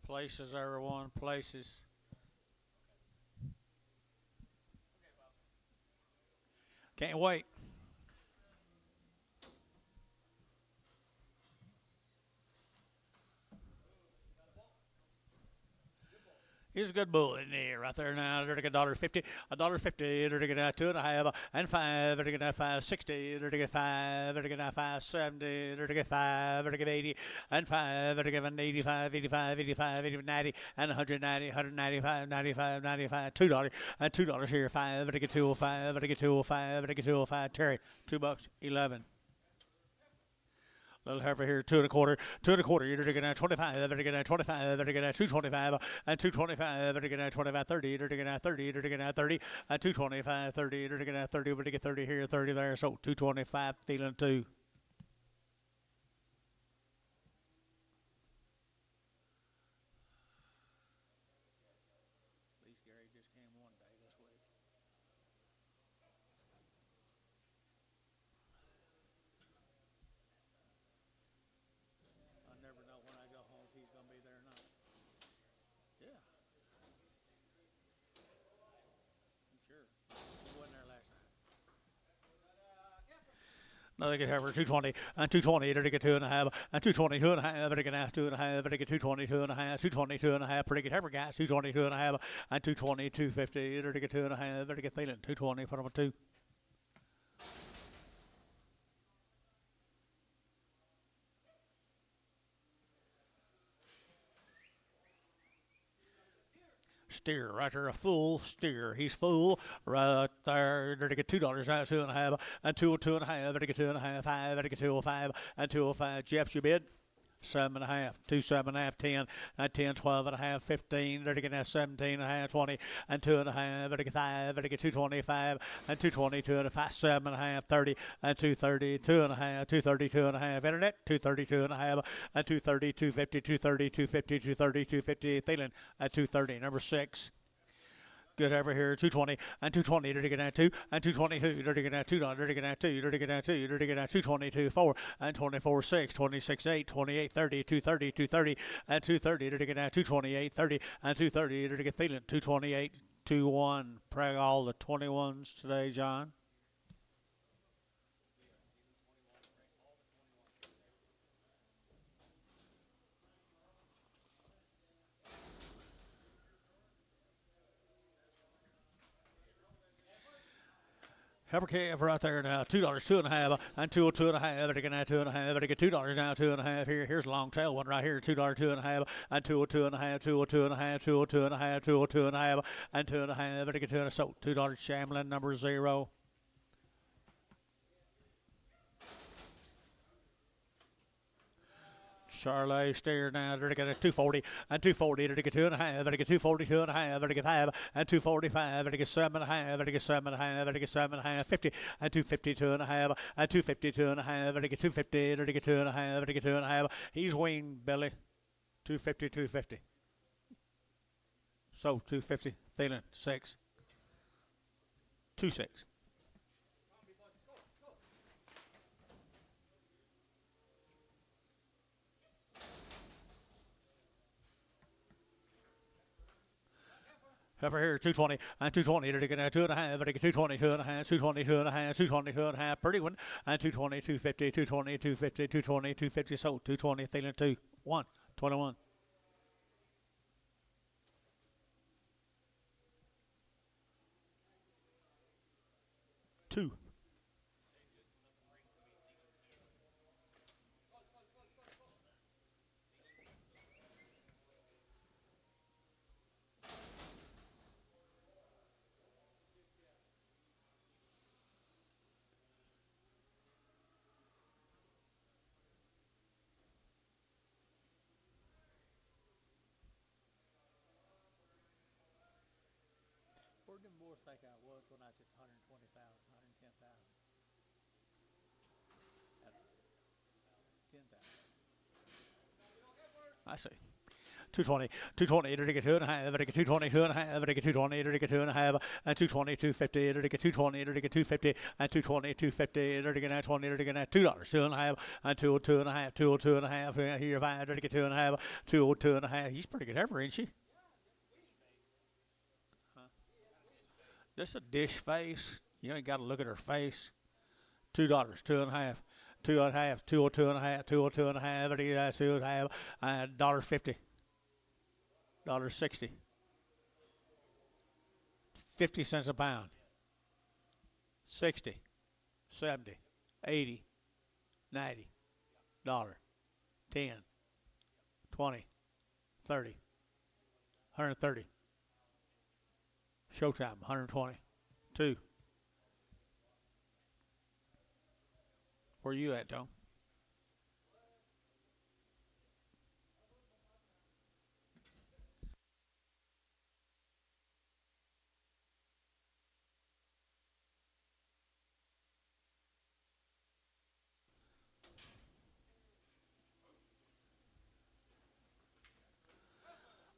Places, everyone. Places. Can't wait. He's a good bull in there, right there now. They're taking $1.50, $1.50. They're taking two and a half and five. They're taking $5.60. They're taking five. They're taking $5.70. They're taking five. They're taking 80 and five. They're taking 85, 85, 85, 80, 90 and 190, 195, 95, 95. $2 and $2 here. Five. They're taking 205. They're taking 205. They're taking 205. Terry, $2.11. Little heifer here, two and a quarter. You're taking at 25, they're taking at 25, they're taking at 225, and 225, they're taking at 25, 30, they're taking at 30, they're taking at 30, and 225, 30, they're taking at 30, we're taking 30 here, 30 there, so 225, feeling two. At least Gary just came one day this week. I never know when I go home if he's going to be there or not. Yeah, I'm sure. He wasn't there last night. No, they get her 220 and 220. They get two and a half and 222 and a half. They get two and a half. They get 222 and a half. 222 and a half. Pretty good heifer guys. 222 and a half and 220, 250. They get two and a half. They get feeling 220 for number two. Steer right there, a full steer. He's full right there. They get $2 out, two and a half, and two and a half. They get two and a half, five. They get 205 and 205. Jeff's your bid. 7.5, 2, 7.5, 10, and 10, 12 and a half, 15, they're getting 17 and a half, 20, and 2 and a half, they're getting 5, they're getting 225, and 222 and a half, 7 and a half, 30, and 230, 2 and a half, 232 and a half, internet, 232 and a half, and 230, 250, 230, 250, 230, 250, feeling at 230, number 6. Good over here, 220 and 220. They're taking at 2 and 222. They're taking at $2. They're taking at 2. They're taking at 2. They're taking at 222, 4 and 24, 6, 26, 8, 28, 30, 230, 230 and 230. They're taking at 228, 30 and 230. They're taking feeling 228, 2-1. Pray all the 21s today, John. Heifer calf right there now, $2, two and a half, and two and a half. They're getting two and a half. They get $2 now, two and a half. Here's a long tail one right here, $2, two and a half, and two and a half, two and a half, two and a half, two and a half, and two and a half. They get two and a so $2 Shamlin, number 0. Charlotte steer now. They're getting 240 and 240. They're getting two and a half. They're getting 242 and a half. They're getting 5 and 245. They're getting 7 and a half. They're getting 7 and a half. They're getting 7 and a half. 50 and 252 and a half and 252 and a half. They're getting 250. They're getting 2 and a half. They're getting 2 and a half. He's winged, Billy. 250, 250. So 250. Thielen 6. 2-6. Over here, 220 and 220. They're taking 2 and a half. They're taking 220, 2 and a half, 222 and a half, 222 and a half. Pretty one. And 220, 250, 220, 250, 220, 250. So 220, Thielen 2, 1, 21. Two. Where did more think I was when I said 120,000, 110,000? At 10,000. I see. 220, 220, it'll get 2.5, it'll get 220, 2.5, it'll get 220, it'll get 2.5, and 220, 250, it'll get 220, it'll get 250, and 220, 250, it'll get 920, it'll get $2, 2.5, and 202.5, 202.5, here 5, it'll get 2.5, 202.5. He's pretty good heifer, ain't she? This a dish face. You ain't got to look at her face. $2, 2.5. 2.5, 202.5, 202.5, and 2.5, and $1.50, $1.60, 50 cents a pound, 60, 70, 80, 90, $1, 10, 20, 30, 130. Showtime, 120, 2. Where you at, Tom?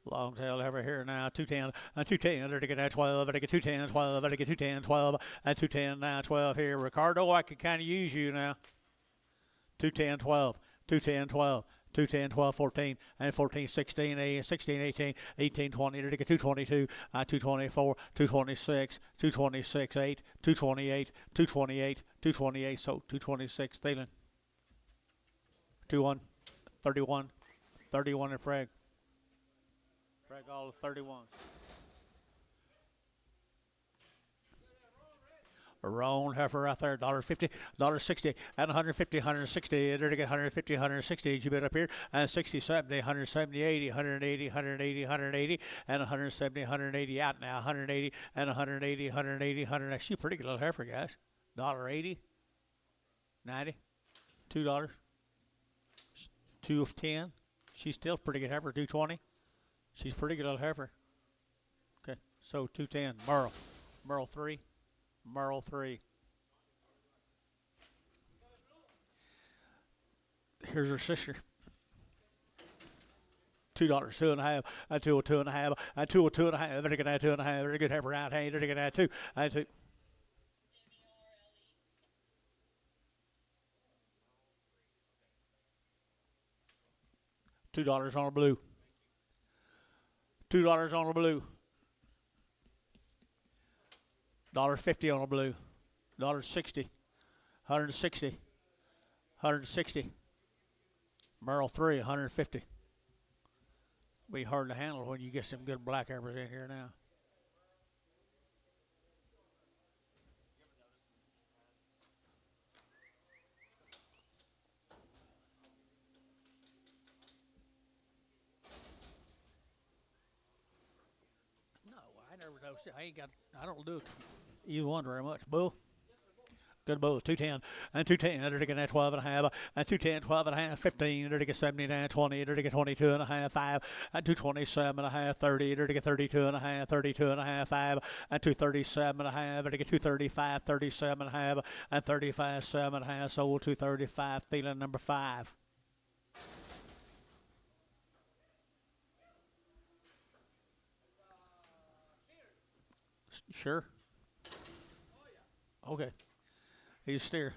Long tail over here now, 210, 210, to get that 12, to get 210, 12, to get 210, 12, and 210, now 12 here. Ricardo, I can kind of use you now. 210, 12, 210, 12, 210, 12, 14, and 14, 16, 16, 18, 18, 20, to get 222, 224, 226, 226, 8, 228, 228, 228, so 226, Thielen. 2-1, 31, 31 and Frag. Frag all of 31. Roan heifer right there, $1.50, $1.60, and 150, 160. There to get 150, 160. You bid up here, and 60, 70, 170, 80, 180, 180, 180, and 170, 180 out now, 180, and 180, 180, 100. She's a pretty good little heifer, guys. $1.80, 90, $2, 2 of 10. She's still pretty good heifer, 220. She's pretty good little heifer. Okay, so 210, Merle 3. Merle 3. Here's her sister. $2, 2.5, and 202.5, and 202.5. Better get that 2.5. Better get heifer out. Hey, better get that 2, and 2. $2 on a blue. $2 on a blue. $1.50 on a blue. $1.60. 160. 160. Merle 3, 150. Be hard to handle when you get some good black heifers in here now. I don't do either one very much. Bull. Good bull. 210 and 210. They're to get that 12.5 and 210, 12.5, 15. They're to get 79, 20. They're to get 22.5, 5 and 227.5, 30. They're to get 32.5, 32.5, 5 and 237.5. They're to get 235, 37.5 and 35, 7.5. Sold 235. Thielen number 5. Sure. Okay. He's a steer.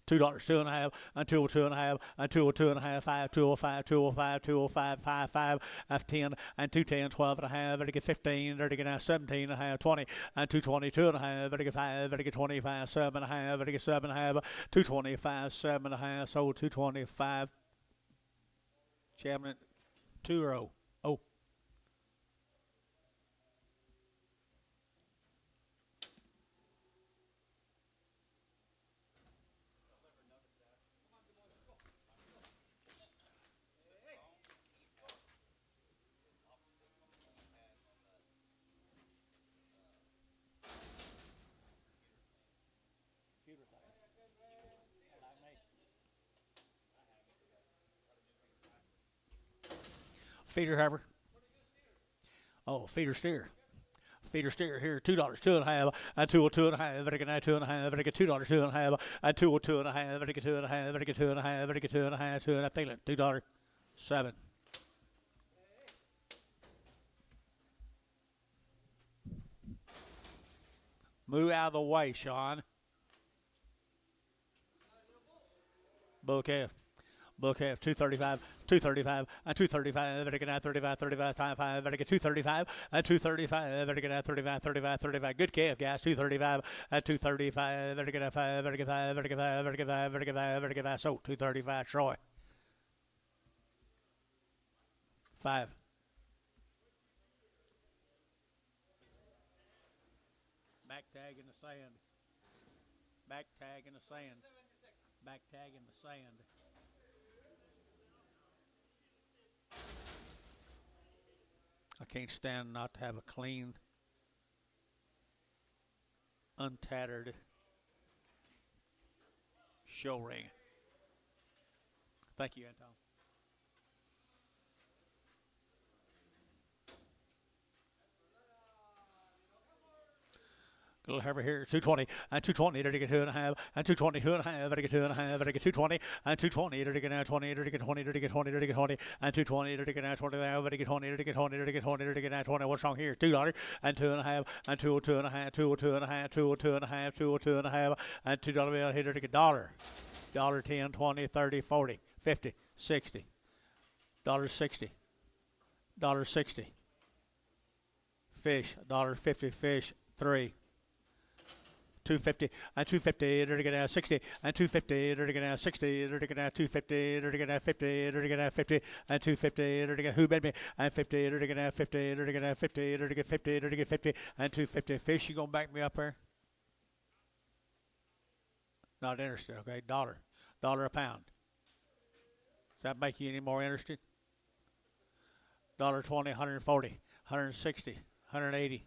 $2, 2.5, and 202.5, and 202.5, 5, 205, 205, 205, 5, 5, F10, and 210, 12.5, better get 15, better get 17.5, 20, and 222.5, better get 5, better get 25, 7.5, better get 7.5, 225, 7.5, sold 225. Chairman, 2-0. Oh. Feeder heifer. Oh, feeder steer. Feeder steer here, $2, 2.5, and 202.5, better get 2.5, better get $2, 2.5, and 202.5, better get 2.5, better get 2.5, better get 2.5, 2.5, Thielen, $2, 7. Move out of the way, Sean. Bull calf. Bull calf, 235, 235, and 235, better get out 35, 35, time 5, better get 235, and 235, better get out 35, 35, 35. Good calf, guys, 235, and 235, better get out 5, better get 5, better get 5, better get 5, better get 5, better get 5. So, 235, Troy. 5. Back tag in the sand. Back tag in the sand. Back tag in the sand. I can't stand not to have a clean, untattered show ring. Thank you, Anton. Little heifer here, 220, and 220, there to get 2.5, and 220, 2.5, there to get 2.5, there to get 220, and 220, there to get now 20, there to get 20, there to get 20, there to get 20, and 220, there to get now 20, there to get 20, there to get 20, there to get 20, there to get now 20. What's wrong here? $2, and 2.5, and 202.5, 202.5, 202.5, 202.5, and $2 here to get $1, $10, 20, 30, 40, 50, 60, $60, $60. Fish, $1.50, fish, 3. 250 and 250, there to get out 60 and 250, there to get out 60, there to get out 250, there to get out 50, there to get out 50 and 250, there to get who bet me and 50, there to get out 50, there to get out 50, there to get 50, there to get 50 and 250. Fish, you gonna back me up here? Not interested, okay? $1 a pound. Does that make you any more interested? $20, 140, 160, 180.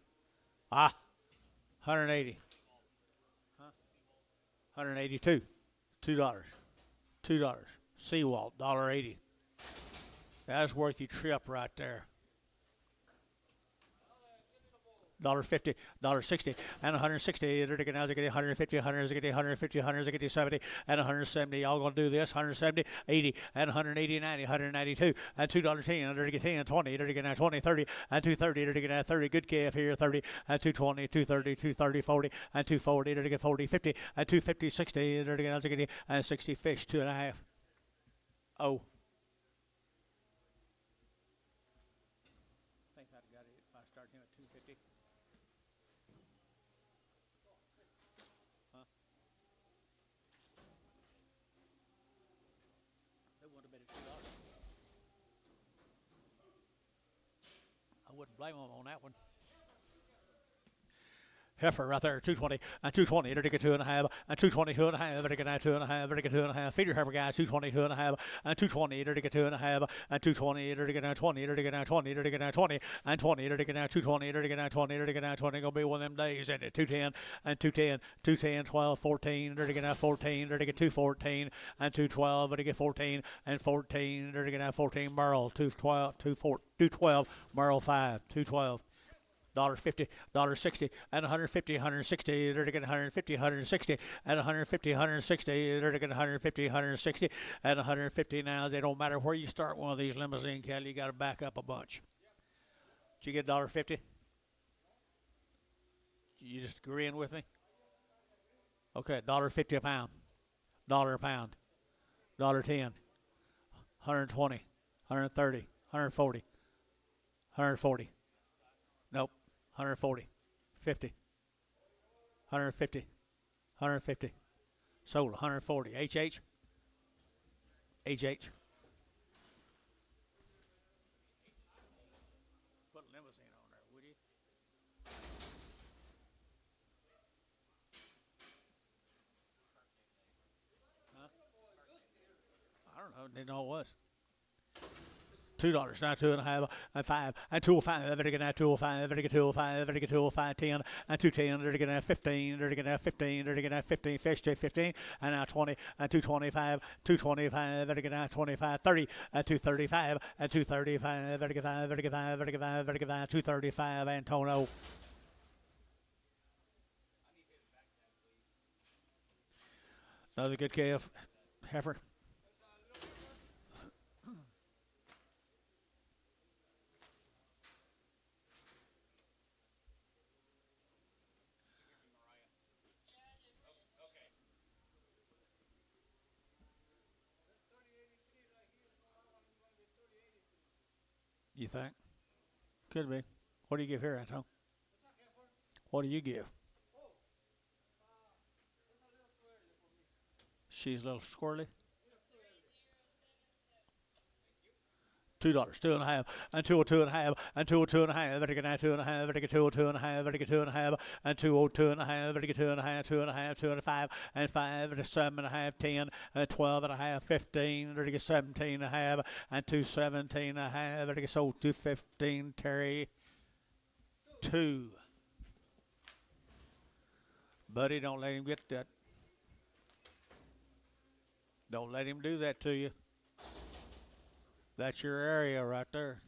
180. 182. $2. Seawalt, $1.80. That's worth your trip right there. $1.50, $1.60, and 160. They're taking out 150, 150, 150, 150, 70, and 170. Y'all gonna do this? 170, 80, and 180, 90, 192, and $2.10. They're taking 10, 20. They're taking out 20, 30, and 230. They're taking out 30. Good calf here, 30, and 220, 230, 230, 40, and 240. They're taking 40, 50, and 250, 60. They're taking out 60, and 60 fish, 2.5. Oh. I think I've got it if I start him at 250. I wouldn't blame them on that one. Heifer right there, 220 and 220. They're taking 2.5 and 220, 2.5. They're taking 2.5. They're taking 2.5. Feed your heifer guys, 220, 2.5 and 220. They're taking 2.5 and 220. They're taking 20. They're taking 20. They're taking 20 and 20. They're taking 220. They're taking 20. They're taking 20. Gonna be one of them days, isn't it? 210 and 210, 210, 12, 14. They're taking 14. They're taking 214 and 212. They're taking 14 and 14. They're taking 14. Merle, 212, 212. Merle 5, 212. $1.50, $1.60, and 150, 160. They're taking 150, 160, and 150, 160. They're taking 150, 160, and 150. Now, they don't matter where you start one of these limousine cattle, you got to back up a bunch. Did you get $1.50? You just agreeing with me? Okay, $1.50 a pound. $1 a pound. $1.10. 120, 130, 140, 140. Nope. 140, 50, 150, 150. Sold 140. HH? HH. Put limousine on there, would you? Huh? I don't know. Didn't know it was. $2, now 2.5, and 5, and 205. They're taking out 205. They're taking 205. They're taking 205, 10, and 210. They're taking out 15. They're taking out 15. They're taking out 15. Fish to 15, and now 20, and 225, 225. They're taking out 25, 30, and 235, and 235. They're taking 5. They're taking 5. They're taking 5. They're taking 5. 235. Antonio. Another good calf, heifer. You think? Could be. What do you give here, Anton? What do you give? She's a little squirrely. $2, 2.5, and 2.5, and 2.5, vertical 2.5, vertical 2.5, vertical 2.5, and 2.5, vertical 2.5, 2.5, 2.5, and 5, vertical 7.5, 10, and 12.5, 15, vertical 17.5, and 2.17.5, vertical so 2.15, Terry 2. Buddy, don't let him get that. Don't let him do that to you. That's your area right there.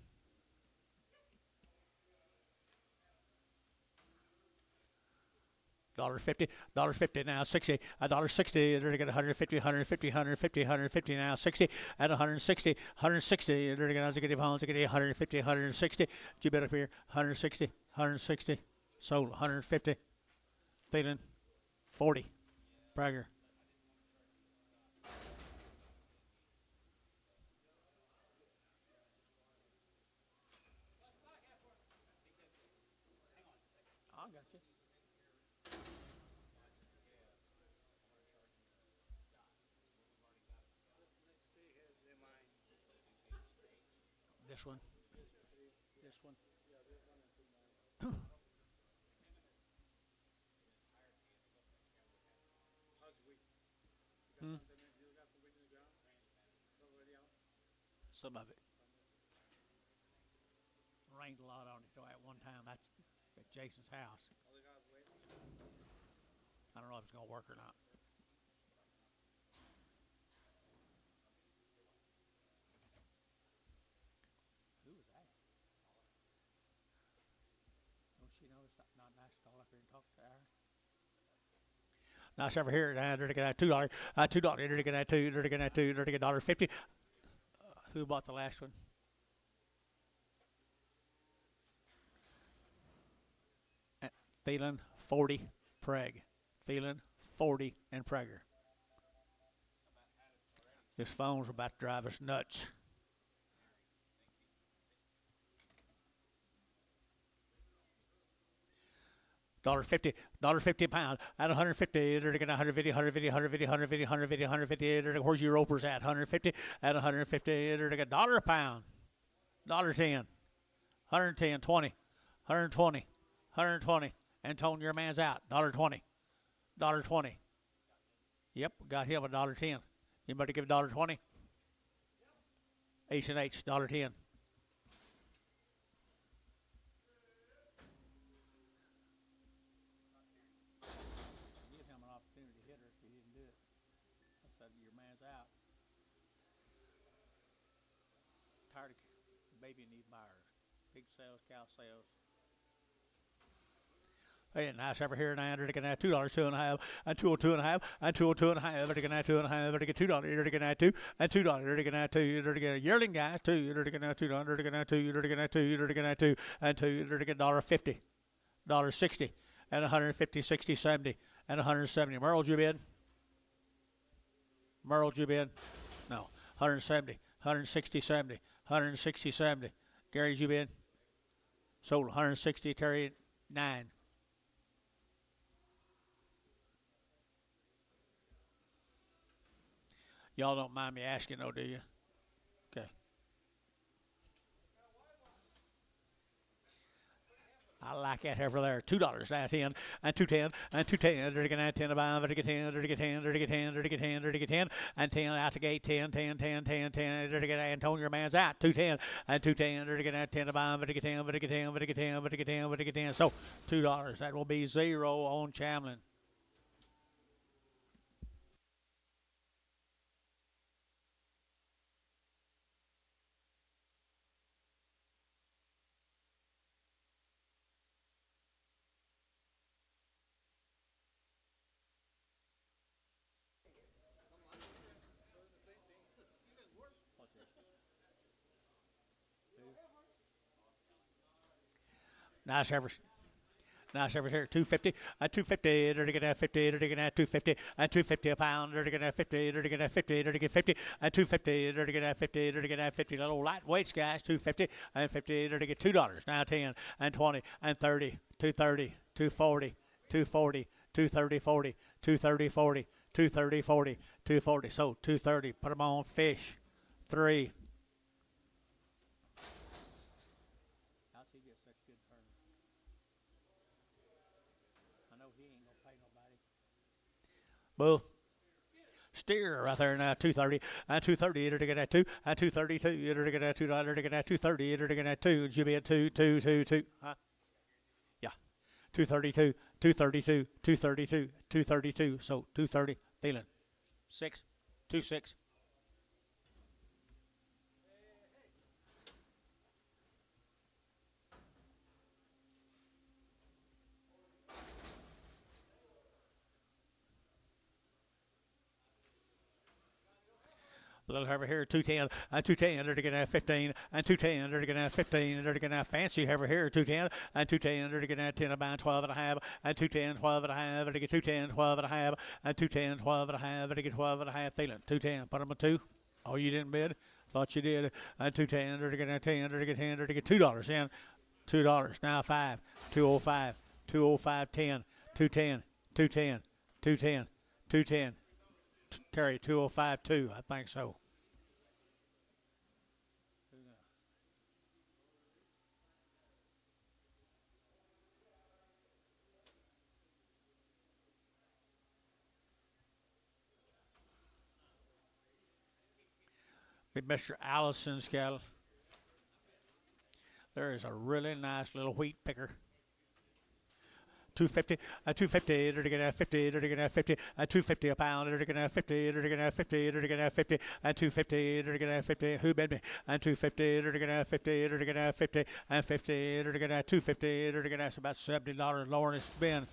$1.50 now, 60, $1.60, they're gonna 150, 150, 150, 150 now, 60, at 160, 160, they're gonna get 150, 160, you bet up here, 160, 160, sold, 150, Thielen, 40, Prager. I got you. This one. This one. Hmm. Some of it. Rained a lot on it at one time. That's at Jason's house. I don't know if it's going to work or not. Who was that? Don't she know it's not nice to call up here and talk to her? Nice over here. They're to get $2. $2. They're to get $2. They're to get $2. They're to get $1.50. Who bought the last one? Thielen, 40, Prague. Thielen, 40, and Prager. This phone's about to drive us nuts. $1.50 a pound at 150. They're getting 150, 150, 150, 150, 150, 150. Where's your ropers at? 150 at 150. They're getting $1 a pound. $1.10. 110, 20, 120, 120. Antone, your man's out. $1.20. $1.20. Yep, got him $1.10. Anybody give $1.20? H and H, $1.10. Give him an opportunity to hit her if he didn't do it. I said your man's out. Tired of baby need buyers. Pig sales, cow sales. Hey, nice over here now. They're going to $2, 2.5, and 2.5, and 2.5. They're going to 2.5. They're going to $2. They're going to $2, and $2. They're going to $2. They're going to yearling guys $2. They're going to $2. They're going to $2. They're going to $2. They're going to $2, and $2. They're going to $1.50, $1.60, and 150, 60, 70, and 170. Merle's you bid? Merle's you bid? No. 170, 160, 70, 160, 70. Gary's you bid? Sold 160. Terry 9. Y'all don't mind me asking, though, do you? Okay. I like that heifer there. $2 now, 10, and 2.10, and 2.10. They're going to 10 about, they're going to 10, they're going to 10, they're going to 10, they're going to 10, they're going to 10, and 10 out the gate, 10, 10, 10, 10, 10. They're going to Antonio, your man's out. 2.10, and 2.10. They're going to 10 about, they're going to 10, they're going to 10, they're going to 10, they're going to 10, they're going to 10. So $2. That will be 0 on Chamlin. Nice heifers. Nice over here, 250, and 250, to get at 50, to get at 250, and 250 a pound, to get at 50, to get at 50, to get 50, and 250, to get at 50, to get at 50. Little lightweights, guys, 250 and 50, to get $2. Now 10 and 20 and 30, 230, 240, 240, 230, 40, 230, 40, 230, 40, 240. So 230. Put them on fish. 3. How's he get such good turn? I know he ain't gonna pay nobody. Bull. Steer right there now, 230 and 230 to get at 2 and 232 to get at $2 to get at 230 to get at 2. Should be at 2. Huh? Yeah, 232, 232, 232, 232. So 230. Feeling 6, 2-6. A little over here, 210 and 210 to get at 15 and 210 to get at 15 to get at fancy over here, 210 and 210 to get at 10 about 12 and a half and 210, 12 and a half to get 210, 12 and a half and 210, 12 and a half to get 12 and a half. Feeling 210. Put them a 2. Oh, you didn't bid? Thought you did. And 210 to get at 10 to get 10 to get $2 in. $2 now 5, 205, 205, 10, 210, 210, 210, 210. Terry, 205, 2, I think so. Be Mr. Allison's cattle. There is a really nice little wheat picker. 250, 250, to get at 50, to get at 50, 250 a pound, to get at 50, to get at 50, to get at 50, 250, to get at 50. Who bid me? 250, to get at 50, to get at 50, 50, to get at 250, to get at about $70 lower than it's been.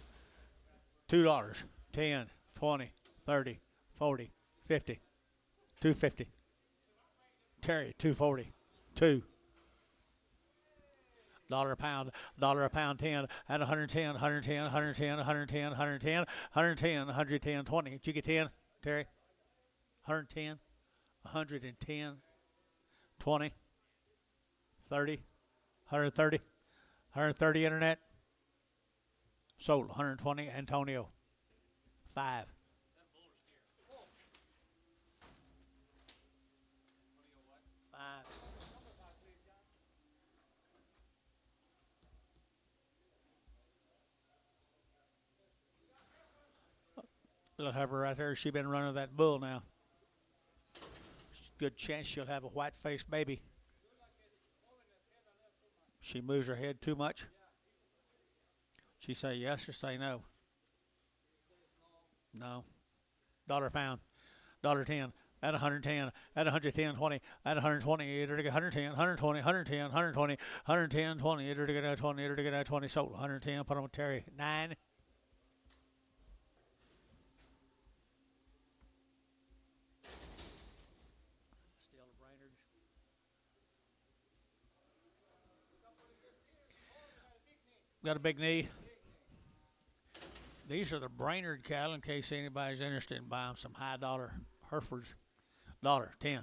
$2, 10, 20, 30, 40, 50, 250. Terry, 240, 2. $1 a pound, $1 a pound, 10, and 110, 110, 110, 110, 110, 110, 110, 20. Did you get 10, Terry? 110, 110, 20, 30, 130, 130 internet. Sold 120, Antonio. 5. We'll have her right there. She's been running that bull now. Good chance she'll have a white-faced baby. She moves her head too much. She say yes or say no. No. $1 a pound. $1.10. At 110, at 110, 20, at 120, to get 110, 120, 110, 120, 110, 20, to get at 20, to get at 20. Sold 110. Put on with Terry. 9. Got a big knee. These are the Brainerd cattle in case anybody's interested in buying some high dollar Herefords. $10, 110,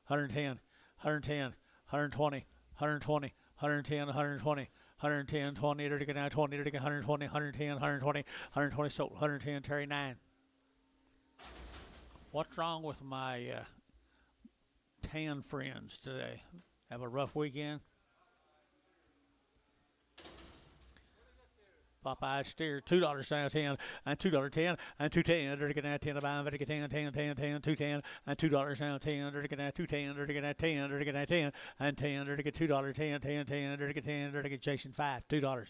110, 120, 120, 110, 120, 110, 20, to get 20, to get 120, 110, 120, 120, sold 110, Terry 9. What's wrong with my tan friends today? Have a rough weekend? Popeye steer, $2 down 10, and $2.10, and $2.10, to get at 10 about, to get 10, 10, 10, 10, 2.10, and $2 down 10, to get at 2.10, to get at 10, to get at 10, and 10, to get $2, 10, 10, 10, to get 10, to get Jason 5, $2.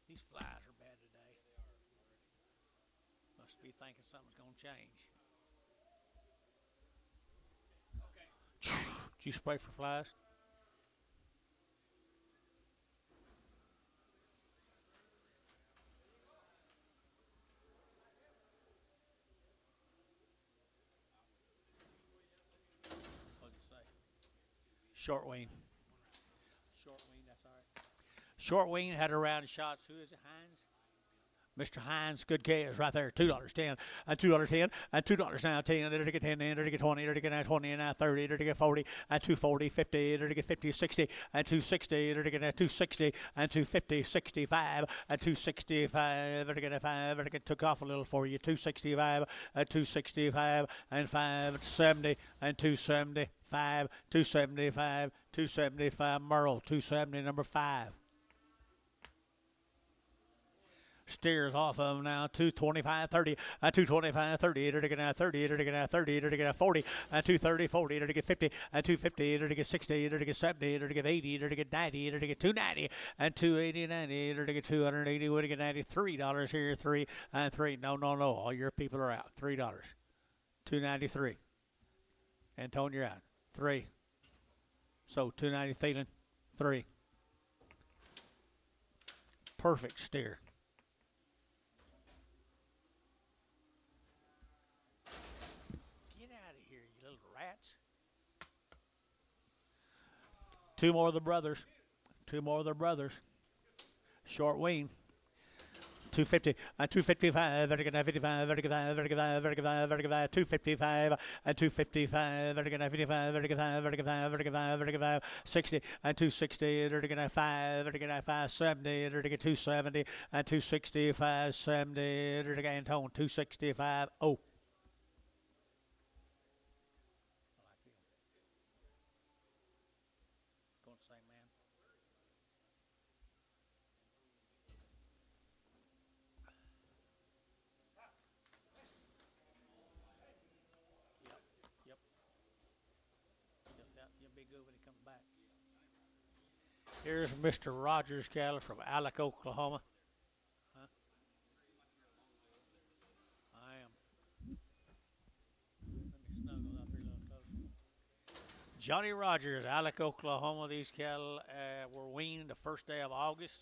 These flies are bad today. Must be thinking something's going to change. Did you spray for flies? What did it say? Short wing. Short wing, that's all right. Short wing had a round shots. Who is it, Hines? Mr. Hines, good cash right there. $2.10 and $2.10 and $2.10. There to get 10, there to get 20, there to get 20 and 30, there to get 40 and 240, 50, there to get 50, 60 and 260, there to get 260 and 250, 65 and 265, there to get 5, there to get took off a little for you. 265 and 265 and 570 and 275, 275, 275. Merle, 270, number 5. Steers off of them now. 225, 30, 225, 30, to get 30, to get 30, to get 40, 230, 40, to get 50, 250, to get 60, to get 70, to get 80, to get 90, to get 290, and 280, 90, to get 280, to get $93 here, 3 and 3. No, all your people are out. $3, 293. Antonio, you're out. 3. So 290 Thielen, 3. Perfect steer. Two more of the brothers. Short wing. 250 and 255, 55, 55, 55, 55, 55, 255 and 255, 55, 55, 55, 55, 55, 60 and 260, 5, 570, 270 and 265, 70, Antone 265. Oh. Here's Mr. Rogers cattle from Alec, Oklahoma. Huh? I am. Let me snuggle up here a little closer. Johnny Rogers, Alec, Oklahoma. These cattle were weaned the first day of August.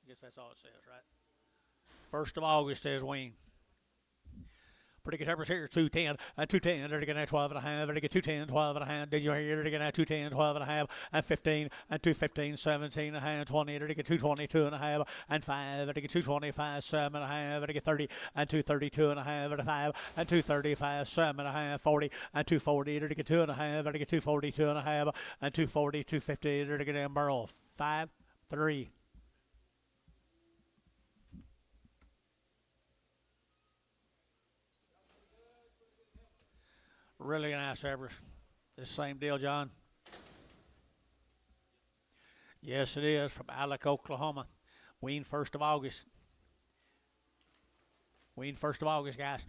I guess that's all it says, right? 1st of August is weaned. Pretty good numbers here, 210 and 210, they're going to 12 and a half, they're going to 210, 12 and a half. Did you hear? They're going to 210, 12 and a half, and 15 and 215, 17 and a half, 20, they're going to 220, 2 and a half, and 5, they're going to 225, 7 and a half, they're going to 30 and 232 and a half, and 5 and 235, 7 and a half, 40 and 240, they're going to 2 and a half, they're going to 242 and a half, and 240, 250, they're going to Merle 5, 3. Really nice Evers. This same deal, John. Yes, it is, from Alec, Oklahoma. Weaned 1st of August. Weaned 1st of August, guys.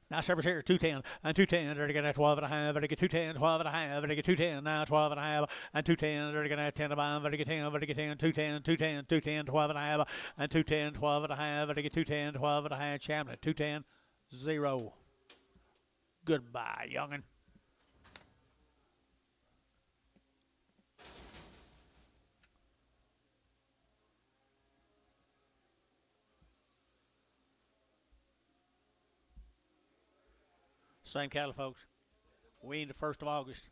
Nice Evers here, 210 and 210. They're going to 12 and a half. They're going to 210, 12 and a half. They're going to 210 now, 12 and a half, and 210. They're going to 10 and a half. They're going to 10, they're going to 10, 210, 210, 210, 12 and a half, and 210, 12 and a half. They're going to 210, 12 and a half. Chamlin, 210, 0. Goodbye, young'un. Same cattle, folks. Weaned the 1st of August.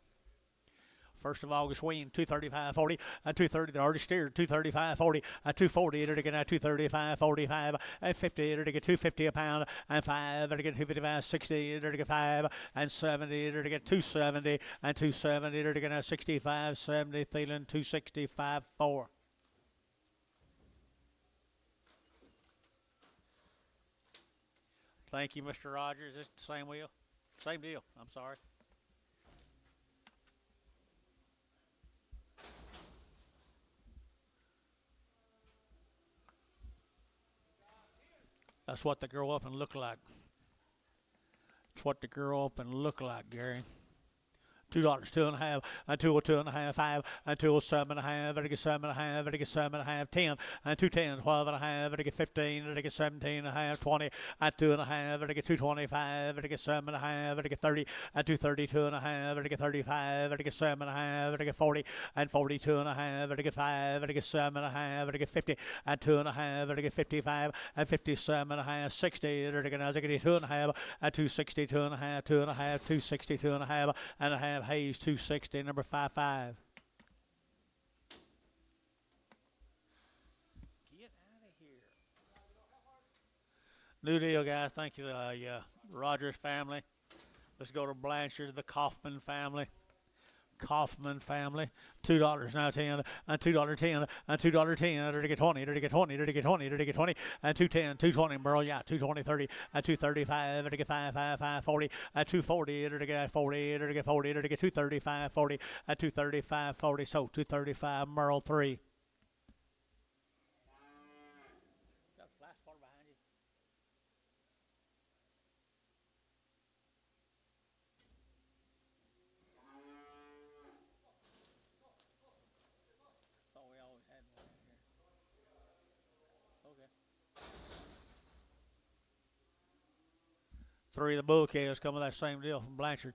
1st of August weaned 235.40 and 230. They're already steered 235.40 and 240. They're getting 235.45 and 50. They're getting 250 a pound and 5. They're getting 255, 60. They're getting 5 and 70. They're getting 270 and 270. They're getting 65, 70. Thielen 265, 4. Thank you, Mr. Rogers. It's the same wheel. Same deal. I'm sorry. That's what they grow up and look like. That's what they grow up and look like, Gary. $2, 2.5, and 202.5, 5, and 207.5, and 7.5, and 7.5, 10, and 210, 12.5, and 15, and 17.5, 20, and 2.5, and 225, and 7.5, and 30, and 232.5, and 35, and 7.5, and 40, and 42.5, and 5, and 7.5, and 50, and 2.5, and 55, and 57.5, 60, and 2.5, and 262.5, 2.5, 262.5, and a half. Hayes 260, number 55. Get out of here. New deal, guys. Thank you, Rogers family. Let's go to Blanchard, the Kaufman family. Kaufman family, $2 now 10, and $2.10, and $2.10, to get 20, to get 20, to get 20, to get 20, and 210, 220, Merle, yeah, 220, 30, and 235, to get 5, 5, 5, 40, and 240, to get 40, to get 40, to get 235, 40, and 235, 40, so 235, Merle 3. Got a flash bar behind you. Three of the bull calves come with that same deal from Blanchard.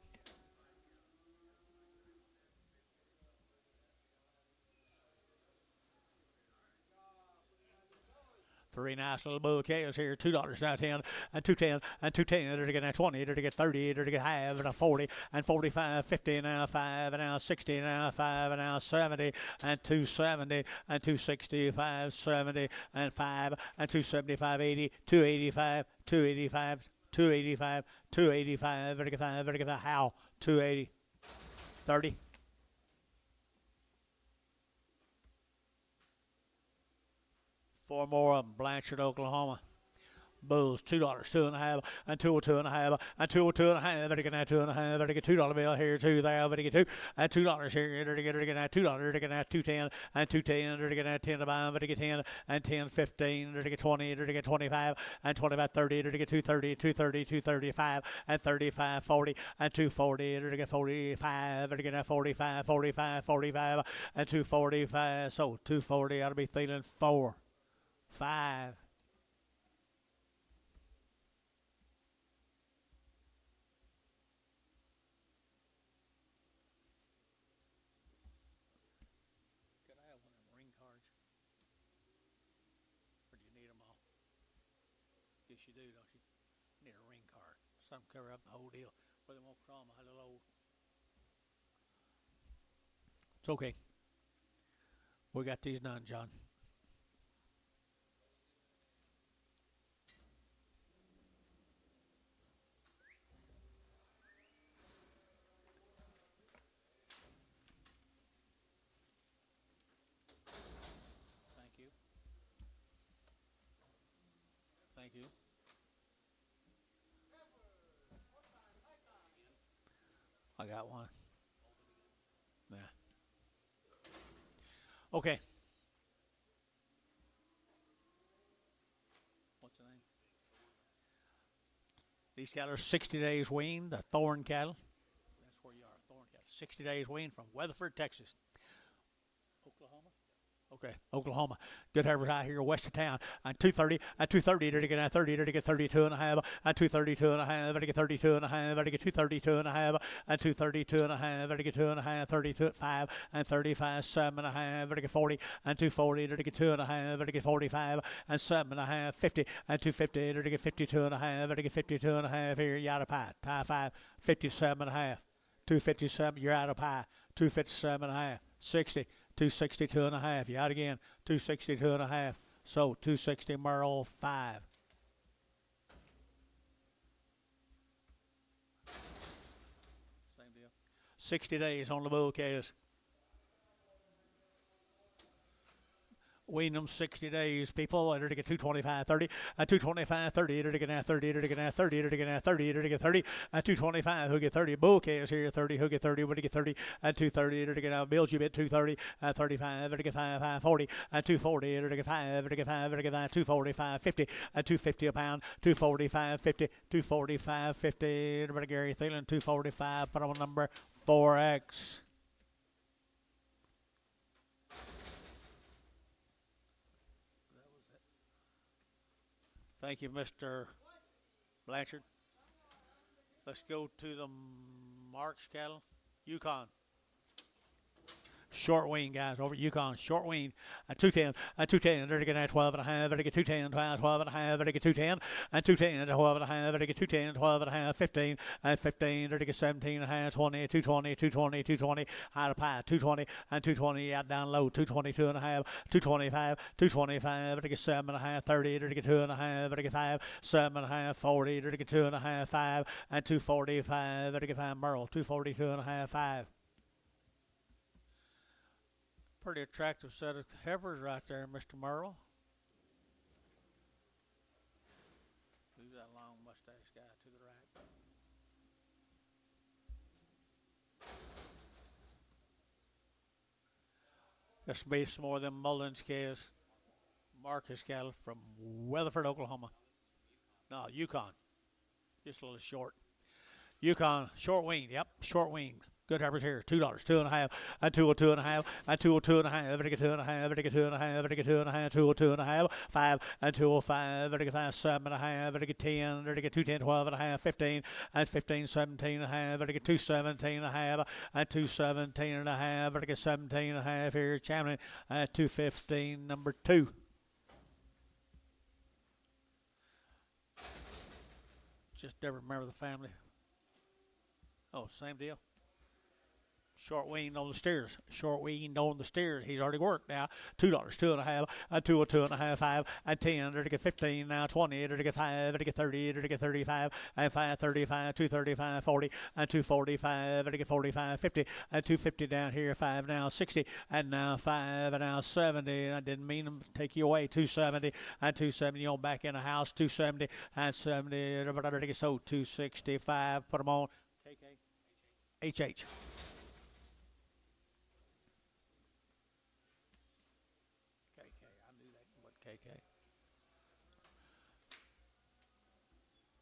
Three nice little bull calves here, $2 now 10, and 210, and 210, to get 20, to get 30, to get half, and a 40, and 45, 50, now 5, and now 60, now 5, and now 70, and 270, and 265, 70, and 5, and 275, 80, 285, 285, 285, 285, 5, how, 280, 30. Four more of them, Blanchard, Oklahoma. Bulls, $2, 2.5, and 202.5, and 202.5, to get that 2.5, to get $2 bill here, 2 there, to get 2, and $2 here, to get that $2, to get that 210, and 210, to get that 10 to buy, to get 10, and 10, 15, to get 20, to get 25, and 25, 30, to get 230, 230, 235, and 35, 40, and 240, to get 45, to get that 45, 45, 45, and 245, so 240, ought to be feeling 4, 5. Yes, you do, don't you? Need a ring card. Something cover up the whole deal. Where they won't crawl my little old. It's okay. We got these done, John. Thank you. Thank you. I got one. Yeah. Okay. What's the name? These cattle are 60 days weaned, the thorn cattle. That's where you are, thorn cattle. 60 days weaned from Weatherford, Texas. Oklahoma? Okay, Oklahoma. Good heifers out here west of town. And 230, and 230, to get 30, to get 32 and a half, and 232 and a half, to get 32 and a half, to get 232 and a half, and 232 and a half, to get 2 and a half, 32 at 5, and 35, 7 and a half, to get 40, and 240, to get 2 and a half, to get 45, and 7 and a half, 50, and 250, to get 52 and a half, to get 52 and a half here, you out of pie. Tie 5, 57 and a half, 257, you're out of pie. 257 and a half, 60. 262 and a half. You out again. 262 and a half. So 260 Merle 5. Same deal. 60 days on the bull calves. Wean them 60 days, people. Enter to get 225, 30, 225, 30, enter to get now 30, enter to get now 30, enter to get now 30, enter to get 30, 225, who get 30, bouquet is here, 30, who get 30, what to get 30, 230, enter to get now, bills you bid 230, 35, enter to get 5, 540, 240, enter to get 5, enter to get 5, enter to get 5, 245, 50, 250 a pound, 245, 50, 245, 50, enter to Gary Thielen, 245, put on number 4X. Thank you, Mr. Blanchard. Let's go to the Marks cattle. Yukon. Short wean, guys, over at Yukon. Short wean. 210. 210. They're going to get 12 and a half. They're going to get 210. 12 and a half. They're going to get 210. 210. 12 and a half. They're going to get 210. 12 and a half. 15. 15. They're going to get 17 and a half. 20. 220. 220. 220. High to pie. 220. 220. Out down low. 222 and a half. 225. 225. They're going to get 7 and a half. 30. They're going to get 2 and a half. They're going to get 5. 7 and a half. 40. They're going to get 2 and a half. 5. 245. They're going to get 5. Merle. 242 and a half. 5. Pretty attractive set of heifers right there, Mr. Merle. Who's that long mustache guy to the right? This will be some more of them Mullins calves, Marcus cattle from Weatherford, Oklahoma. No, Yukon. Just a little short. Yukon, short wean. Yep, short wean. Good heifers here. $2, 2 and a half, 202 and a half, 202 and a half, every 2 and a half, every 2 and a half, every 2 and a half, 202 and a half, 5 205, every 5, 7 and a half, every 10, every 210, 12 and a half, 15 15, 17 and a half, every 217 and a half, 217 and a half, every 17 and a half here, Champion, 215, number 2. Just never remember the family. Oh, same deal. Short weaned on the steers. Short weaned on the steers. He's already worked now. $2, 2 and a half, 202 and a half, 5, 10, to get 15, now 20, to get 5, to get 30, to get 35, 5, 35, 235, 40, 245, to get 45, 50, 250 down here, 5, now 60, and now 5, and now 70. I didn't mean to take you away. 270, 270 on back in the house. 270, 70, to get so 265. Put them on. KK. HH. KK.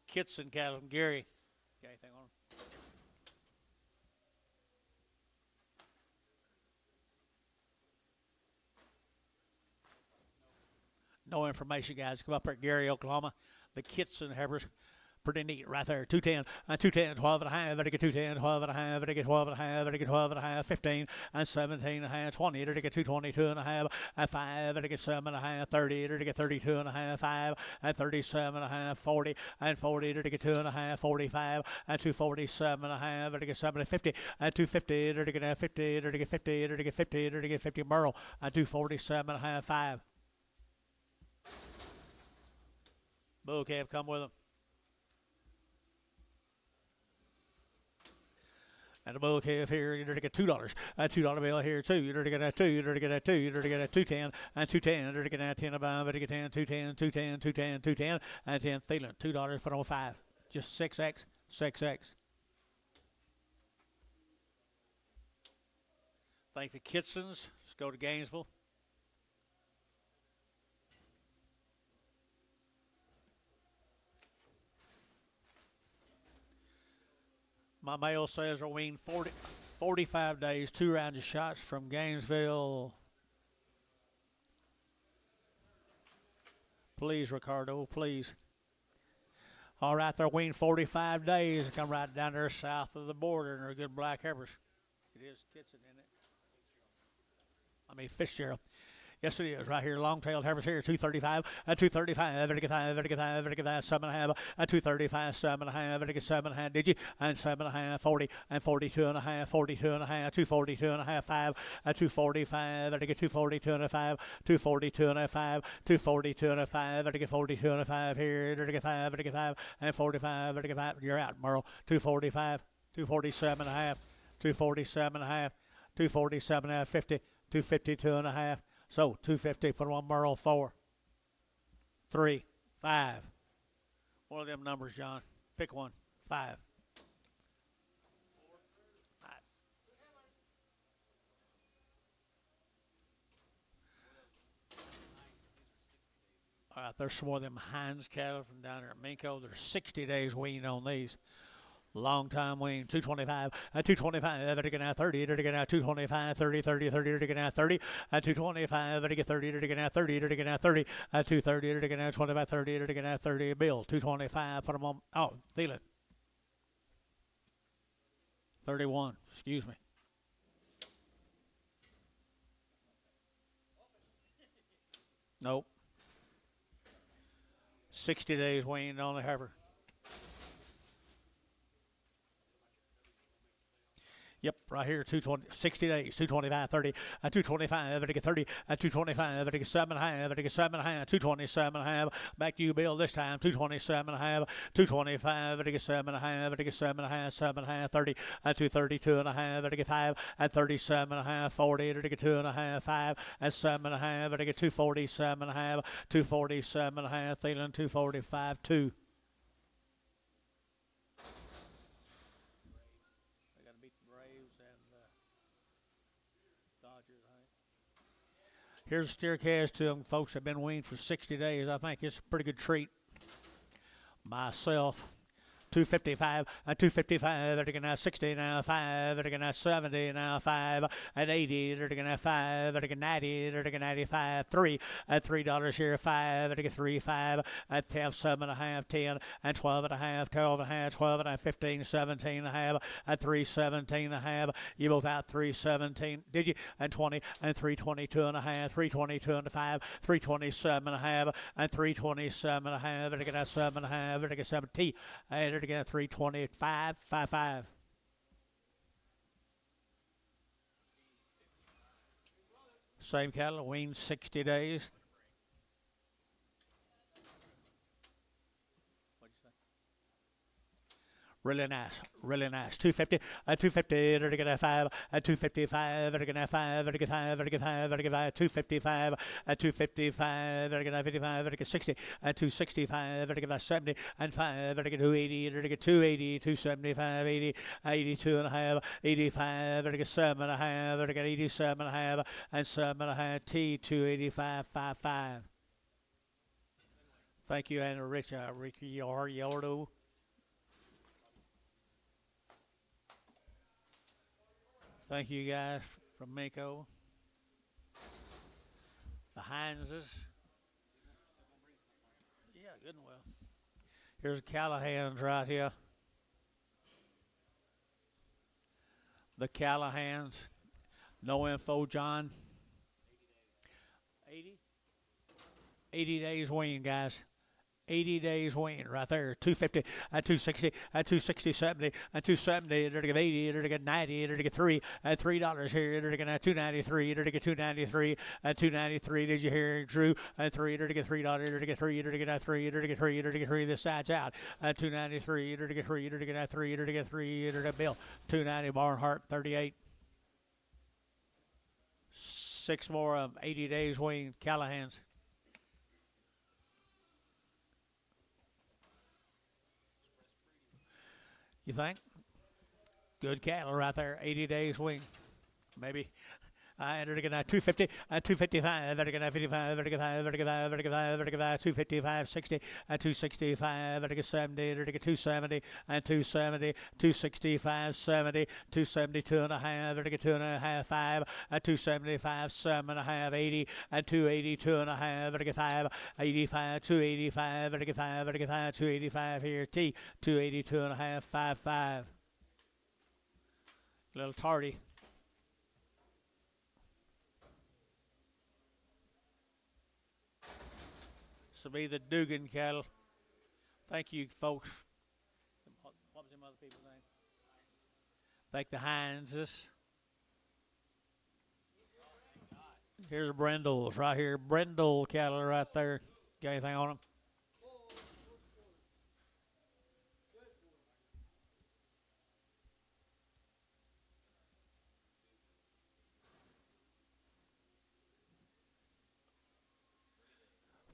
Kitson cattle, Gary. Got anything on them? No information, guys. Come up here at Gary, Oklahoma. The Kitson heifers. Pretty neat right there. 210, 210, 12 and a half, to get 210, 12 and a half, to get 12 and a half, to get 12 and a half, 15, 17 and a half, 20, to get 222 and a half, 5, to get 7 and a half, 30, to get 32 and a half, 5, 37 and a half, 40, 40, to get 2 and a half, 45, 247 and a half, to get 70, 50, 250, to get 50, to get 50, to get 50, to get 50, Merle, 247 and a half, 5. Bull calf, come with them. And the bull calf here, you're to get $2. $2 bill here too. You're to get that 2. You're to get that 2. You're to get that 210 and 210. You're to get that 10 above. You're to get 10, 210, 210, 210, 210, and 10. Thielen, $2 for on 5. Just 6X, 6X. Thank the Kitsons. Let's go to Gainesville. My mail says are weaned 45 days, 2 rounds of shots from Gainesville. Please, Ricardo, please. All right, they're weaned 45 days. They come right down there south of the border, and they're good black heifers. It is Kitson, isn't it? I mean, Fitzgerald. Yes, it is. Right here, long-tailed heifers here, 235, 235, to get 5, to get 5, to get 5, 7 and a half, 235, 7 and a half, to get 7 and a half, did you? And 7 and a half, 40, and 42 and a half, 42 and a half, 242 and a half, 5, 245, to get 242 and a 5, 242 and a 5, 242 and a 5, to get 42 and a 5 here, to get 5, to get 5, and 45, to get 5. You're out, Merle. 245, 247 and a half, 247 and a half, 247 and a half, 50, 252 and a half, So 250 for one Merle. 4, 3, 5. One of them numbers, John. Pick one. 5. All right, there's some more of them Heinz cattle from down there at Minko. There's 60 days weaned on these. Long time wean, 225, 225, they're going to 30, they're going to 225, 30, 30, 30, they're going to 30, 225, they're going to 30, they're going to 30, they're going to 30, 230, they're going to 25, 30, they're going to 30, Bill, 225, put them on, oh, feel it. 31, excuse me. Nope. 60 days weaned on the heifer. Yep, right here, 220, 60 days, 225, 30, 225, I get 30, 225, I get 7.5, I get 7.5, 227.5. Back to you, Bill, this time, 227.5, 225, I get 7.5, I get 7.5, 7.5, 30, 232.5, I get 5, at 37.5, 40, I get 2.5, 5, at 7.5, I get 247.5, 247.5, Thielen, 245, 2. Here's a steer cast to them folks that have been weaned for 60 days. I think it's a pretty good treat. Myself, 255, 255, they're going to 60 now, 5, they're going to 70 now, 5, at 80, they're going to 5, they're going to 90, they're going to 95, 3, at $3 here, 5, they're going to 3, 5, at 7.5, 10, and 12.5, 12.5, 12.5, 15, 17.5, at 317.5, you both out 317, did you? And 20, and 322.5, 322.5, 327.5, and 327.5, they're going to 7.5, they're going to 70, and again, 325, 55. Same cattle, weaned 60 days. Really nice, really nice. 250, 250, they're going to 5, 255, they're going to 5, they're going to 5, they're going to 5, they're going to 5, 255, 255, they're going to 55, they're going to 60, 265, they're going to 70, and 5, they're going to 280, they're going to 280, 275, 80, 82.5, 85, they're going to 7.5, they're going to 87.5, and 7.5, T, 285, 55. Thank you, Andrew Rich, Ricky Yardo. Thank you guys from Mako. The Heinzes. Yeah, good and well. Here's Callahan's right here. The Callahans. No info, John. 80? 80 days wean, guys. 80 days wean right there. 250, 260, 260, 70, 270, they're to get 80, they're to get 90, they're to get 3, $3 here, they're to get 293, they're to get 293, 293, did you hear, Drew? 3, they're to get $3, they're to get 3, they're to get 3, they're to get 3, they're to get 3, this side's out. 293, they're to get 3, they're to get 3, they're to get 3, they're to Bill. 290, Barnhart, 38. 6 more of 80 days wean, Callahan's. You think? Good cattle right there, 80 days wean. Maybe. They're going to 250, 255, they're going to 55, they're going to 5, they're going to 5, they're going to 5, they're going to 255, 60, 265, they're going to 70, they're going to 270, 270, 265, 70, 272.5, they're going to 2.5, 5, 275, 7.5, 80, 282.5, they're going to 5, 85, 285, they're going to 5, they're going to 5, 285 here, T, 282.5, 55. A little tardy. This will be the Dugan cattle. Thank you, folks. What was them other people's name? Thank the Heinzes. Here's Brendels right here. Brendel cattle right there. Got anything on them?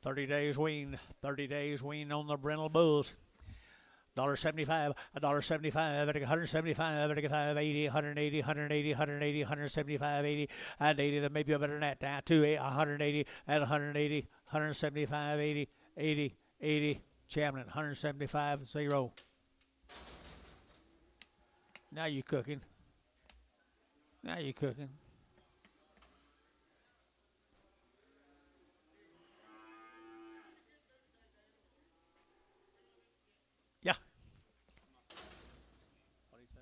30 days wean. 30 days wean on the Brindle Bulls. $1.75, $1.75, $175, $80, $180, $180, $180, $175, $80, and $80. That may be better than that. Down to $180 and $180, $175, $80, $80, $80. Chamlin, $175, 0. Now you cooking. Now you cooking. Yeah. What do you say?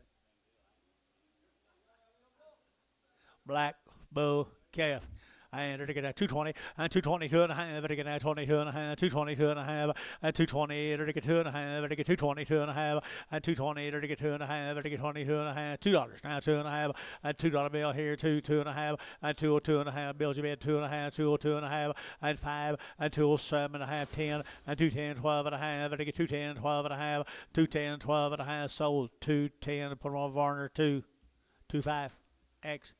Black bull calf. And they're going to 220 and 222 and a half. They're going to 22 and a half, 222 and a half, and 220. They're going to 2 and a half. They're going to 222 and a half, and 220. They're going to 2 and a half. They're going to 22 and a half. $2 now, 2 and a half, and $2 bill here, 2, 2 and a half, and 202 and a half. Bills you bid 2 and a half, 202 and a half, and 5, and 207 and a half, 10, and 210, 12 and a half. They're going to 210, 12 and a half, 210, 12 and a half. Sold 210. Put on Varner 2, 25 X.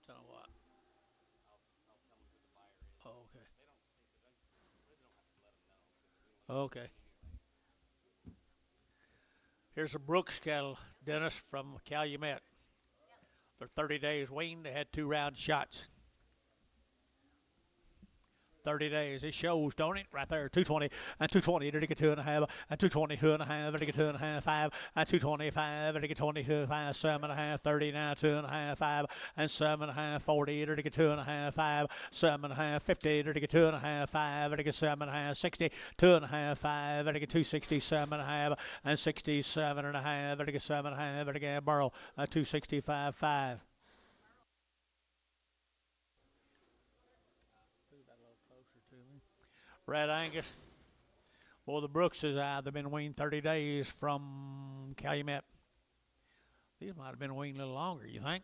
Tell them what. Oh, okay. Okay. Here's a Brooks cattle, Dennis, from Calumet. They're 30 days weaned. They had 2 round shots. 30 days. It shows, don't it? Right there, 220 and 220. They're to get 2 and a half, and 222 and a half. They're to get 2 and a half, 5, and 225. They're to get 22, 5, 7 and a half, 30 now, 2 and a half, 5, and 7 and a half, 40. They're to get 2 and a half, 5, 7 and a half, 50. They're to get 2 and a half, 5. They're to get 7 and a half, 60, 2 and a half, 5. They're to get 267 and a half, and 67 and a half. They're to get 7 and a half. They're to get Burrow, 265, 5. Red Angus. Well, the Brookses, they've been weaned 30 days from Calumet. These might have been weaned a little longer, you think?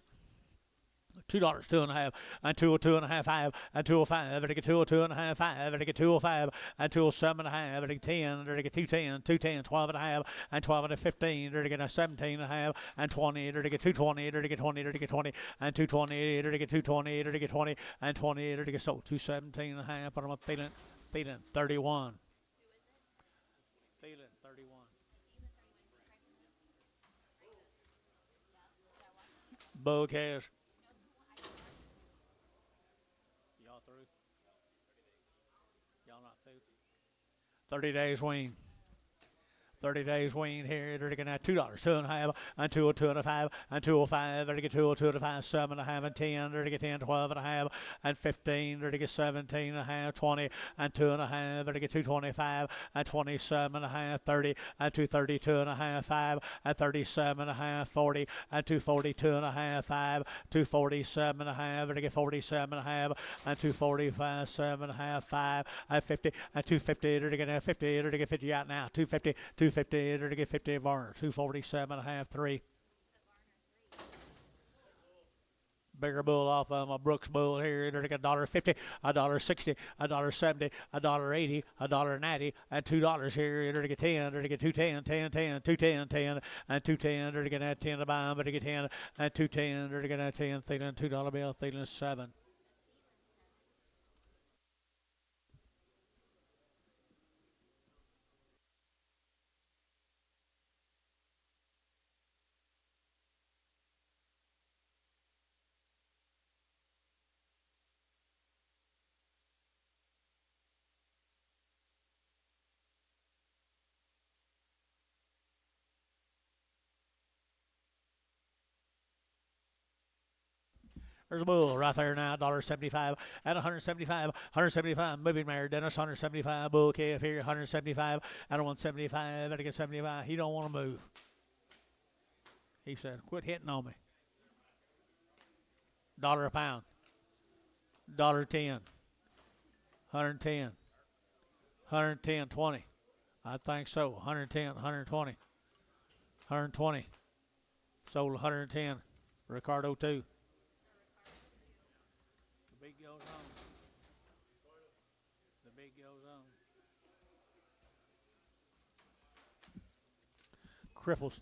$2, 2 and a half, and 202 and a half, 5, and 205. They're to get 202 and a half, 5. They're to get 205, and 207 and a half. They're to get 10. They're to get 210, 210, 12 and a half, and 12 and a 15. They're to get a 17 and a half, and 20. They're to get 220. They're to get 20. They're to get 20, and 220. They're to get 220. They're to get 20, and 20. They're to get so 217 and a half. Put them up feeling 31. Feeling 31. Bull calves. Y'all through? Y'all not through? 30 days wean. 30 days wean here. They're going to have $2, 2 and a half, and 202 and a 5, and 205. They're to get 202 and a 5, 7 and a half, and 10. They're to get 10, 12 and a half, and 15. They're to get 17 and a half, 20, and 2 and a half. They're to get 225, and 27 and a half, 30, and 232 and a half, 5, and 37 and a half, 40, and 242 and a half, 5, 247 and a half. They're to get 47 and a half, and 245, 7 and a half, 5, and 50, and 250. They're to get 50. They're to get 50 out now. 250, 250. They're to get 50 Varner. 247 and a half, 3. Bigger bull off of a Brooks bull here. They're to get $1.50, $1.60, $1.70, $1.80, $1.90, and $2 here. They're to get 10. They're to get 210, 10, 10, 210, 10, and 210. They're to get that 10 to buy them, but to get 10 and 210. They're to get that 10. Thielen $2 bill. Thielen 7. There's a bull right there now, $1.75 and 175, 175. Moving mare, Dennis, 175. Bull calf here, 175 and 175. Better get 75. He don't want to move. He said, "Quit hitting on me." $1 a pound. $1.10. 110. 110, 20. I think so. 110, 120, 120. Sold 110. Ricardo 2. The big goes on. The big goes on. Cripples.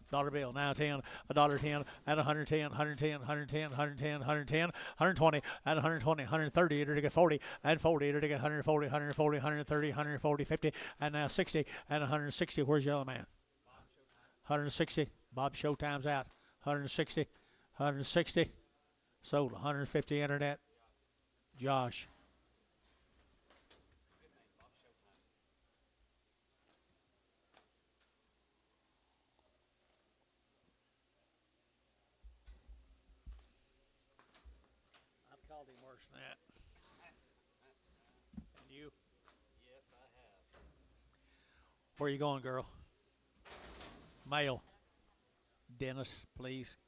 Dollar bill, now 10, $1.10, at 110, 110, 110, 110, 110, 120, at 120, 130, it'll get 40, and 40, it'll get 140, 140, 130, 140, 50, and now 60, and 160. Where's your other man? 160. Bob Showtime's out. 160, 160. Sold 150 internet. Josh. I've called him worse than that. And you? Yes, I have. Where you going, girl? Male. Dennis, please.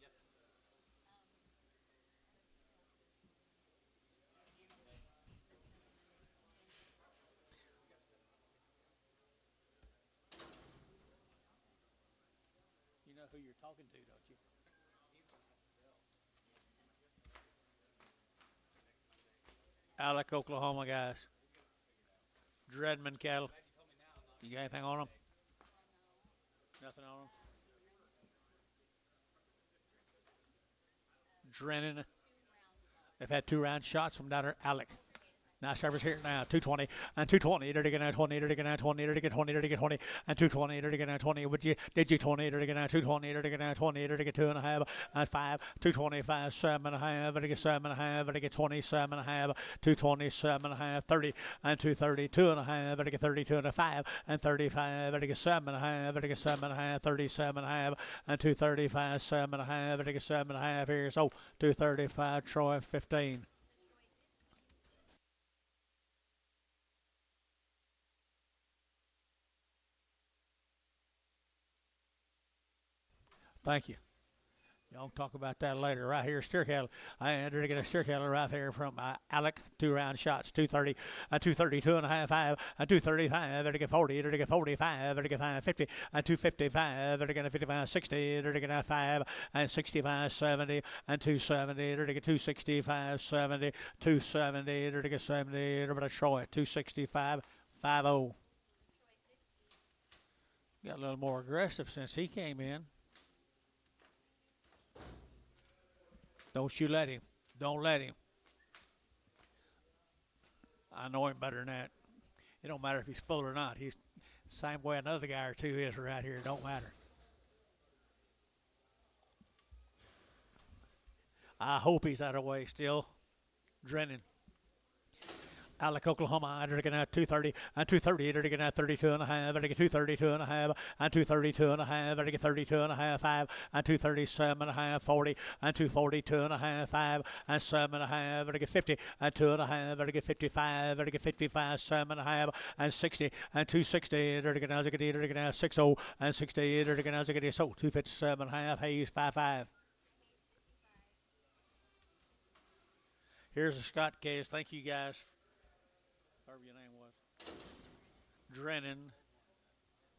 Yes. You know who you're talking to, don't you? Alec, Oklahoma guys. Dredman cattle. You got anything on them? Nothing on them. Drennan. They've had 2 round shots from down there. Alec. Nice service here now. 220 and 220. It'll get now 20. It'll get now 20. It'll get 20. It'll get 20 and 220. It'll get now 20. Would you? Did you 20? It'll get now 220. It'll get now 20. It'll get 2.5 and 5. 225. 7.5. It'll get 7.5. It'll get 27.5. 227.5. 30 and 230. 2.5. It'll get 32 and 5 and 35. It'll get 7.5. It'll get 7.5. 37.5 and 235. 7.5. It'll get 7.5 here. So 235. Troy 15. Thank you. Y'all talk about that later. Right here, steer cattle. I entered to get a steer cattle right here from Alec. 2 round shots. 230, 230, 2.5, 5, 235. It'll get 40. It'll get 45. It'll get 550, 255. It'll get 55, 60. It'll get 5 and 65, 70 and 270. It'll get 265, 70, 270. It'll get 70. It'll get Troy 265, 50. Got a little more aggressive since he came in. Don't you let him. Don't let him. I know him better than that. It don't matter if he's full or not. He's the same way another guy or two is right here. It don't matter. I hope he's out of the way still. Drennan. Alec, Oklahoma, it'll get out 230 and 230. It'll get out 32.5. It'll get 232.5 and 232.5. It'll get 32.5, 5 and 237.5, 40 and 242.5, 5 and 7.5. It'll get 50 and 2.5. It'll get 55. It'll get 55, 7.5 and 60 and 260. It'll get out 60. It'll get out 60 and 60. It'll get out 60. So 257.5. Hayes 55. Here's a Scott case. Thank you guys. Whatever your name was. Drennan.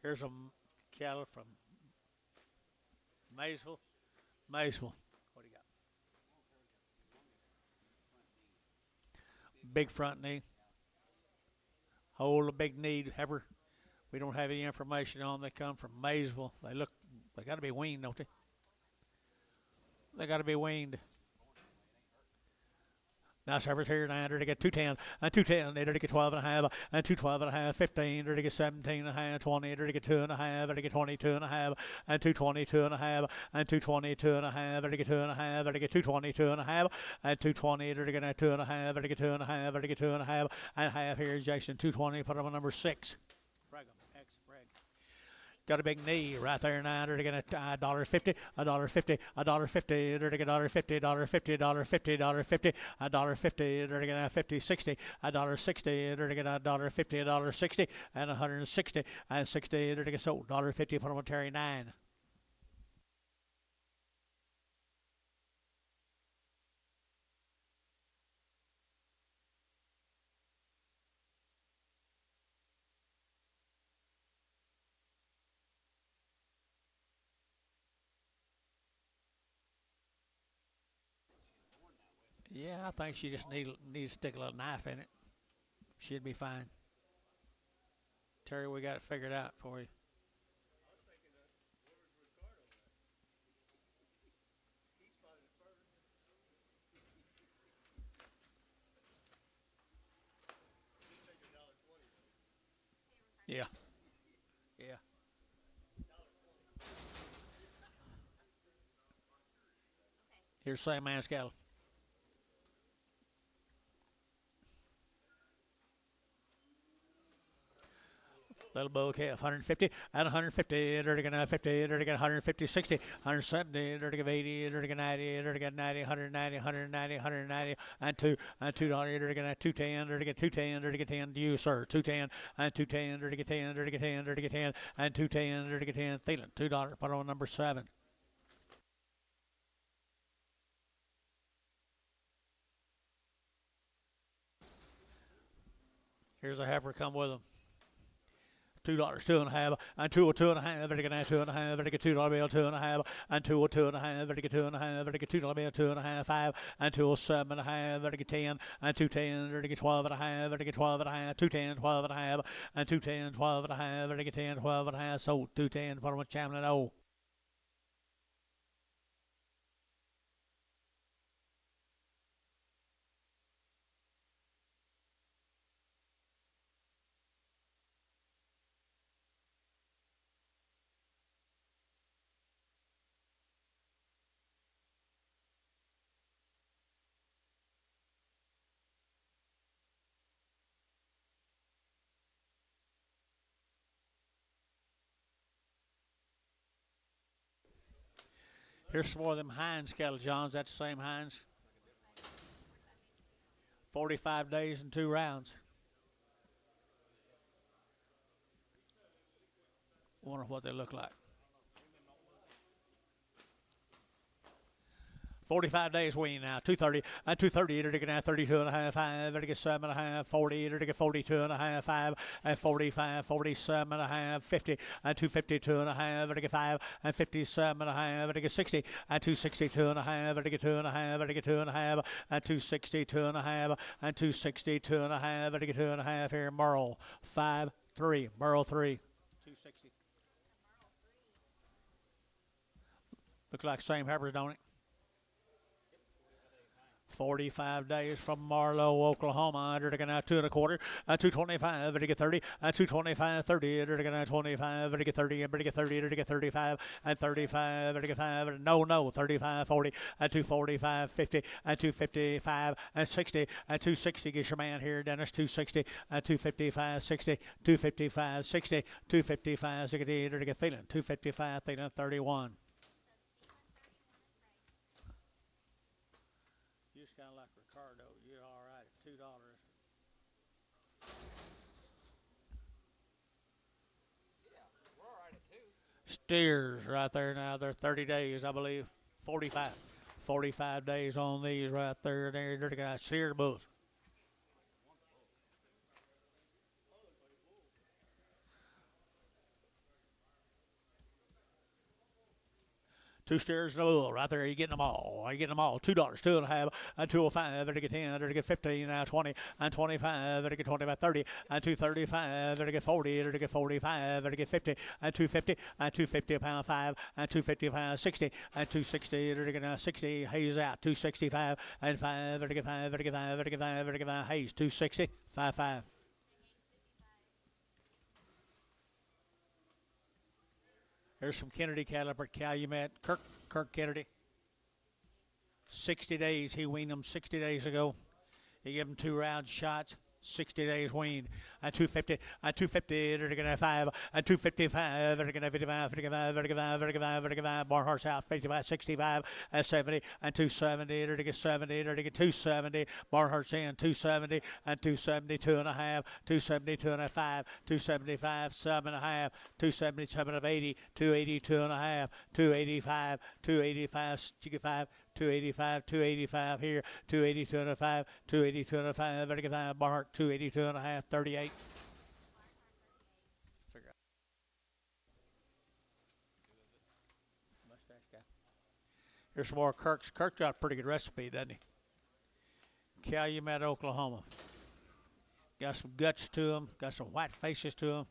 Here's a cattle from Maysville. Maysville. What do you got? Big front knee. Hold a big knee. Ever. We don't have any information on them. They come from Maysville. They got to be weaned, don't they? They got to be weaned. Now service here now, to get 210 and 210, to get 12.5 and 212.5, 15, to get 17.5, 20, to get 2.5, to get 22.5 and 222.5 and 222.5, to get 2.5, to get 222.5 and 220, to get 2.5, to get 2.5, to get 2.5 and half here is Jason 220 for number 6. Got a big knee right there now. They're going to $1.50, $1.50, $1.50. They're going to $1.50, $1.50, $1.50, $1.50, $1.50. They're going to 50, 60, $1.60. They're going to $1.50, $1.60, and 160 and 60. They're going to sold $1.50 for Terry 9. Yeah, I think she just needs to stick a little knife in it. She'd be fine. Terry, we got it figured out for you. Yeah. Yeah. Here's same man's cattle. Little bull calf, 150 and 150, dirty 50, dirty 150, 60, 170, dirty 80, dirty 90, dirty 90, 190, 190, 190, and $2, dirty 210, dirty 210, dirty 10 to you, sir, 210 and 210, dirty 10, dirty 10, dirty 10, and 210, dirty 10, Thielen, $2, put on number 7. Here's a heifer come with them. $2, 2.5, and 2.5, very good, 2.5, very good, $2 bill, 2.5, and 2.5, very good, 2.5, very good, $2 bill, 2.5, 5, and 2.7.5, very good, 10, and 2.10, very good, 12.5, very good, 12.5, 2.10, 12.5, and 2.10, 12.5, very good, 10, 12.5, so 2.10 for one Chamberlain O. Here's some more of them Heinz cattle, Johns. That's the same Heinz. 45 days and 2 rounds. Wonder what they look like. 45 days wean now, 230, and 230, to get 32 and a half, 5, to get 7 and a half, 40, to get 42 and a half, 5, and 45, 47 and a half, 50, and 252 and a half, to get 5, and 57 and a half, to get 60, and 262 and a half, to get 2 and a half, to get 2 and a half, and 262 and a half, and 262 and a half, to get 2 and a half here, Merle, 5, 3, Merle 3, 260. Looks like same peppers, don't it? 45 days from Marlow, Oklahoma. They're going to 2.25, 225, they're going 30, 225, 30, they're going 25, they're going 30, they're going 30, they're going 35, and 35, they're going 5, no, 35, 40, 245, 50, 255, and 60, 260. Get your man here, Dennis, 260, 255, 60, 255, 60, 255, 60, they're going Thielen, 255, Thielen, 31. Kind of like Ricardo, you're all right at $2. Yeah, we're all right at 2. Steers right there now. They're 30 days, I believe. 45. 45 days on these right there. They're got steer bulls. Two steers and a bull right there. You're getting them all. You're getting them all. $2, 2.5, and 205. Better get 10. Better get 15. Now 20 and 25. Better get 25, 30 and 235. Better get 40. Better get 45. Better get 50 and 250 and 250 a pound 5 and 255, 60 and 260. Better get 60. Hayes out 265 and 5. Better get 5. Better get 5. Better get 5. Better get 5. Hayes 260 5. Here's some Kennedy cattle up at Calumet. Kirk Kennedy. 60 days. He weaned them 60 days ago. He gave them 2 round shots. 60 days weaned. And 250. And 250. They're going to have 5. And 255. They're going to have 55. 55. They're going to have 55. 55. Barnhart's out. 55. 65. And 70. And 270. They're going to get 70. They're going to get 270. Barnhart's in. 270. And 270. 2.5. 270. 2.5. 275. 7.5. 277 of 80. 280. 2.5. 285. 285. 65. 285, 285 here, 280, 205, 280, 205, better get 5, Barnhart, 282 and a half, 38. Figure out. Mustache guy. Here's some more Kirk's. Kirk got a pretty good recipe, doesn't he? Calumet, Oklahoma. Got some guts to them. Got some white faces to them.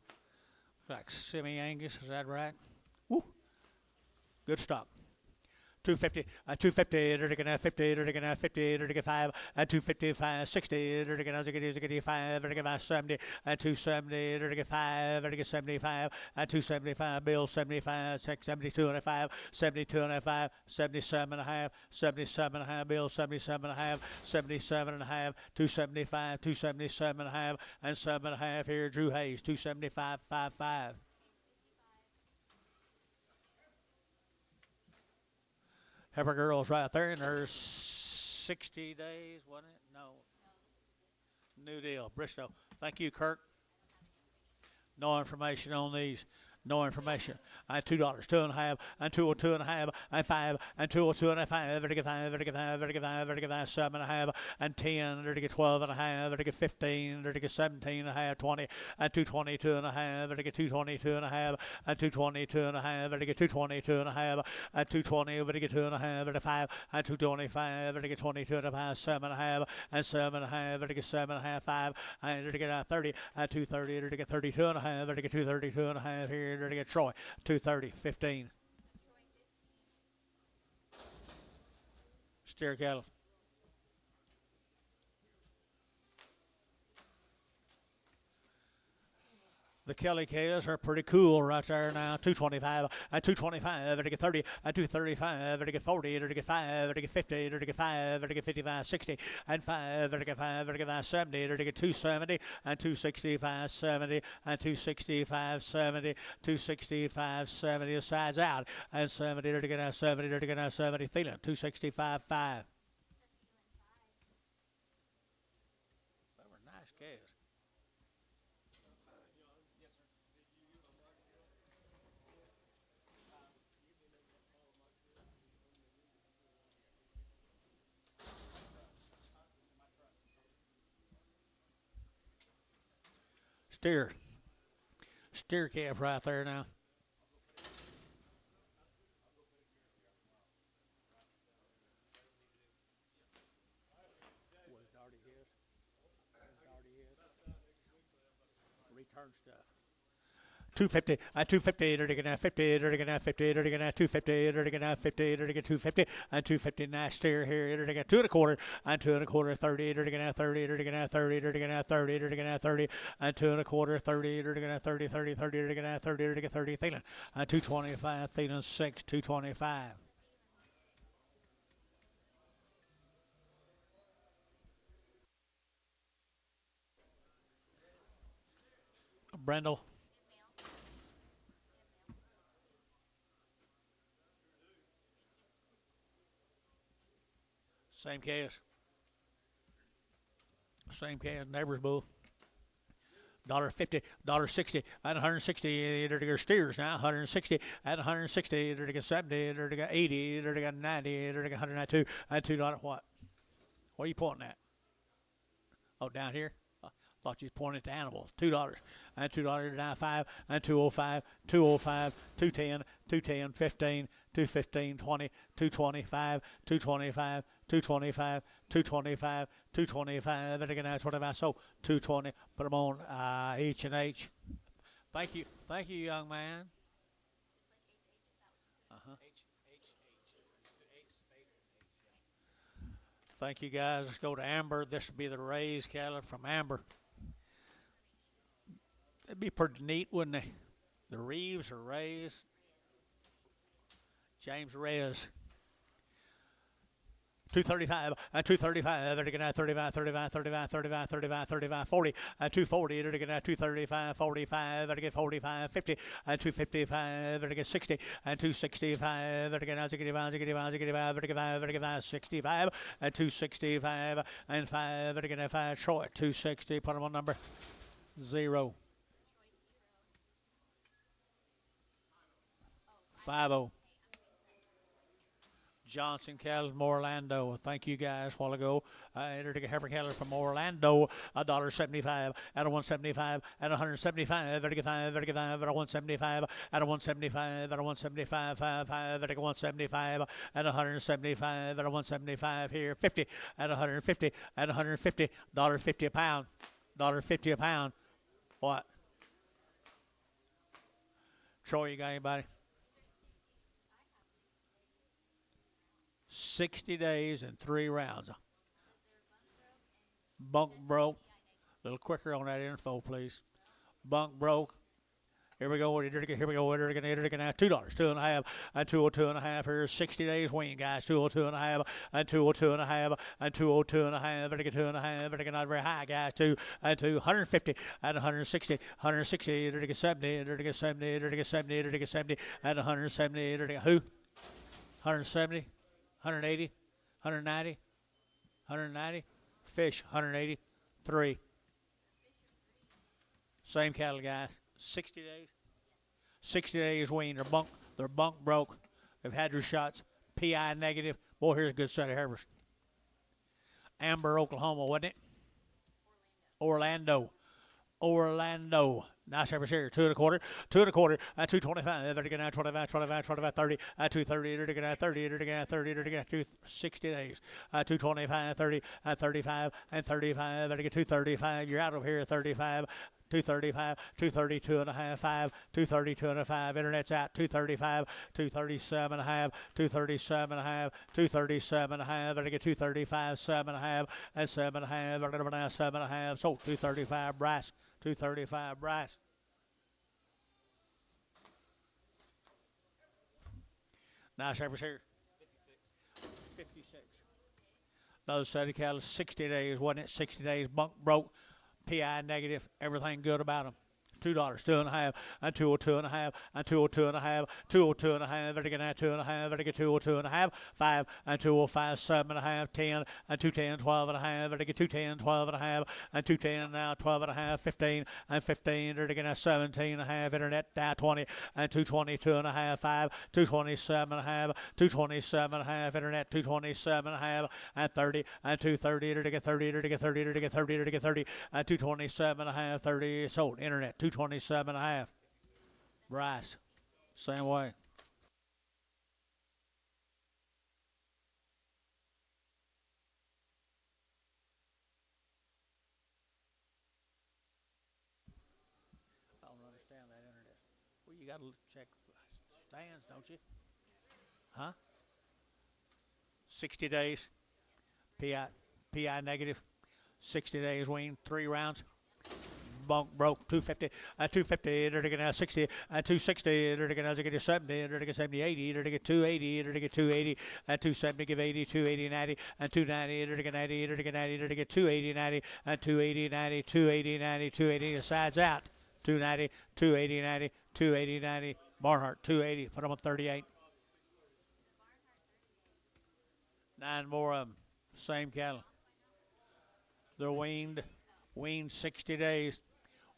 Like semi-Angus, is that right? Woo! Good stock. 250, 250, 50, 50, 5, 255, 60, 5, 70, 270, 5, 75, 275, bill 75, 72 and a 5, 72 and a 5, 77 and a half, 77 and a half, bill 77 and a half, 77 and a half, 275, 277 and a half, and 7 and a half here, Drew Hayes, 275, 55. Heifer girls right there, and there's 60 days, wasn't it? No. New deal, Bristow. Thank you, Kirk. No information on these. No information. $2, 2.5, and 202 and a half, and 5, and 202 and a 5, 5, 7.5, and 10, 12 and a half, 15, 17 and a half, 20, and 222 and a half, 222 and a half, and 222 and a half, 222 and a half, and 220, 2 and a half, 5, and 225, 22 and a half, 7 and a half, and 7 and a half, 7 and a half, 5, and 30, and 230, 32 and a half, 232 and a half here. To get Troy, 230, 15. Steer cattle. The Kelly K's are pretty cool right there now. 225, and 225, to get 30, and 235, to get 40, to get 5, to get 50, to get 5, to get 55, 60, and 5, to get 5, to get 5, 70, to get 270, and 265, 70, and 265, 70, 265, 70, the sides out, and 70, to get 70, to get 70, Thielen, 265, 5. They were nice K's. Steer calf right there now. Return stuff. 250, 250, 50, 50, 250, 50, 250, and 250 nice steer here, 2 and a quarter, and 2 and a quarter, 30, 30, 30, 30, 30, and 2 and a quarter, 30, 30, 30, 30, 30, Thielen, and 225, Thielen 6, 225. Brendel. Same case. Same case, neighbor's bull. $1.50, $1.60, and 160 to steers now. 160 and 160 to 70 to 80 to 90 to 192 and $2 what? What are you pointing at? Oh, down here. I thought you was pointing at the animal. $2 and $2 to 95 and 205, 205, 210, 210, 15, 215, 20, 225, 225. 225, 225, 225, and again, 25, so 220, put them on H and H. Thank you, young man. Thank you, guys. Let's go to Amber. This will be the raised cattle from Amber. It'd be pretty neat, wouldn't they? The Reeves are raised. James Reyes. 235, 235, 35, 35, 35, 35, 35, 35, 40, 240, 235, 45, 45, 50, 255, 60, 265, 65, 265, and 5, Troy, 260, put them on number 0. 50. Johnson cattle from Orlando. Thank you guys a while ago. I entered a heifer cattle from Orlando. $1.75 at a 175 at 175 at a 5 at a 5 at a 175 at a 175 at a 175 5 at a 175 at 175 at a 175 here 50 at 150 at 150 $1.50 a pound. $1.50 a pound. What? Troy, you got anybody? 60 days and 3 rounds. Bunk broke. A little quicker on that info, please. Bunk broke. Here we go. Here we go. $2, 2.5, and 202.5. Here's 60 days wean, guys. 202.5, and 202.5, and 202.5. Better get 2.5. Better get not very high, guys. 150, and 160, 160. Better get 70. Better get 70. Better get 70. Better get 70, and 170. Better get who? 170, 180, 190, 190. Fish 183. Same cattle, guys. 60 days. 60 days wean. They're bunk broke. They've had their shots. PI negative. Boy, here's a good set of heifers. Amber, Oklahoma, wasn't it? Orlando. Nice heifers here. 2 1/4, 2 1/4, at 225. Better get 25, 30, at 230. Better get 30, better get 30, better get 60 days. 225, 30, at 35, and 35. Better get 235. You're out of here. 35. 235, 232.5, 5, 232.5. Internet's out. 235, 237.5, 237.5, 237.5. Better get 235, 7.5, and 7.5. Better get now 7.5. So 235 brass. 235 brass. Nice heifers here. 56. Those set of cattle, 60 days, wasn't it? 60 days, bunk broke, PI negative, everything good about them. $2, 2.5, and 202.5, and 202.5, 202.5. Better get 2.5. Better get 202.5, 5, and 205, 7.5, 10, and 210, 12.5. Better get 210, 12.5, and 210 now, 12.5, 15, and 15. Better get 17.5. Internet down 20, and 222.5, 5, 227.5, 227.5. Internet 227.5, and 30, and 230. Better get 30. Better get 30. Better get 30. Better get 30, and 227.5, 30. Sold. Internet 227.5. Bryce, same way. I don't understand that internet. Well, you got to check stands, don't you? Huh? 60 days. PI negative. 60 days wean. 3 rounds. Bunk broke 250 at 250 to get 60 at 260 to get 70 to get 70 80 to get 280 to get 280 at 270 give 80 280 90 and 290 to get 90 to get 90 to get 280 90 and 280 90 280 90 280 sides out 290 280 90 280 90 Barnhart 280 put them on 38. 9 more of them same cattle. They're weaned 60 days.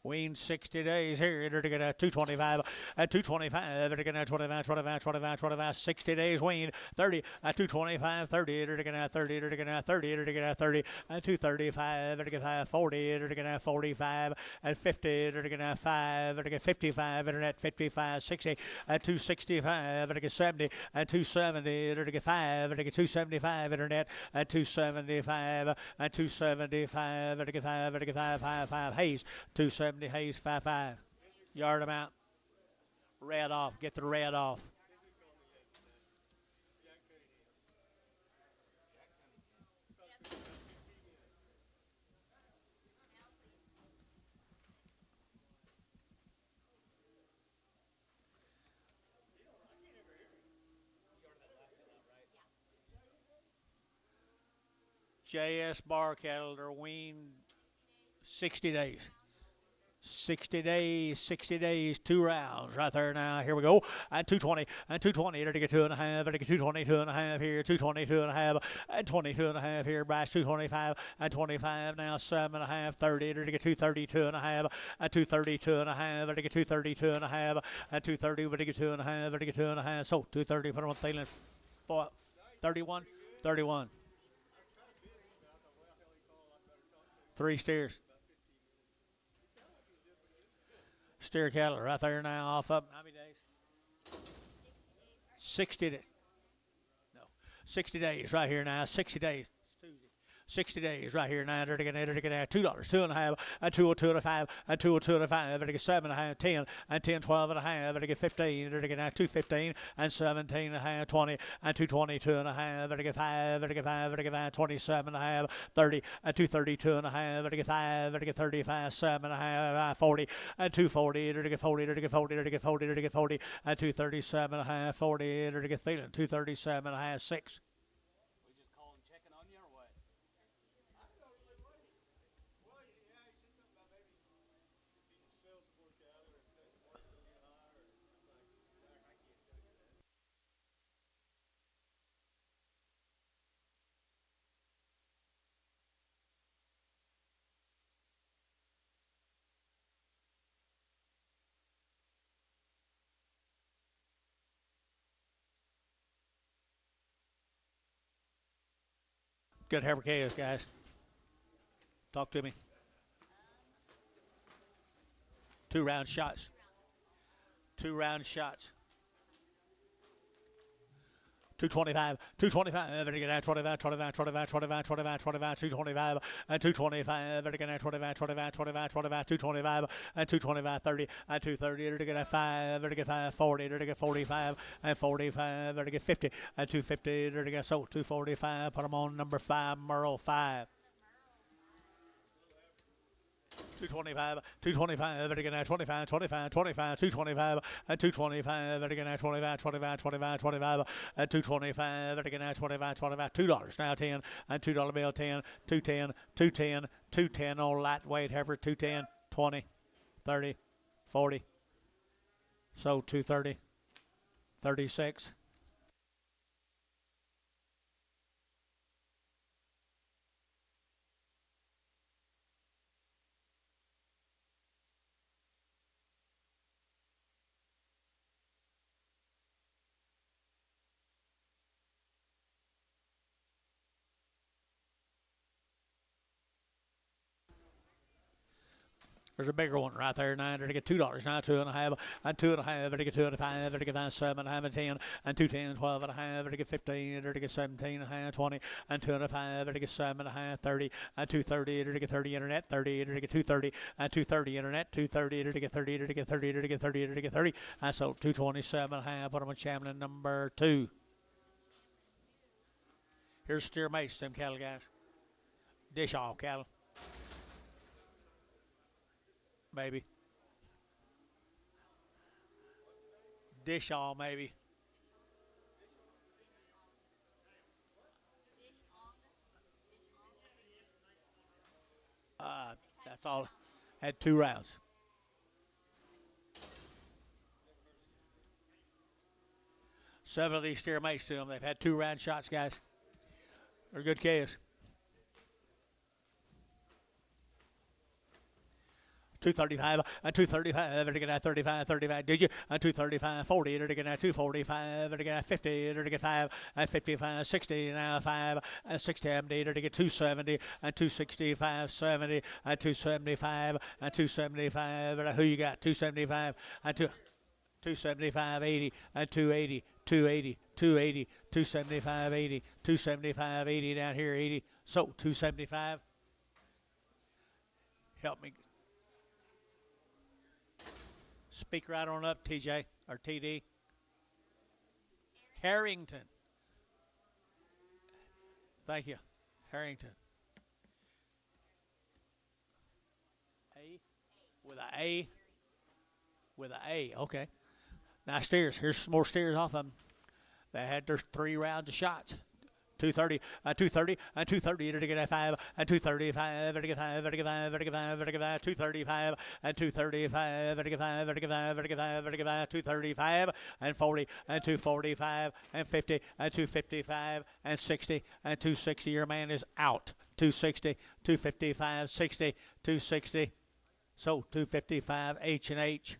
Wean 60 days here. They're going to 225 at 225. They're going to 25, 60 days wean 30 at 225, 30. They're going to 30. They're going to 30. They're going to 30 at 235. They're going to 40. They're going to 45 at 50. They're going to 5. They're going to 55. Internet 55, 60 at 265. They're going to 70 at 270. They're going to 5. They're going to 275. Internet at 275 at 275. They're going to 5. They're going to 5. Hayes 270. Hayes 5-5. Yard them out. Red off. Get the red off. JS bar cattle are weaned 60 days. 60 days, 2 rounds right there now. Here we go. And 220, and 220. There to get 2.5. There to get 222.5 here. 222.5, and 22.5 here. Bryce 225, and 25 now. 7.5, 30. There to get 232.5, and 232.5. There to get 232.5, and 230. There to get 2.5. There to get 2.5. So 230. Put them on Thielen. 31, 31. 3 steers. Steer cattle right there now off up. How many days? 60 days. No, 60 days right here now. 60 days. 60 days right here now. They're going to get $2, 2.5, and 2.5, and 2.5. They're get 7.5, 10, and 10, 12.5. They're get 15. They're get 2.15, and 17.5, 20, and 2.22.5. They're get 5. They're get 5. They're get 5, 27.5, 30, and 2.32.5. They're get 5. They're get 35, 7.5, 40, and 2.40. They're get 40. They're get 40. They're get 40. They're get 40, and 2.37.5, 40. They're get feeling 2.37.5, 6. Good heifer chaos, guys. Talk to me. 2 round shots. 2 round shots. 225, 225, they're going to 25, 25, 25, 25, 25, 25, 225, and 225, they're going to 25, 25, 25, 25, 225, and 225, 30, and 230, they're going to 5, they're going to 5, 40, they're going to 45, and 45, they're going to 50, and 250, they're going to so 245, put them on number 5, Merle 5. 225, 225, they're going to 25, 25, 25, 225, and 225, they're going to 25, 25, 25, 25, and 225, they're going to 25, 25, $2 now 10, and $2 bill 10, 210, 210, 210 on lightweight heifer, 210, 20, 30, 40, so 230, 36. There's a bigger one right there now. They're to get $2 now, 2.5, and 2.5. They're to get 2.5. They're to get 7.5 and 10, and 2.10, 12.5. They're to get 15. They're to get 17.5, 20, and 2.5. They're to get 7.5, 30, and 2.30. They're to get 30 internet, 30. They're to get 2.30, and 2.30 internet, 2.30. They're to get 30. They're to get 30. They're to get 30. They're to get 30. And so 227.5. Put them on Chamberlain number 2. Here's steer mates, them cattle guys. Dish off cattle. Maybe. Dish all, maybe. That's all. Had 2 rounds. Seven of these steer mates to them. They've had 2 round shots, guys. They're good KOs. 235 and 235. They're going to 35, 35. Did you? And 235, 40. They're going to 245. They're going to 50. They're going to 5 and 55, 60. Now 5 and 60. They're going to get 270 and 265, 70 and 275 and 275. Who you got? 275 and 275, 80 and 280, 280, 280, 275, 80, 275, 80 down here, 80. So 275. Help me. Speak right on up, TJ, or TD. Harrington. Thank you. Harrington. A? With an A? With an A, okay. Now steers. Here's some more steers off of them. They had their 3 rounds of shots. 230, 230, and 230, to get 5, and 235, to get 5, to get 5, to get 5, to get 5, 235, and 235, to get 5, to get 5, to get 5, to get 5, 235, and 40, and 245, and 50, and 255, and 60, and 260. Your man is out. 260, 255, 60, 260. So 255, H and H.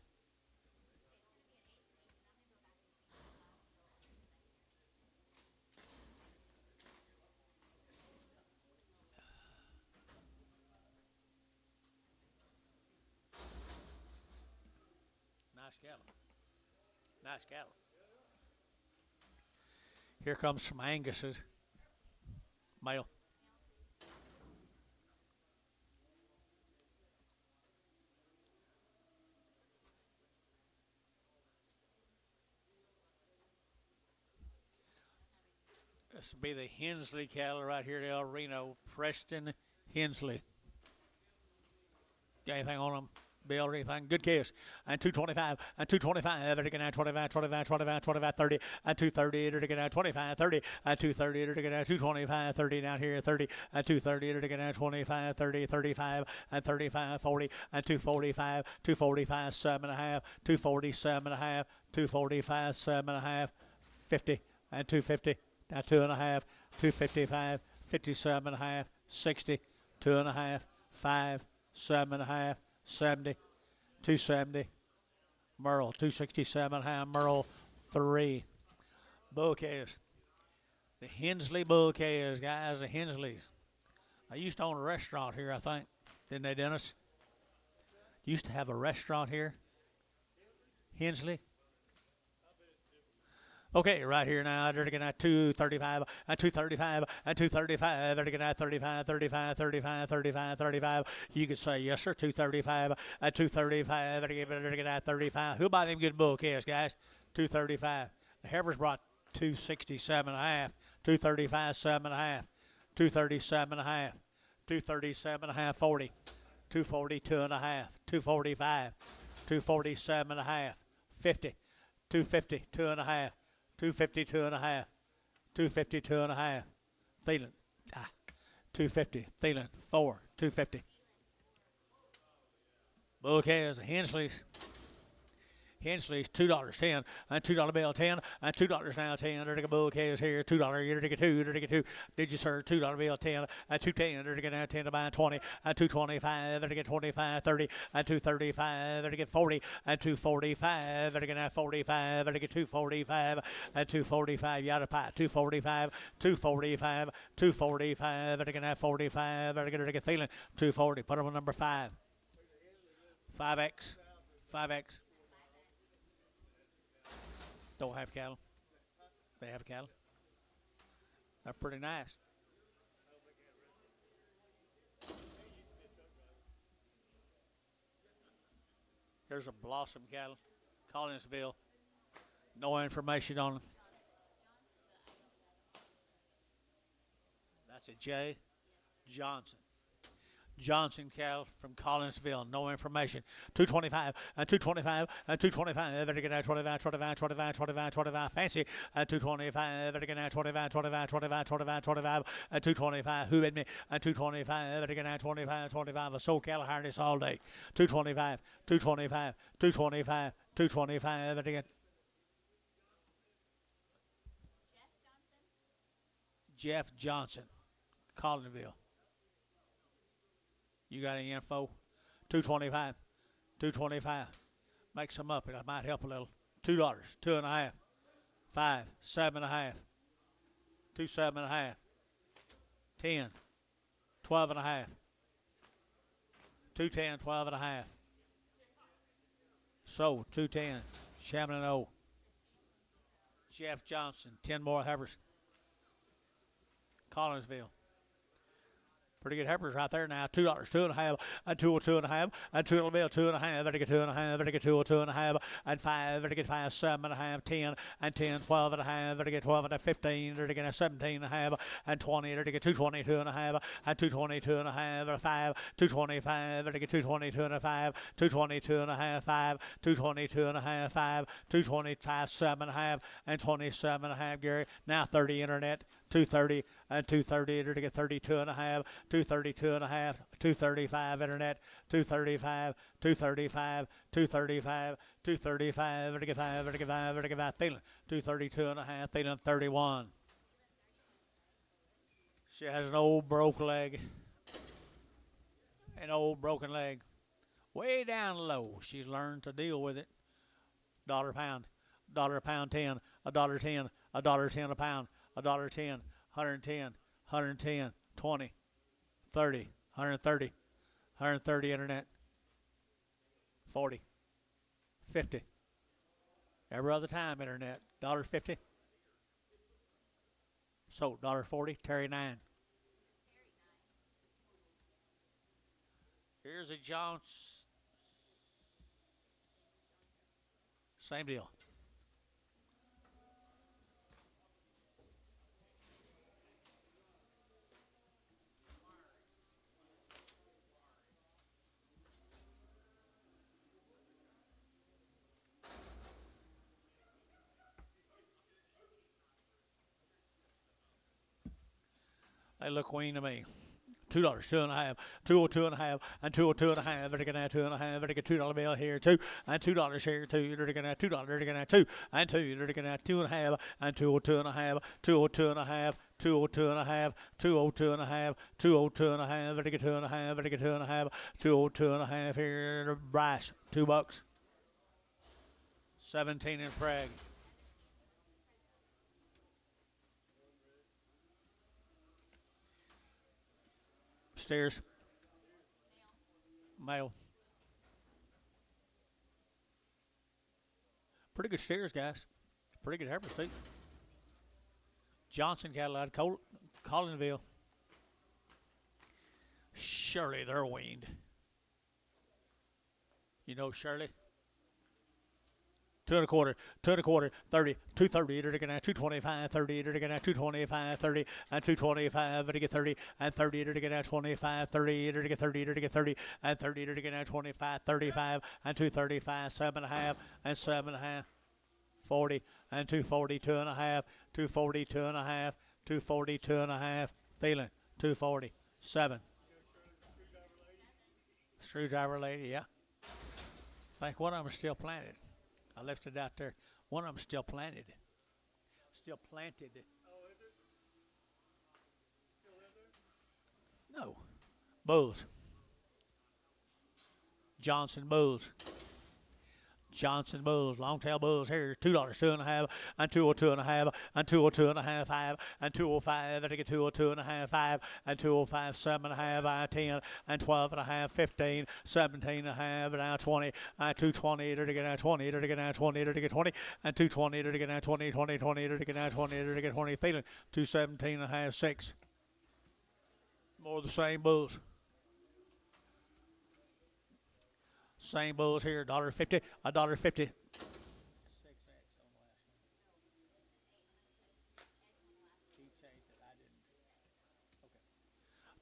cattle. Nice cattle. Here comes some Angus's. Male. This will be the Hensley cattle right here at El Reno. Preston Hensley. Got anything on them? Bill or anything? Good case. And 225, and 225, they're taking out 25, 25, 25, 25, 30, and 230, they're taking out 25, 30, and 230, they're taking out 225, 30 down here, 30, and 230, they're taking out 25, 30, 35, and 35, 40, and 245, 245, 7.5, 247.5, 245, 7.5, 50, and 250, now 2.5, 255, 57.5, 60, 2.5, 5, 7.5, 70, 270, Merle, 267.5, Merle, 3. Bouquets. The Hensley bouquets, guys, the Hensleys. I used to own a restaurant here, I think. Didn't they, Dennis? Used to have a restaurant here. Hensley. Okay, right here now, they're looking at 235, and 235, and 235, they're looking at 35, 35, 35, 35, 35. You could say, yes, sir, 235, and 235, they're looking at 35. Who'll buy them good bouquets, guys? 235. The Heifers brought 267.5, 235, 7.5, 237.5, 237.5, 40, 242.5, 245, 247.5, 50, 250, 2.5. 252.5, 252.5, Thielen, 250, Thielen, 4, 250. Bouquets, Hensley's. Hensley's $2.10, and $2 bill 10, and $2 now 10. They're taking bouquets here, $2, you're taking 2, they're taking 2. Did you, sir? $2 bill 10, and 210, they're taking now 10 to buy 20, and 225, they're taking 25, 30, and 235, they're taking 40, and 245, they're taking now 45, they're taking 245, and 245, you out of pie, 245, 245, 245, they're taking now 45, they're taking Thielen, 240, put them on number 5. 5X, 5X. Don't have cattle. They have cattle. They're pretty nice. Here's a Blossom cattle, Collinsville. No information on them. That's a J. Johnson. Johnson cattle from Collinsville. No information. 225 and 225 and 225. They're getting at 25, 25, 25, 25, 25. Fancy at 225. They're getting at 25, 25, 25, 25, 25 and 225. Who hit me? At 225. They're getting at 25, 25. A soul cattle harness all day. 225, 225, 225, 225. They're getting. Jeff Johnson, Collinsville. You got any info? 225, 225. Make some up. It might help a little. $2, 2.5, 5, 7.5, 2, 7.5, 10, 12.5, 210, 12.5. So 210. Chairman O. Jeff Johnson. 10 more heifers. Collinsville. Pretty good heifers right there now. $2, 2.5, and 2, 2.5, and 2 bill 2.5. Better get 2.5. Better get 2, 2.5, and 5. Better get 5, 7.5, 10, and 10, 12.5. Better get 12 and 15. Better get 17.5, and 20. Better get 222.5, and 222.5, and 5, 225. Better get 222.5, 222.5, 5, 222.5, 5, 225, 7.5, and 27.5. Gary. Now 30 internet. 230 and 230 to get 32.5, 232.5, 235 internet, 235, 235, 235, 235, to get 5, to get 5, to get 5, Thielen, 232.5, Thielen 31. She has an old broke leg, an old broken leg, way down low. She's learned to deal with it. $1 a pound, $1 a pound 10, $1.10, $1.10 a pound. $1.10, 110, 110, 20, 30, 130, 130 internet, 40, 50, Every other time, internet. $1.50. Sold $1.40. Terry 9. Here's a Jones. Same deal. They look wean to me. $2, 2.5, 202 and a half, and 202 and a half. They're gonna have 2.5. They're gonna $2 bill here, two, and $2 here, two. They're gonna have $2. They're gonna have two, and two. They're gonna have 2.5, and 202 and a half, 202 and a half, 202 and a half, 202 and a half, 202 and a half. They're gonna 2.5. They're gonna 2.5, 202 and a half here. Brash, $2. 17 in Prague. Stairs. Male. Pretty good steers, guys. Pretty good heifers, too. Johnson cattle out of Collinville. Surely they're weaned. You know Shirley? 2.25, 2.25, 30, 230, they're gonna 225, 30, they're gonna 225, 30, and 225, they're gonna 30, and 30, they're gonna 25, 30, they're gonna 30, they're gonna 30, and 30, they're gonna 25, 35, and 235, 7.5, and 7.5, 40, and 240, 2.5, 240, 2.5, 240, 2.5, feeling 240, 7. Screwdriver lady, yeah. Like one of them is still planted. I left it out there. One of them still planted. Still planted. Oh, is it? Still in there? No. Bulls. Johnson Bulls. Johnson Bulls, long-tail bulls here, $2, 2.5, and 202 and a half, and 202 and a half, 5, and 205, and I get 202 and a half, 5, and 205, 7.5, 10, and 12 and a half, 15, 17 and a half, and now 20, and 220, to get out 20, to get out 20, to get 20, and 220, to get out 20, 20, 20, to get out 20, to get 20, feeling 217 and a half, 6. More of the same bulls. Same bulls here, $1.50, $1.50.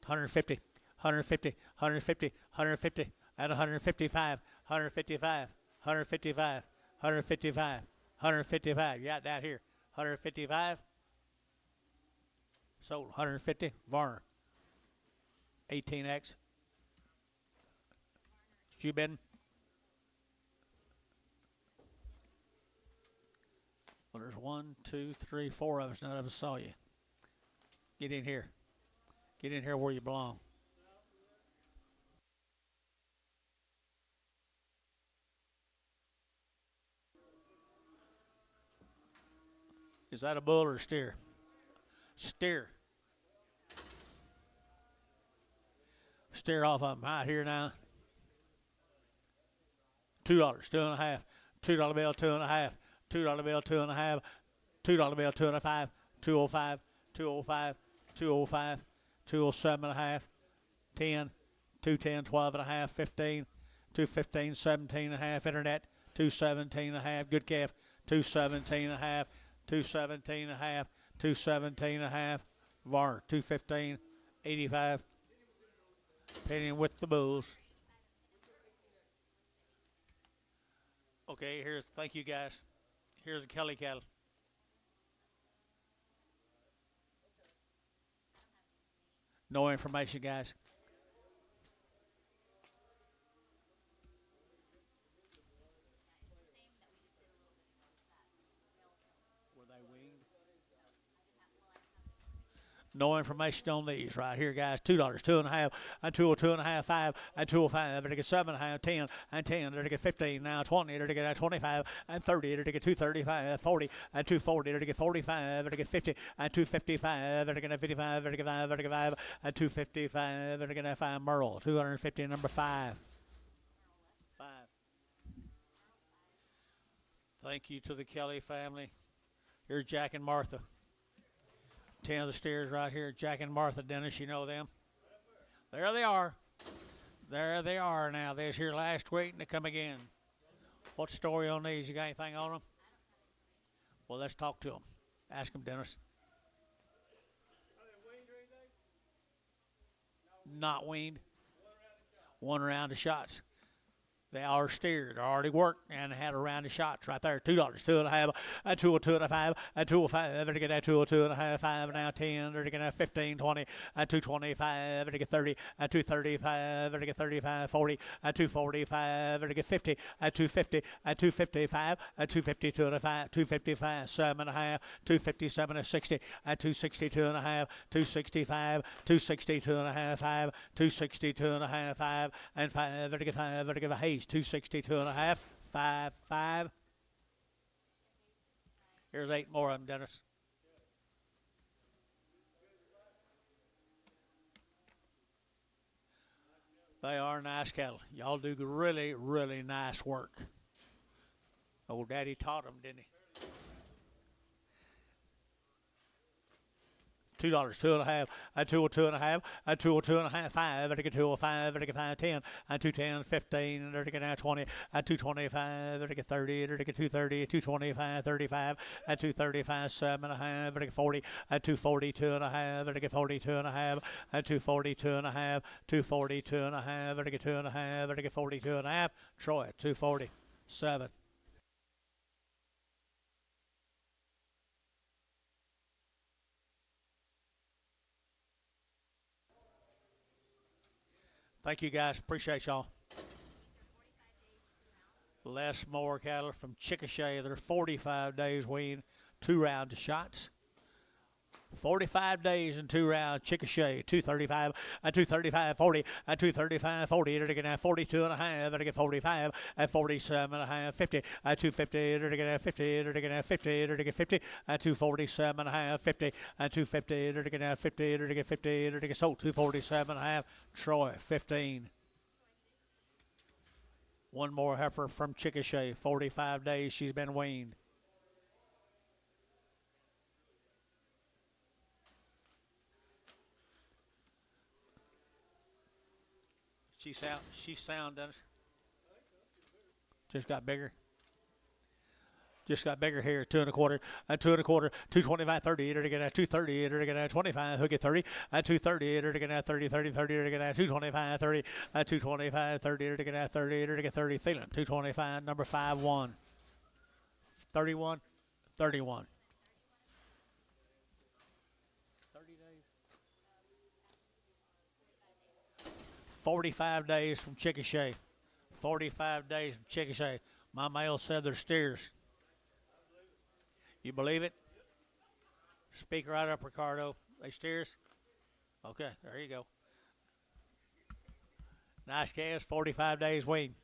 150, 150, 150, 150, and 155, 155, 155, 155, 155. You got that here, 155. Sold 150. Varner, 18X. You bidding? Well, there's 1, 2, 3, 4 of us. None of us saw you. Get in here. Get in here where you belong. Is that a bull or a steer? Steer. Steer off of them right here now. $2, 2.5, $2 bill, 2.5, $2 bill, 2.5, $2 bill, 2.5, 205, 205, 205, 207.5, 10, 210, 12.5, 15, 215, 17.5, internet, 217.5, good calf, 217.5, 217.5, 217.5, Varner, 215, 85, penny with the bulls. Okay, here's, thank you guys. Here's the Kelly cattle. No information, guys. Were they weaned? No information on these right here, guys. $2, 2.5, and 202 and a half, 5, and 205. They're to get 7.5, 10, and 10. They're to get 15, now 20. They're to get 25, and 30. They're to get 235, 40, and 240. They're to get 45. They're to get 50, and 255. They're to get 55. They're to get 5. They're to get 5, and 255. They're to get 5. Merle, 250, number 5. 5. Thank you to the Kelly family. Here's Jack and Martha. 10 of the steers right here. Jack and Martha, Dennis, you know them. There they are. There they are now. They was here last week and they come again. What story on these? You got anything on them? Well, let's talk to them. Ask them, Dennis. Are they weaned or anything? Not weaned. One round of shots. They are steered. They already worked and had a round of shots right there. $2, 2.5, and 2.5, and 2.5. They're get that 2.5, 5 now 10. They're get that 15, 20, and 2.25. They're get 30, and 2.35. They're get 35, 40, and 2.45. They're get 50, and 2.50, and 2.55, and 2.50, 2.5, 2.55, 7.5, 2.57, and 60, and 2.62.5, 2.65, 2.60, 2.5, 5, 2.62 and a half, 5, and 5. They're get 5. They're get a haze. 262 and a half, 5, 5. Here's 8 more of them, Dennis. They are nice cattle. Y'all do really, really nice work. Old Daddy taught them, didn't he? $2, 2.5, and 2.5, and 2.5, 5, and 2.5, and 5.10, and 2.10, 15, and 20, and 2.25, and 30, and 2.30, 2.25, 35, and 2.35, 7.5, and 40, and 2.40, 2.5, and 42 and a half, and 2.42 and a half, 2.42 and a half, and 2.5, and 42 and a half. Troy, 2.47. Thank you, guys. Appreciate y'all. Les Moore cattle from Chickasha. They're 45 days weaned, 2 rounds of shots. 45 days and 2 rounds. Chickasha, 235, and 235, 40, and 235, 40. They're going to have 42 and a half, and 45, and 47 and a half, 50, and 250, they're going to have 50, they're going to have 50, they're going to get 50, and 247 and a half, 50, and 250, they're going to have 50, they're going to get 50, they're going to get sold, 247 and a half. Troy, 15. One more heifer from Chickasha, 45 days she's been weaned. She's sound, Dennis. Just got bigger. Just got bigger here. 2 1/4, and 2 1/4, 225, 30. They're going to 230. They're going to 25. Hook it 30, and 230. They're going to 30, 30, 30. They're going to 225, 30, and 225, 30. They're going to 30. They're going to 30. Thielen, 225. Number 5, 1. 31, 31. 45 days from Chickasha. 45 days from Chickasha. My male said they're steers. You believe it? Speak right up, Ricardo. They steers? Okay, there you go. Nice calves, 45 days weaned.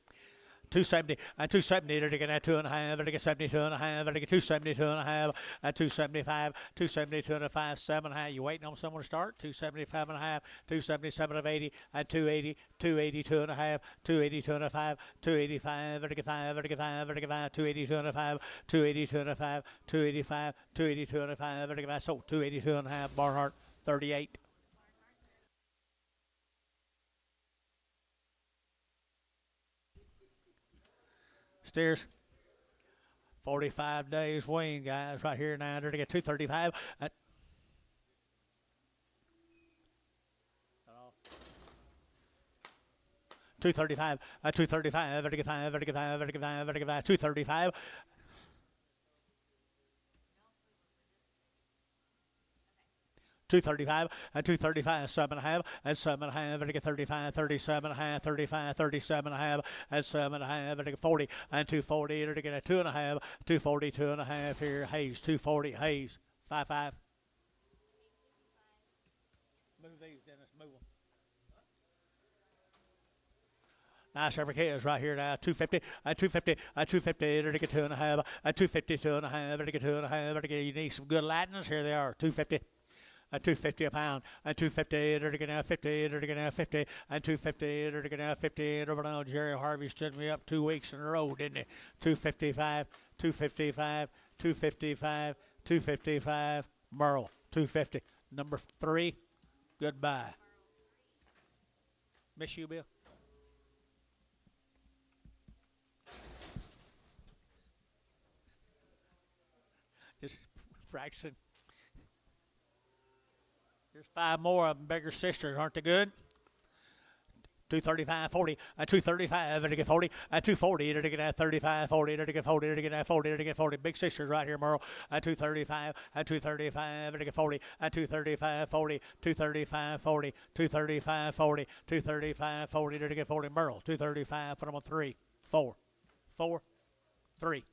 270, and 270, they're going to 2.5, they're going to 72 and a half, they're going to 272 and a half, and 275, 272 and a 5, 7.5. You waiting on someone to start? 275 and a half, 277 of 80, and 280, 282 and a half, 282 and a 5, 285, they're going to 5, they're going to 5, they're going to 5, 282 and a 5, 282 and a 5, 285, 282 and a 5, they're going to 5, so 282 and a half, Barnhart, 38. Steers. 45 days weaned, guys, right here now. They're to get 235. 235, 235, 235. 235, and 235, 7.5, and 7.5, and 35, 37.5, 35, 37.5, and 7.5, and 40, and 240, and 2.5, 242.5 here. Hayes, 240, Hayes, 5.5. Move these, Dennis, move them. Nice every case right here now. 250, and 250, and 250, and 2.5, and 252 and a half, and 2.5, and you need some good lightnings. Here they are, 250. At 250 a pound, and 250, they're going to have 50, they're going to have 50, and 250, they're going to have 50. And over now, Jerry Harvey stood me up 2 weeks in a row, didn't he? 255, 255, 255, 255. Merle, 250. Number 3, goodbye. Miss you, Bill. Just practicing. There's 5 more of them, bigger sisters. Aren't they good? 235, 40, 235, and to get 40, 240, to get 35, 40, to get 40, to get 40, to get 40. Big sisters right here, Merle. 235, 235, to get 40, 235, 40, 235, 40, 235, 40, 235, 40, to get 40. Merle, 235, put them on 3, 4, 4, 3.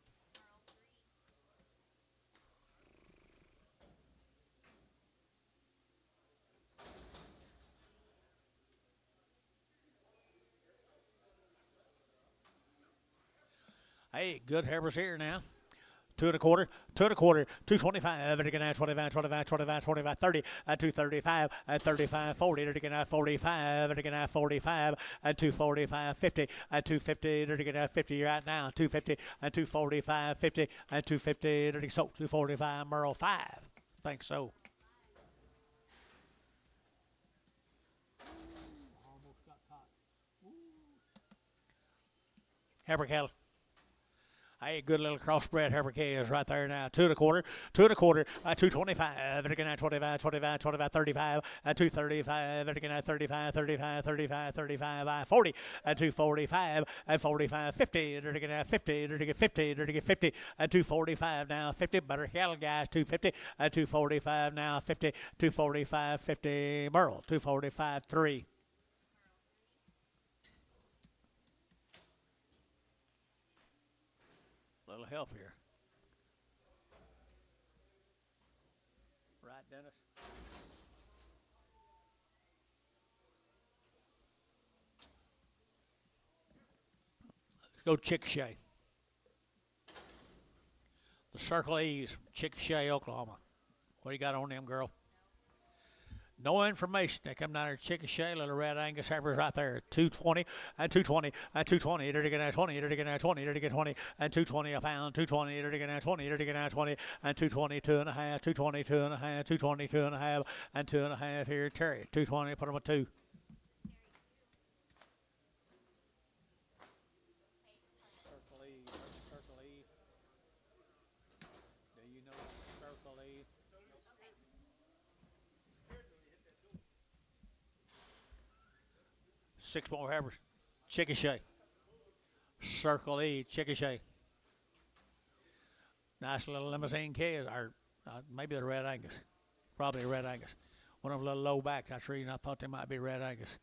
Hey, good Herbers here now. 2 1/4, 2 1/4, 225, and again 25, 25, 25, 25, 30, 235, 35, 40, and again 45, and again 45, and 245, 50, and 250, and again 50 right now, 250, and 245, 50, and 250, and so 245, Merle 5. Think so. Almost got caught. Heifer cattle. Hey, good little crossbred Heifer is right there now. 2 1/4, 2 1/4, 225, and again 25, 25, 25, 35, 235, and again 35, 35, 35, 35, 40, 245, 45, 50, and again 50, and again 50, and again 50, 245 now, 50. Better cattle guys, 250, 245 now, 50, 245, 50. Merle, 245, 3. Little help here. Right, Dennis? Let's go Chickasha. The Circle E's, Chickasha, Oklahoma. What do you got on them, girl? No information. They come down there, Chickasha, little red Angus Heifers right there. 220 and 220 and 220. They're to get 20. They're to get 20. They're to get 20 and 220 a pound. 220. They're to get 20. They're to get 20 and 220, 2.5. 220, 2.5. 220, 2.5 and 2.5 here. Terry, 220. Put them at 2. Circle E. Circle E. Do you know Circle E? 6 more Heifers. Chickasha. Circle E, Chickasha. Nice little limousine kids, or maybe they're Red Angus. Probably Red Angus. One of them a little low back. That's the reason I thought they might be Red Angus.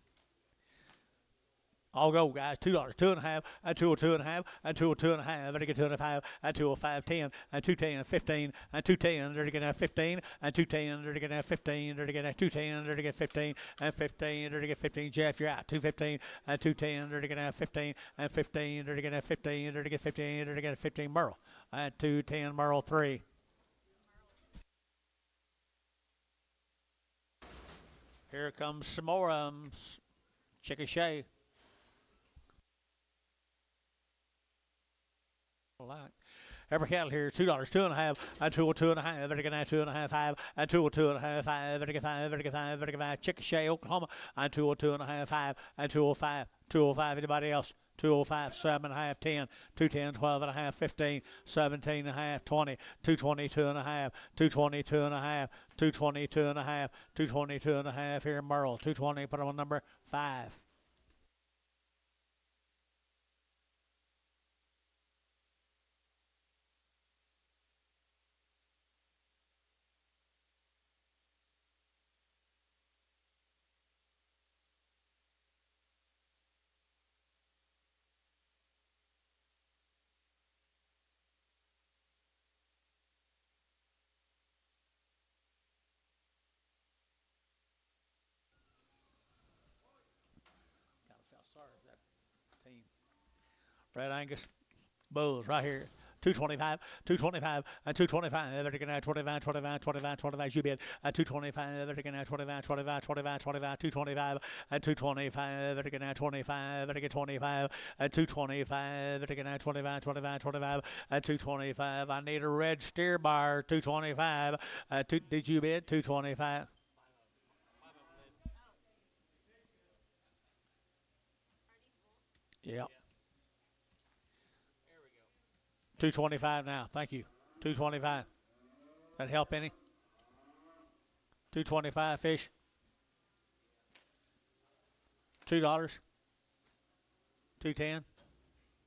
I'll go, guys. $2, 2.5, and 202.5, and 202.5, and get 205, and 205, 10, and 210, 15, and 210, they're to get 15, and 210, they're to get 15, they're to get 210, they're to get 15, and 15, they're to get 15. Jeff, you're out. 215, and 210, they're to get 15, and 15, they're to get 15, they're to get 15, they're to get 15. Merle, and 210, Merle 3. Here comes some more Chickasha. Every cattle here, $2, 2.5, and 202.5, and 2.5, 5, and 202.5, 5, and 5, and 5, and 5, Chickasha, Oklahoma, and 202.5, 5, and 205, 205. Anybody else? 205, 7.5, 10, 210, 12.5, 15, 17.5, 20, 222.5, 222.5, 222.5, 222.5 here, Merle, 220. Put them on number 5. Red Angus bulls right here. 225, 225, and 225. Everything at 25, 25, 25, 25. You bid at 225. Everything at 25, 25, 25, 25, 225, and 225. Everything at 25. Everything 25 and 225. Everything at 25, 25, 25, and 225. I need a red steer bar. 225. Did you bid 225? Yep. 225 now. Thank you. 225. That help any? 225 fish. $2. 210.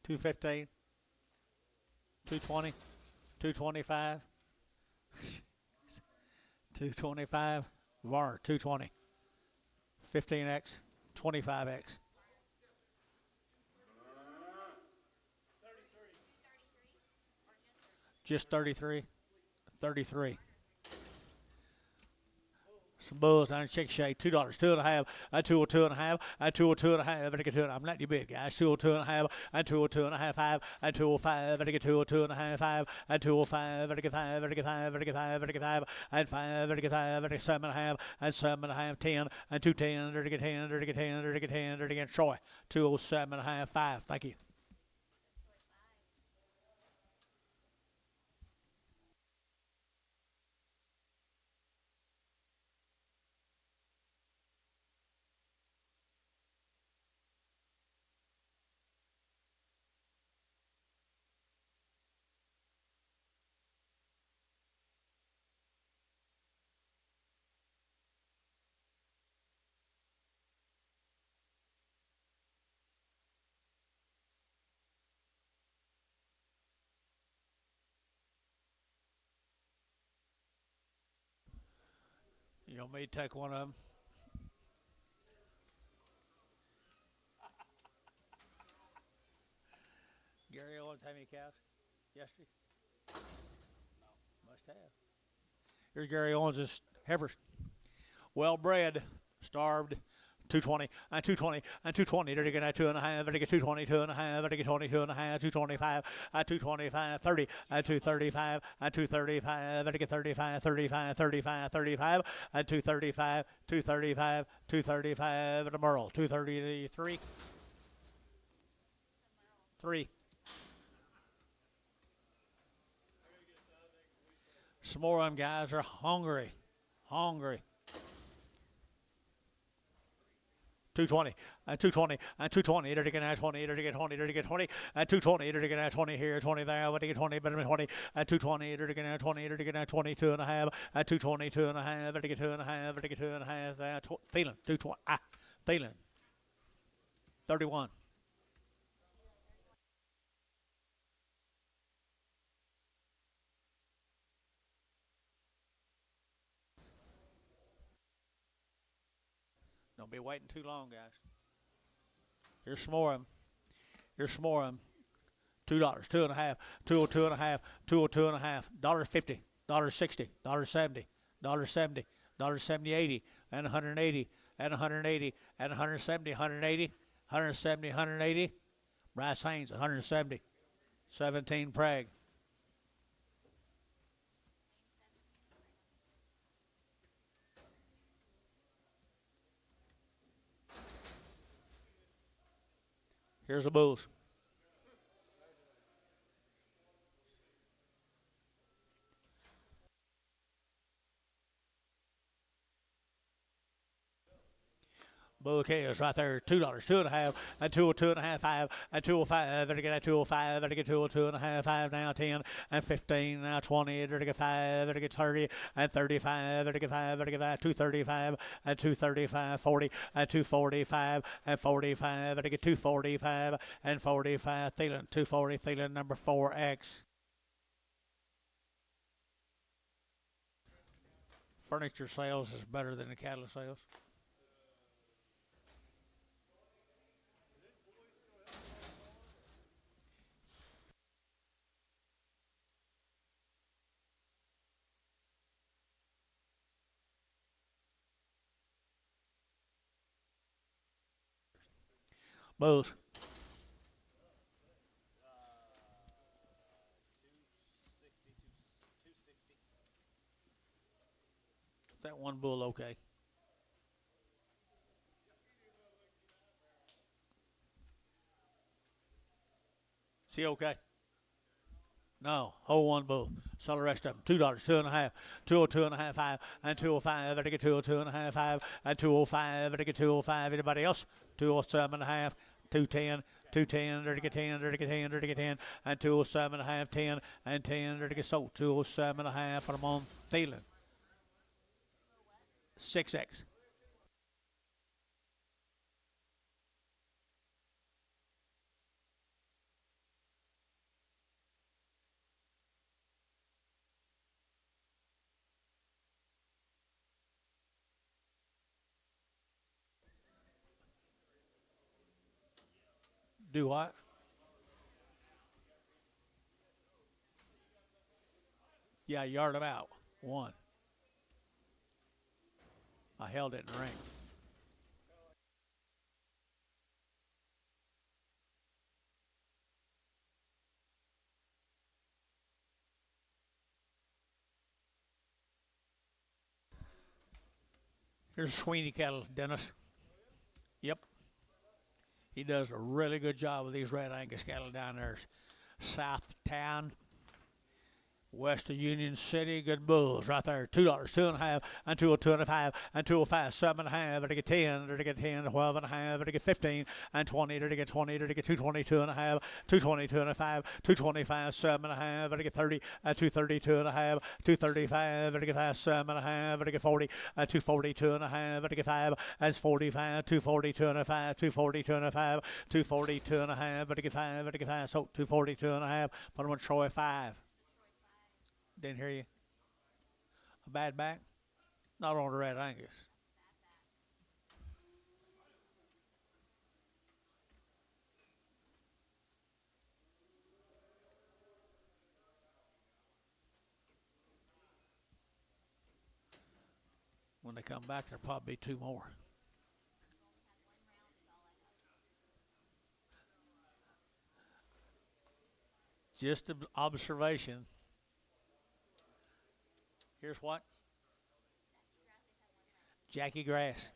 215. 220. 225. 225. VAR 220. 15x. 25x. Just 33. 33. Some bulls down in Chick Shade. $2. 2.5. And 202.5. And 202.5. I'm letting you bid, guys. 202.5. And 202.5. 5. And 205. And 202.5. 5. And 205. And 5. And 5. And 5. And 5. And 5. And 5. And 7.5. And 7.5. 10. And 210. And 10. And 10. And 10. And Troy. 207.5. 5. Thank you. You want me to take one of them? Gary Owens, how many cows yesterday? Must have. Here's Gary Owens' heifers. Well bred, starved. 220 and 220 and 220. They're getting at 2.5. They're getting 220, 2.5. They're getting 22.5. 225 and 225. 30 and 235 and 235. They're getting 35, 35, 35, 35 and 235, 235, 235. And a Merle 233. 3. Some more of them guys are hungry. Hungry. 220 and 220 and 220. They're getting at 20. They're getting 20. They're getting 20 and 220. They're getting at 20 here, 20 there. But they get 20, better than 20 and 220. They're getting at 20. They're getting at 22 and a half and 220, 2.5. They're getting 2.5. They're getting 2.5. Thielen 220. Thielen 31. Don't be waiting too long, guys. Here's some more of them. Here's some more of them. $2, 2.5, 202.5, 202.5, $1.50, $1.60, $1.70, $1.70, $1.70, 80, and 180, and 180, and 170, 180, 170, 180. Bryce Haynes, 170. 17 Prague. Here's the bulls. Bouquet is right there. $2, 2.5, and 202.5, 5, and 205. Better get at 205. Better get 202.5, 5 now, 10, and 15, now 20. Better get 5. Better get 30, and 35. Better get 5. Better get 5. 235, and 235, 40, and 245, and 45. Better get 245, and 45. Thielen, 240. Thielen, number 4X. Furniture sales is better than the cattle sales. Bulls. bull, okay. See, okay. No, hold one bull. Sell the rest of them. $2, 2.5, 202.5, 5, and 205. I get 202.5, 5, and 205. I get 205. Anybody else? 207.5, 210. 210, there to get 10, there to get 10, there to get 10, and 207.5, 10, and 10, there to get sold. 207.5, put them on Thielen. 6X. Do what? Yeah, yard them out. One. I held it in the ring. Here's Sweeney cattle, Dennis. Yep. He does a really good job with these red Angus cattle down there. South Town, west of Union City, good bulls right there. $2, 2.5, and 202.5, and 205, 7.5, to get 10, to get 10, 12.5, to get 15, and 20, to get 20, to get 222.5, 222.5, 225, 7.5, to get 30, and 232.5, 235, to get 5, 7.5, to get 40, and 242.5, to get 5, and 45, 242.5, 242.5, 242.5, to get 5, to get 5, so 242.5, put them on Troy 5. Didn't hear you. A bad back? Not on the red Angus. When they come back, there'll probably be two more. Just an observation. Here's what? Jackie Grass.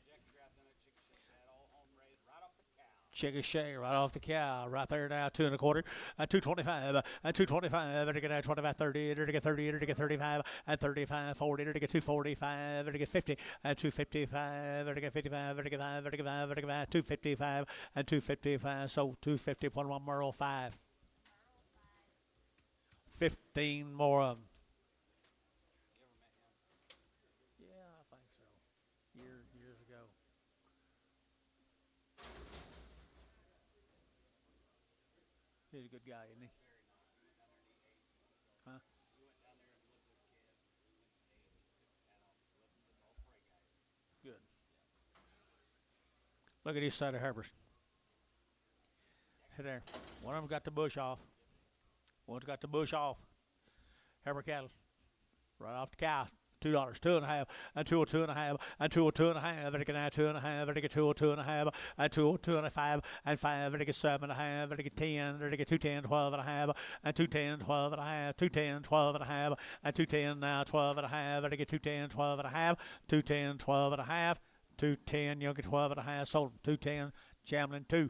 Chickasha right off the cow, right there now, 2 1/4, and 225, and 225, and to get 25, 30, to get 30, to get 35, and 35, 40, to get 245, to get 50, and 255, to get 55, to get 5, to get 5, to get 5, 255, and 255, so 250, put one Merle 5. 15 more of them. Yeah, I think so. Years ago. He's a good guy, isn't he? Huh? Good. Look at each side of Herbers. Hey there. One of them got the bush off. One's got the bush off. Heber cattle. Right off the cow. $2, 2.5, and 202.5, and 202.5, and get 2.5, and get 202.5, and 202.5, and 5, and get 7.5, and get 10, and get 210, 12.5, and 210, 12.5, 210, 12.5, and 210 now 12.5, and get 210, 12.5, 210, 12.5, 210, you'll get 12.5, sold 210, Chamlin 2.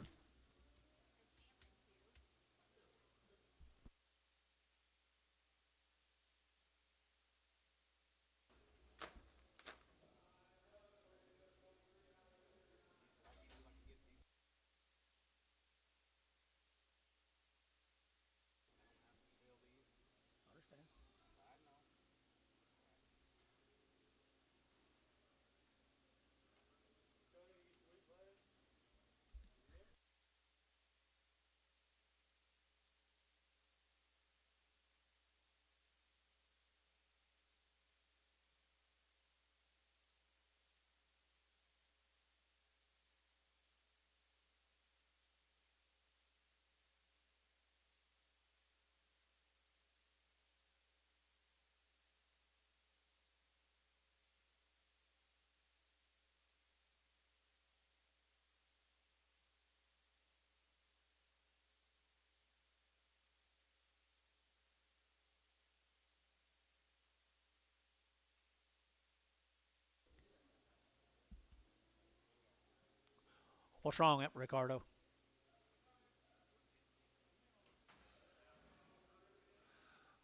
What's wrong, Ricardo?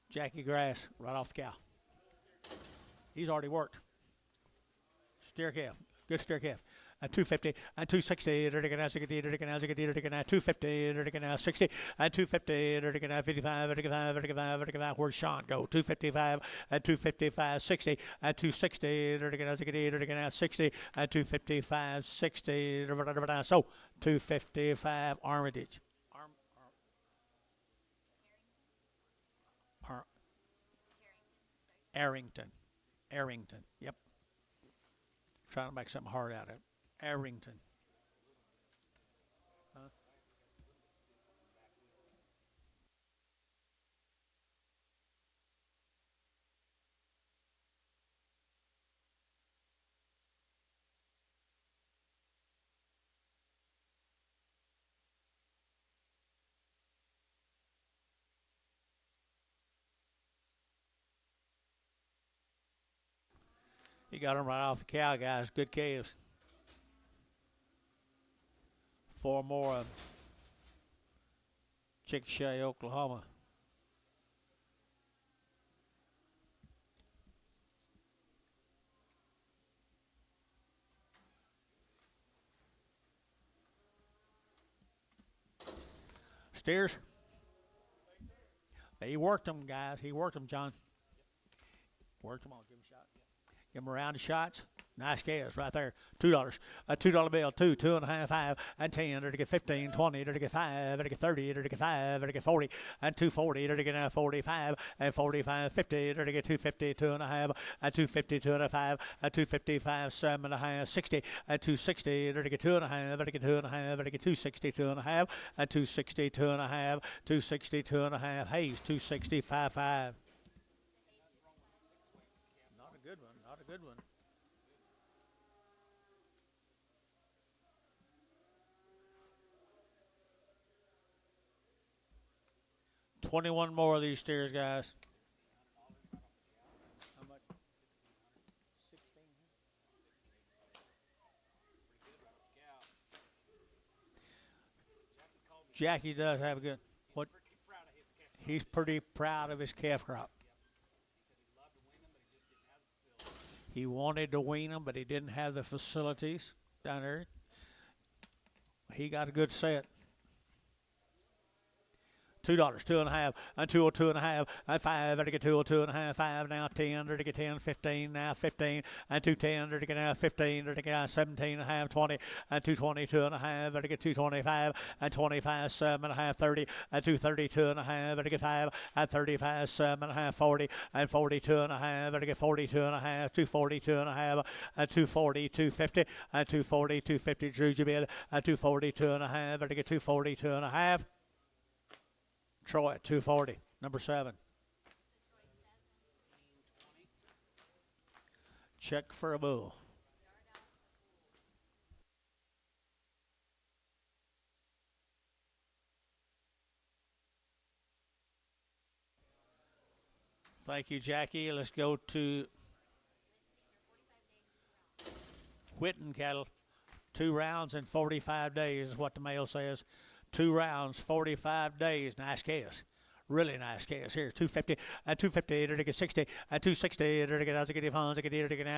Jackie Grass, right off the cow. He's already worked. Steer calf. Good steer calf. And 250 and 260, 250, 60 and 250, 55, 55. Where's Sean go? 255 and 255, 60 and 260, 60 and 255, 60. So 255 Armitage. Arrington. Arrington. Yep. Trying to make something hard out of it. Arrington. Huh? You got them right off the cow, guys. Good calves. 4 more of them. Chickasha, Oklahoma. Steers. He worked them, guys. He worked them, John. Worked them on. Give him a shot. Give him a round of shots. Nice calves right there. $2. A $2 bill. 2, 2.5, 5, and 10. To get 15, 20. To get 5. To get 30. To get 5. To get 40. And 240. To get 45. And 45, 50. To get 250, 2.5. And 250, 2.5. And 255, 7.5, 60. And 260. To get 2.5. To get 2.5. To get 260, 2.5. And 260, 2.5. 260, 2.5. Hayes, 265, 5. Not a good one. Not a good one. 21 more of these steers, guys. How much? 16. Jackie does have a good. What? He's pretty proud of his calf crop. He wanted to wean them, but he didn't have the facilities down there. He got a good set. $2, 2.5, and 2 2.5, and 5, to get 2 2.5, 5 now 10, to get 10, 15 now 15, and 210, to get now 15, to get 17.5, 20, and 220, 2.5, to get 225, and 25, 7.5, 30, and 230, 2.5, to get 5, and 35, 7.5, 40, and 42.5, to get 42.5, 240, 2.5, and 240, 250, and 240, 250, Drew Jabid, and 240, 2.5, to get 240, 2.5. Troy at 240, number 7. Check for a bull. Thank you, Jackie. Let's go to Whitten cattle. 2 rounds in 45 days is what the mail says. 2 rounds, 45 days. Nice calves. Really nice calves. Here, 250 and 250 to get 60 and 260 to get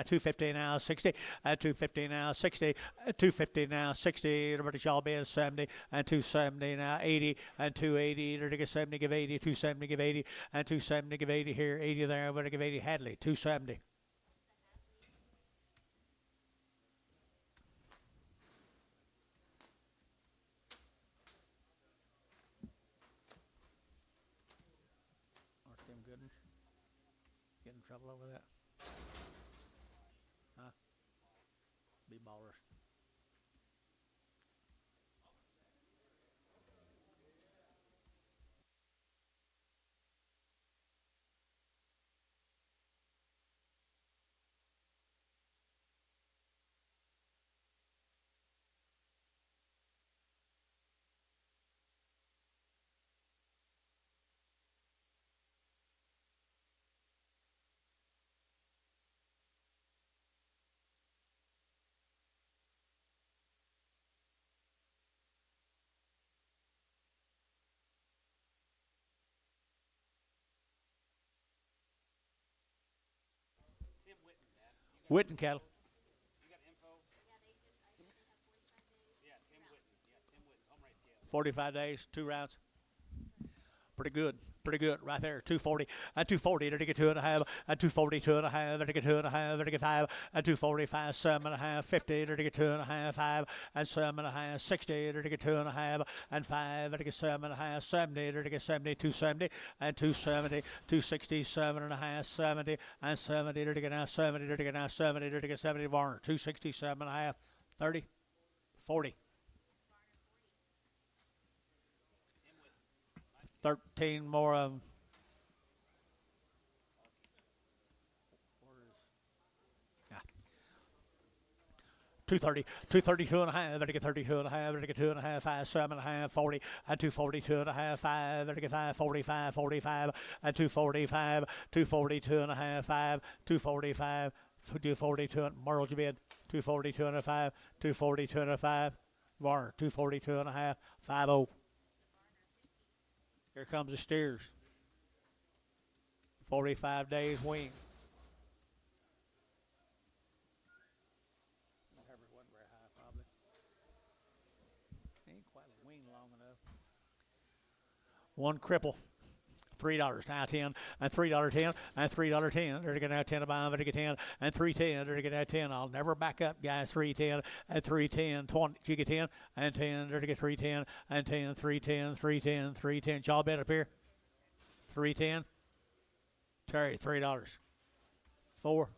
250 now 60 and 250 now 60 and 250 now 60 to British all bid 70 and 270 now 80 and 280 to get 70 give 80 270 give 80 and 270 give 80 here 80 there but give 80 Hadley 270. Get in trouble over that? Huh? Be ballers. Witten cattle. You got info? Yeah, Tim Whitten. Yeah, Tim Whitten's home race scale. 45 days, 2 rounds. Pretty good. Pretty good right there. 240 and 240 to get 2.5 and 240 2.5 to get 2.5 to get 5 and 245 7.5 50 to get 2.5 5 and 7.5 60 to get 2.5 and 5 to get 7.5 70 to get 70 270 and 270 260 7.5 70 and 70 to get now 70 to get now 70 to get 70 Varner 260 7.5 30 40 13 more of them. Yeah. 230, 232.5, to get 32.5, to get 2.5, 5, 7.5, 40, and 242.5, 5, to get 5, 45, 45, and 245, 242.5, 5, 245, 242, Merle's your bid, 242.5, 242.5, Varner, 242.5, 50. Here comes the steers. 45 days wing. Wasn't very high, probably. Ain't quite a wing long enough. One cripple. $3 now 10 and $3.10 and $3.10. They're gonna have 10 above, they're gonna get 10 and 3.10. They're gonna have 10. I'll never back up, guys. 3.10 and 3.10. 20. You get 10 and 10. They're gonna get 3.10 and 10. 3.10. 3.10. 3.10. Y'all bet up here. 3.10. Terry, $3. 4.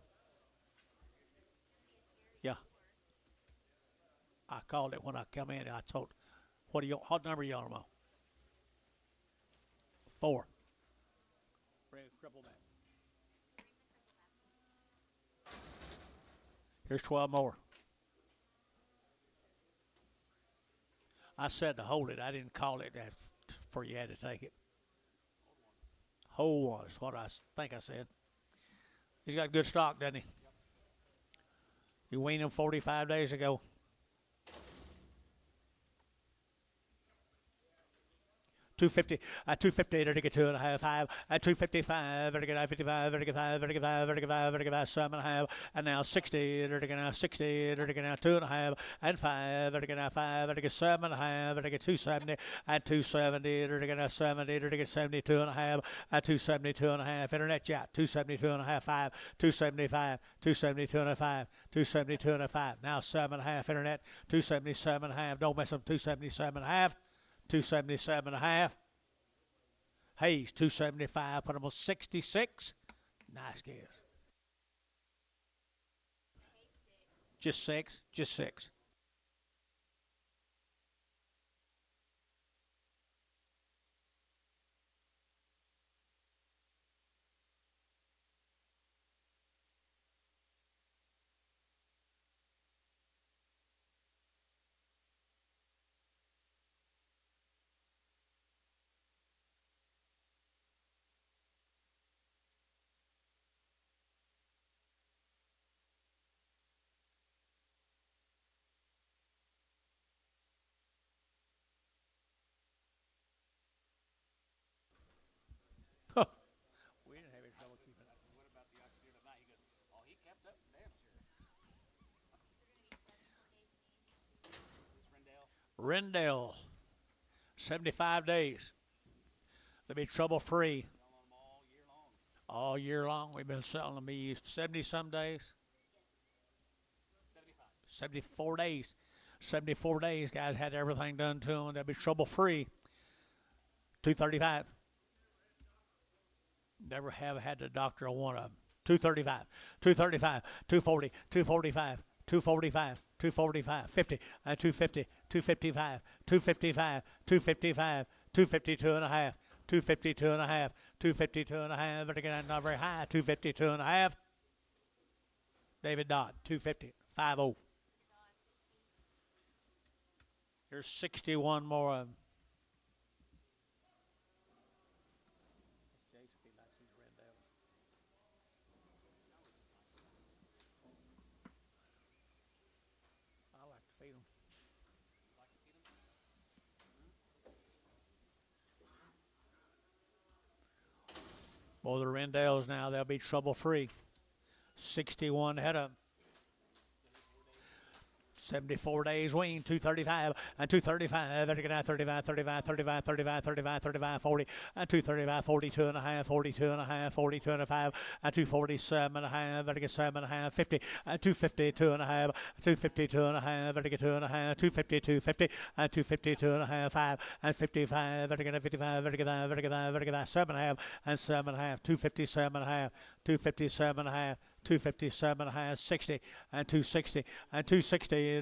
Yeah. I called it when I come in. I told, what number you on them? 4. Bring a cripple back. Here's 12 more. I said to hold it. I didn't call it for you had to take it. Hold one is what I think I said. He's got good stock, doesn't he? You weaned him 45 days ago. 250, 250 to get 2.5, 5, 255, to get 55, to get 5, to get 5, to get 5, to get 5, 7.5, and now 60, to get now 60, to get now 2.5, and 5, to get now 5, to get 7.5, to get 270, and 270, to get now 70, to get 72.5, and 272.5, internet chat, 272.5, 5, 275, 272.5, 272.5, now 7.5 internet, 277.5, don't mess up 277.5. 277.5. Hayes, 275. Put him on 66. Nice guess. Just 6. Just 6. We didn't have any trouble keeping it. I said, what about the ox steer tonight? He goes, oh, he kept up damn sure. This Rendell, Rendell. 75 days. They'll be trouble free. Selling them all year long. All year long. We've been selling them 70 some days. 75. 74 days. 74 days, guys, had everything done to them. They'll be trouble free. 235. Never have had to doctor on one of them. 235, 235, 240, 245, 245, 245, 50, and 250, 255, 255, 255, 252 and a half, 252 and a half, 252 and a half, but again, not very high, 252 and a half. David Dodd, 250, 50. There's 61 more of them. I like to feed them. Well, the Rendells now, they'll be trouble free. 61 head of them. 74 days wean, 235 and 235, 35, 35, 35, 35, 35, 35, 40 and 235, 42 and a half, 42 and a half, 42 and a half, and 247 and a half, 7 and a half, 50 and 252 and a half, 252 and a half, 2 and a half, 252, 50 and 252 and a half, 5 and 55, 55, 55, 7 and a half and 7 and a half, 257 and a half, 257 and a half. 257 and a half, 60 and 260 and 260,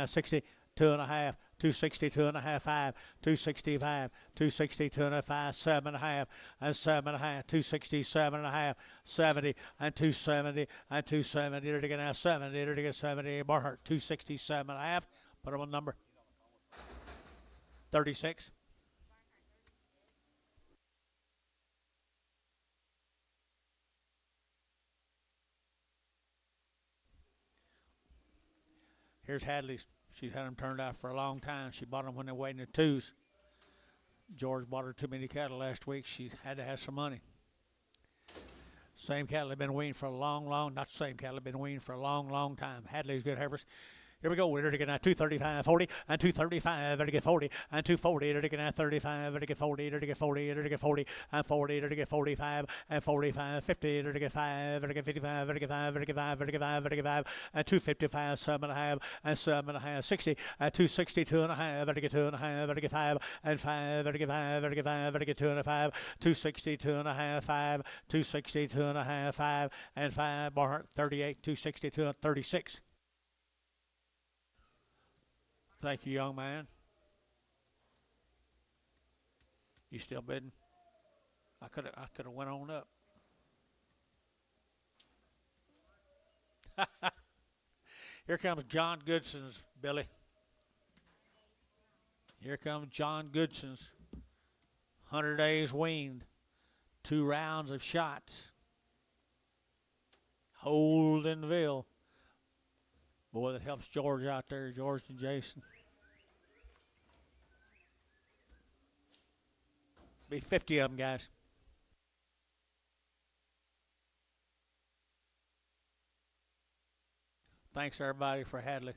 60, 2 and a half, 262 and a half, 5, 265, 262 and a half, 7 and a half, and 7 and a half, 267 and a half, 70 and 270 and 270, 70, 70, Barhart, 267 and a half, put him on number 36. Here's Hadley's. She's had them turned out for a long time. She bought them when they weighed in the twos. George bought her too many cattle last week. She had to have some money. Same cattle have been weaned for a long, not the same cattle have been weaned for a long time. Hadley's good heifers. Here we go. We're to get 235, 40, and 235, to get 40, and 240, to get 35, to get 40, to get 40, to get 40, and 40, to get 45, and 45, 50, to get 5, to get 55, to get 5, to get 5, to get 5, to get 5, and 255, 7 and a half, and 7 and a half, 60, and 262 and a half, to get 2 and a half, to get 5, and 5, to get 5, to get 5, to get 2 and a 5, 262 and a half, 5, 262 and a half, 5, and 5, Barhart, 38, 262 and 36. Thank you, young man. You still bidding? I could have went on up. Here comes John Goodson's, Billy. Here comes John Goodson's. 100 days weaned. 2 rounds of shots. Holdenville. Boy, that helps George out there, George and Jason. Be 50 of them, guys. Thanks, everybody, for Hadley.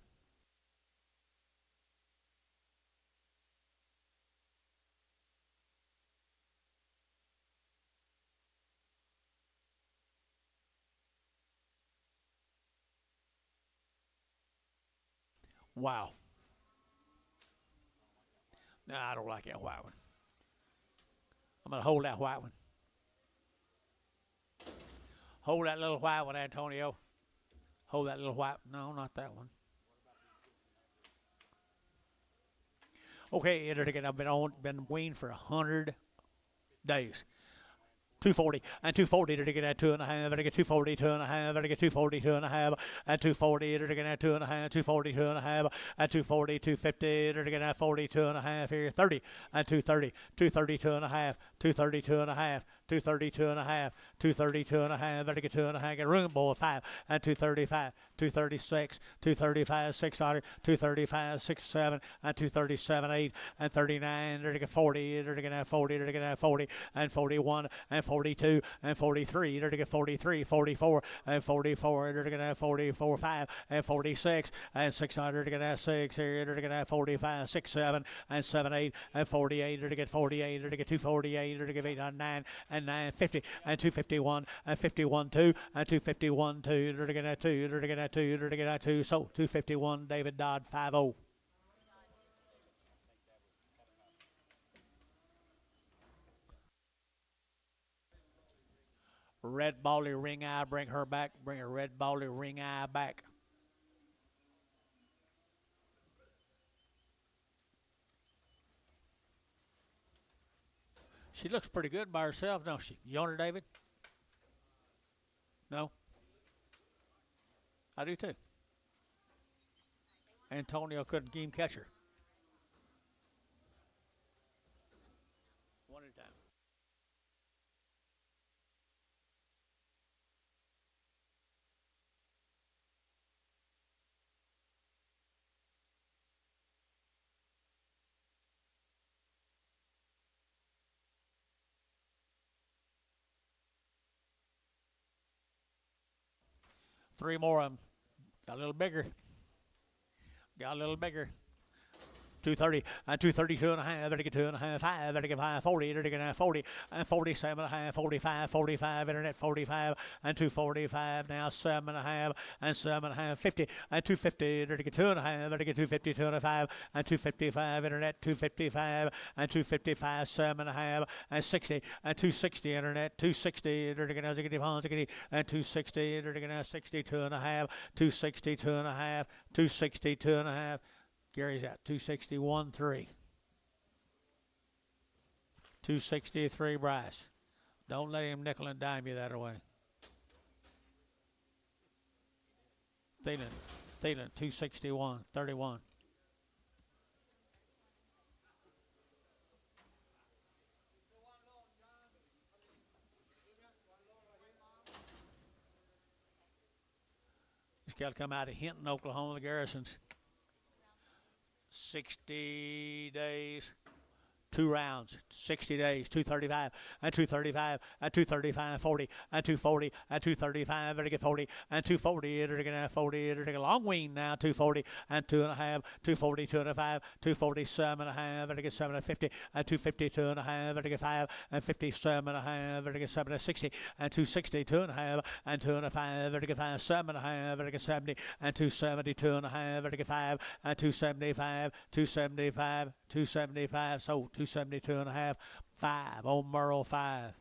Wow. No, I don't like that white one. I'm going to hold that white one. Hold that little white one, Antonio. Hold that little white. No, not that one. Okay, I've been weaned for 100 days. 240 and 240 to get at 2 and a half, to get 240, 2 and a half, to get 240, 2 and a half, and 240 to get at 2 and a half, 240, 2 and a half, and 240, 250 to get at 42 and a half here, 30 and 230, 232 and a half, 232 and a half, 232 and a half, 232 and a half, to get 2 and a half, get room boy 5 and 235, 236, 235, 600, 235, 67, and 237, 8 and 39, to get 40, to get at 40, to get at 40, and 41 and 42 and 43, to get 43, 44 and 44, to get at 44, 5 and 46 and 600, to get at 6 here, to get at 45, 6, 7 and 7, 8 and 48, to get 48, to get 248, to get 8 and 9 and 950 and 251 and 51 2 and 251 2, to get at 2, to get at 2, to get at 2, so 251 David Dodd 5-0. Red Bally ring eye, bring her back. Bring her Red Bally ring eye back. She looks pretty good by herself, don't she? You on her, David? No? I do too. Antonio couldn't game catch her. One at a time. Three more of them. Got a little bigger. Got a little bigger. 230 and 232 and a half, better get 2.5, 5, better get 540, better get 40 and 47 and a half, 45, 45, internet 45 and 245 now 7.5 and 7.5, 50 and 250, better get 2.5, better get 250, 2.5 and 255, internet 255 and 255, 7.5 and 60 and 260, internet 260, better get 60 and 260, better get 62 and a half, 262 and a half, 262 and a half. Gary's at 261.3. 263, Bryce. Don't let him nickel and dime you that away. Thielen, 261, 31. He's got to come out of Hinton, Oklahoma, the Garrisons. 60 days, 2 rounds, 60 days, 235 and 235 and 235, 40 and 240 and 235, better get 40 and 240, better get 40, better get a long wean now, 240 and 2.5, 240, 2.5, 247 and a half, better get 750 and 252 and a half, better get 5 and 57 and a half, better get 7 and 60 and 260, 2.5 and 2.5, better get 5, 7 and a half, better get 70 and 272 and a half, better get 5 and 275, 275, 275, so 272 and a half, 5 on Merle, 5.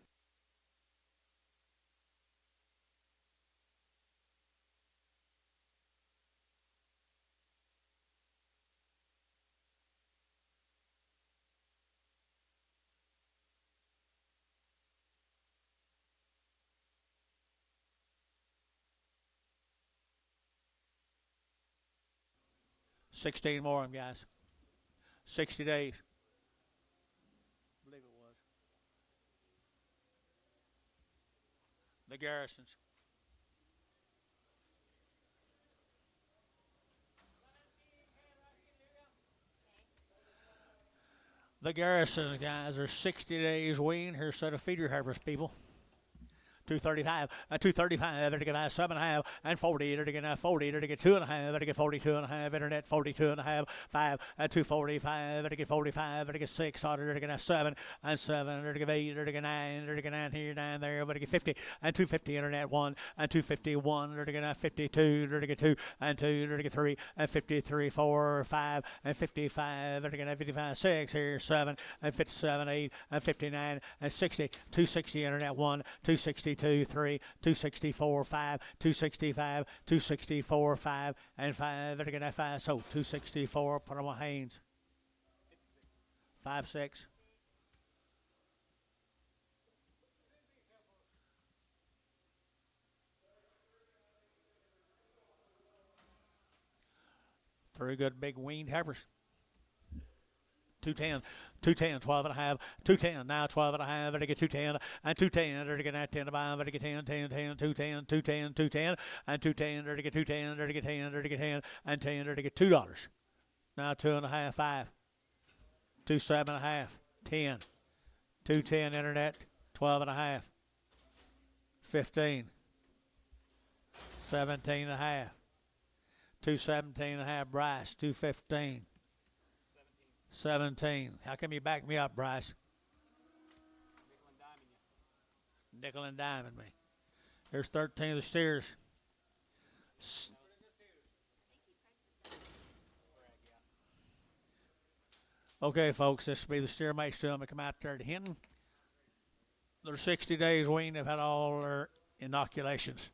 $16 more of them, guys. 60 days. I believe it was. The Garrisons. The Garrisons, guys, are 60 days wean. Here's a set of feeder heifers, people. 235 and 235, better get 7.5 and 40, better get 40, better get 2.5, better get 42 and a half, internet 42 and a half, 5 and 245, better get 45, better get 6, better get 7 and 7, better get 8, better get 9, better get 9 here, 9 there, better get 50 and 250, internet 1 and 251, better get 52, better get 2 and 2, better get 3 and 53, 4, 5 and 55, better get 55, 6 here, 7 and 57, 8 and 59 and 60, 260, internet 1, 260. 3, 264, 5, 265, 264, 5, and 5. Better get that 5. So 264. Put on my hands. 5, 6. Three good big weaned heifers. 210, 210, 12 and a half, 210, now 12 and a half, better get 210, and 210, better get that 10 to buy, better get 10, 10, 10, 210, 210, 210, and 210, better get 210, better get 10, better get 10, and 10, better get $2. Now 2.5, 5, 27.5, 10, 210 internet, 12 and a half, 15, 17 and a half, 217 and a half, Bryce, 215. 17. How come you back me up, Bryce? Nickel and diming me. Here's 13 of the steers. Okay, folks, this will be the steer mates to them to come out there to Hinton. They're 60 days weaned. They've had all their inoculations.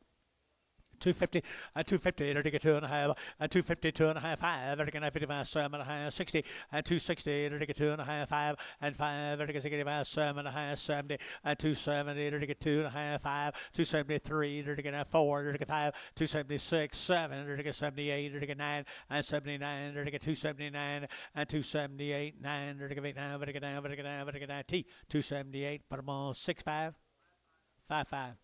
250 and 250, better get 2.5 and 252 and a half, 5, better get 55, 7.5, 60 and 260, better get 2.5, 5 and 5, better get 65, 7.5, 70 and 270, better get 2.5, 5, 273, better get 4, better get 5, 276, 7, better get 78, better get 9 and 79, better get 279 and 278, 9, better get 8, 9, better get 9, better get 9, better get 9, T, 278, put them on 6, 5, 5, 5.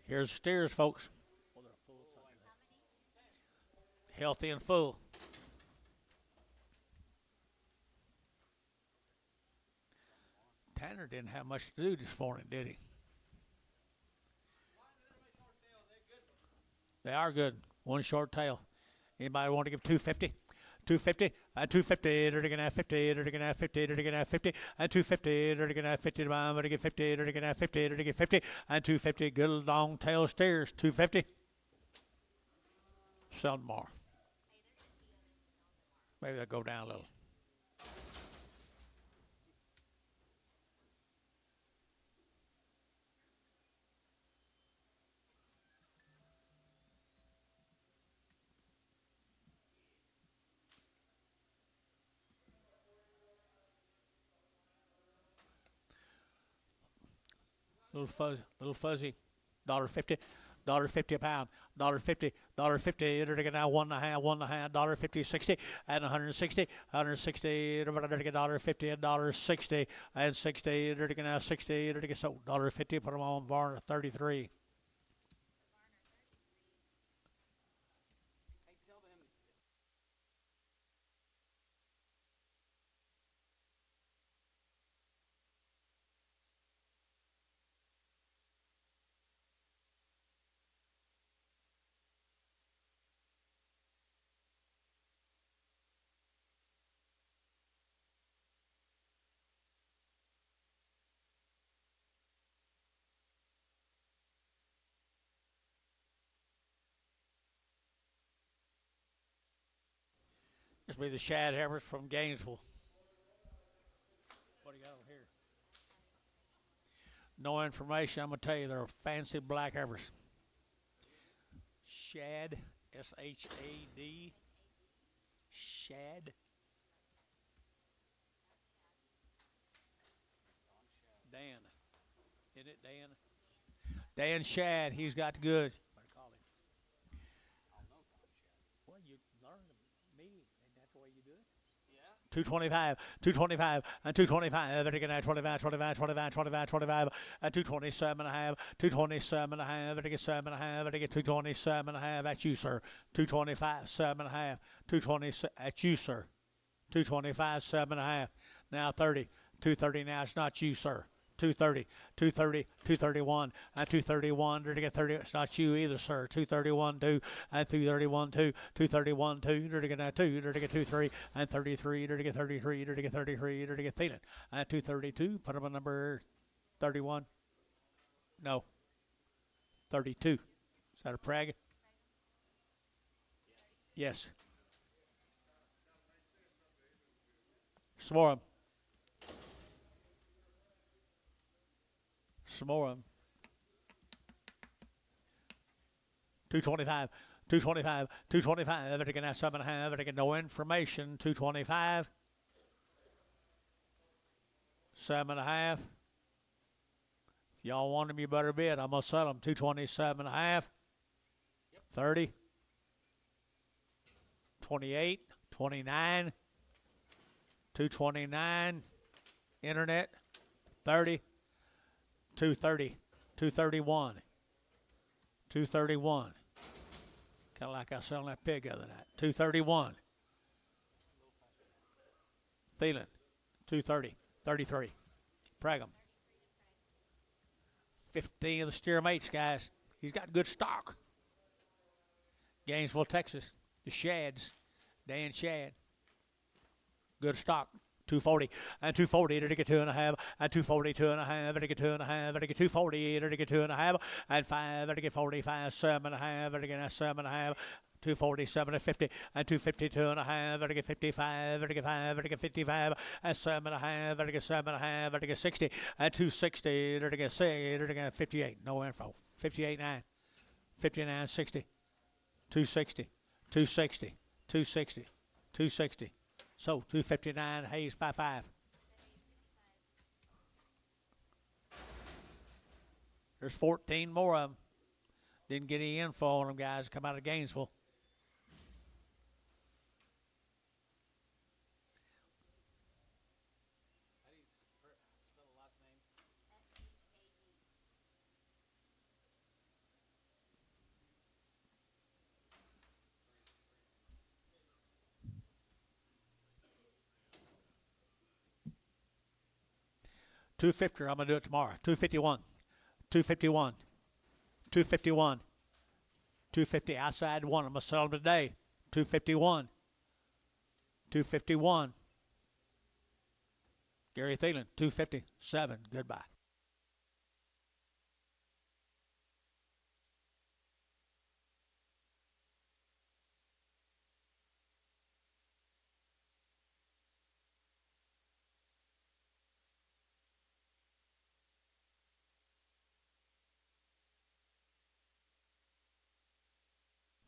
Here's the steers, folks. Healthy and full. Tanner didn't have much to do this morning, did he? They are good. One short tail. Anybody want to give 250? 250 and 250. They're going to have 50. They're going to have 50. They're going to have 50 and 250. They're going to have 50. They're going to get 50. They're going to have 50. They're going to get 50 and 250. Good long tail steers. 250. Sell more. Maybe they'll go down a little. Little fuzzy, $1.50, $1.50 a pound, $1.50, $1.50. They're gonna have one and a half, $1.50, 60, and 160, 160. They're gonna get $1.50 and $1.60 and 60. They're gonna have 60. They're gonna get so $1.50. Put them on barn 33. Hey, tell them. This will be the shad hammers from Gainesville. What do you got over here? No information. I'm gonna tell you they're fancy black hammers. Shad, S-H-A-D. Shad. Dan. Isn't it Dan? Dan Shad. He's got the goods. What do you call him? Well, you learn me. Ain't that the way you do it? Yeah. 225, 225, and 225. They're going to 25, 25, 25, 25, 25, and 227 and a half, 227 and a half. They're get 7 and a half. They get 227 and a half. That's you, sir. 225, 7 and a half. 220. That's you, sir. 225, 7 and a half. Now 30, 230. Now it's not you, sir. 230, 230, 231, and 231. They're to get 30. It's not you either, sir. 231, 2, and 231, 2, 231, 2. They're to get 2. They're to get 23, and 33. They're to get 33. They're to get 33. They're to get feeling. And 232. Put them on number 31. No. 32. Is that a Prague? Yes. Some more of them. Some more of them. 225, 225, 225. They're going to have 7 and a half. They're going to no information. 225. 7 and a half. If y'all want them, you better bid. I'm going to sell them. 227 and a half. 30. 28. 29. 229. Internet. 30. 230, 231, 231. Kind of like I was selling that pig the other night. 231. Thielen, 230, 33. Pragham. 15 of the steer mates, guys. He's got good stock. Gainesville, Texas. The Shads. Dan Shad. Good stock. 240 and 240. They're to get 2 and a half and 240, 2 and a half. They're to get 2 and a half. They're to get 240. They're to get 2 and a half and 5. They're to get 45, 7 and a half. They're to get 7 and a half. 247 and 50 and 252 and a half. They're to get 55. They're to get 5. They're to get 55 and 7 and a half. They're to get 7 and a half. They're to get 60 and 260. They're to get 6. They're to get 58. No info. 58, 9. 59, 60. 260. 260. 260. 260. So 259 Hayes by 5. There's 14 more of them. Didn't get any info on them, guys. Come out of Gainesville. How do you spell the last name? 250. I'm gonna do it tomorrow. 251. 251. 251. 250 outside one. I'm gonna sell them today. 251. 251. Gary Thielen. 257. Goodbye.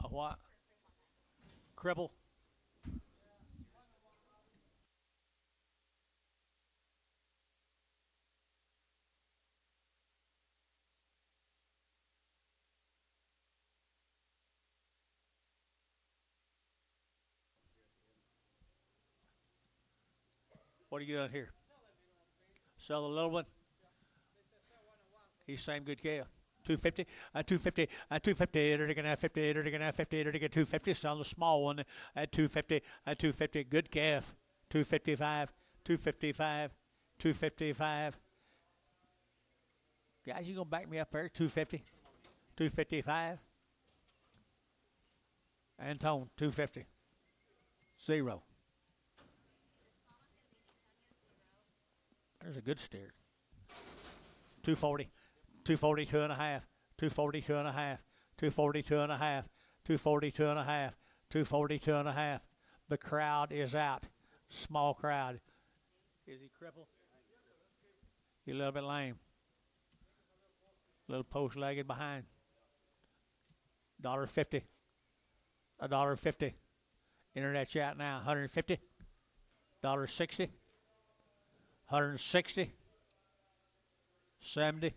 A what? Cripple. What are you doing here? Sell the little one. He's same good calf. 250, 250, 250, they're gonna have 50, they're gonna have 50, they're gonna get 250, sell the small one at 250, 250, good calf, 255, 255, 255. Guys, you gonna back me up there? 250, 255. Antone, 250. 0. There's a good steer. 240. 242 and a half, 242 and a half, 242 and a half, 242 and a half, 242 and a half. The crowd is out. Small crowd. Is he crippled? He's a little bit lame. A little post-legged behind. $1.50. $1.50. Internet chat now. 150. $1.60. 160. 70.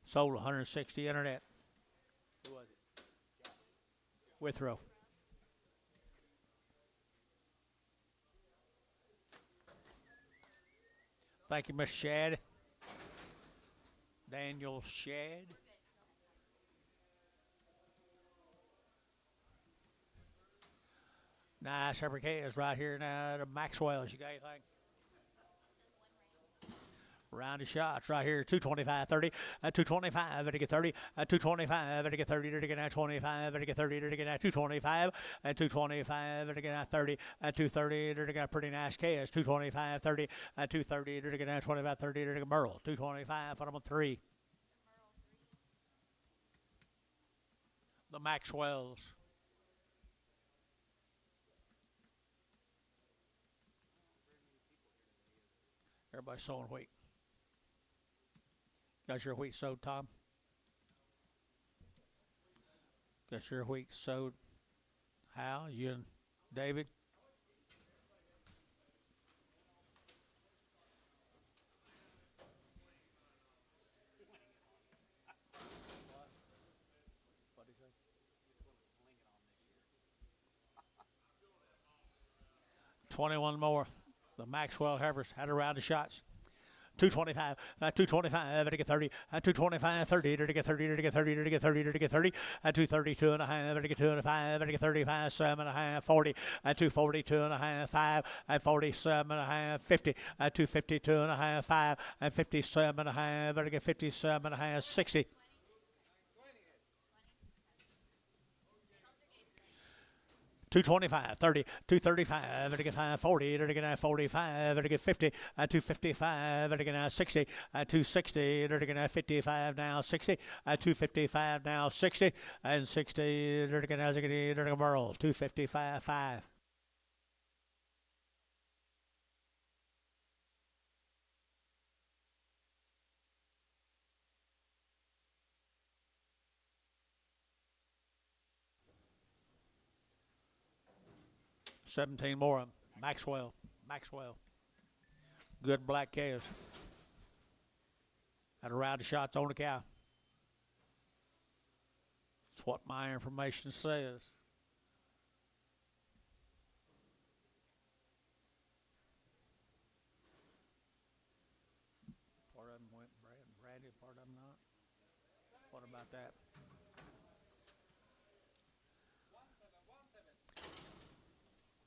Sold 160 internet. Who was it? Withrow. Thank you, Miss Shad. Daniel Shad. Nice is right here now at Maxwell's. You got anything? Round of shots right here, 225, 30, 225, and to get 30, 225, and to get 30, to get 25, and to get 30, to get 225, and 225, and to get 30, and 230, to get a pretty nice case, 225, 30, and 230, to get 25, 30, to get Merle, 225, put them on 3. The Maxwells. Everybody's sowing wheat. Got your wheat sowed, Tom? Got your wheat sowed? Hal, you and David? What did he say? 21 more. The Maxwell Harvest had a round of shots. 225, 225, to get 30, 225, 30, to get 30, to get 30, to get 30, to get 30, 232 and a half, to get 2 and a 5, to get 35, 7 and a half, 40, 242 and a half, 5, 47 and a half, 50, 252 and a half, 5, 57 and a half, to get 57 and a half, 60. 225, 30, 235, to get 40, to get 45, to get 50, 255, to get 60, 260, to get 55 now, 60, 255 now, 60, and 60, to get Merle, 255, 5. $17 more. Maxwell. Good black calves. Had a round of shots on the cow. That's what my information says. Part of them went branded, part of them not. What about that?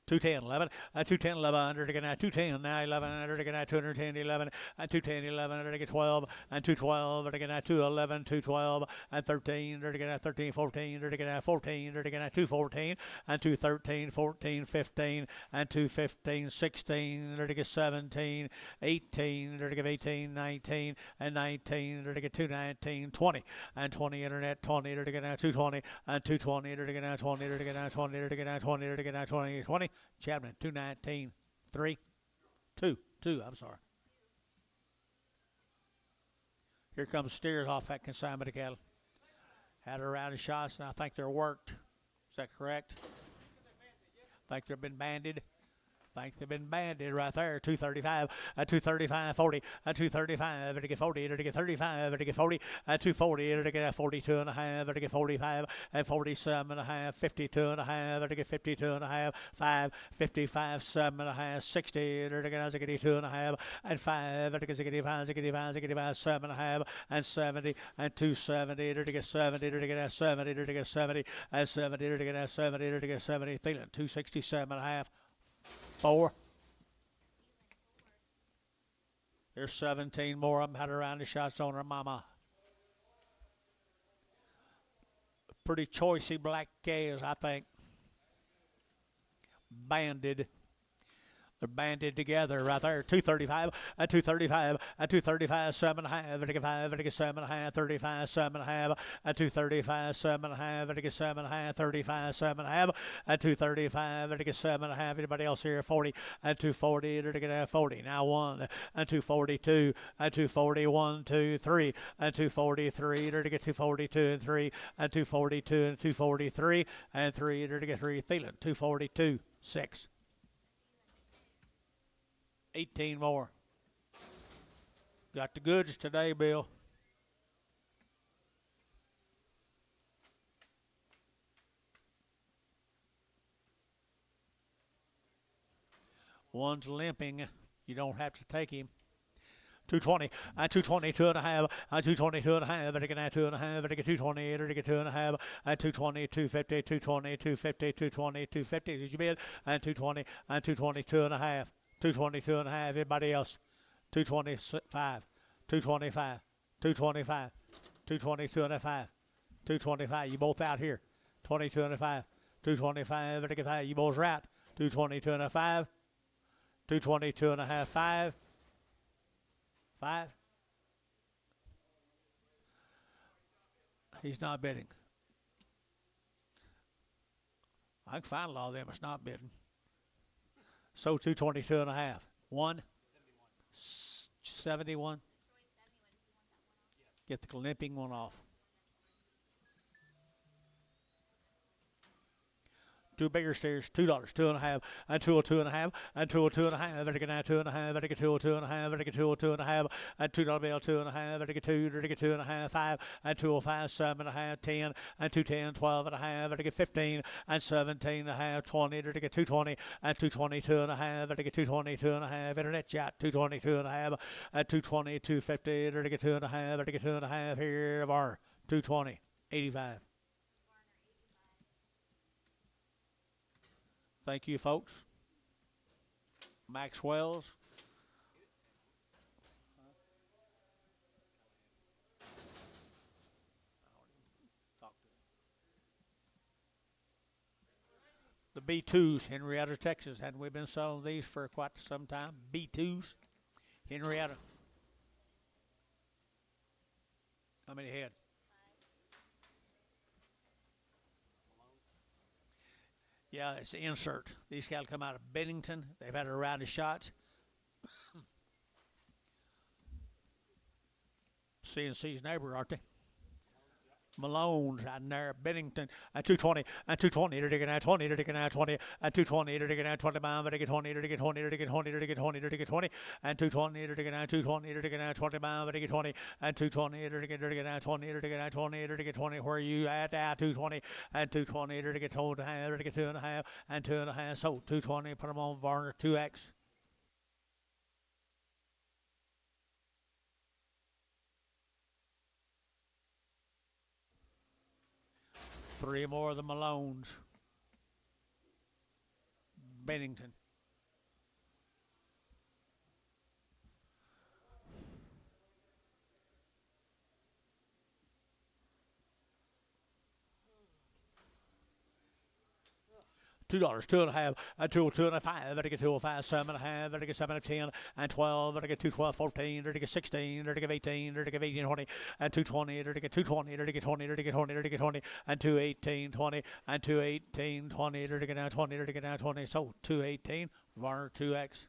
210, 11, 210, 11, to get now 210, now 11, to get now 210, 11, 210, 11, to get 12, 212, to get now 211, 212, 13, to get now 13, 14, to get now 14, to get now 214, 213, 14, 15, 215, 16, to get 17, 18, to get 18, 19, 19, to get 219, 20, 20 internet, 20, to get now 220, 220, to get now 20, to get now 20, to get now 20, to get now 20, 20. Chapman, 219, 3, 2, I'm sorry. Here comes steers off that consignment of cattle. Had a round of shots, and I think they're worked. Is that correct? I think they've been banded. Think they've been banded right there. 235, 235, 40, 235, to get 40, to get 35, to get 40, 240, to get 42 and a half, to get 45, 47 and a half, 52 and a half, to get 52 and a half, 5, 55, 7 and a half, 60, to get 82 and a half, and 5, to get 85, 7 and a half, and 70, and 270, to get 70, to get 70, to get 70, and 70, to get 70, to get 70, Thielen, 267 and a half. 4. There's 17 more of them had around the shots on her mama. Pretty choicey black cows, I think. Banded. They're banded together right there. 235, 235, 235, 7 and a half, to get 5, to get 7 and a half, 35, 7 and a half, 235, 7 and a half, to get 7 and a half, 35, 7 and a half, 235, to get 7 and a half. Anybody else here? 40, 240, to get 40. Now 1, 242, 241, 2, 3, 243, to get 242 and 3, 242 and 243, and 3, to get 3. Thielen, 242, 6. 18 more. Got the goods today, Bill. One's limping. You don't have to take him. 220, 222 and a half, 222 and a half, to get 2 and a half, to get 220, to get 2 and a half, 220, 250, 220, 250, 220, 250. Did you bid? 220, 222 and a half. 222 and a half. Everybody else, 225, 225, 225, 222 and a half, 225. You both out here. 22 and a 5, 225 to get 5. You both right. 222 and a 5, 222 and a half, 5, 5. He's not bidding. I can find a lot of them that's not bidding. So 222 and a half. 1, 71. Get the limping one off. Two bigger steers, $2, 2 and a half, and 202 and a half, and 202 and a half, and to get 2 and a half, and to get 202 and a half, and to get 202 and a half, and $2 bill, 2 and a half, and to get 2, to get 2 and a half, 5, and 205, 7 and a half, 10, and 210, 12 and a half, and to get 15, and 17 and a half, 20, to get 220, and 222 and a half, and to get 222 and a half, internet chat, 222 and a half, and 220, 250, to get 2 and a half, and to get 2 and a half, here of our 220, 85. Thank you, folks. Maxwell's. The B2s, Henrietta, Texas. Hadn't we been selling these for quite some time? B2s, Henrietta. How many head? Yeah, it's an insert. These cattle come out of Bennington. They've had a round of shots. CNC's neighbor, aren't they? Malone's out in there, Bennington, at 220, and 220, to get 20, to get 20, and 220, to get 25, to get 20, to get 20, to get 20, to get 20, to get 20, and 220, to get 220, to get 25, to get 20, and 220, to get 20, to get 20, to get 20, where you at 220, and 220, to get 2 and a half, to get 2 and a half, and 2 and a half, so 220, put them on Varner, 2X. Three more of the Malones. Bennington. $2, 2.5, and 2.5, and get 2.05, 7.5, and get 7 of 10, and 12, and get 2.12, 14, and get 16, and get 18, and get 18, 20, and 2.20, and get 2.20, and get 20, and get 20, and get 20, and 2.18, 20, and 2.18, 20, and get down 20, and get down 20, so 2.18, Varner 2X.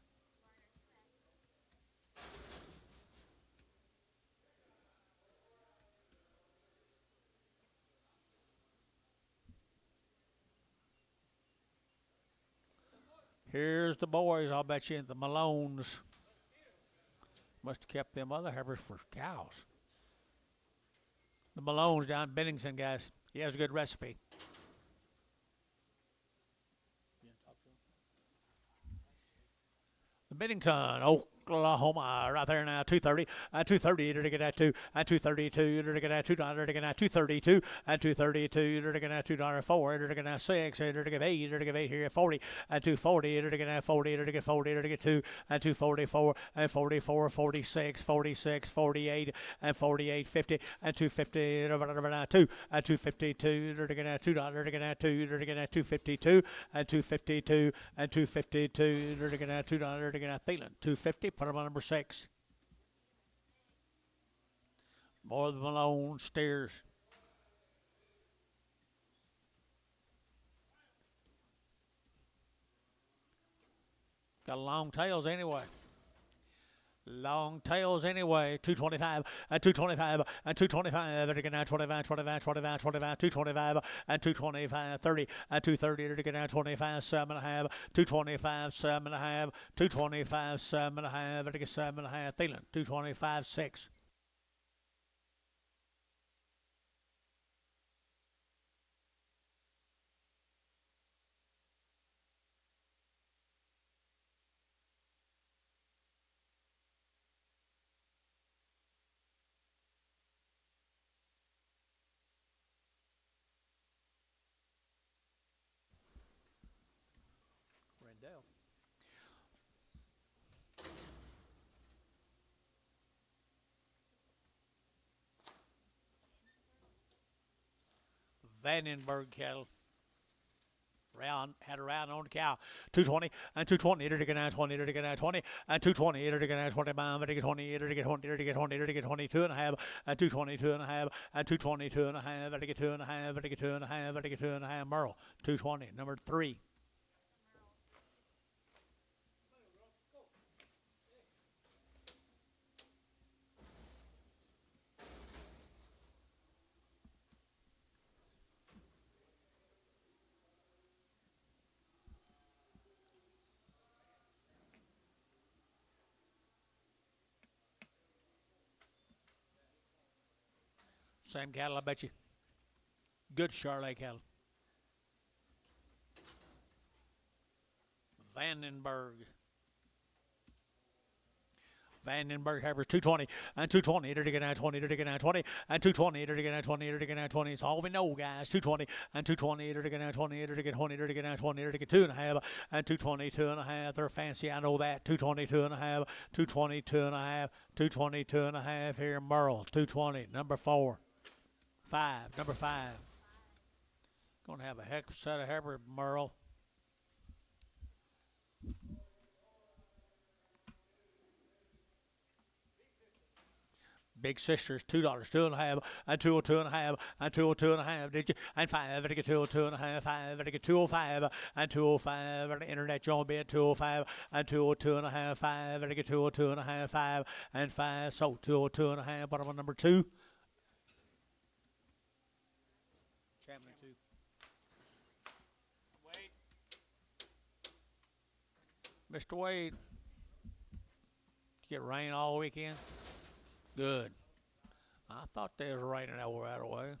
Here's the boys, I'll bet you, the Malones. Must have kept them other heifers for cows. The Malones down in Bennington, guys. He has a good recipe. The Bennington, Oklahoma, right there now, 230, and 230, to get that 2, and 232, to get that $2, to get that 232, and 232, to get that $2.04, to get that 6, to get 8, to get 8 here, 40, and 240, to get that 40, to get 40, to get 2, and 244, and 44, 46, 46, 48, and 48, 50, and 250, to get that 2, and 252, to get that $2, to get that 2, to get that 252, and 252, and 252, to get that $2, to get that Thielen, 250. Put him on number 6. More of the Malone steers. Got long tails anyway. Long tails anyway. 225 and 225 and 225 and again now 25, 25, 25, 25, 225 and 225, 30 and 230 and again now 25, 7.5, 225, 7.5, 225, 7.5 and again 7.5. Thielen 225, 6. Vandenberg cattle. Had a round on the cow. 220 and 220 to get 20 to get 20 and 220 to get 25 to get 20 to get 20 to get 20 to get 22 and a half and 222 and a half and 222 and a half to get 2 and a half to get 2 and a half to get 2 and a half. Merle 220 number 3. Same cattle, I bet you. Good Charolais cattle. Vandenberg heifers 220 and 220 to get 20 to get 20 and 220 to get 20 to get 20. It's all we know, guys. 220 and 220 to get 20 to get 20 to get 20 to get 2 and a half and 222 and a half. They're fancy, I know that. 222 and a half, 222 and a half, 222 and a half here. Merle 220 number 4. 5 number 5. Gonna have a heck of a set of heifers, Merle. Big Sisters, $2, 2.5, and 202 and a half, and 202 and a half. Did you? And 5, and get 202 and a half, 5, and get 205, and 205, and the internet John bid 205, and 202 and a half, 5, and get 202 and a half, 5, and 5. So 202 and a half. Bottom of number 2. Champion 2. Wait. Mr. Wade. Get rain all weekend. Good. I thought they was raining over that way.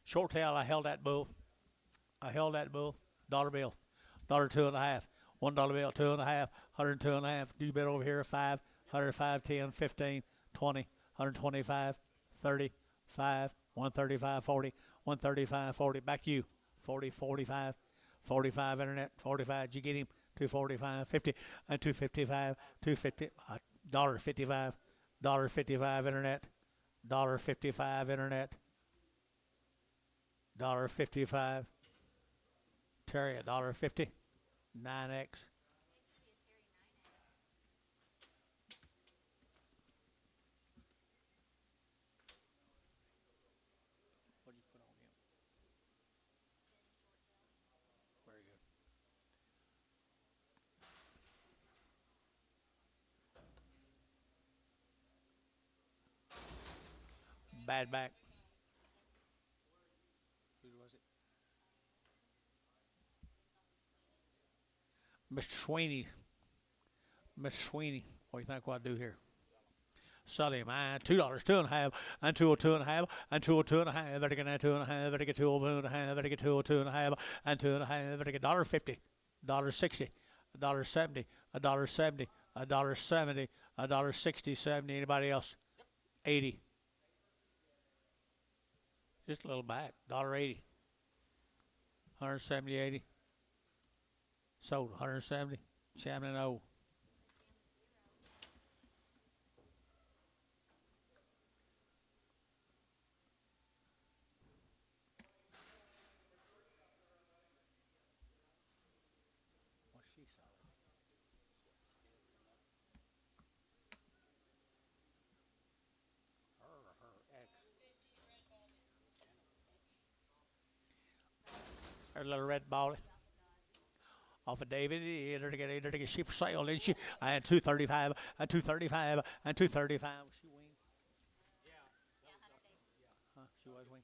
Short tail, I held that bull. Dollar bill. Dollar 2.5. $1 bill, 2.5. 102.5. Do you bet over here? 5. 105, 10, 15, 20, 125, 30, 5, 135, 40, 135, 40. Back to you. 40, 45, 45 internet, 45. Did you get him? 245, 50, and 255, 250, $1.55, $1.55 internet, $1.55 internet, $1.55. Terry, $1.50, 9x. What did you put on him? Very good. Bad back. Who was it? Mr. Sweeney. Mr. Sweeney. What do you think what I do here? Sell him. $2, 2.5, and 202.5, and 202.5. Better get 2.5. Better get 202.5. Better get 202.5, and 2.5. Better get $1.50, $1.60, $1.70, $1.70, $1.70, $1.60, 70. Anybody else? 80. Just a little back. $1.80. 170, 80. Sold 170. Chairman O. What's she sold? Her ex. Her little red ball. Off of David, either to get she for sale, didn't she? And 235, and 235, and 235. She win. Huh? She was win.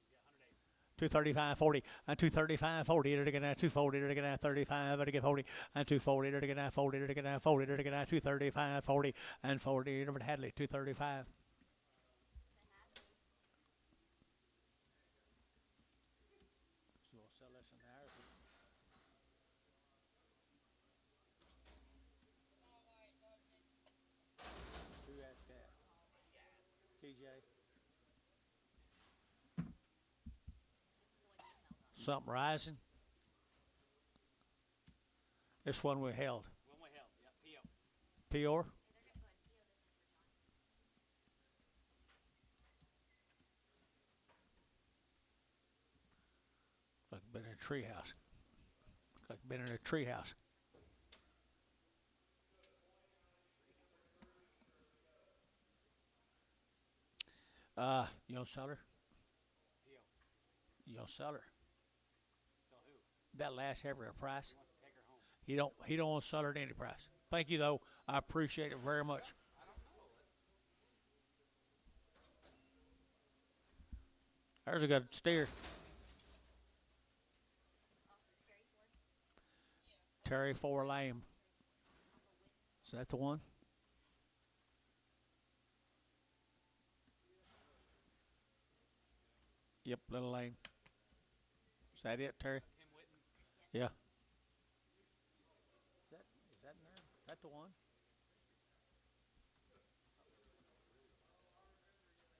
235, 40, and 235, 40. Either to get that 240, either to get that 35, either to get 40, and 240, either to get that 40, either to get that 40, either to get that 235, 40, and 40. Either to Hadley, 235. So we'll sell this in there. Who asked that? TJ. Something rising. This one we held. When we held, yeah, PO. Peor. Like been in a treehouse. Like been in a treehouse. You don't sell her? PO. You don't sell her? So who? That last ever a price? He wants to take her home. He don't want to sell her at any price. Thank you though. I appreciate it very much. I don't know. There's a good steer. Terry 4 lame. Is that the one? Yep, little lame. Is that it, Terry? Tim Whitten. Yeah. Is that in there? Is that the one?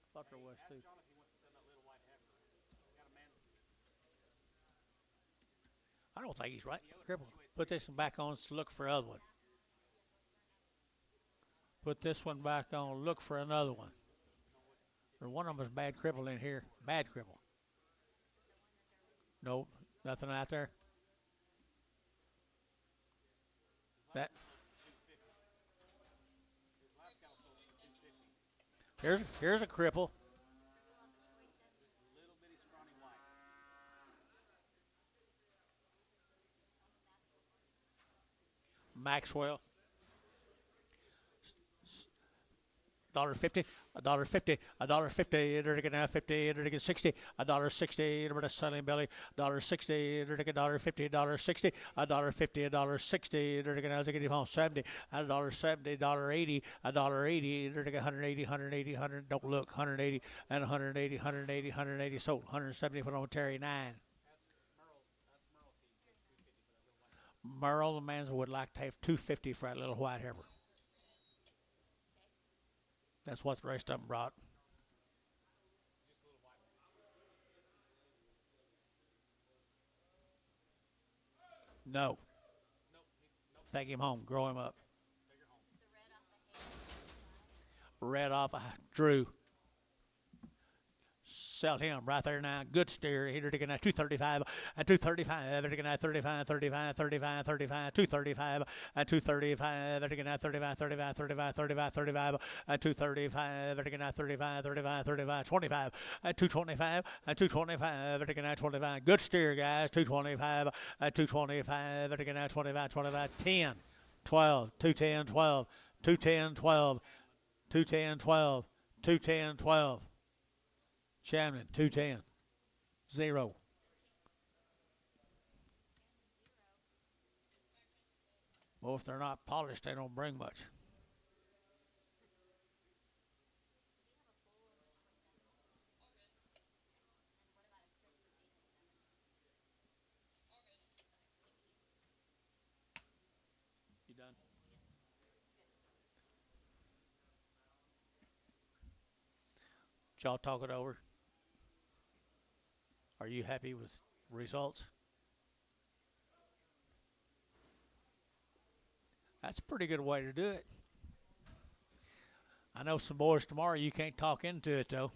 I thought there was too. Ask John if he wants to send that little white heifer. Got a man. I don't think he's right. Cripple. Put this one back on. Let's look for another one. Put this one back on. Look for another one. Or one of them is bad cripple in here. Bad cripple. Nope. Nothing out there. That. His last cow sold for $250. Here's a cripple. Just a little bitty scrawny white. Maxwell. $1.50, $1.50, $1.50, $1.50, $1.60, $1.60, number the selling belly, $1.60, $1.50, $1.60, $1.50, $1.60, $1.60, 70, $1.70, $1.80, $1.80, $180, $180, $100, don't look, $180, and $180, $180, $180, sold, $170 for on Terry 9. Merle, the man would like to have $250 for that little white heifer. That's what the rest of them brought. No. Take him home. Grow him up. Red off Drew. Sell him right there now. Good steer. He's taking that 235 and 235. They're taking that 35, 35, 35, 35, 235 and 235. They're taking that 35, 35, 35, 35, 35 and 235. They're taking that 35, 35, 35, 25 and 225 and 225. They're taking that 25. Good steer, guys. 225 and 225. They're taking that 25, 25, 10, 12, 210, 12, 210, 12, 210, 12, 210, 12. Shannon, 210, 0. Well, if they're not polished, they don't bring much. You done? Did y'all talk it over? Are you happy with results? That's a pretty good way to do it. I know some boys tomorrow you can't talk into it though.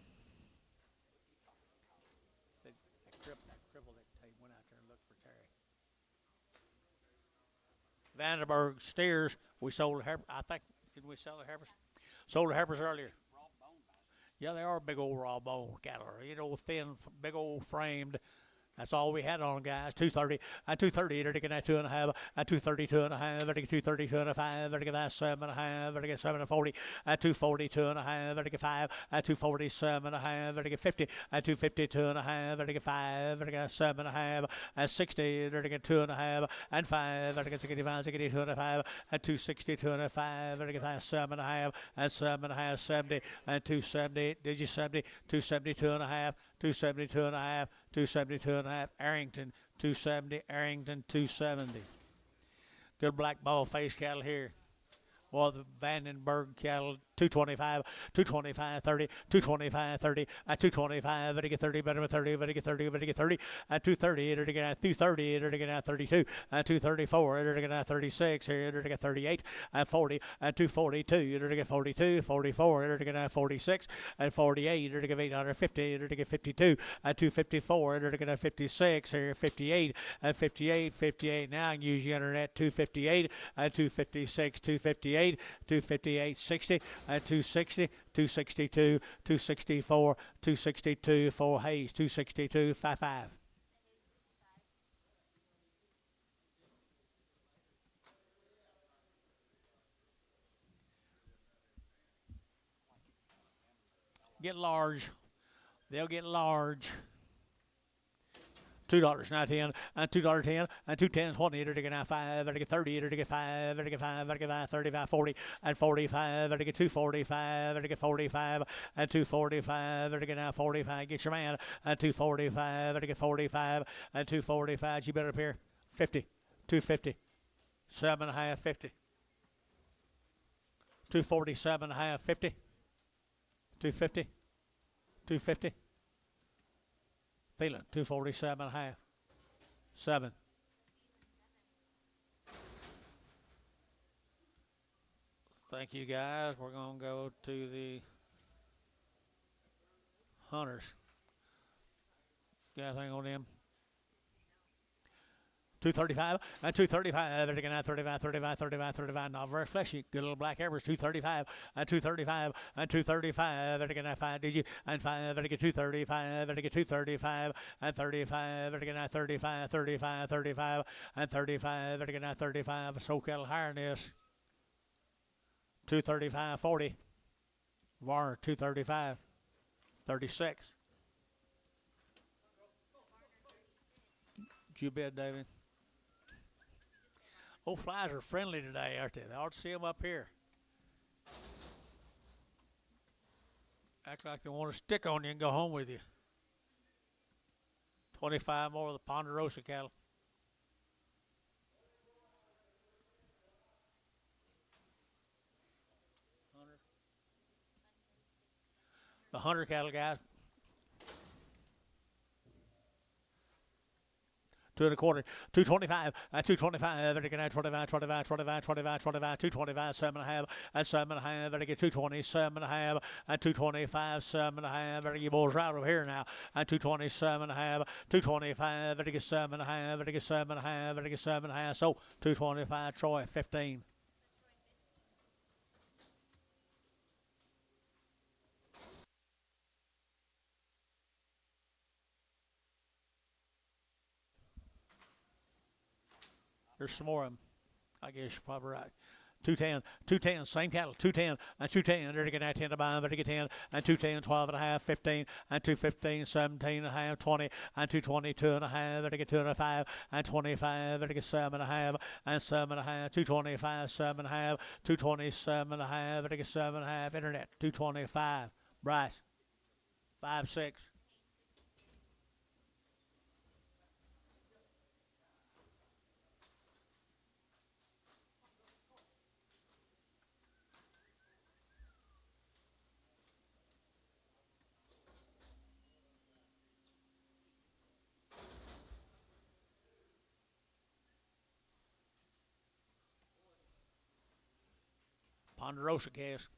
That cripple that went out there and looked for Terry. Vandenberg steers. We sold the heifer. I think didn't we sell the heifers? Sold the heifers earlier. Yeah, they are big old raw bone cattle. You know, thin, big old framed. That's all we had on, guys. 230, at 230, they're taking that 2.5, at 230, 2.5, they're taking 230, 2.5, they're taking that 7.5, they're taking 7.40, at 240, 2.5, they're taking 5, at 240, 7.5, they're taking 50, at 250, 2.5, they're taking 5, they're taking 7.5, at 60, they're taking 2.5, and 5, they're taking 65, 60, 2.5, at 260, 2.5, they're taking 5, 7.5, and 7.5, 70, and 270, did you 70, 270, 2.5, 272 and a half, 272 and a half, Arrington, 270, Arrington, 270. Good black ball face cattle here. Well, the Vandenberg cattle, 225, 225, 30, 225, 30, at 225, better get 30, better get 30, better get 30, better get 30, at 230, better get at 230, better get at 32, at 234, better get at 36, here, better get 38, at 40, at 242, better get 42, 44, better get at 46, at 48, better get 850, better get 52, at 254, better get at 56, here, 58, at 58, 58, now I can use the internet, 258, at 256, 258, 258, 60, at 260, 262, 264, 262 for Hayes, 262, 55. Get large. They'll get large. $2.10 and $2.10 and $2.10.20. They're taking out 5. They're taking 30. They're taking 5. They're taking 5. They're taking 5. 35, 40 and 45. They're taking 245. They're taking 45 and 245. They're taking out 45. Get your man at 245. They're taking 45 and 245. You better up here. 50. 250. 7.5. 50. 247.5. 50. 250. 250. Feeling 247.5. 7. Thank you, guys. We're going to go to the hunters. Got anything on them? 235 and 235. They're taking out 35, 35, 35, 35. Not very fleshy. Good little black average. 235 and 235 and 235. They're taking out 5. Did you? And 5. They're taking 235. They're taking 235 and 35. They're taking out 35, 35, 35 and 35. They're taking out 35. So cattle higher than this. 235, 40. Varner 235, 36. Did you bid, David? Old flies are friendly today, aren't they? They ought to see them up here. Act like they want to stick on you and go home with you. 25 more of the Ponderosa cattle. The Hunter cattle, guys. 2.25, 225, 225, and again 25, 25, 25, 25, 25, 225, 7.5, and 7.5, and again 220, 7.5, and 225, 7.5, and you boys right over here now, and 227.5, 225, and again 7.5, and again 7.5, and again 7.5, so 225, Troy 15. There's some more of them. I guess you're probably right. 210, 210, same cattle, 210, and 210, there to get 10 to buy, there to get 10, and 210, 12.5, 15, and 215, 17.5, 20, and 220, 2.5, there to get 2.5, and 25, there to get 7.5, and 7.5, 225, 7.5, 227.5, there to get 7.5, internet, 225, Bryce, 5.6. Ponderosa case.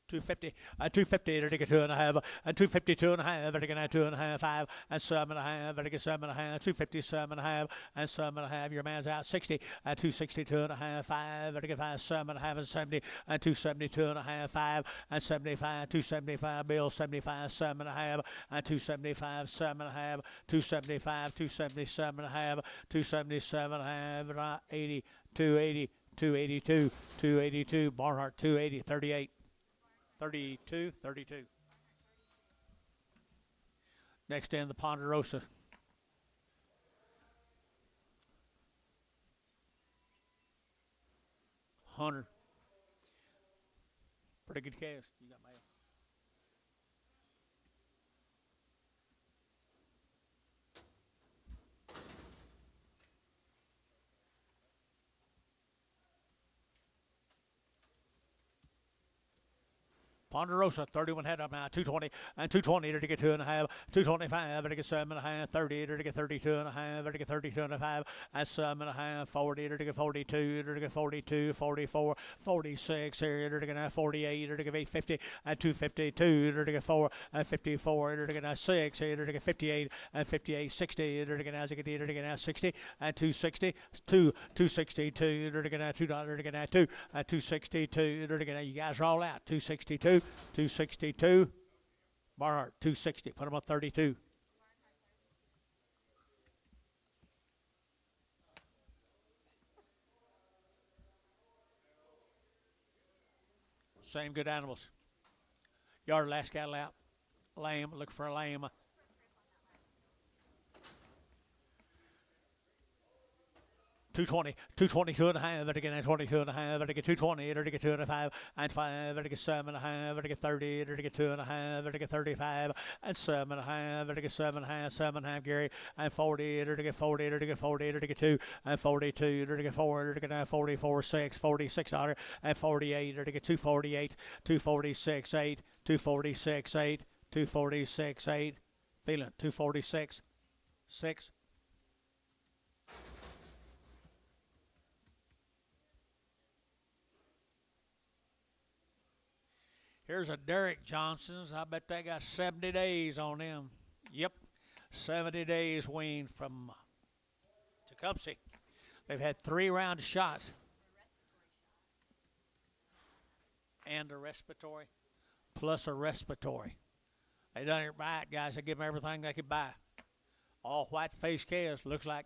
250, 250, there to get 2.5, and 252.5, there to get 2.5, 5, and 7.5, there to get 7.5, 257.5, and 7.5. Your man's out 60, and 262.5, 5, there to get 5, 7.5, and 70, and 272.5, 5, and 75, 275, Bill 75, 7.5, and 275, 7.5, 275, 277.5, 277.5, 80, 280, 282, 282, Barnhart 280, 38. 32, 32. Next in the Ponderosa. Hunter. Pretty good cast. You got mail. Ponderosa, 31 head up now, 220, and 220 to get 2.5, 225 to get 7.5, 30 to get 32.5, to get 32.5, and 7.5, 40 to get 42, to get 42, 44, 46, here to get 48, to get 850, and 252 to get 4, and 54 to get 6, here to get 58, and 58, 60 to get 60, and 260, 262 to get $2 to get 2, and 262 to get, you guys are all out, 262. 262. Barnhart, 260. Put him on 32. Same good animals. Yard last cattle out. Lame. Look for a lame. 220, 222.5, to get 22.5, to get 220, to get 2.5, and 5, to get 7.5, to get 30, to get 2.5, to get 35, and 7.5, to get 7.5, 7.5, Gary, and 40, to get 40, to get 40, to get 2, and 42, to get 4, to get 44, 6, 46, and 48, to get 248, 246, 8, 246, 8, 246, 8, Thielen, 246, 6. Here's a Derek Johnson's. I bet they got 70 days on them. Yep, 70 days weaned from Tecumseh. They've had 3 round of shots. And a respiratory, plus a respiratory. They done it right, guys. They give them everything they could buy. All white face calves. Looks like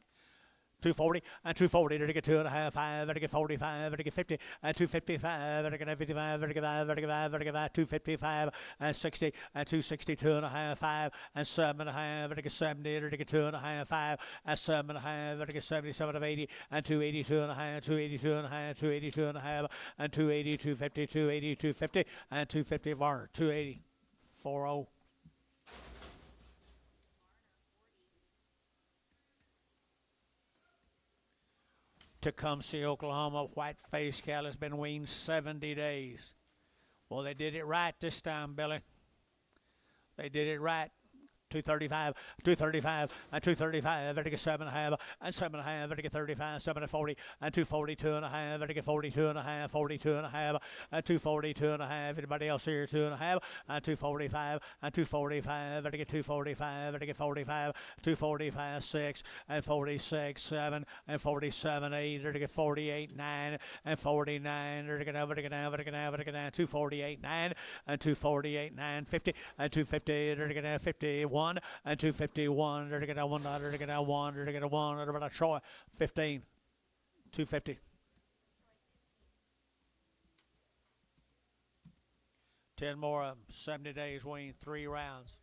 240 and 240 to get 2.5, 5, to get 45, to get 50 and 255, to get 55, to get 5, to get 5, to get 5, 255 and 60 and 260, 2.5, 5 and 7.5, to get 70, to get 2.5, 5 and 7.5, to get 77 of 80 and 280, 2.5, 282 and a half, 282 and a half and 280, 250, 280, 250 and 250 bar, 280, 40. Tecumseh, Oklahoma, white-faced cattle has been weaned 70 days. Well, they did it right this time, Billy. They did it right. 235, 235, and 235, to get 7.5, and 7.5, to get 35, 7 and 40, and 242 and a half, to get 42 and a half, 42 and a half, and 242 and a half. Anybody else here? 2.5, and 245, and 245, to get 245, to get 45, 245, 6, and 46, 7, and 47, 8, to get 48, 9, and 49, to get 248, 9, and 248, 9, 50, and 250, to get 51. And 251, to get a $1, to get a 1, to get a 1, about a Troy, 15, 250. 10 more, 70 days wean, 3 rounds.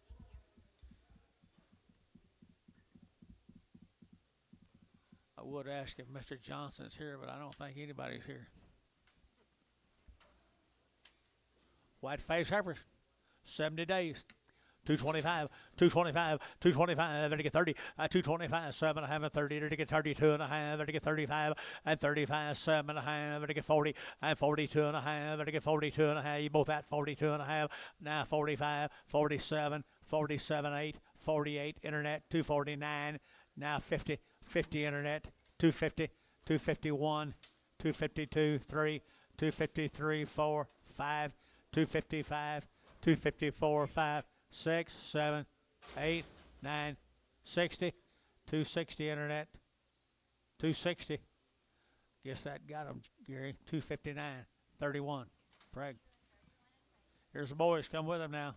I would ask if Mr. Johnson's here, but I don't think anybody's here. White face heifers, 70 days. 225, 225, 225, to get 30, 225, 7.5, and 30, to get 32 and a half, to get 35, and 35, 7.5, to get 40, and 42 and a half, to get 42 and a half. You both at 42 and a half. Now 45, 47, 47, 8, 48, internet, 249. Now 50, 50 internet, 250, 251, 252, 3, 253, 4, 5, 255, 254, 5. 6, 7, 8, 9, 60, 260 internet, 260. Guess that got him, Gary. 259, 31. Preg. Here's the boys. Come with them now.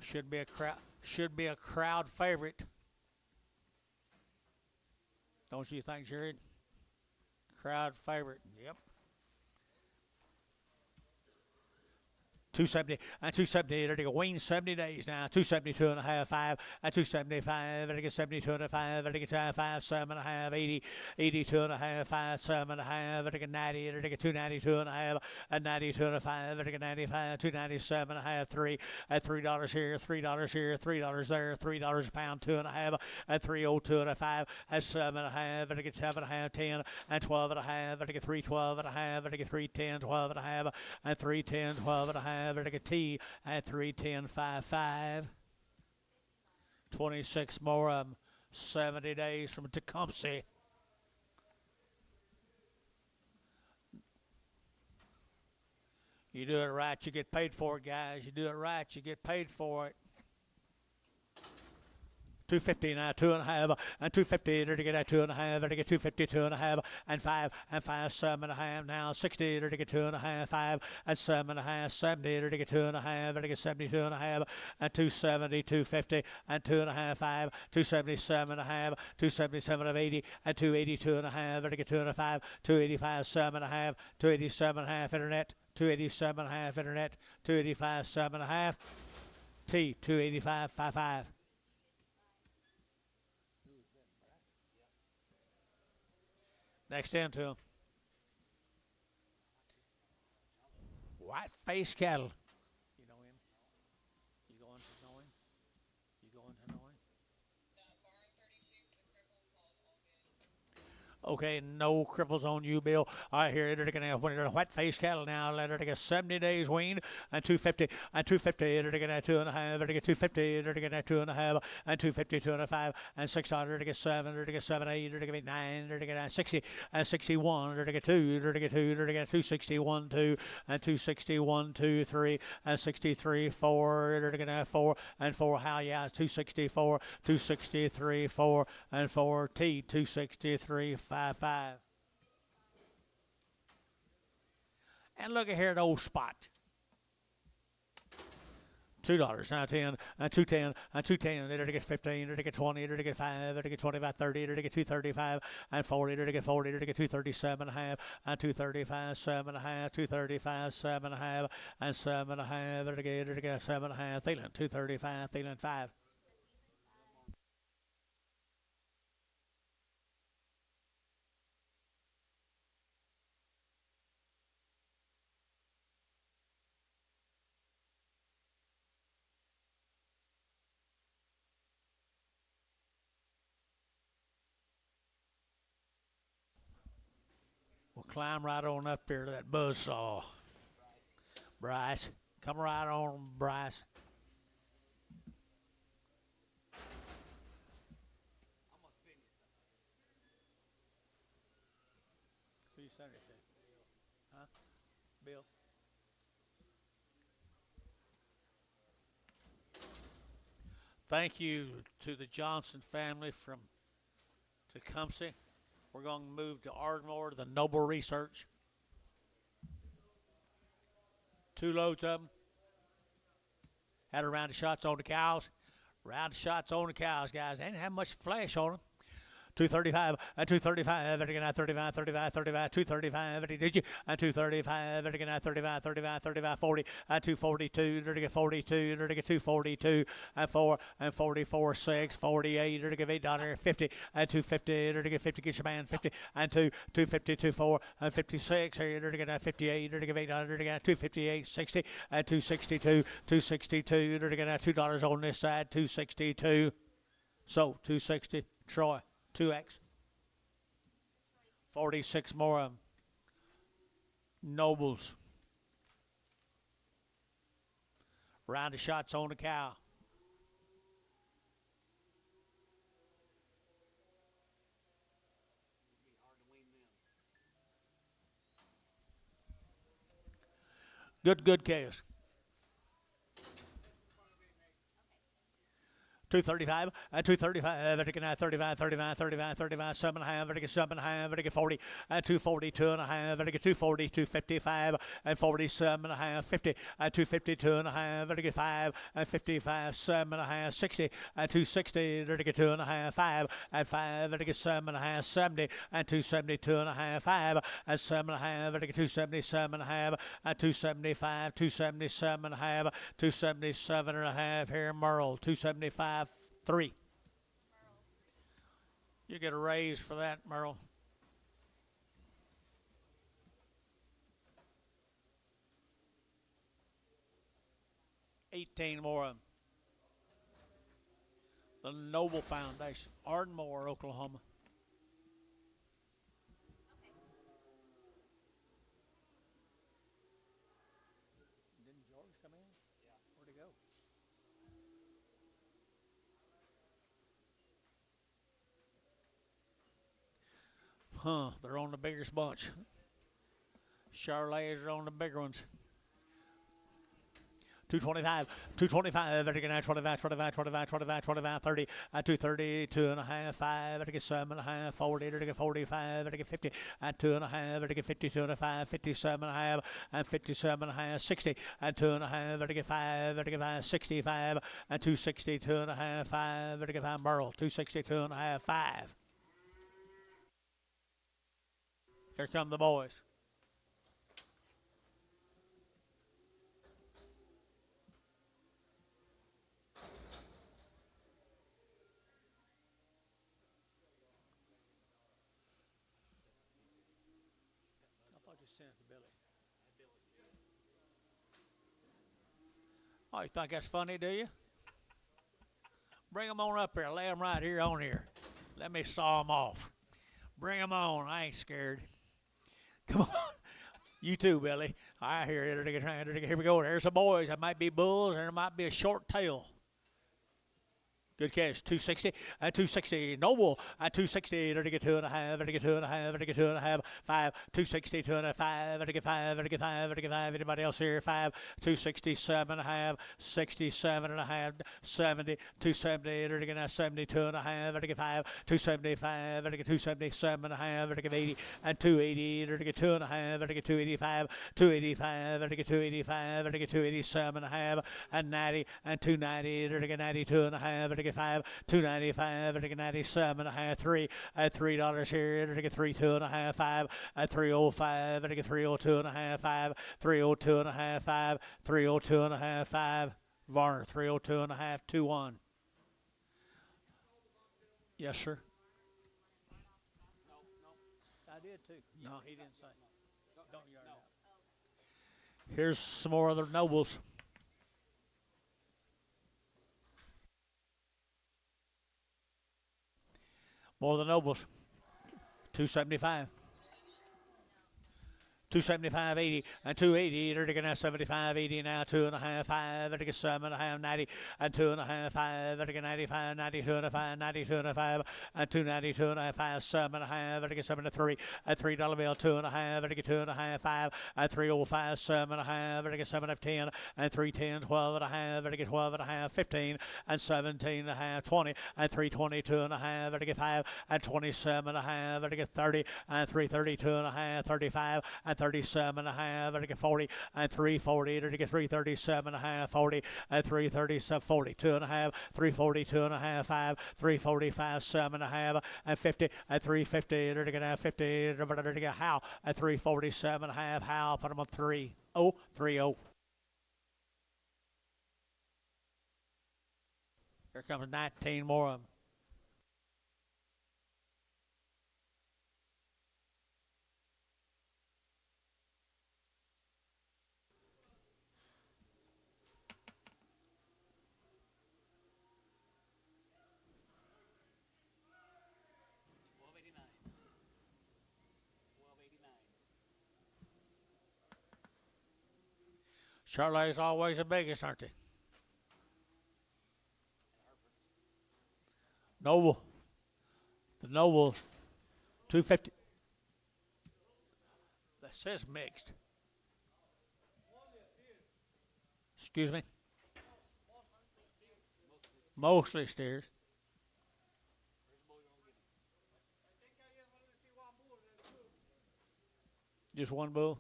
Should be a crowd. Should be a crowd favorite. Don't you think, Jared? Crowd favorite. Yep. 270 and 270, to get wean 70 days now. 272 and a half, 5 and 275, to get 72 and a 5, to get 5, 7 and a half, 80, 82 and a half, 5, 7 and a half, to get 90, to get 292 and a half, and 92 and a 5, to get 95, 297 and a half, 3 at $3 here, $3 here, $3 there, $3 a pound, 2 and a half, and 302 and a 5, and 7 and a half, to get 7 and a half, 10 and 12 and a half, to get 312 and a half, to get 310, 12 and a half, and 310, 12 and a half. To get T at 310.55. 26 more 70 days from Tecumseh. You do it right, you get paid for it, guys. You do it right, you get paid for it. 250 now, 2.5, and 250 to get at 2.5, to get 252 and a half, and 5, and 5, 7.5 now, 60 to get 2.5, 5, and 7.5, 70 to get 2.5, to get 72 and a half, and 270, 250, and 2.5, 5, 277 and a half, 277 of 80, and 282 and a half, to get 2.5, 285, 7.5, 287 and a half internet, 287 and a half internet, 285, 7.5, T, 285, 55. Next into him. White-faced cattle. You know him? You going to know him? You going to know him? Okay, no cripples on you, Bill. All right, here, they're going to have white-faced cattle now. Let her get 70 days wean, and 250, and 250, they're going to get 2.5, they're get 250, they're going to get 2.5, and 250, 2.5, and 600, to get 7, they're to get 7, 8, they're to get 9, they're to get 60, and 61, they're to get 2, they're to get 2, they're to get 261, 2, and 261, 2, 3, and 63, 4, they're to get 4, and 4, how, yeah, 264, 263, 4, and 4, T, 263, 5. And look at here, the old spot. $2, now 10, and 210, and 210, it'll get 15, it'll get 20, it'll get 5, it'll get 25, 30, it'll get 235, and 40, it'll get 40, it'll get 237 and a half, and 235, 7 and a half, 235, 7 and a half, and 7 and a half, it'll get 7 and a half, Thielen, 235, Thielen 5. We'll climb right on up there to that buzzsaw. Bryce. Come right on, Bryce. I'm gonna send you something. Who you sent it to? Huh? Bill. Thank you to the Johnson family from Tecumseh. We're going to move to Ardmore, the Noble Research. 2 loads of them. Had a round of shots on the cows. Round of shots on the cows, guys. They didn't have much flesh on them. 235, and 235, and again, 35, 35, 35, 235, did you? And 235, and again, 35, 35, 35, 40, and 242, and again, 42, and again, 242, and 4, and 44, 6, 48, and again, $8.50, and 250, and again, 50, get your man, 50, and 250, 24, and 56, and again, 58, and again, $8, and again, 258, 60, and 262, 262, and again, $2 on this side, 262. So, 260, Troy. 2X. 46 more of them. Nobles. Round of shots on the cow. Good case. 235, and 235, and again, 35, 35, 35, 35, 7 and a half, and again, 7 and a half, and again, 40, and 242 and a half, and again, 240, 255, and 47 and a half, 50, and 252 and a half, and again, 5, and 55, 7 and a half, 60, and 260, and again, 2 and a half, 5, and 5, and again, 7 and a half, 70, and 272 and a half, 5, and 7 and a half, and again, 277 and a half, and 275, 277 and a half, 277 and a half, here, Merle, 275. 3. You get a raise for that, Merle. $18 more of them. The Noble Foundation, Ardmore, Oklahoma. Didn't George come in? Yeah. Where'd he go? Huh, they're on the biggest bunch. Charlets are on the bigger ones. 225, 225, again, 25, 25, 25, 25, 25, 30, 230, 2 and a half, 5, again, 7 and a half, 40, again, 45, again, 50, 2 and a half, again, 52 and a half, 57 and a half, and 57 and a half, 60, 2 and a half, again, 5, again, 5, 65, and 262 and a half, 5, again, 5, Merle, 262 and a half, 5. Here come the boys. Oh, you think that's funny, do you? Bring them on up here. Lay them right here on here. Let me saw them off. Bring them on. I ain't scared. Come on. You too, Billy. I hear it. Here we go. There's the boys. There might be bulls. There might be a short tail. Good catch. 260 and 260. Noble at 260. There to get 2.5. There to get 2.5. There to get 2.5. 5. 260. 2.5. There to get 5. There to get 5. There to get 5. Anybody else here? 5. 267.5. 67.5. 70. 270. There to get 72.5. There to get 5. 275. There to get 277.5. There to get 80 and 280. There to get 2.5. There to get 285. 285. There to get 285. There to get 287.5 and 90 and 290. There to get 92.5. There to get 5. 295. There to get 97.5. 3 at $3 here. There to get 32.5. 5 at 305. There to get 302.5. 5. 302.5. 5. 302.5. 5. Varner 302.5. 2-1. Yes, sir. I did too. No, he didn't say. Don't yard out. Here's some more other nobles. More of the nobles. 275. 275.80 and 280. They're taking out 75.80 now. 2.5. 5. They're taking 7.5. 90 and 2.5. 5. They're taking 95. 92.5. 92.5 and 292.5. 5. 7.5. They're taking 73 at $3 bill. 2.5. They're taking 2.5. 5 at 305. 7.5. They're taking 7 at 10 and 310. 12.5. They're taking 12.5. 15 and 17.5. 20 and 322.5. They're taking 5 and 27.5. They're taking 30 and 332.5. 35 and 37.5. They're to get 40 and 340. They're to get 337.5. 40 and 337. 42.5. 342.5. 5. 345. 7.5 and 50 and 350. They're to get 50. They're to get Howe at 347.5. Howe put them on 3-0. 3-0. Here comes 19 more of them. Charolais always the biggest, aren't they? Noble. The Nobles. 250. That says mixed. Excuse me. Mostly steers. Just one bull.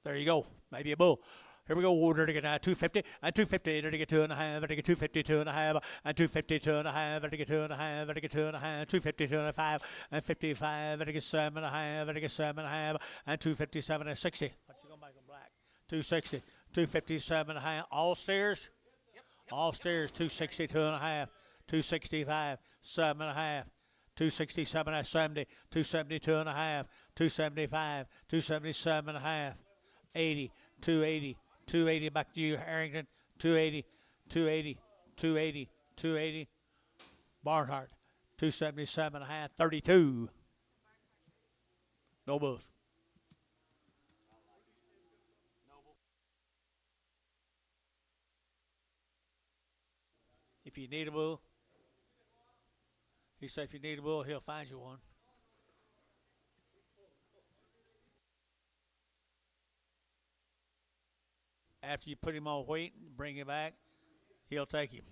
There you go. Maybe a bull. Here we go. Order to get 250 and 250. There to get 2.5. There to get 250, 2.5 and 250, 2.5. There to get 2.5. There to get 2.5. 250, 2.5 and 55. There to get 7.5. There to get 7.5 and 257 and 60. What you gonna make them black? 260, 257.5. All steers. All steers. 260, 2.5. 265, 7.5. 267 at 70. 272.5. 275. 277.5. 80, 280, 280 back to you, Harrington. 280, 280, 280, 280. Barnhart, 277.5, 32. No bulls. If you need a bull, he said if you need a bull, he'll find you one. After you put him on wheat and bring him back, he'll take him.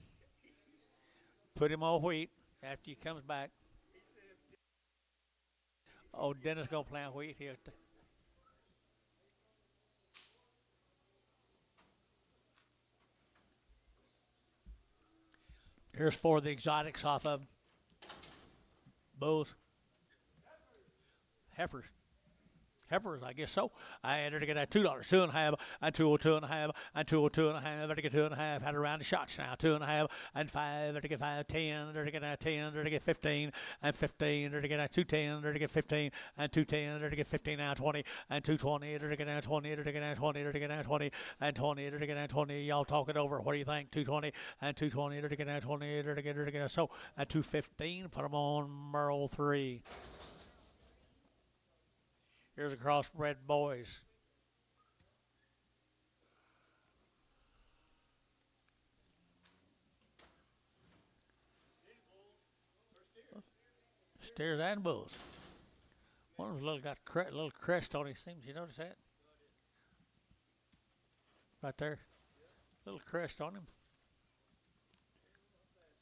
Put him on wheat after he comes back. Oh, Dennis gonna plant wheat here. Here's 4 of the exotics off of them. Bulls. Heifers. Heifers, I guess so. I had to get that $2, 2.5, and 202.5, and 202.5. I had to get 2.5. Had around the shots now. 2.5 and 5. Had to get 5, 10. Had to get 10. Had to get 15 and 15. Had to get 210. Had to get 15 and 210. Had to get 15 now 20 and 220. Had to get 20. Had to get 20. Had to get 20 and 20. Had to get 20. Y'all talk it over. What do you think? 220 and 220. Had to get 20. Had to get so at 215. Put them on Merle 3. Here's a crossbred boys. Steers and bulls. One of them's little got little crest on his thing. Did you notice that? Right there. Little crest on him.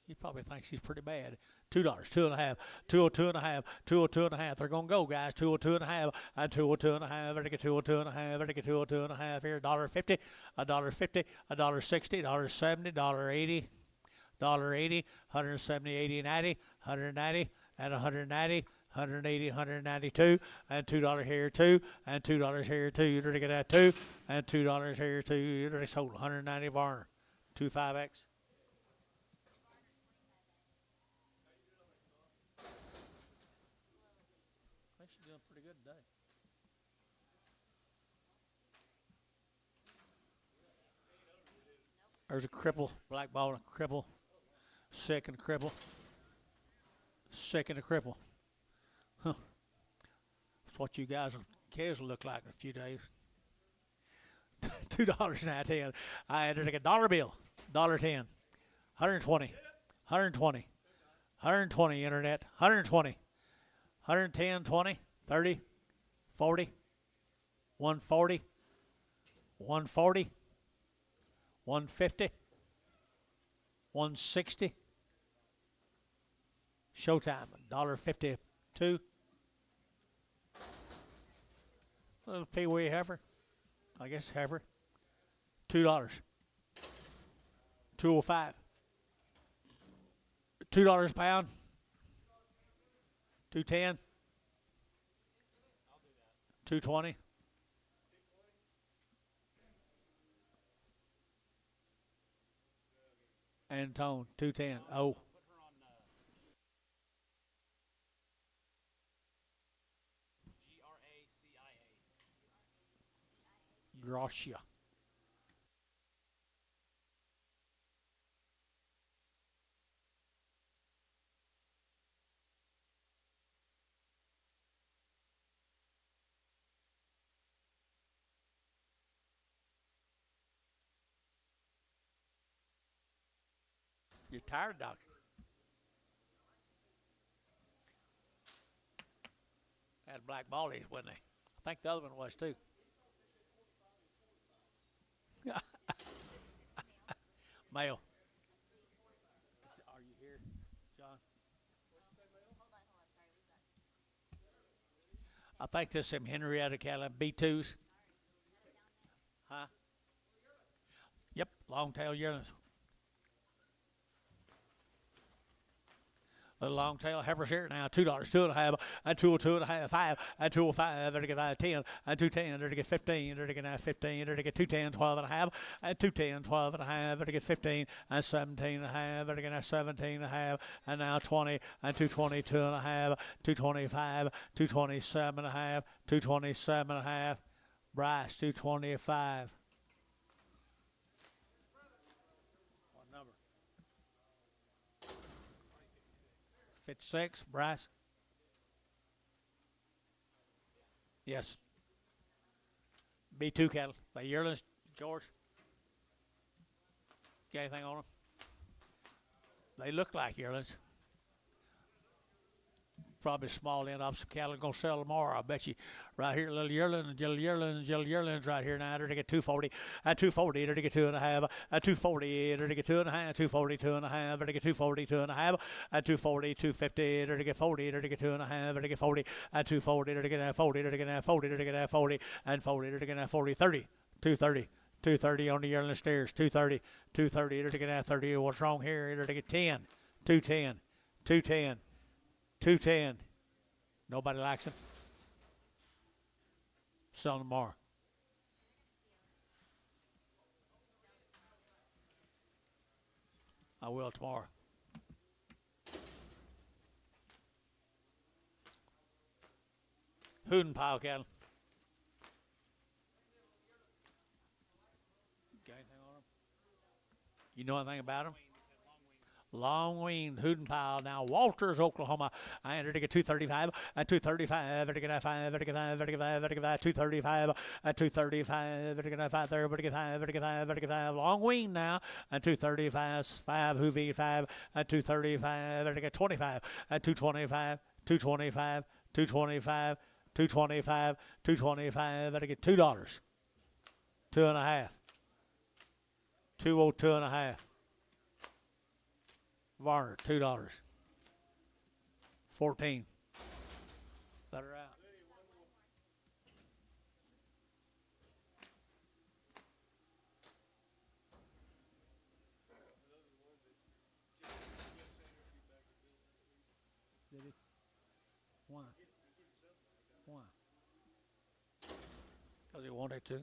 He probably thinks he's pretty bad. $2, 2.5, 202.5, 202.5. They're gonna go, guys. 202.5 and 202.5. Better get 202.5. Better get 202.5 here. $1.50, $1.50, $1.60, $1.70, $1.80, $1.80, 170, 80, 90, 190, and 190. 180, 192, and $2 here too, and $2 here too. You're gonna get that too, and $2 here too. You're gonna sold 190 Varner, 25X. I think she's doing pretty good today. There's a cripple, black ball and a cripple, sick and cripple, sick and a cripple. Huh. That's what you guys kids will look like in a few days. $2.10. I entered a dollar bill. $1.10. 120. 120. 120 internet. 120. 110, 20, 30, 40, 140, 140, 150, 160. Showtime. $1.52. Little peewee heifer. I guess heifer. $2. 205. $2 a pound. 210. 220. And tone 210. Oh. Gracia. You're tired, doctor. Had black ballies, wasn't they? I think the other one was too. Male. Are you here, John? I think there's some Henrietta cattle, B2s. Huh? Yep, long tail yearlings. Little long tail heifers here now. $2, 2.5, and 202.5, 5, and 205. They're to get 10, and 210. They're to get 15. They're to get 15. They're to get 210, 12.5, and 210, 12.5. They're to get 15, and 17.5. They're to get 17.5, and now 20, and 222.5, 225, 227.5, 227.5. Bryce 225. 56, Bryce? Yes. B2 cattle. By yearlings, George? Got anything on them? They look like yearlings. Probably small end of some cattle going to sell tomorrow. I bet you. Right here, little yearlings right here now. They're to get 240, and 240. They're to get 2.5, and 240. They're to get 2.5, 240, 2.5. They're to get 240, 2.5, and 240, 250. They're to get 40. They're to get 2.5. They're to get 40, and 240. They're to get 40. They're to get 40. They're to get 40, and 40. They're to get 40, 30, 230. 230 on the yearling steers. 230, 230. They're to get 30. What's wrong here? They're to get 10, 210, 210. 210. Nobody likes him. Sell them tomorrow. I will tomorrow. Hooten pile cattle. Got anything on them? You know anything about them? Long wing, Hooten pile. Now Walters, Oklahoma. I entered to get 235, and 235, to get 5, to get 5, to get 5, to get 5, 235, and 235, to get 5 there, to get 5, to get 5, to get 5. Long wing now, and 235, 5, Hoovy 5, and 235, to get 25, and 225. 225, 225, 225, 225. That'll get $2. 2.5. 202.5. Varner, $2. 14. Let her out. Did he? Why? Why? Because he wanted to.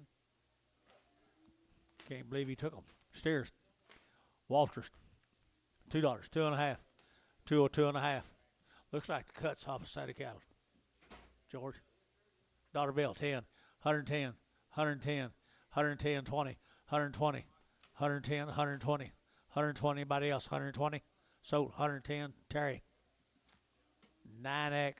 Can't believe he took them. Steers. Walters. $2. 2.5. 202.5. Looks like the cuts off a side of cattle. George. Dollar bill. 10. 110. 110. 110. 20. 120. 110. 120. 120. Anybody else? 120. Sold. 110. Terry. 9X.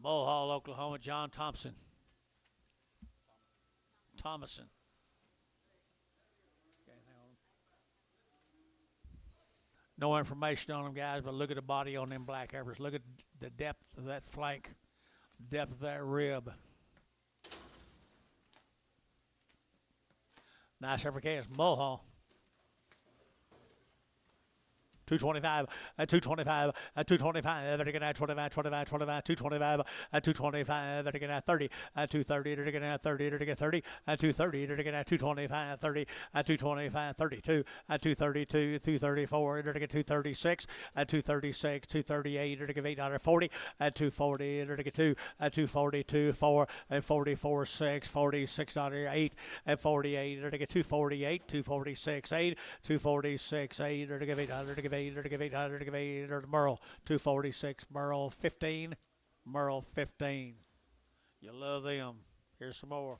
Mulhall, Oklahoma, John Thompson. Thomason. No information on them, guys, but look at the body on them black heifers. Look at the depth of that flank, depth of that rib. Nice heifer cast. Mulhall. 225, 225, 225, they're gonna 25, 25, 25, 225, 225, they're gonna 30, 230, they're gonna 30, they're gonna 30, 230, they're gonna 225, 30, 225, 32, 232, 234, they're gonna 236, 236, 238, they're gonna $840, 240, they're gonna 2, 242, 4, 44, 6, 46, 8, 48, they're gonna 248, 246, 8, 246, 8, they're gonna 800, they're 800, give 800, Merle, 246, Merle, 15, Merle, 15. You love them. Here's some more.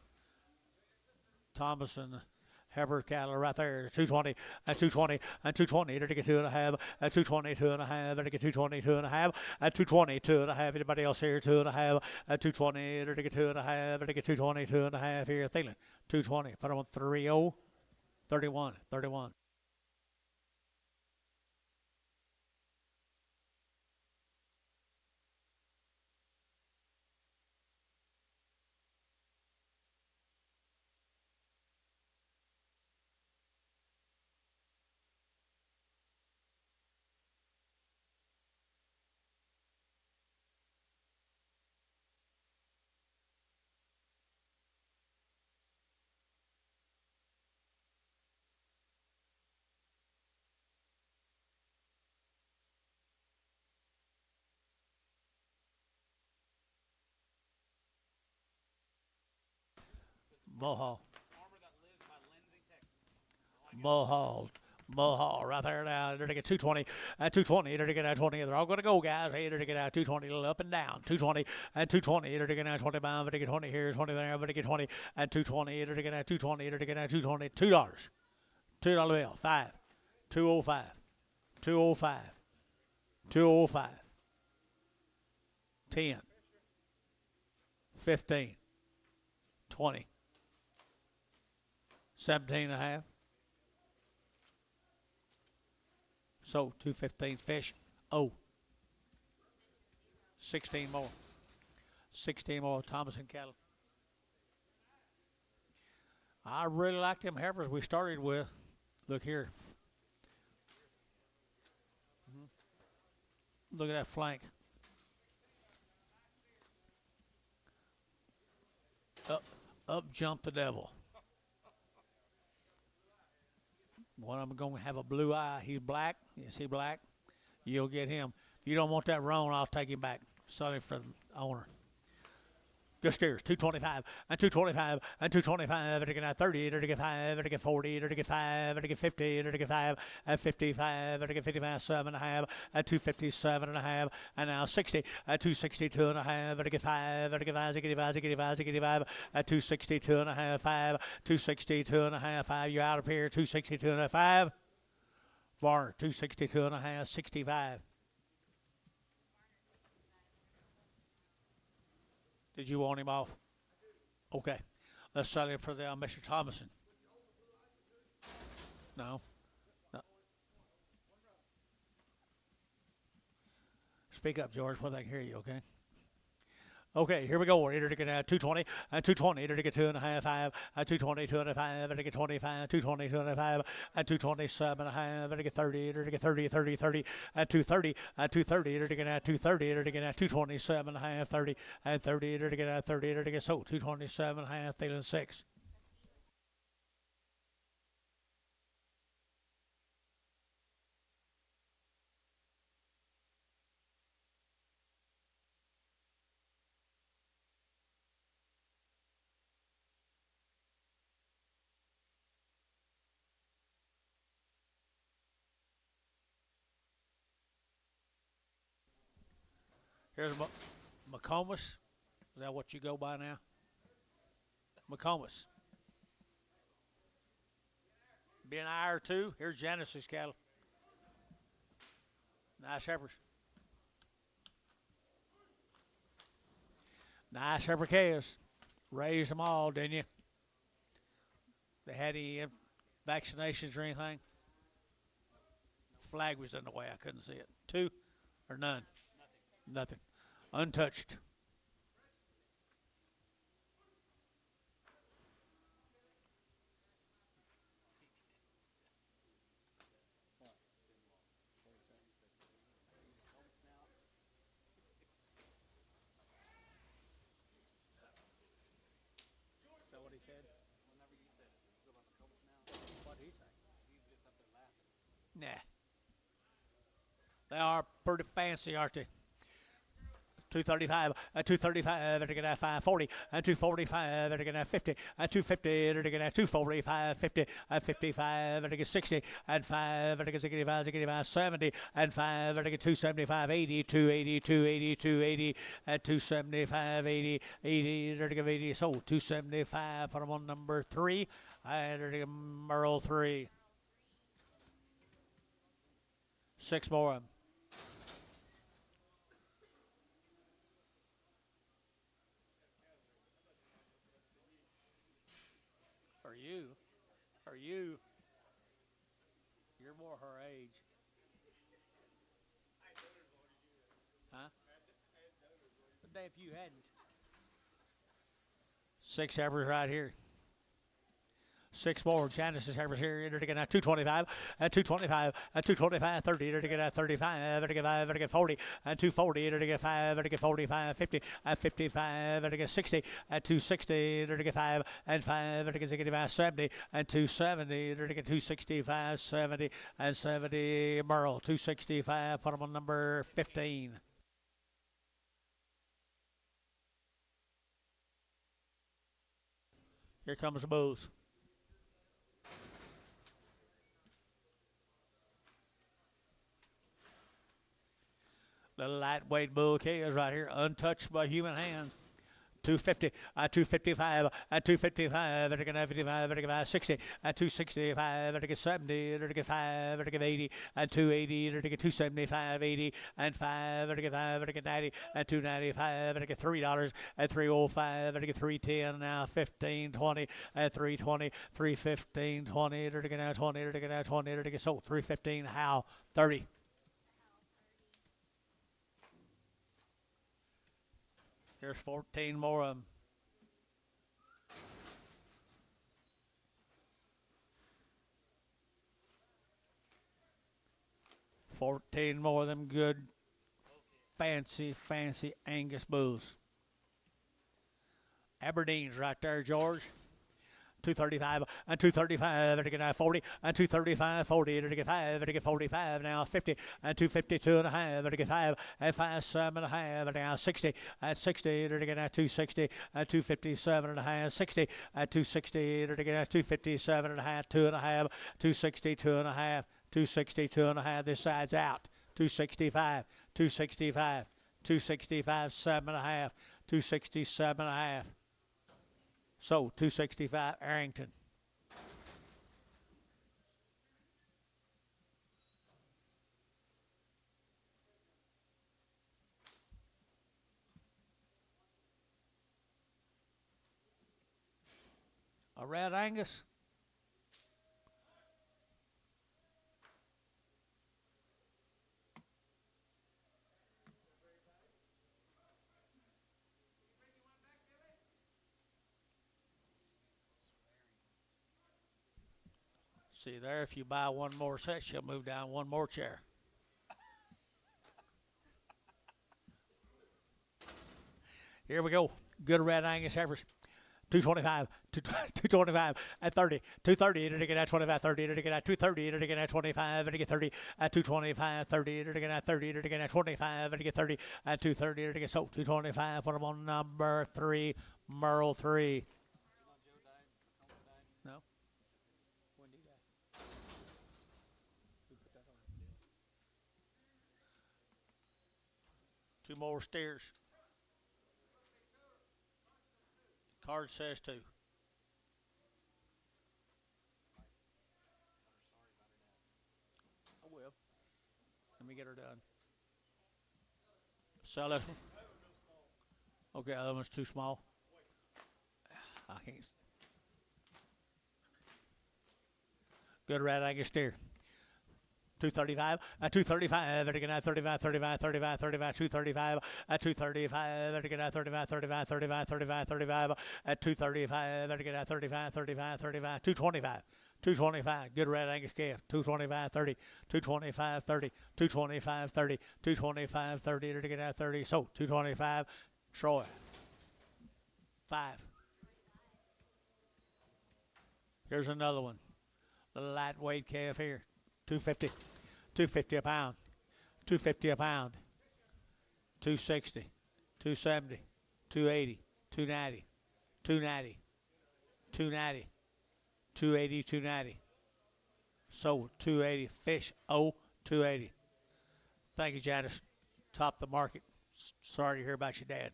Thomason, heifer cattle right there, 220, and 220, and 220, they're to get 2.5, and 220, 2.5, they're to get 220, 2.5, and 220, 2.5, anybody else here, 2.5, and 220, they're to get 2.5, they're to get 220, 2.5 here, Thielen, 220, put them on 30, 31, 31. Mulhall. Mulhall, right there now. They're to get 220, 220, they're to get 20. They're all going to go, guys. Hey, they're to get 220, a little up and down. 220, and 220, they're to get 25, they're to get 20 here, 20 there, they're to get 20, and 220, they're to get 220, they're to get 220, $2. $2 bill, 5, 205, 205, 205, 10, 15, 20. 17.5. So 215 fish. Oh. 16 more. 16 more Thomason cattle. I really like them heifers we started with. Look here. Look at that flank. Up jumped the devil. One of them going to have a blue eye. He's black. Is he black? You'll get him. If you don't want that roan, I'll take him back. Sorry for the owner. Good steers, 225, and 225, and 225, they're to get 30, they're to get 5, they're to get 40, they're to get 5, they're to get 50, they're to get 5, and 55, they're to get 55, 7.5, and 257.5, and now 60, and 262.5, they're to get 5, they're to get 5, 85, 85, 85, and 262.5, 5, 262.5, 5, you're out of here, 262.5, Varner, 262.5, 65. Did you want him off? Okay. Let's sell him for the Mr. Thomason. No. No. Speak up, George, where they can hear you, okay? Okay, here we go. We're enter to get 220 and 220. Enter to get 2.5, 5 and 220, 2.5. Enter to get 25, 220, 2.5 and 227.5. Enter to get 30. Enter to get 30, 30, 30 and 230 and 230. Enter to get 230. Enter to get 227.5, 30 and 30. Enter to get 30. Enter to get 227.5. Feeling 6. Here's McComas. Is that what you go by now? McComas. Be an eye or two. Here's Janice's cattle. Nice heifers. Nice heifer calves. Raised them all, didn't you? They had any vaccinations or anything? Flag was in the way. I couldn't see it. 2 or none? Nothing. Untouched. Is that what he said? Whenever you said it, go about the coats now. What did he say? He's just up there laughing. Nah. They are pretty fancy, aren't they? 235, 235, and again at 540, and 245, and again at 50, and 250, and again at 245, 50, and 55, and again 60, and 5, and again 65, 70, and 5, and again 275, 80, 280, 280, 280, and 275, 80, 80, and again 80, so 275, put them on number 3, and again Merle 3. 6 more. Are you? You're more her age. Huh? But if you hadn't. 6 heifers right here. 6 more. Janice's heifers here. Enter to get 225, and 225, and 225, 30. Enter to get 35, enter to get 5, enter to get 40, and 240, enter to get 5, enter to get 45, 50, and 55, enter to get 60, and 260, enter to get 5, and 5, enter to get 65, 70, and 270, enter to get 265, 70, and 70. Merle, 265. Put them on number 15. Here comes the bulls. Little lightweight bull calves right here, untouched by human hands. 250, 255, 255, and 55, and 60, 265, and 70, and 5, and 80, and 280, and 275, 80, and 5, and 5, and 90, and 295, and $3, and 305, and 310, now 15, 20, and 320, 315, 20, and 20, and 20, and so 315, how 30. Here's 14 more of them. $14 more of them good, fancy Angus bulls. Aberdeen's right there, George. 235, and 235, and again 40, and 235, 40, and again 5, and again 45, now 50, and 252 and a half, and again 5, and 57 and a half, and now 60, and 60, and again 260, and 257 and a half, 60, and 260, and again 257 and a half, 2 and a half, 262 and a half, 262 and a half. This side's out. 265, 265, 265, 7 and a half, 267 and a half. So 265 Arrington. A red Angus. See there, if you buy one more set, she'll move down one more chair. Here we go. Good red Angus heifers. 225, 225 at 30, 230, to get at 25, 30, to get at 230, to get at 25, to get 30, at 225, 30, to get at 30, to get at 25, to get 30, at 230, to get so 225. Put them on number 3, Merle 3. No? When did he die? Who put that on? Two more steers. Card says 2. I will. Let me get her done. Sell this one? Okay, the other one's too small. I can't. Good red Angus steer. 235, at 235, at 35, 35, 35, 35, 235, at 235, at 35, 35, 35, 35, 35, at 235, at 35, 35, 35, 225. 225, good red Angus calf, 225, 30, 225, 30, 225, 30, 225, 30, to get out 30, so 225, Troy, 5. Here's another one, the lightweight calf here, 250. 250 a pound, 250 a pound, 260, 270, 280, 290, 290, 290, 280, 290. Sold 280. Fish 280. Thank you, Janice. Top the market. Sorry to hear about your dad,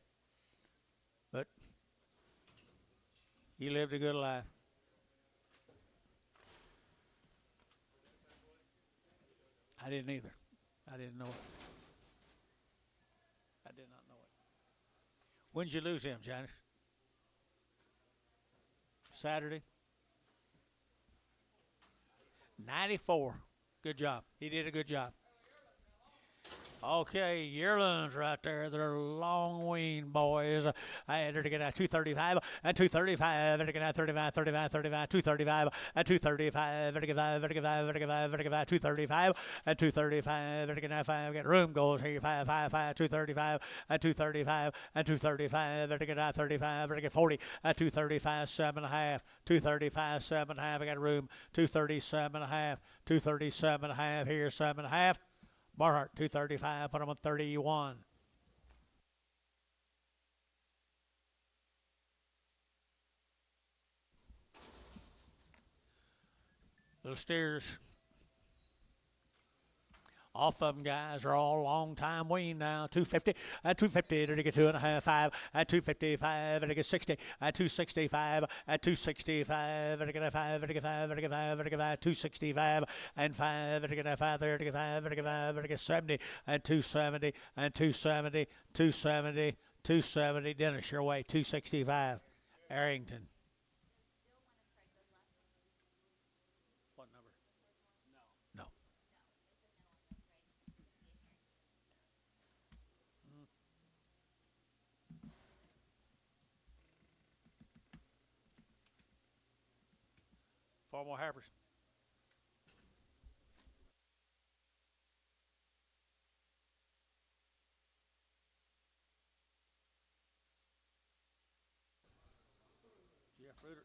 but he lived a good life. I didn't either. I didn't know it. I did not know it. When did you lose him, Janice? Saturday? 94. Good job. He did a good job. Okay, yearlings right there. They're long wean boys. I had to get at 235 and 235 and get at 35, 35, 35, 235 and 235 and get 5, 235 and 235 and get at 5. Get room goes here 5, 5, 5, 235 and 235 and 235 and get at 35 and get 40 at 235, 7.5, 235, 7.5. I got room 237.5, 237.5 here, 7.5. Barhart, 235, put him on 31. Little steers. Off of them, guys, are all long time wean now. 250 at 250 to get 2.5, 5 at 255 to get 60 at 265 at 265 to get 5 to get 5 to get 5 to get 5 265 and 5 to get 5 there to get 5 to get 5 to get 70 and 270 and 270 270 270. Dennis your way 265. Arrington. What number? No. 4 more heifers. Jeff Reuter.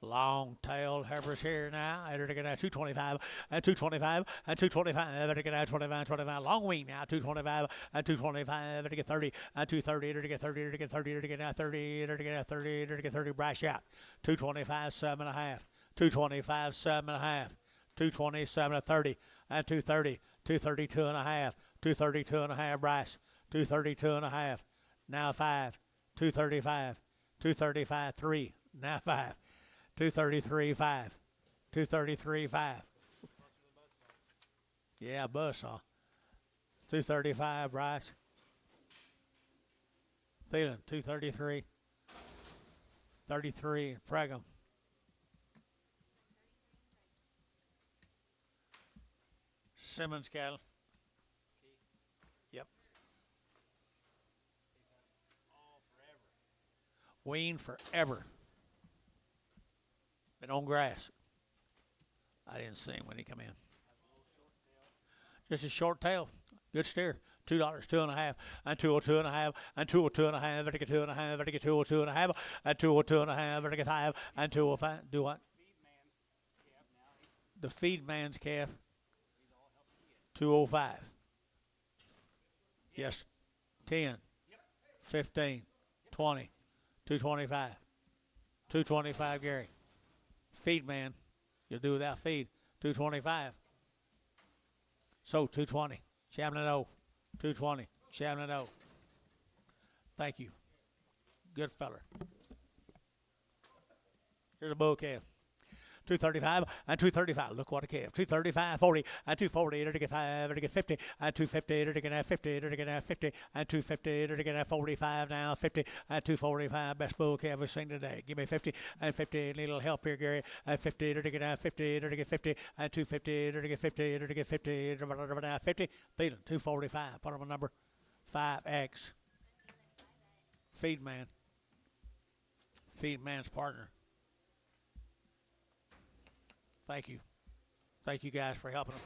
Long-tailed heifers here now. I to get out 225 and 225 and 225. I to get out 25, 25. Long wing now. 225 and 225 to get 30 and 230 to get 30 to get 30 to get out 30 to get out 30 to get 30. Brash out. 225, 7.5. 225, 7.5. 227 to 30 and 230. 232 and a half. 232 and a half. Brash. 232 and a half. Now 5. 235. 235, 3. Now 5. 233, 5. 233, 5. Yeah, bus, huh? 235, Bryce. Thielen, 233. 33, Fragum. Simmons cattle. Yep. All forever. Wean forever. Been on grass. I didn't see him when he come in. Just a short tail. Good steer. $2, 2.5, and 202.5, and 202.5, and 2.5, and 202.5, and 202.5, and 5, and 205. Do what? The feed man's calf. 205. Yes. 10, 15, 20, 225. 225, Gary. Feed man. You'll do without feed. 225. So 220. Chamlin O. 220. Chamlin O. Thank you. Good feller. Here's a bull calf. 235 and 235. Look what a calf. 235, 40 and 240. To get 5, to get 50 and 250. To get 50, to get 50 and 250. To get 45 now. 50 and 245. Best bull calf we've seen today. Give me 50 and 50. Need a little help here, Gary. And 50 to get 50. To get 50 and 250. To get 50. To get 50. To 50. Feeding 245. Put him a number 5X. Feed man. Feed man's partner. Thank you. Thank you guys for helping them.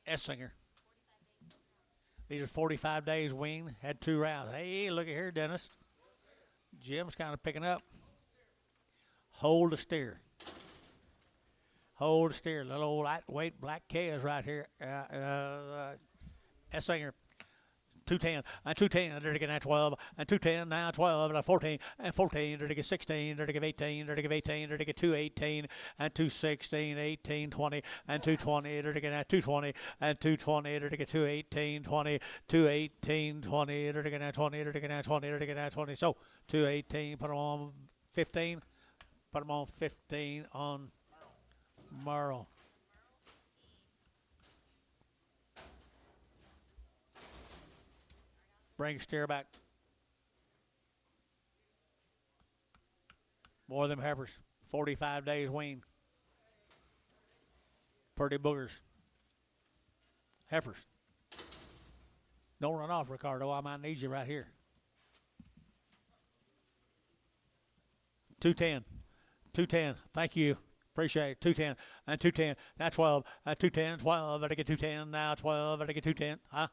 Essinger. These are 45 days wean. Had 2 rounds. Hey, look at here, Dennis. Jim's kind of picking up. Hold the steer. Hold the steer. Little old lightweight black K's right here. Essinger. 210 and 210 to get 12 and 210 now 12 and 14 and 14 to get 16 to get 18 to get 18 to get 218 and 216 18 20 and 220 to get 220 and 220 to get 218 20 218 20 to get 20 to get 20 to get 20. So 218. Put them on 15. Put them on 15 on Merle. Bring steer back. More than heifers. 45 days wean. Pretty boogers. Heifers. Don't run off, Ricardo. I might need you right here. 210. 210. Thank you. Appreciate it. 210 and 210. Now 12. 210, 12. I get 210. Now 12. I get 210. Huh?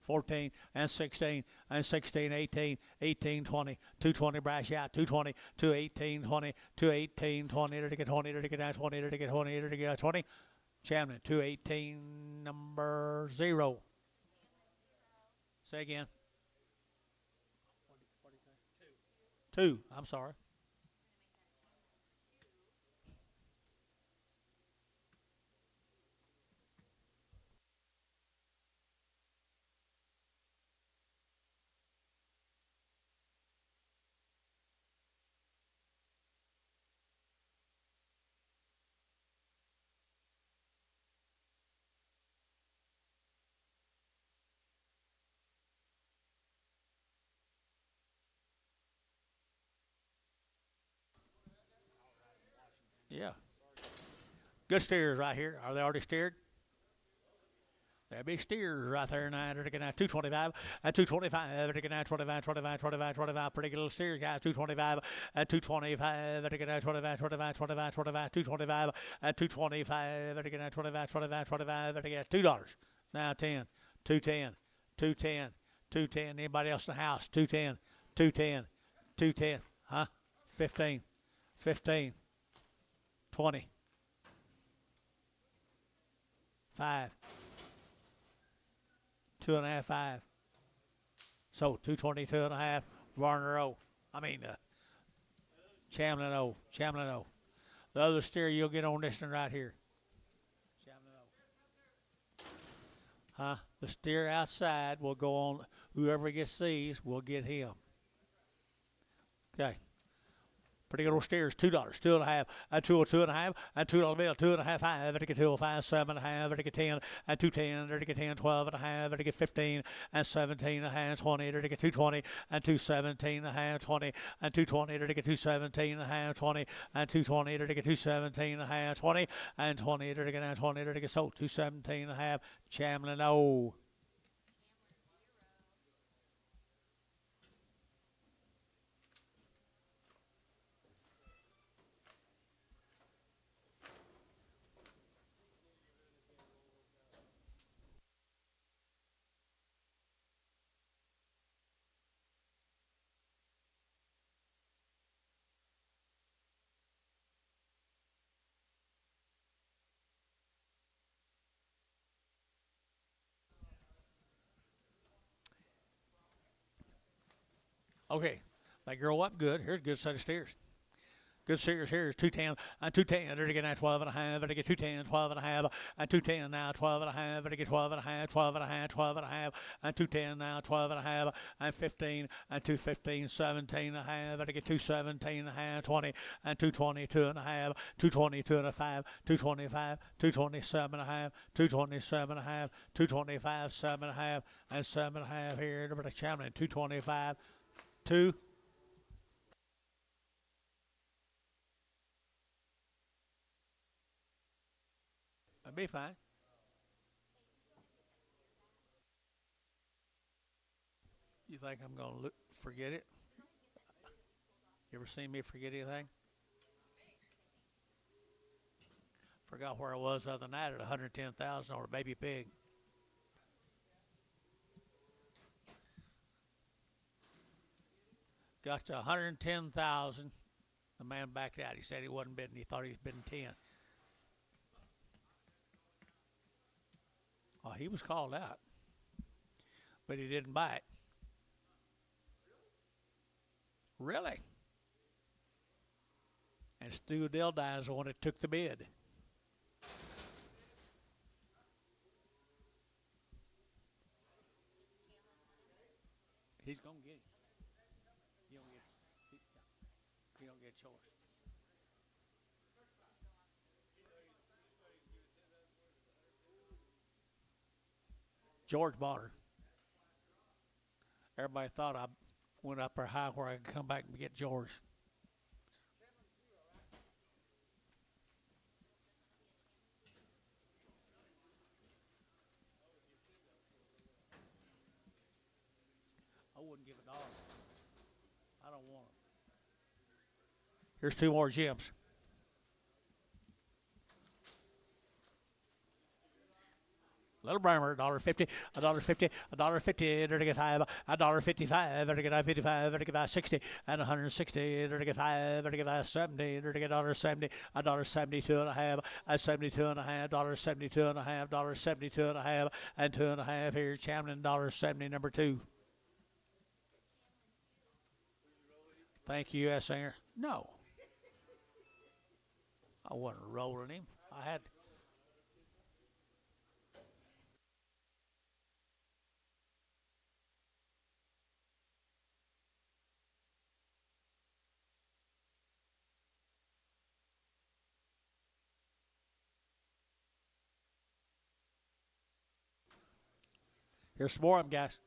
14 and 16 and 16, 18, 18, 20, 220 brash out, 220, 218, 20, 218, 20 to get 20 to get 20 to get 20 to get 20. Chamlin, 218, number 0. Say again. 2. I'm sorry. Yeah. Good steers right here. Are they already steered? There'll be steers right there now. They're getting 225 and 225. They're getting 25, 25, 25, 25. Pretty good little steers, guys. 225 and 225. They're getting 25, 25, 25, 25, 225 and 225. They're getting 25, 25, 25. They're getting $2. Now 10, 210, 210, 210. Anybody else in the house? 210, 210, 210. Huh? 15, 15. 20. 5. 2.5, 5. So 220, 2.5. Varner O. Chamlin O. Chamlin O. The other steer you'll get on this one right here. Chamlin O. Huh? The steer outside will go on. Whoever gets these will get him. Okay. Pretty good old steers, $2, 2.5, and 2.5, and $2 bill, 2.5, 5, and 2.05, 7.5, and 10, and 2.10, and 10, 12.5, and 15, and 17.5, 20, and 2.20, and 2.17.5, 20, and 2.20, and 2.17.5, 20, and 2.20, and 2.17.5, 20, and 20, and 20, and sold 2.17.5, Chamlin, oh. Okay, they grow up good. Here's a good set of steers. Good steers here is 210 and 210. There to get now 12 and a half. And to get 210, 12 and a half. And 210 now 12 and a half. And to get 12 and a half, 12 and a half, 12 and a half. And 210 now 12 and a half. And 15 and 215, 17 and a half. And to get 217 and a half, 20 and 220, 2 and a half. 220, 2 and a half. 225, 227 and a half. 227 and a half. 225, 7 and a half. And 7 and a half here. Over to Chamlin, 225, 2. That'd be fine. You think I'm going to forget it? You ever seen me forget anything? Forgot where I was the other night at 110,000 on a baby pig. Got to 110,000. The man backed out. He said he wasn't bidding. He thought he was bidding 10. Oh, he was called out, but he didn't buy it. Really? And Stu Dildine is the one that took the bid. He's going to get it. He don't get a choice. George bought her. Everybody thought I went up there high where I could come back and get George. I wouldn't give $1. I don't want them. Here's 2 more gems. Little Bremer, $1.50, $1.50, $1.50, there to get 5, $1.55, there to get 55, there to get 60, and 160, there to get 5, there to get 70, there to get $1.70, $1.72 and a half, and 72 and a half, $1.72 and a half, $1.72 and a half, and 2 and a half. Here's Chamlin, $1.70, number 2. Thank you, yes, Singer. No. I wasn't rolling him. I had. Here's some more of them, guys.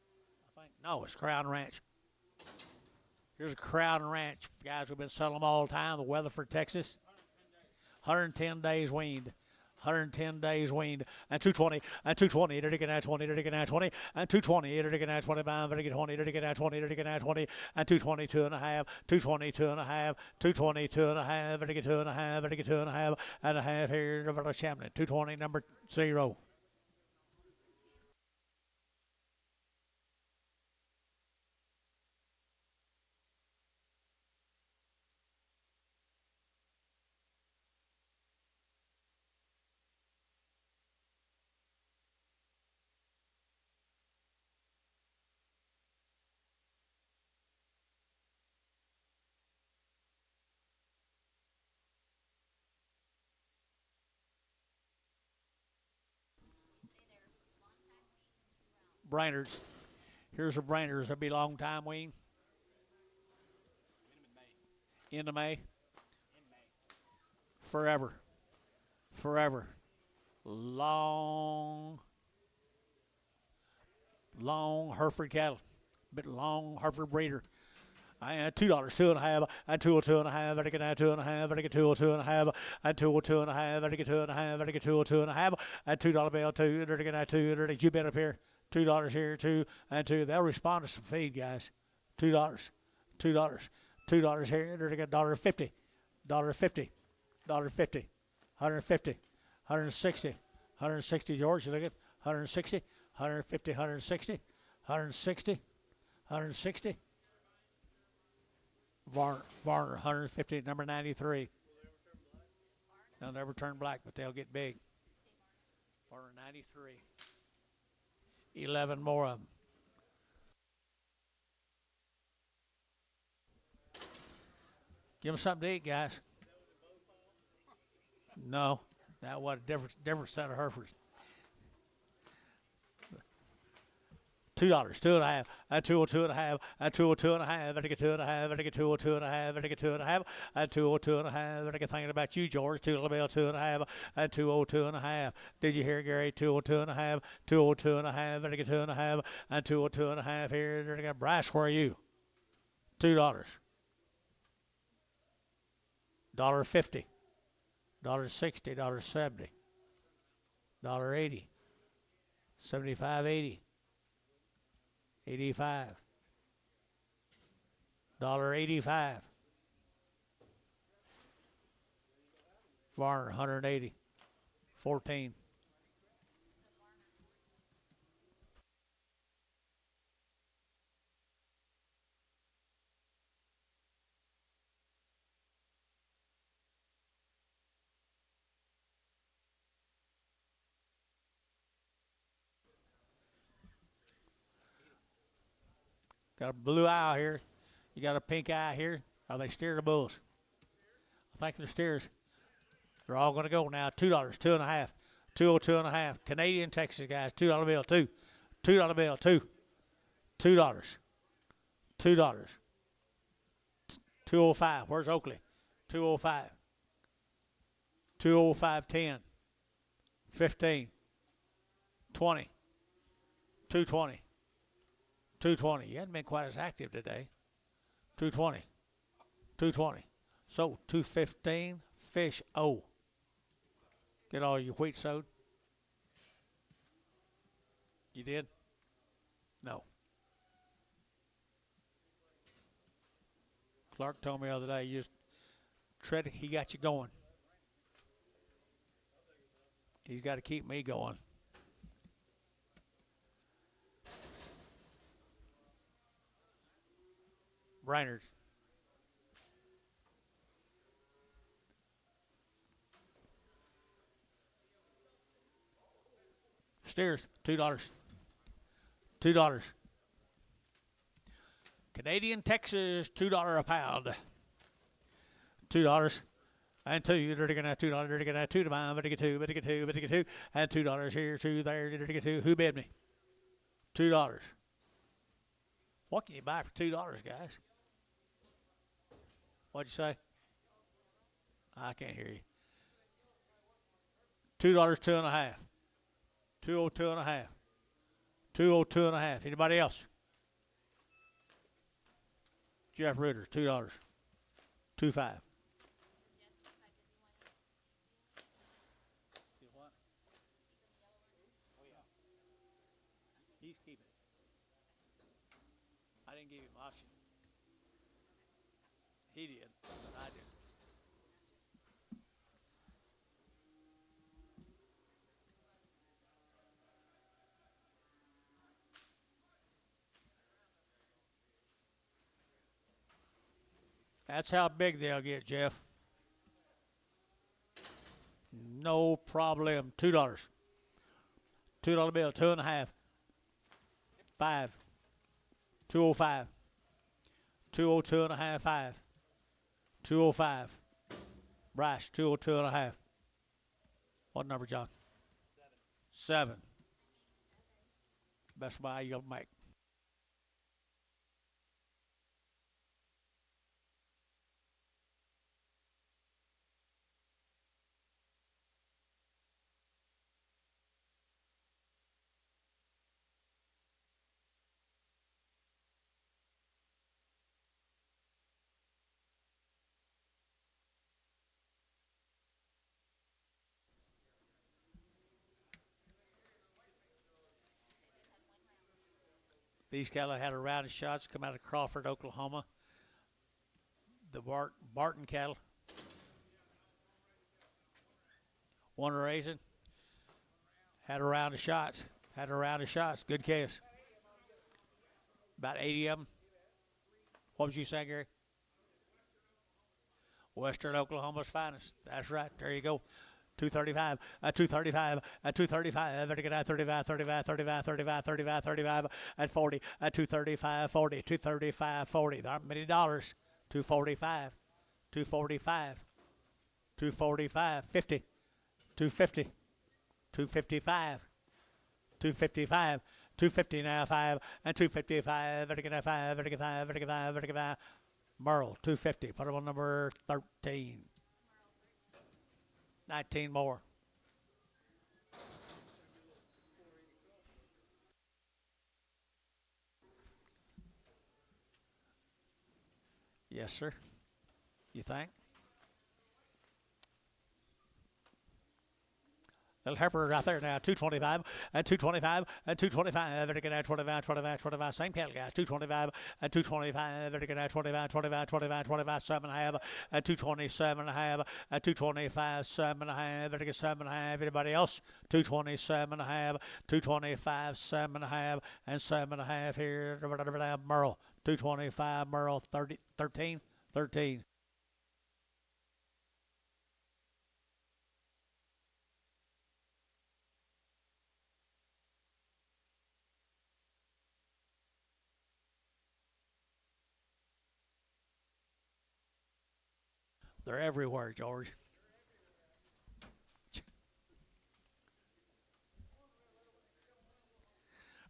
I think. No, it's Crown Ranch. Here's a Crown Ranch. Guys, we've been selling them all the time. The Weatherford, Texas. 110 days weaned. 110 days weaned. And 220. And 220. They're taking out 20. They're taking out 20. And 220. They're taking out 25. They're taking 20. They're taking out 20. They're taking out 20. And 222 and a half. 222 and a half. 222 and a half. They're taking 2 and a half. They're taking 2 and a half. And a half here. Chamlin. 220, number 0. Brainerd's. Here's a Brainerd's. That'll be long time wean. End of May. End of May. forever, forever. Long Hereford cattle, bit long Hereford breeder. I had $2, 2.5, and 2.5, I get 2.5, I get 2.5, and 2.5, I get 2.5, I get 2.5, and $2 bill, 2, I get 2, you bet up here, $2 here, 2, and 2. They'll respond to some feed, guys. $2, $2 here, I get $1.50, $1.50, $1.50, 150, 160, 160, George, you look at 160, 150, 160, 160, 160. Varner, 150, number 93. They'll never turn black, but they'll get big. Varner, 93. 11 more of them. Give them something to eat, guys. No, that was a different set of Herefords. $2, 2.5, and 2.5, and 2.5, and I get 2.5, and I get 2.5, and I get 2.5, and 2.5, and I get thinking about you, George, $2 bill, 2.5, and 2.5. Did you hear, Gary? 2.5, 2.5, and I get 2.5, and 2.5 here, and I got Bryce, where are you? $2. $1.50, $1.60, $1.70, $1.80, 75.80. 85. $1.85. Varner, 180. 14. Got a blue eye here. You got a pink eye here. Are they steer or bulls? I think they're steers. They're all going to go now. $2, 2.5, 2.5. Canadian, Texas guys. $2 bill, 2. $2 bill, 2. $2. $2. 205. Where's Oakley? 205. 205, 10. 15. 20. 220. 220. You hadn't been quite as active today. 220. 220. So 215. Fish. Oh. Get all your wheat sowed? You did? No. Clark told me the other day, you just tread, he got you going. He's got to keep me going. Brainerd. Steers, $2. $2. Canadian, Texas, $2 a pound. $2. And 2, dirty gonna $2, dirty gonna 2 to mine, but I get 2, but I get 2, but I get 2, and $2 here, 2 there, dirty get 2. Who bid me? $2. What can you buy for $2, guys? What'd you say? I can't hear you. $2, 2.5. 202.5. 202.5. Anybody else? Jeff Ritter, $2. 2.5. He's keeping it. I didn't give him option. He did, but I didn't. That's how big they'll get, Jeff. No problem. $2. $2 bill, 2.5. 5. 205. 202.5, 5. 205. Bryce, 202.5. What number, John? 7. Best buy you'll make. These cattle had a round of shots come out of Crawford, Oklahoma. The Barton cattle. One raising. Had a round of shots. Had a round of shots. Good case. About 80 of them. What was you saying, Gary? Western Oklahoma's finest. That's right. There you go. 235, 235, 235, 35, 35, 35, 35, 35, 35, at 40, 235, 40, 235, 40. There aren't many dollars. 245, 245, 245, 50, 250, 255, 255, 250 now, 5, and 255, 5, 55, 55, 55. Merle, 250. Put him on number 13. 19 more. Yes, sir. You think? Little Herper right there now, 225, and 225, and 225, and again, 25, 25, 25, same cattle guys, 225, and 225, and again, 25, 25, 25, 25, 7.5, and 227.5, and 225, 7.5, and again, 7.5, anybody else? 227.5, 225, 7.5, and 7.5 here, Merle, 225, Merle, 30, 13, 13. They're everywhere, George.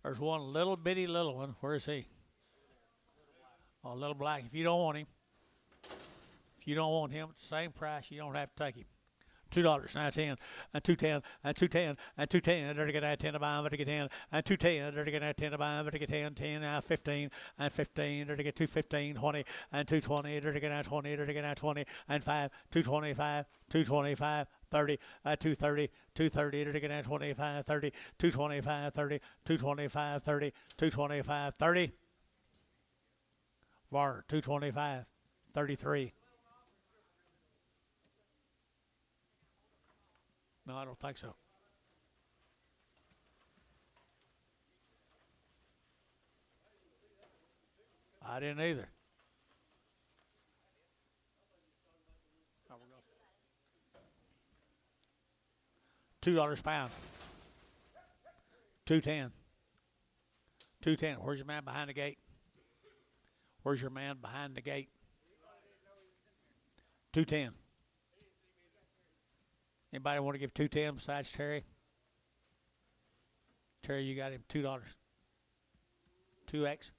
There's one little bitty little one. Where is he? Oh, little black. If you don't want him, if you don't want him at the same price, you don't have to take him. $2, now 10, and 210, and 210, and 210, there to get that 10 to buy, there to get 10, and 210, there to get that 10 to buy, there to get 10, 10, now 15, and 15, there to get 215, 20, and 220, there to get that 20, there to get that 20, and 5, 225, 225, 30, 230, 230, there to get that 25, 30, 225, 30, 225, 30, 225, 30. Varner, 225, 33. No, I don't think so. I didn't either. $2 a pound. 210. 210. Where's your man behind the gate? Where's your man behind the gate? 210. Anybody want to give 210 besides Terry? Terry, you got him $2. 2X.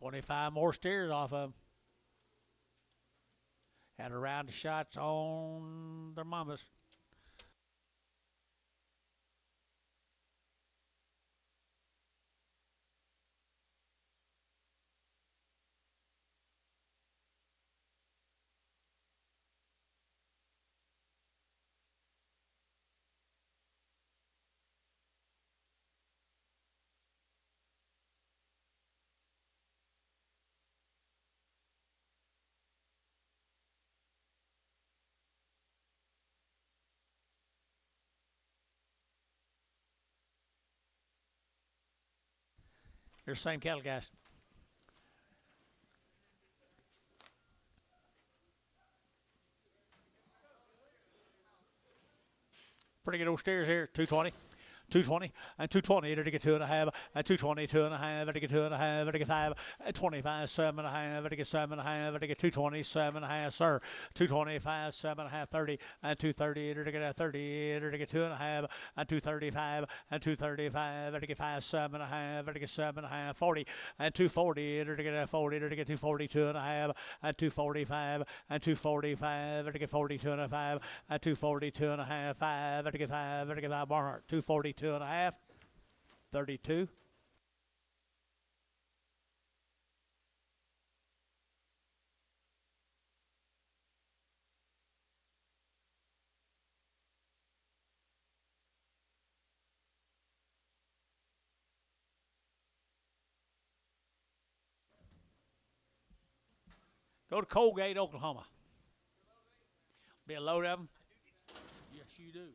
$25 more steers off of them. Had a round of shots on their mamas. They're the same cattle guys. Pretty good old steers here. 220. 220 and 220 to get 2.5 and 220 2.5 to get 2.5 to get 5 and 25 7.5 to get 7.5 to get 220 7.5 sir 225 7.5 30 and 230 to get 30 to get 2.5 and 235 and 235 to get 5 7.5 to get 7.5 40 and 240 to get 40 to get 240 2.5 and 245 and 245 to get 42.5 and 242 2.5 5 to get 5 to get 5 Barnhart 240 2.5, 32. Go to Colgate, Oklahoma. Be a load of them? Yes, you do.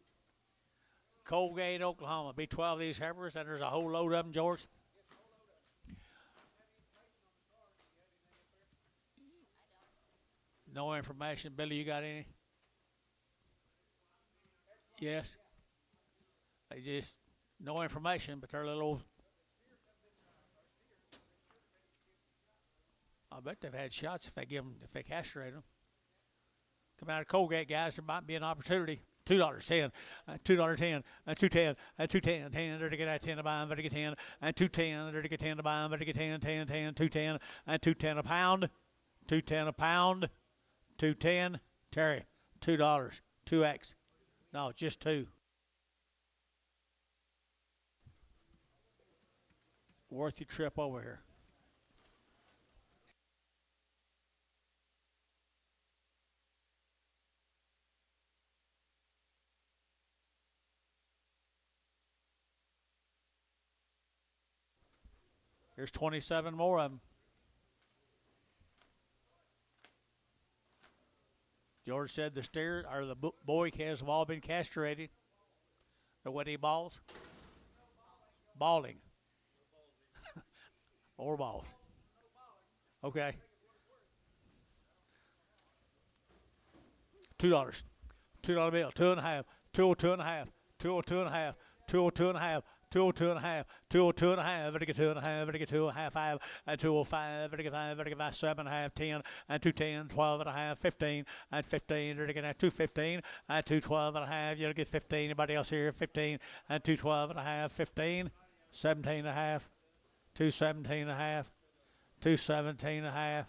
Colgate, Oklahoma. Be 12 of these heifers, and there's a whole load of them, George. No information. Billy, you got any? Yes. They just, no information, but they're little. I bet they've had shots if they give them, if they castrate them. Come out of Colgate, guys. There might be an opportunity. $2.10, $2.10, and $2.10, and $2.10, 10, there to get at 10 to buy them, better get 10, and $2.10, there to get 10 to buy them, better get 10, 10, 10, $2.10, and $2.10 a pound, $2.10 a pound, $2.10, Terry, $2, 2X. No, just 2. Worth your trip over here. There's 27 more of them. George said the steer or the boy calves have all been castrated. The wedding balls. Balling. Or balls. Okay. $2. $2 bill. 2.5. 2.5. 2.5. 2.5. 202.5, 202.5, better get 2.5, better get 2.5, 5, and 205, better get 5, 7.5, 10, and 210, 12.5, 15, and 15, better get 215, and 212.5, you'll get 15, anybody else here, 15, and 212.5, 15, 17.5, 217.5, 217.5,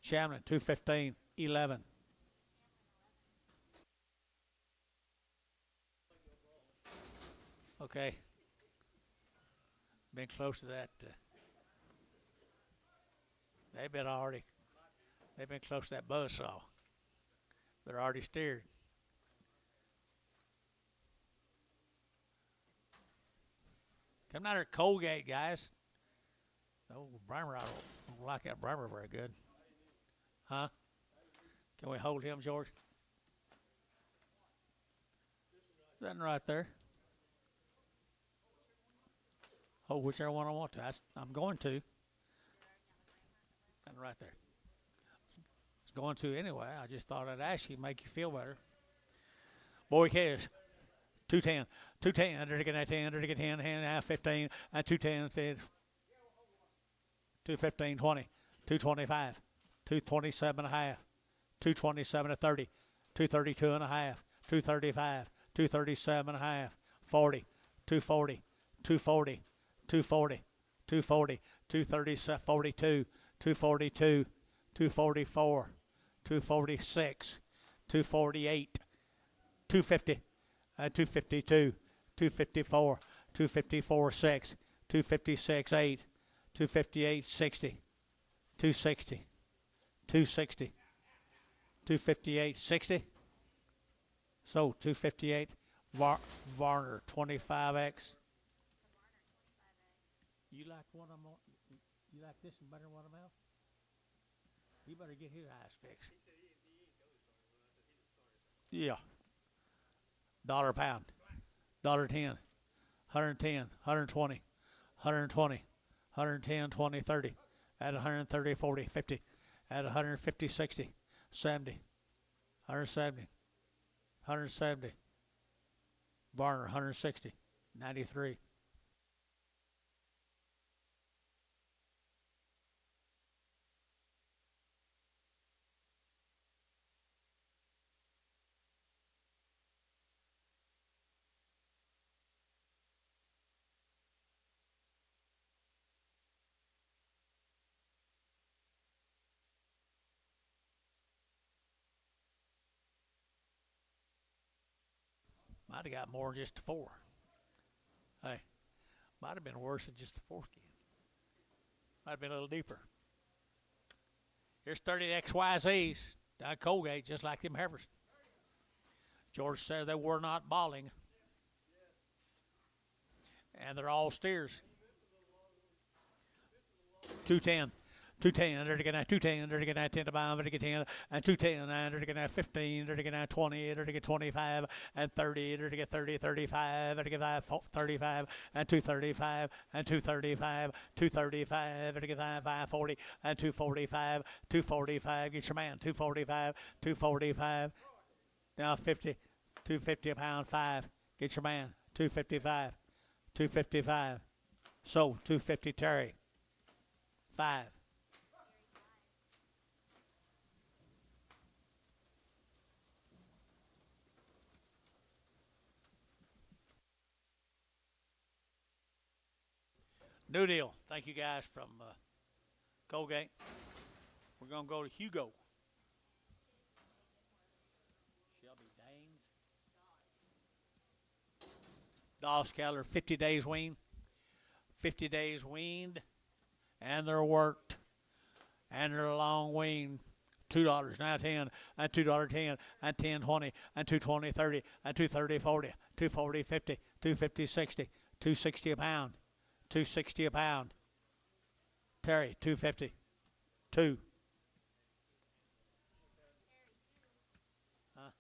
Shamlin, 215, 11. Okay. Been close to that. They've been close to that buzzsaw. They're already steered. Come out here, Colgate, guys. Oh, Brimer, I don't like that Brimer very good. Huh? Can we hold him, George? Nothing right there. Oh, whichever one I want to. I'm going to. And right there. I was going to anyway. I just thought I'd ask you, make you feel better. Boy cares. 210. 210. Under to get 10. Under to get 10. Hand half 15. And 210 said 215. 20. 225. 227 and a half. 227 to 30. 232 and a half. 235. 237 and a half. 40. 240. 240. 240, 240, 230, 42, 242, 244, 246, 248, 250, 252, 254, 254, 6, 256, 8, 258, 60, 260, 260, 258, 60. So 258, Varner, 25X. You like one of them? You like this one better than one of them else? You better get his eyes fixed. Yeah. $1 a pound. $1.10. 110. 120. 120. 110, 20, 30. At 130, 40, 50. At 150, 60. 70. 170. 170. Varner, 160. 93. Might have got more than just the 4. Hey, might have been worse than just the 4th game. Might have been a little deeper. Here's 30 XYZs down Colgate, just like them heifers. George says they were not balling. And they're all steers. 210, 210, there to get 210, there to get 10 to buy, there to get 10, and 210, and there to get 15, there to get 20, there to get 25, and 30, there to get 30, 35, there to get 35, and 235, and 235, 235, there to get 540, and 245, 245, get your man, 245, 245, now 50, 250 a pound, 5, get your man, 255, 255, so 250 Terry, 5. New deal. Thank you guys from Colgate. We're going to go to Hugo. Shelby Danes. Doss Keller, 50 days weaned. 50 days weaned. And they're worked. And they're long weaned. $2, now 10, and $2.10, and 10, 20, and 220, 30, and 230, 40, 240, 50, 250, 60, 260 a pound. 260 a pound. Terry, 250. 2. Huh?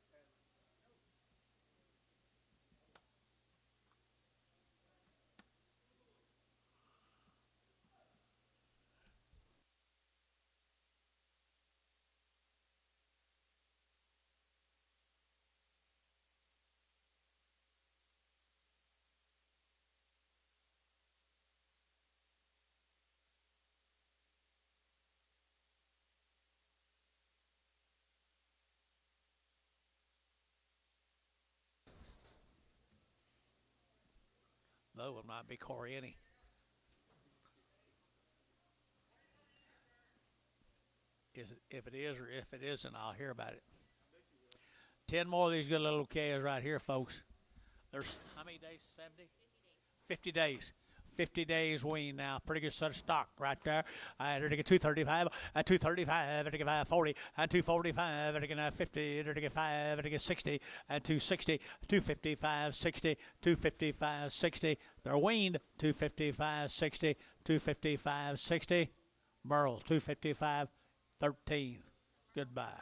No, it might be Coriani. Is it, if it is or if it isn't, I'll hear about it. 10 more of these good little calves right here, folks. There's how many days? 70? 50 days. 50 days wean now. Pretty good set of stock right there. There to get 235, 235, there to get 540, and 245, there to get 50, there to get 5, there to get 60, and 260, 255, 60, 255, 60. They're weaned. 255, 60, 255, 60. Merle, 255, 13. Goodbye.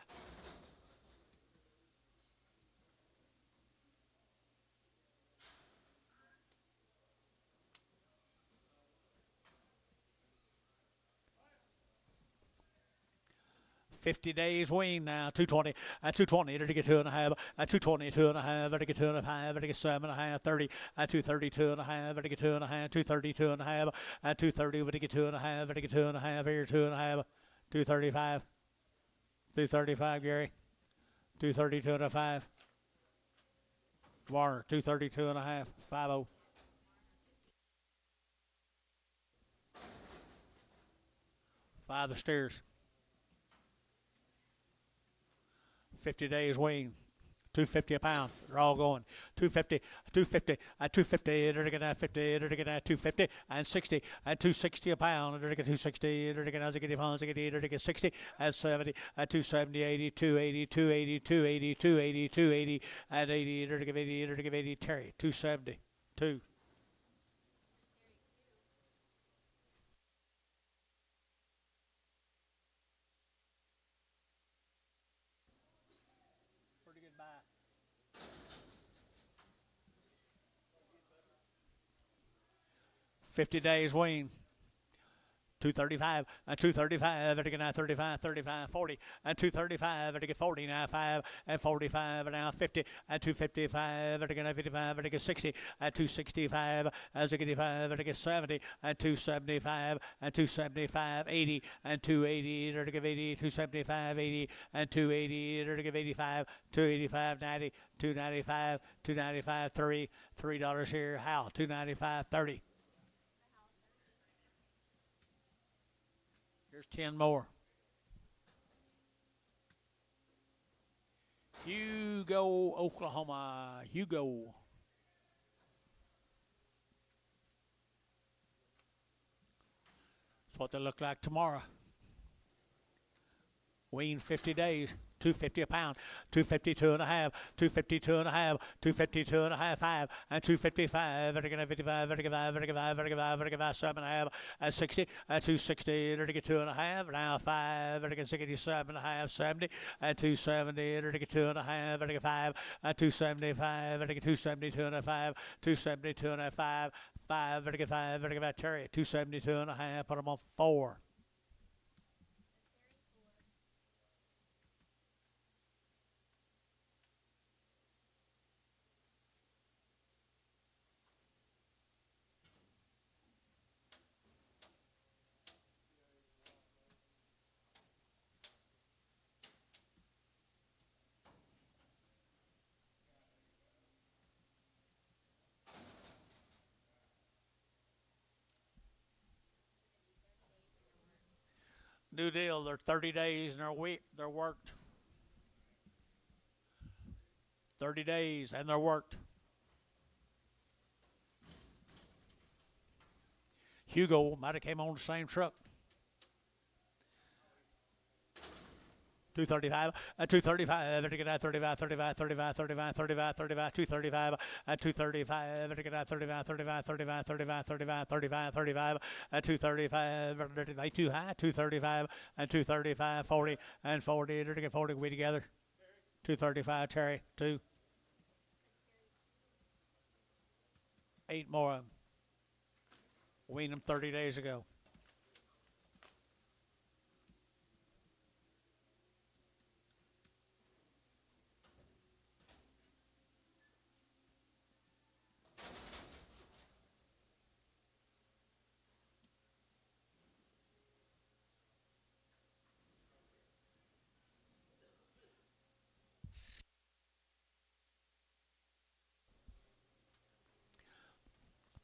$50 days wean now, 220, and 220, there to get 2.5, and 220, 2.5, there to get 2.5, there to get 7.5, 30, and 230, 2.5, there to get 2.5, 230, 2.5, and 230, there to get 2.5, there to get 2.5, here, 2.5, 235, 235, Gary, 230, 2.5, Warner, 230, 2.5, 50. Five the steers. 50 days wean, 250 a pound. They're all going 250, 250, and 250. They're get 50. They're get 250 and 60 and 260 a pound. They're get 260. They're get as they get pounds. They get 60 and 70 and 270, 80, 280, 280, 280, 280, 280 and 80. They're get 80. They're get 80. Terry 270, 2. Pretty good buy. 50 days wean. 235 and 235, to get 35, 35, 40, and 235, to get 40 now 5 and 45, and now 50 and 255, to get 55, to get 60 and 265, as to get 55, to get 70 and 275 and 275, 80 and 280, to get 80, 275, 80 and 280, to get 85, 285, 90, 295, 295, $3 here. How? 295, 30. Here's 10 more. Hugo, Oklahoma. Hugo. That's what they look like tomorrow. Wean 50 days. 250 a pound, 250 two and a half, 250 two and a half, 250 two and a half, 5, and 255, vertical 55, vertical 5, vertical 5, vertical 5, vertical 5, 7 and a half, and 60, and 260, vertical two and a half, now 5, vertical 67 and a half, 70, and 270, vertical two and a half, vertical 5, and 275, vertical 272 and a 5, 272 and a 5, 5, vertical 5, vertical 5, Terry, 272 and a half, put them on 4. New deal. They're 30 days and they're worked. 30 days and they're worked. Hugo might have came on the same truck. 235 and 235, vertical 35, 35, 35, 35, 35, 35, 235 and 235, vertical 35, 35, 35, 35, 35, 35, 35 and 235, vertical too high, 235 and 235, 40 and 40, vertical 40, we together. 235, Terry, 2. 8 more of them. Weaned them 30 days ago.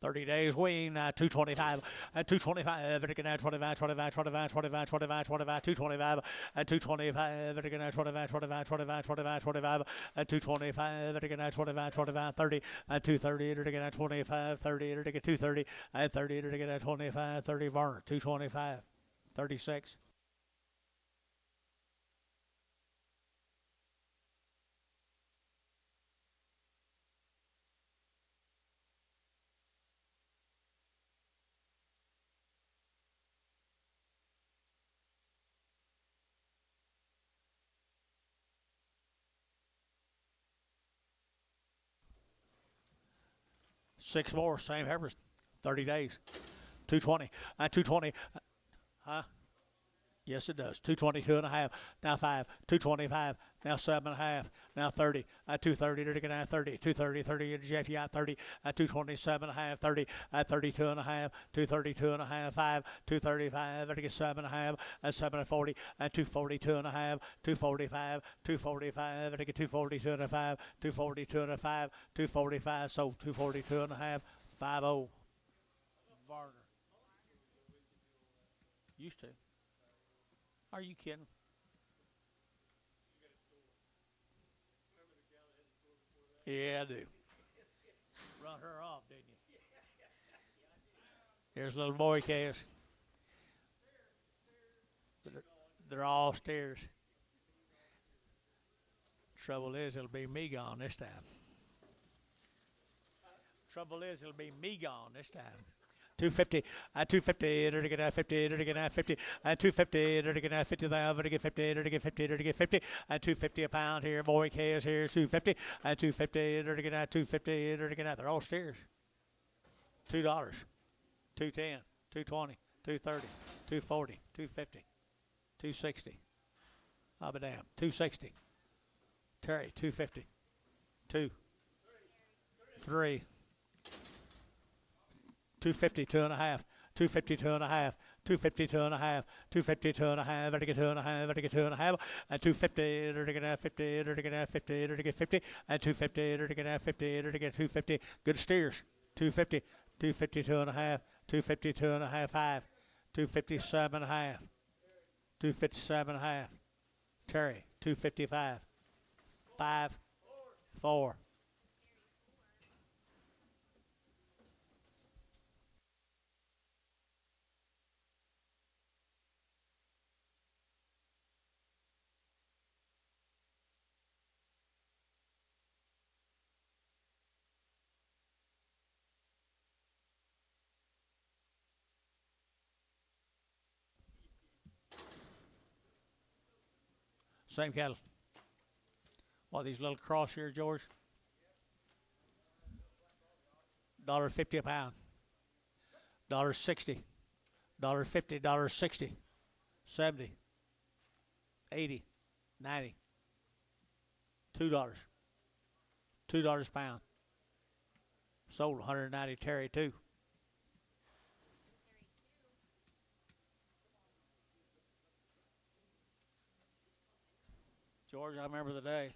$30 wean, 225 and 225, vertical 25, 25, 25, 25, 25, 25, 225 and 225, vertical 25, 25, 25, 25, 25 and 225, vertical 25, 25, 30 and 230, vertical 25, 30, vertical 230 and 30, vertical 25, 30 Varner, 225, 36. Six more, same heifers, 30 days. 220 and 220. Huh? Yes, it does. 222 and a half. Now 5. 225. Now 7 and a half. Now 30. 230. They're going to 30. 230. 30. Jeff, you got 30. 227 and a half. 30. 32 and a half. 232 and a half. 5. 235. They're going to 7 and a half. 7 and 40. 242 and a half. 245. 245. They're going to 242 and a 5. 242 and a 5. 245. So 242 and a half. 50. Varner. Used to. Are you kidding? Yeah, I do. Run her off, didn't you? Here's little boy calves. They're all steers. Trouble is, it'll be me gone this time. Trouble is, it'll be me gone this time. 250, 250, they're going to 50, they're going to 50, 250, they're going to 50, they're going to get 50, they're going to get 50, they're going to get 50, 250 a pound here, boy calves here, 250, 250, they're going to 250, they're going to, they're all steers. $2, 210, 220, 230, 240, 250, 260. I'll be damned. 260. Terry, 250. 2. 3. 250, 2 and a half. 250, 2 and a half. 250, 2 and a half. 250, 2 and a half. Vertical 2 and a half. Vertical 2 and a half. 250, vertical 50, vertical 50, vertical 50, 250, vertical 50, vertical 250. Good steers. 250, 252 and a half. 252 and a half. 5. 257 and a half. 257 and a half. Terry, 255. 5. 4. Same cattle. What, these little cross here, George? $1.50 a pound. $1.60. $1.50. $1.60. 70. 80. 90. $2. $2 a pound. Sold 190 Terry too. George, I remember the day.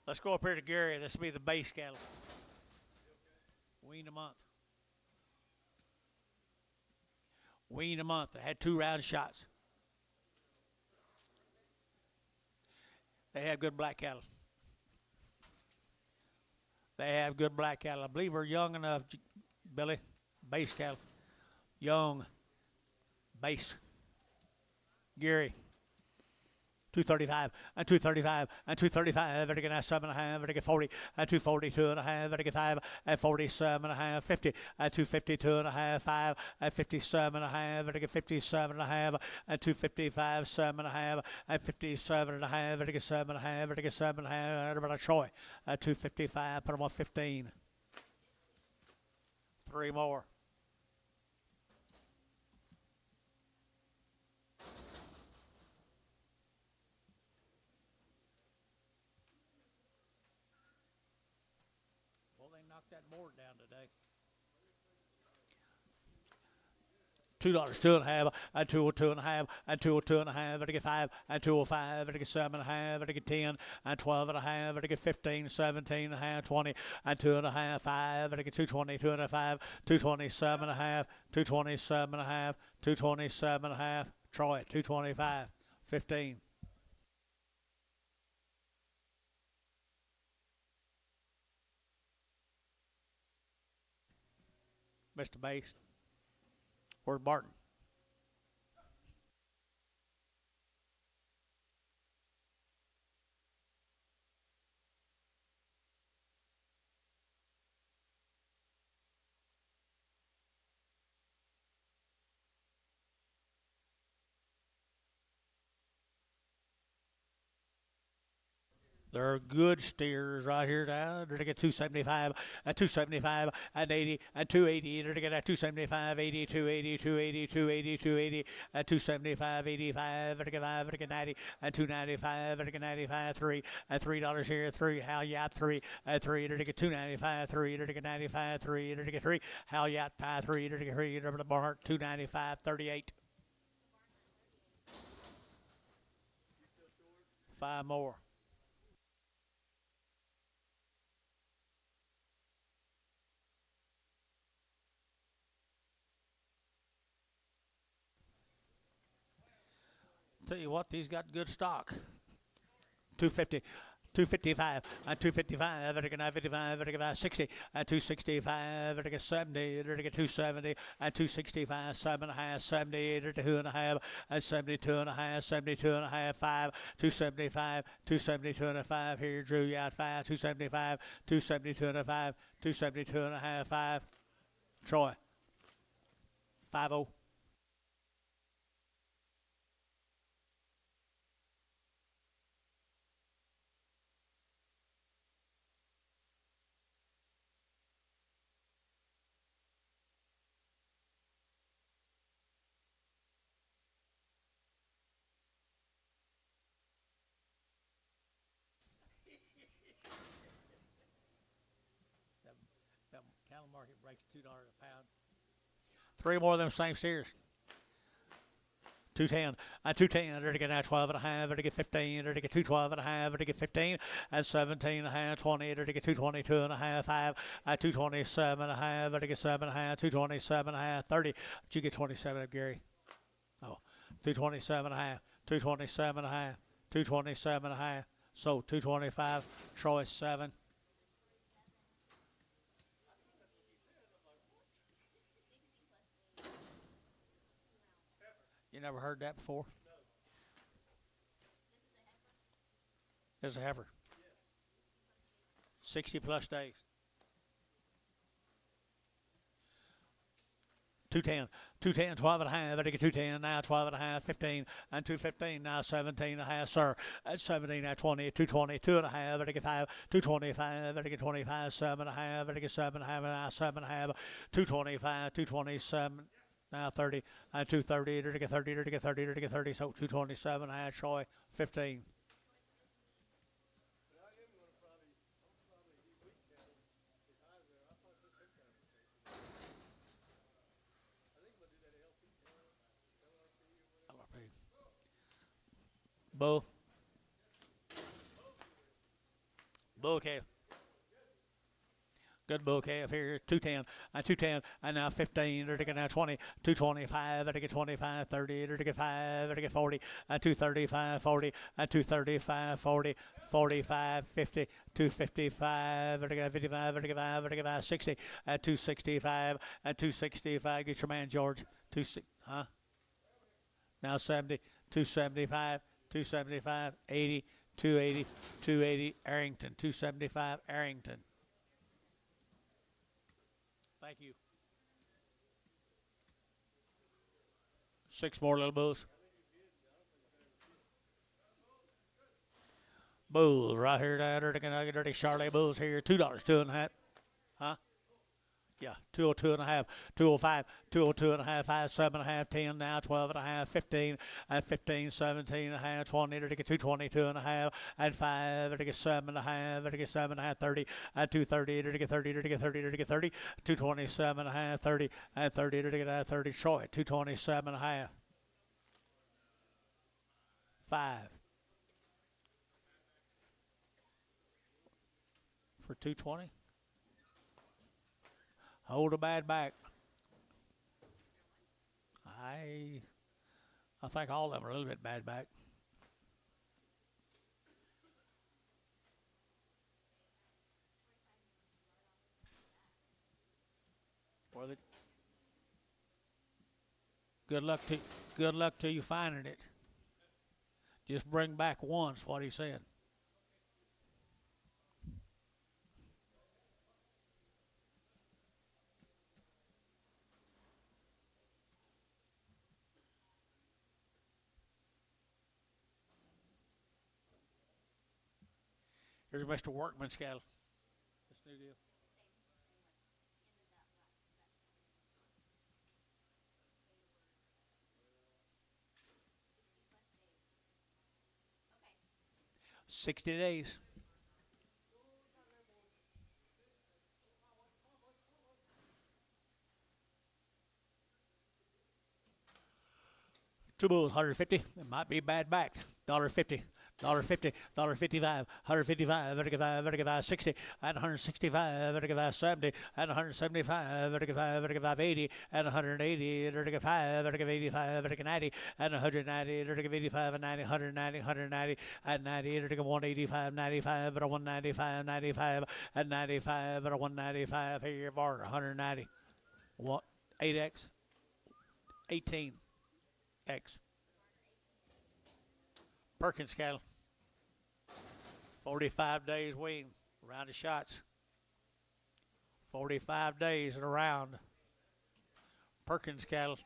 Let's go up here to Gary. This will be the base cattle. Weaned a month. Weaned a month. They had 2 round shots. They have good black cattle. They have good black cattle. I believe we're young enough, Billy. Base cattle. Young. Base. Gary. 235 and 235 and 235. Better get 7.5. Better get 40 and 242.5. Better get 5 and 47.5. 50 and 252.5. 5 and 57.5. Better get 57.5 and 255. 7.5 and 57.5. Better get 7.5. Better get 7.5. Better Troy at 255. Put them on 15. 3 more. That board down today. $2, 2.5, and 202.5, and 202.5. Better get 5, and 205. Better get 7.5. Better get 10, and 12.5. Better get 15, 17.5, 20, and 2.5. 5. Better get 220, 2.5, 227.5, 227.5, 227.5. Troy 225, 15. Mr. Base. Where's Barton? They're good steers right here now. They're to get 275 and 275 and 80 and 280. They're to get at 275, 80, 280, 280, 280, 280 and 275, 85. They're to get 5. They're to get 90 and 295. They're to get 95, 3 and $3 here. 3. How yat 3 and 3. They're to get 295, 3. They're to get 95, 3. They're to get 3. How yat 5, 3. They're to get 3. They're to bar 295, 38. 5 more. Tell you what, these got good stock. 250, 255, and 255. Better get 955. Better get 60, and 265. Better get 70. Better get 270, and 265. 7.5, 70, 2.5, and 72.5, 72.5. 5, 275, 272.5. Here, Drew, you out 5, 275, 272.5, 272.5. 5. Troy, 50. That cattle market breaks $2 a pound. 3 more of them same steers. 210 and 210. They're to get now 12.5. They're to get 15. They're to get 212.5. They're to get 15 and 17.5. 20. They're to get 222.5. 5 and 227.5. They're to get 7.5. 227.5. 30. Did you get 27 of Gary? Oh, 227.5. 227.5. 227.5. So 225. Troy 7. You never heard that before? No. This is a heifer. 60 plus days. 210, 210, 12 and a half, ready to get 210, now 12 and a half, 15, and 215, now 17 and a half, sir, at 17, at 20, 220, 2 and a half, ready to get 5, 225, ready to get 25, 7 and a half, ready to get 7 and a half, now 7 and a half, 225, 227, now 30, and 230, ready to get 30, ready to get 30, ready to get 30, so 227 and a half, Troy, 15. But I am gonna probably, I'm probably he weak cattle is high there. I thought this head count was taken. I think we'll do that LP count, LRP or whatever. LRP. Bull. Bull calf. Good bull calf here, 210, and 210, and now 15, ready to get now 20, 225, ready to get 25, 30, ready to get 5, ready to get 40, and 235, 40, and 235, 40, 45, 50, 255, ready to get 55, ready to get 5, ready to get 5, 60, and 265, and 265, get your man George, huh? Now 70, 275, 275, 80, 280, 280, Arrington, 275, Arrington. Thank you. 6 more little bulls. Bulls right here, dirty Charlotte bulls here. $2, 2 and a half. Huh? Yeah, 202 and a half, 205, 202 and a half, 5, 7 and a half, 10 now, 12 and a half, 15, and 15, 17 and a half, 20, to get 222 and a half, and 5, to get 7 and a half, to get 7 and a half, 30, and 230, to get 30, to get 30, to get 30, 227 and a half, 30, and 30, to get 30, Troy, 227 and a half. 5. For 220. Hold a bad back. I think all of them are a little bit bad back. Or the good luck to you finding it. Just bring back once what he said. Here's Mr. Workman's cattle. This new deal. Okay. 60 days. Two bulls, 150. It might be bad backed. $1.50. $1.50, $1.55, $155, $1.55, 60, and $165, $1.55, 70, and $175, $1.55, 80, and $180, $1.55, $1.85, $1.90, and $190, $1.85, and 90, $190, $190, and 90, $185, 95, and $195, 95, and 95, and $195. Here, bar, $190. What? 8x, 18x. Perkins cattle. 45 days wean, round of shots. 45 days and around. Perkins cattle.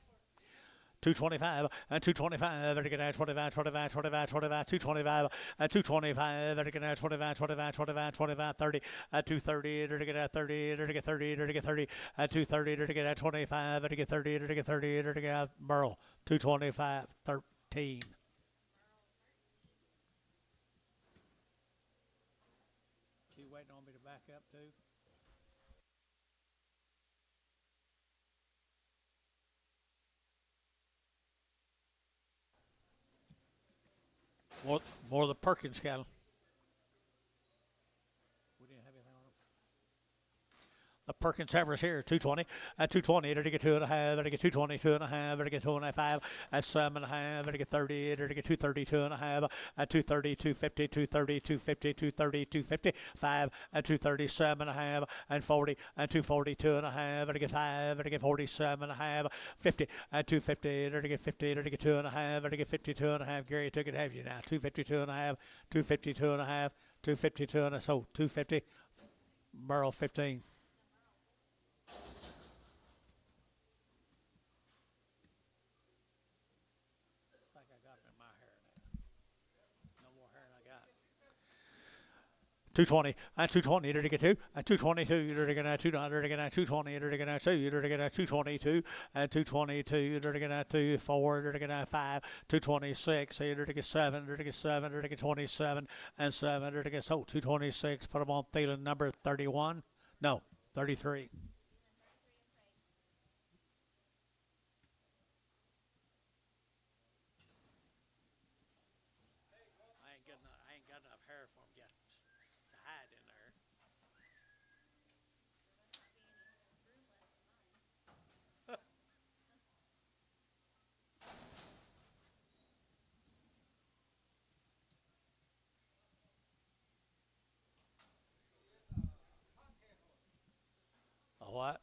225 and 225, ready to get 25, 25, 25, 25, 225 and 225, ready to get 25, 25, 25, 25, 30, and 230, ready to get 30, ready to get 30, ready to get 30, and 230, ready to get 25, ready to get 30, ready to get 30, ready to get Merle, 225, 13. You waiting on me to back up too? More of the Perkins cattle. We didn't have anything on them. The Perkins heifers here, 220, at 220, ready to get 2.5, ready to get 220, 2.5, ready to get 2.5, at 7.5, ready to get 30, ready to get 230, 2.5, at 230, 250, 230, 250, 230, 250, 5, at 230, 7.5, and 40, and 240, 2.5, ready to get 5, ready to get 47.5, 50, at 250, ready to get 50, ready to get 2.5, ready to get 52.5. Gary took it, have you now? 252.5, 252.5, 252.5, so 250, Burl 15. 220 and 220 to get 2 and 222 to get 200 to get 220 to get 2 to get 222 and 222 to get 2 4 to get 5 226 to get 7 to get 7 to get 27 and 7 to get 226. Put them on Thielen number 31. No, 33. I ain't got enough hair for him yet to hide in there. A what?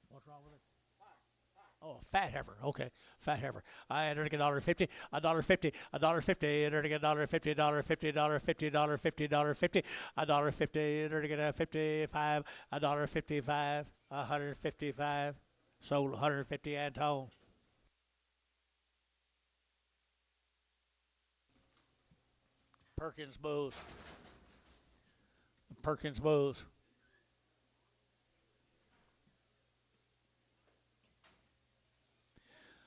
What's wrong with it? Oh, fat heifer. Okay, fat heifer. I had to get $1.50, $1.50, $1.50, to get $1.50, $1.50, $1.50, $1.50, $1.50, $1.50, to get 55, $1.55, 155. Sold 150 and told. Perkins bulls. Perkins bulls.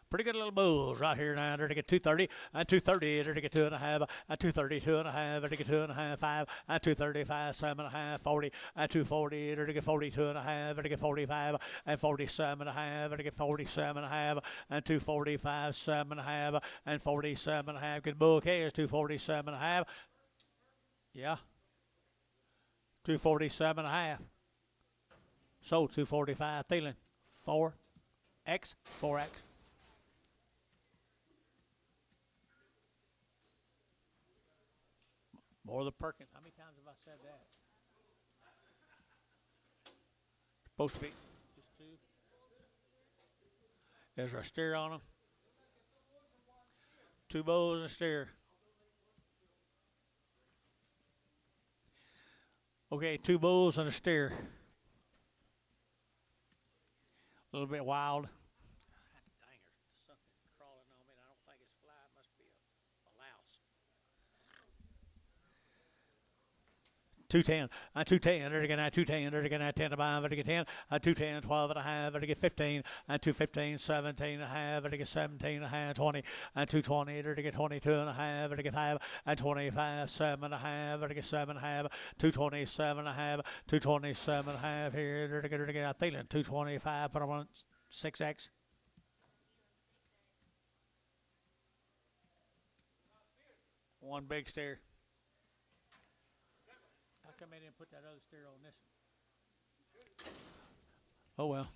Pretty good little bulls right here now. They're to get 230 and 230. They're to get 2.5 and 230, 2.5. They're to get 2.5, 5 and 235, 7.5, 40 and 240. They're to get 42.5. They're to get 45 and 47.5. They're to get 47.5 and 245, 7.5 and 47.5. Good bull case 247.5. Yeah. 247.5. Sold 245. Thielen 4X, 4X. More the Perkins. How many times have I said that? Supposed to be just 2. Is there a steer on them? 2 bulls and a steer. Okay, 2 bulls and a steer. A little bit wild. Dang, there's something crawling on me. I don't think it's fly. It must be a louse. 210 and 210. They're going to 210. They're going to 10 to 5. They're going to 10 and 210, 12.5. They're going to get 15 and 215, 17 and a half. They're going to get 17 and a half, 20 and 220. They're going to get 22 and a half. They're going to get 5 and 25, 7 and a half. They're going to get 7 and a half, 227 and a half, 227 and a half here. They're going to get, I think, 225. Put them on 6X. One big steer. How come they didn't put that other steer on this one? Oh well.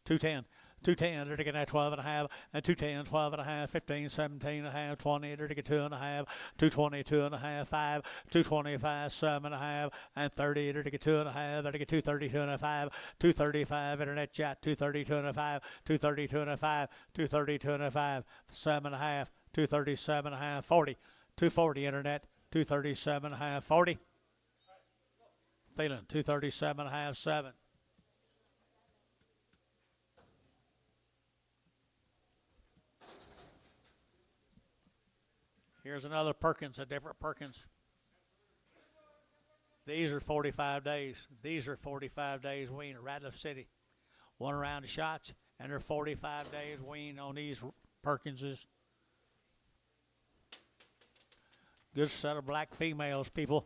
210. 210, they're to get 12 and a half, and 210, 12 and a half, 15, 17 and a half, 20, they're to get 2 and a half, 222 and a half, 5, 225, 7 and a half, and 30, they're to get 2 and a half, they're to get 232 and a 5, 235, internet chat, 232 and a 5, 232 and a 5, 232 and a 5, 7 and a half, 237 and a half, 40, 240 internet, 237 and a half, 40. Thielen, 237 and a half, 7. Here's another Perkins, a different Perkins. These are 45 days. These are 45 days weaned at Radcliffe City. 1 round of shots, and they're 45 days weaned on these Perkinses. Good set of black females, people.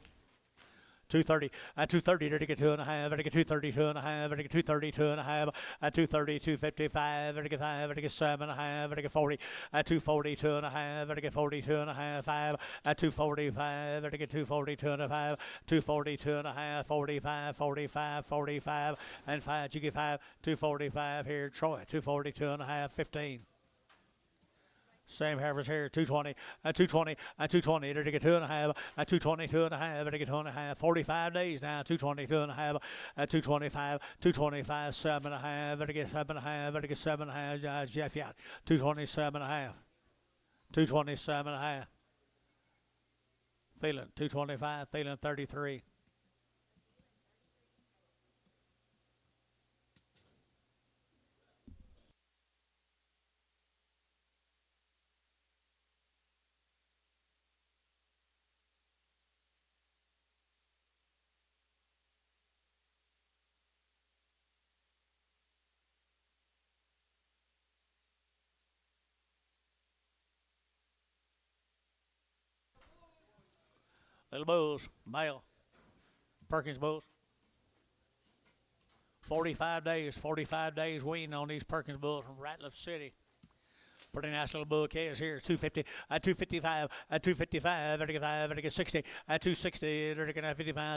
230 and 230 to get 2 and a half, to get 232 and a half, to get 232 and a half, at 230, 255, to get 5, to get 7 and a half, to get 40, at 242 and a half, to get 42 and a half, 5, at 245, to get 242 and a half, 242 and a half, 45, 45, 45, and 5, you get 5, 245 here, Troy, 242 and a half, 15. Same average here, 220, and 220, and 220, to get 2 and a half, and 222 and a half, to get 2 and a half, 45 days now, 222 and a half, and 225, 225, 7 and a half, to get 7 and a half, to get 7 and a half, Jeff Yacht, 227 and a half, 227 and a half, Thielen, 225, Thielen, 33. Little bulls, male. Perkins bulls. 45 days weaning on these Perkins bulls from Ratliff City. Pretty nice little bull case here. 250, 255, 255, 60, 260, 55,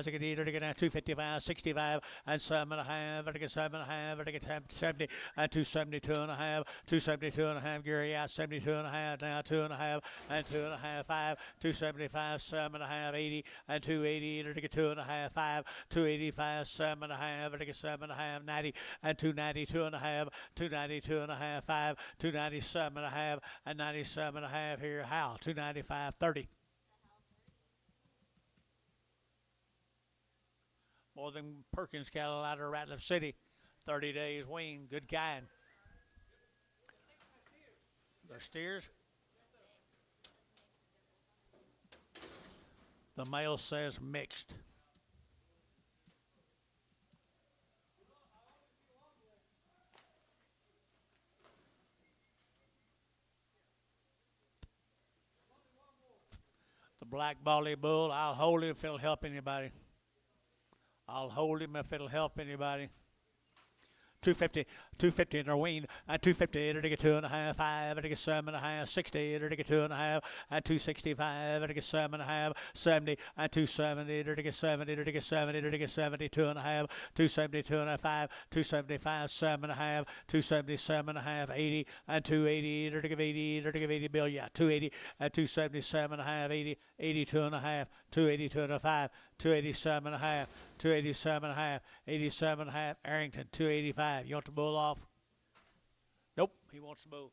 255, 65, and 7.5, 7.5, 70, 272 and a half, 272 and a half, Gary out 72 and a half, now 2.5, and 2.5, 5, 275, 7.5, 80, and 280, 2.5, 5, 285, 7.5, 7.5, 90, and 292 and a half, 292 and a half, 5, 297 and a half, and 97 and a half here. How? 295, 30. More than Perkins cattle out of Ratliff City. 30 days wean. Good kind. The steers. The male says mixed. The black Bally bull, I'll hold him if it'll help anybody. I'll hold him if it'll help anybody. 250 in their wean, and 250 to get 2.5, 5, to get 7.5, 60 to get 2.5, and 265 to get 7.5, 70, and 270 to get 70 to get 70 to get 72.5, 272.5, 275, 7.5, 277.5, 80, and 280 to give 80 to give 80 bill, yeah, 280 and 277.5, 80, 82.5, 282.5, 287.5, 287.5, 87.5, Arrington, 285. You want the bull off? Nope, he wants the bull.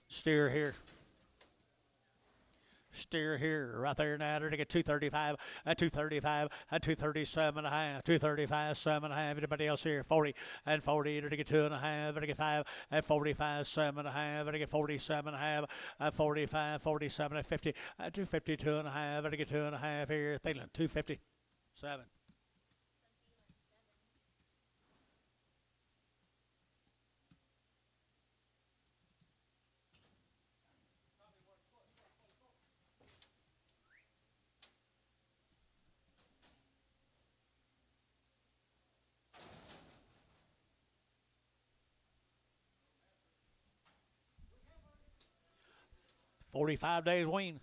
Steer here. Steer here, right there now to get 235, and 235, and 237.5, 235, 7.5. Anybody else here? 40, and 40 to get 2.5, to get 5, and 45, 7.5, to get 47.5, and 45, 47, and 50, and 252.5, to get 2.5 here. Thielen, 250, 7. $45 wean.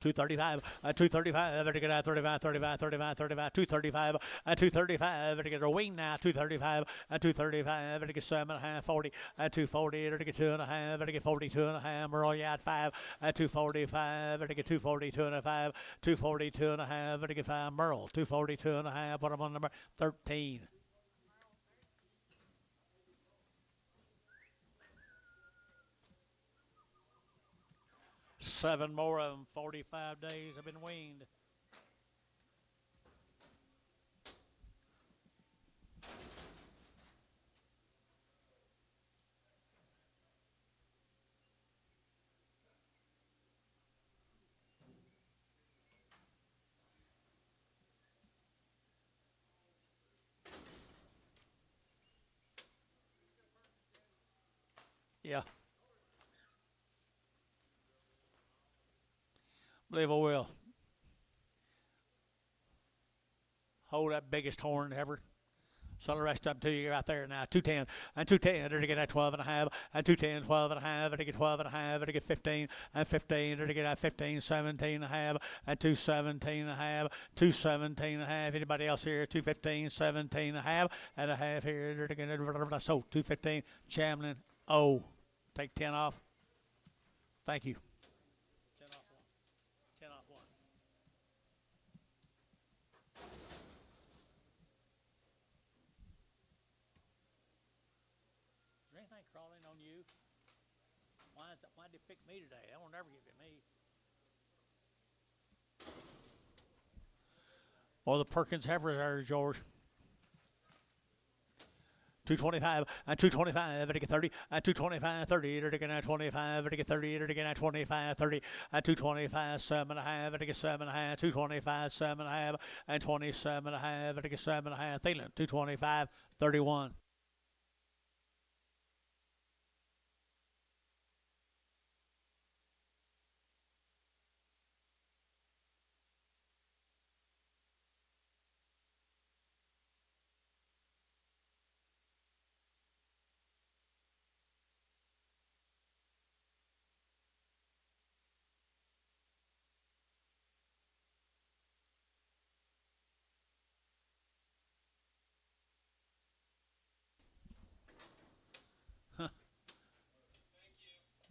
235, 235, to get 35, 35, 35, 35, 235, 235, to get a wing now, 235, 235, to get 7.5, 40, 240, to get 2.5, to get 42.5, Merle Yacht 5, 245, to get 242.5, 242.5, to get 5, Merle, 242.5, what am I on number 13. 7 more of them. 45 days have been weaned. Yeah. Believe I will. Hold that biggest horn ever. So the rest of them to you right there now. 210 and 210 to get that 12.5 and 210, 12.5 to get 12.5 to get 15 and 15 to get that 15, 17.5 and 217.5, 217.5. Anybody else here? 215, 17.5 and a half here to get it. So 215. Chamlin. Oh, take 10 off. Thank you. 10 off one. 10 off one. Is there anything crawling on you? Why did they pick me today? That will never get to me. Well, the Perkins heifers are yours. 225 and 225 to get 30 and 225 30 to get 25 to get 30 to get 25 30 and 225 7.5 to get 7.5 225 7.5 and 27.5 to get 7.5 Thielen 225 31.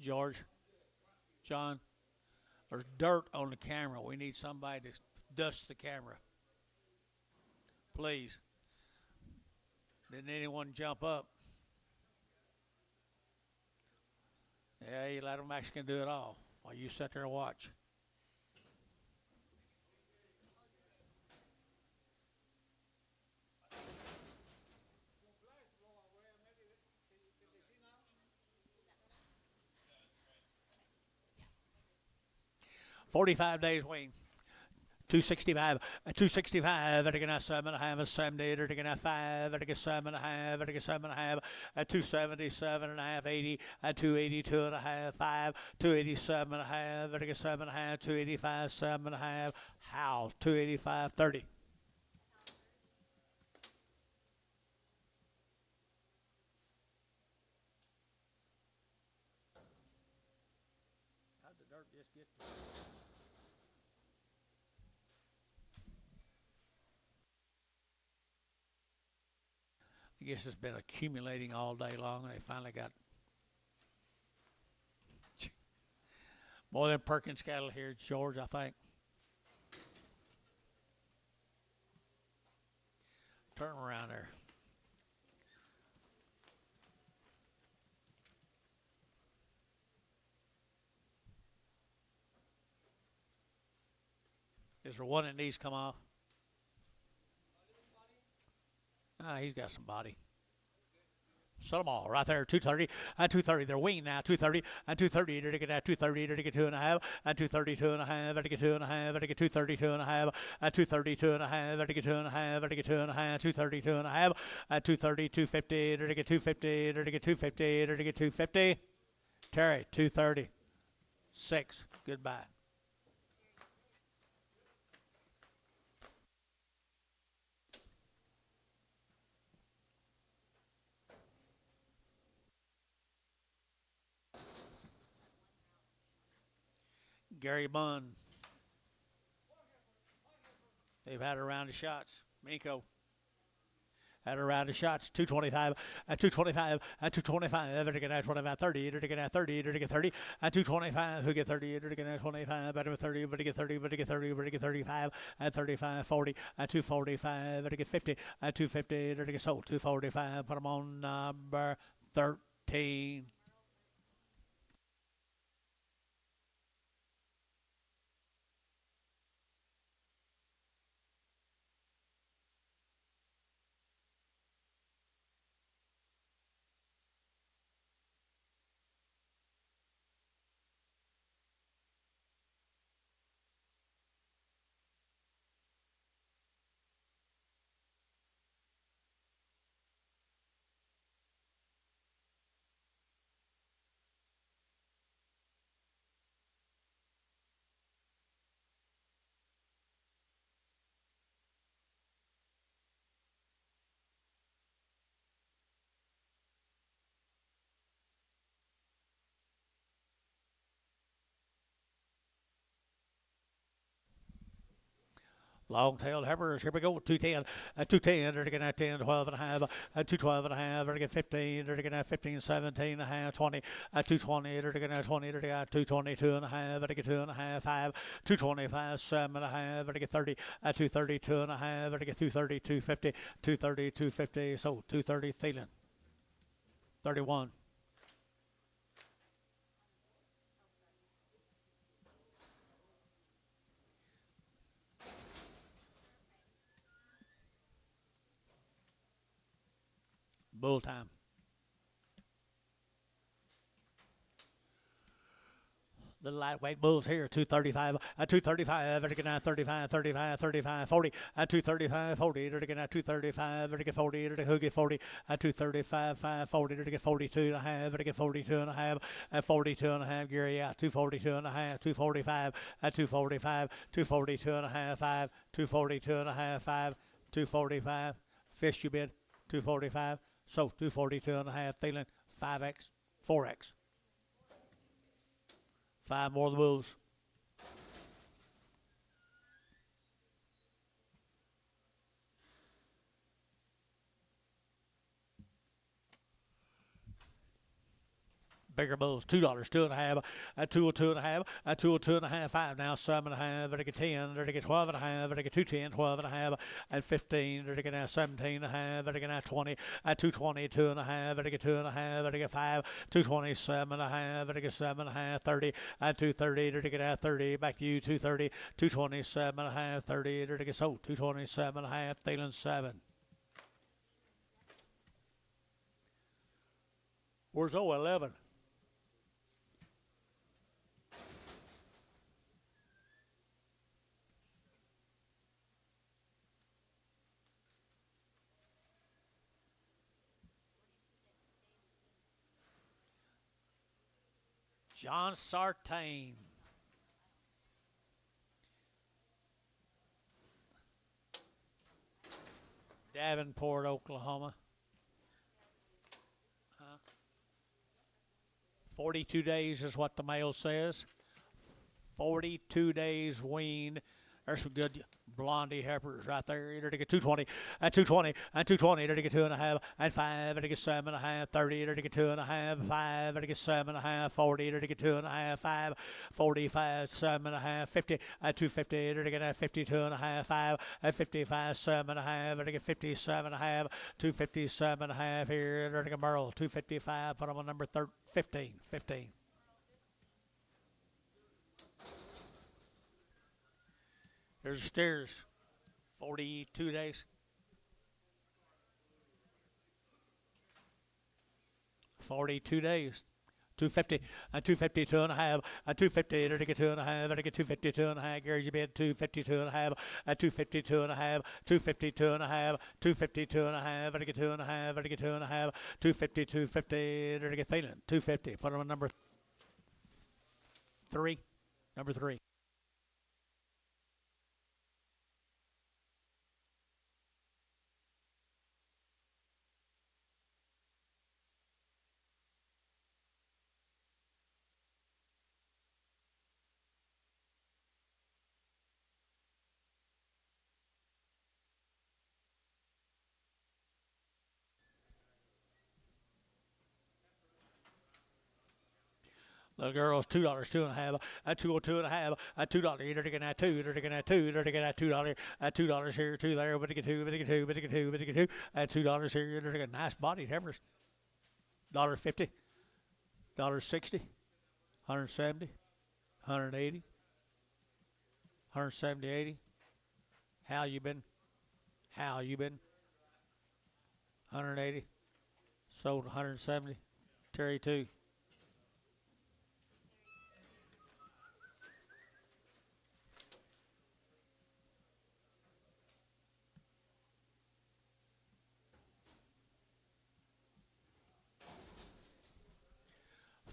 George, John, there's dirt on the camera. We need somebody to dust the camera. Please. Didn't anyone jump up? Yeah, you let them actually do it all while you sit there and watch. "45 days waiting. 265, 265, and again at 7.5, 70, and again at 5, and again 7.5, and again 7.5, at 277.5, 80, at 282.5, 5, 287.5, and again 7.5, 285, 7.5, how, 285, 30. How'd the dirt just get to? I guess it's been accumulating all day long, and they finally got more than Perkins cattle here, George, I think. Turn 'em around there. Is there one that needs to come off? Ah, he's got some body. Sell them all right there. 230 and 230. They're winging now. 230 and 230. To get that 230. To get 2.5 and 232.5. To get 2.5. To get 232.5 and 232.5. To get 2.5. To get 2.5. 232.5 and 230. 250. To get 250. To get 250. To get 250. Terry 230. 6. Goodbye. Gary Bunn. They've had a round of shots. Minko had a round of shots. 225 and 225 and 225. To get at 25, 30. To get at 30. To get 30 and 225. Who get 30? To get at 25. Better 30. But to get 30. But to get 30. But to get 35 and 35, 40 and 245. To get 50 and 250. To get sold 245. Put them on number 13. Long-tailed heifers, here we go, 210, 210, they're getting at 10, 12 and a half, 212 and a half, they're getting 15, they're getting at 15, 17 and a half, 20, 220, they're getting at 20, they're getting at 222 and a half, they're getting 2 and a half, 5, 225, 7 and a half, they're getting 30, 232 and a half, they're getting 230, 250, 230, 250, so 230, Thielen, 31. Bull time. The lightweight bulls here, 235, 235, they're getting at 35, 35, 35, 40, 235, 40, they're getting at 235, they're getting 40, they're getting 40, 235, 5, 40, they're getting 42 and a half, they're getting 42 and a half, 42 and a half, Gary out, 242 and a half, 245, 245, 242 and a half, 5, 242 and a half, 5, 245, fish you bid, 245, so 242 and a half, Thielen, 5X, 4X. 5 more of the bulls. Bigger bulls, $2, 2.5, a 2.5, a 2.5, 5 now, 7.5, vertical 10, vertical 12.5, vertical 210, 12.5, and 15, vertical now 17.5, vertical now 20, a 220, 2.5, vertical 2.5, vertical 5, 227.5, vertical 7.5, 30, and 230, vertical now 30, back to you, 230, 227.5, 30, vertical so 227.5, Thielen 7. Where's 011? John Sartain. Davenport, Oklahoma. 42 days is what the mail says. 42 days weaned. There's some good blondie heifers right there. You're to get 220, and 220, and 220. You're to get 2.5, and 5. You're to get 7.5, 30. You're to get 2.5, 5. You're to get 7.5, 40. You're to get 2.5, 5, 45, 7.5, 50, and 250. You're to get 52.5, 5, and 55, 7.5. You're to get 57.5, 257.5 here. You're to get Merle, 255. Put them on number 15, 15. There's the steers, 42 days. 42 days. 250, and 252 and a half, and 250, to get 2.5, and to get 252 and a half, Gary's your bid, 252 and a half, and 252 and a half, 252 and a half, 252 and a half, and to get 2.5, and to get 2.5, 250, 250, to get Thielen, 250. Put him on number 3, number 3. Little girls, $2, 2.5, at 202.5, at $2. You're taking that 2, you're taking that 2, you're taking that $2, at $2 here, 2 there, but to get 2, but to get 2, but to get 2, but to get 2, at $2 here, you're taking nice body heifers. $1.50, $1.60, 170, 180, 170, 80. How you been? How you been? 180, sold 170, Terry 2.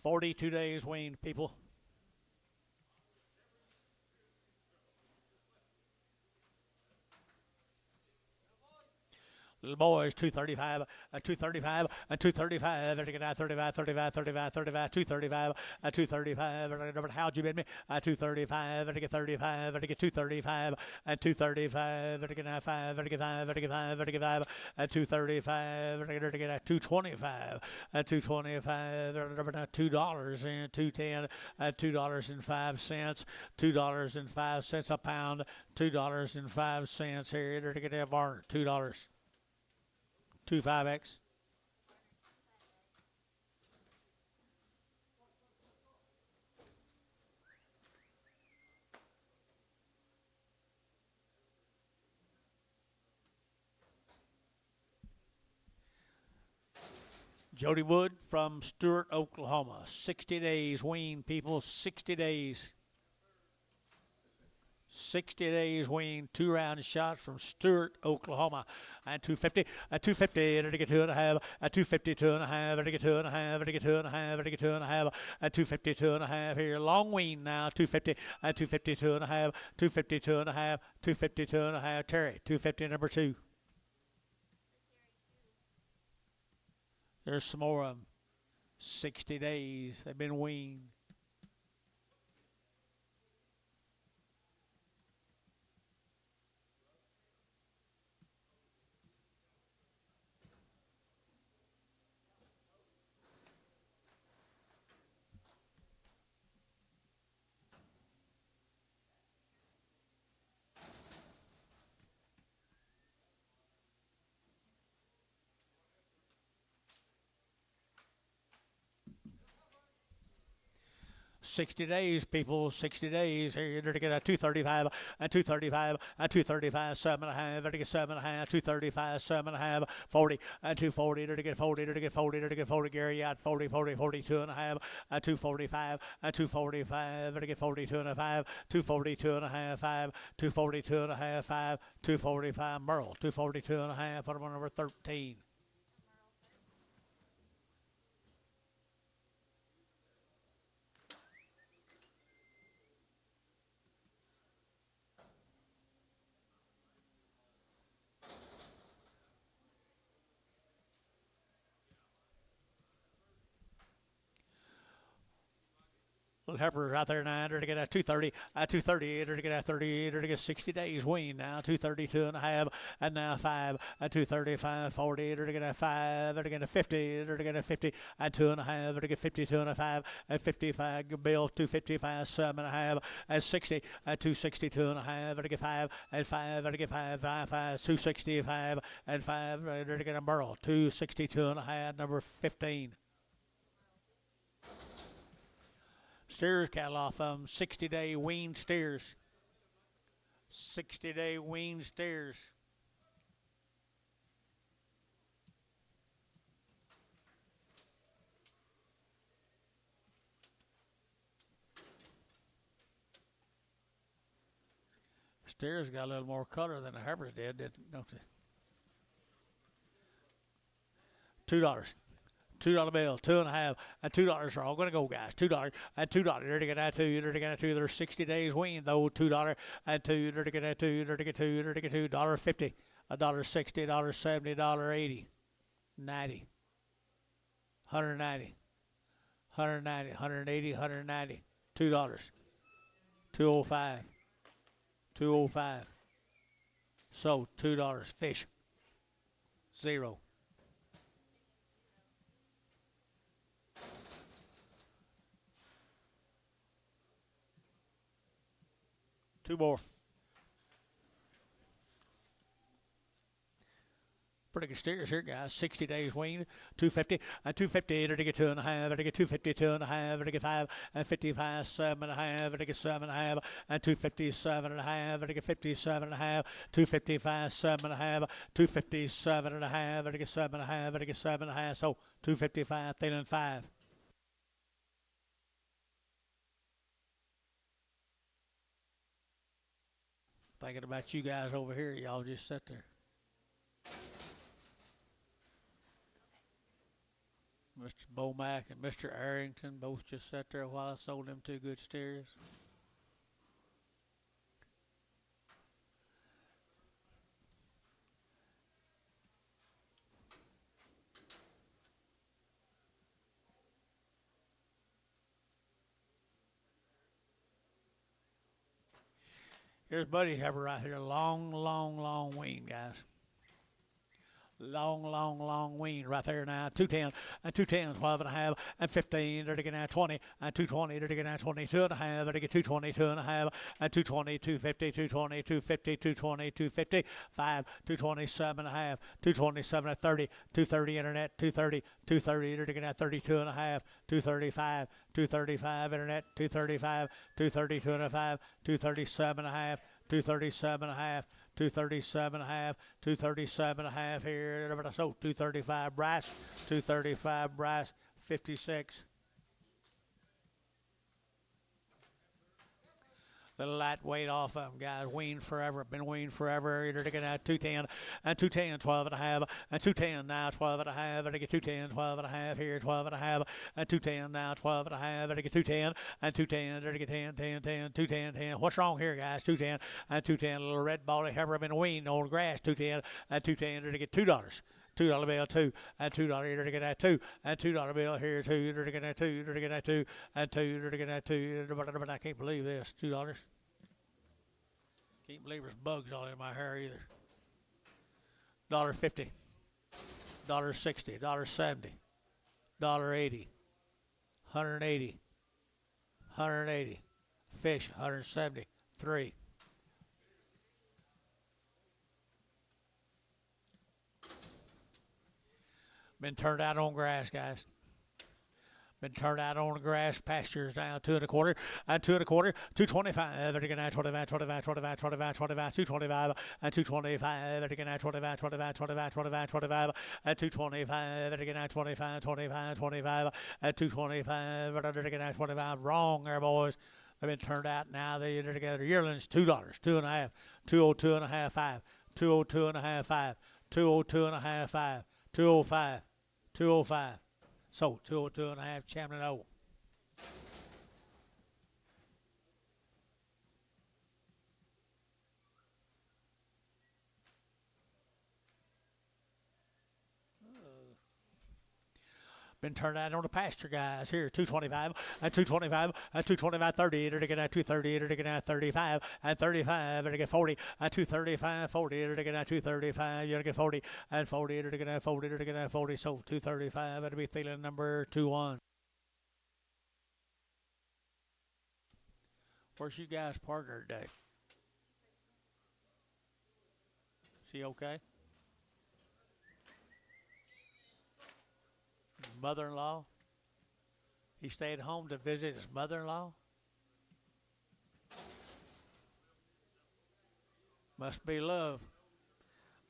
$42 days weaned, people. Little boys, 235, 235, 235, 35, 35, 35, 35, 235, 235, how'd you bid me? 235, 35, 235, 235, 5, 5, 235, 225, 225, $2 and 210, $2.05, $2.05 a pound, $2.05 here to get that barn, $2. 25X. Jody Wood from Stewart, Oklahoma. 60 days wean, people. 60 days. 60 days wean, 2-round shot from Stewart, Oklahoma. And 250, 250, to get 2.5, 250, 2.5, to get 2.5, to get 2.5, to get 2.5, 250, 2.5 here. Long wean now, 250, 250, 2.5, 250, 2.5, 250, 2.5. Terry, 250, number 2. There's some more of them. 60 days, they've been weaned. 60 days, people, 60 days. Here you're going to get a 235 and 235 and 235, 7.5, to get 7.5, 235, 7.5, 40 and 240, to get 40, to get 40, to get 40, Gary out 40, 40, 42.5, and 245 and 245, to get 42.5, 242.5, 5, 242.5, 5, 245, Merle, 242.5, put him on number 13. Little heifers out there now, to get a 230, a 238, to get a 38, to get 60 days wean now, 232.5, and now 5, a 235, 40, to get a 5, to get a 50, to get a 50, and 2.5, to get 52.5, and 55, bill 255, 7.5, and 60, and 262.5, to get 5, and 5, to get 5, 5, 265, and 5, to get a Merle, 262.5, number 15. Steers cattle off 60-day weaned steers. 60-day weaned steers. Steers got a little more color than the heifers did, don't they? $2. $2 bill, 2.5, and $2 are all going to go, guys. $2 and $2. There to get that 2. There to get that 2. There's 60 days weaned though. $2 and 2. There to get that 2. There to get 2. There to get $2.50, $1.60, $1.70, $1.80, 90, 190, 190, 180, 190, $2, 205, 205. So $2. Fish, 0. Two more. Pretty good steers here, guys. 60 days weaned, 250 and 250 to get 2.5, to get 252.5, to get 5 and 55, 7.5, to get 7.5 and 257.5, to get 57.5, 255, 7.5, 257.5, to get 7.5, to get 7.5. So 255, thin and 5. Thinking about you guys over here, y'all just sit there. Mr. Bomack and Mr. Arrington both just sat there while I sold them 2 good steers. Here's Buddy Heifer right here. Long, long, long wean, guys. Long, long, long wean right there now. 210 and 210, 12.5 and 15. There to get now 20 and 220. There to get now 22.5. There to get 222.5 and 220, 250, 220, 250, 220, 250, 5, 227.5, 227 at 30, 230 internet, 230, 230. There to get now 32.5, 235, 235 internet, 235, 232.5, 237.5, 237.5. 237.5, 237.5 here. So 235 Bryce, 235 Bryce, 56. Little lightweight off of them, guys. Weaned forever. Been weaned forever. You're to get out 210 and 210, 12.5 and 210 now, 12.5. To get 210, 12.5 here, 12.5 and 210 now, 12.5. To get 210 and 210. To get 10, 10, 10, 210, 10. What's wrong here, guys? 210 and 210. Little red bally heifer been weaned on grass. 210 and 210. To get $2. $2 bill, 2 and $2 here to get that 2 and $2 bill here, 2 to get that 2 to get that 2 and 2 to get that 2. But I can't believe this. $2. Can't believe there's bugs all in my hair either. $1.50, $1.60, $1.70, $1.80, 180, 180. Fish, 173. Been turned out on grass, guys. Been turned out on the grass pastures now, 2 1/4 and 2 1/4, 225, and again at 25, 25, 25, 25, 25, 225, and 225, and again at 25, 25, 25, 25, 25, and 225, and again at 25, 25, 25, and 225, and again at 25. Wrong there, boys. They've been turned out now. They're together. Yearlings, $2, 2.5, 202 and a half, 5, 202 and a half, 5, 202 and a half, 5, 205, 205. So 202 and a half, Champion O. Been turned out on the pasture guys here, 225 and 225 and 225, 30, they're getting at 230, they're getting at 35 and 35, they're getting 40 and 235, 40, they're getting at 235, you're getting 40 and 40, they're getting at 40, they're getting at 40, so 235, that'll be feeling number 2-1. Where's you guys' partner today? She okay? Mother-in-law? He stayed home to visit his mother-in-law? Must be love.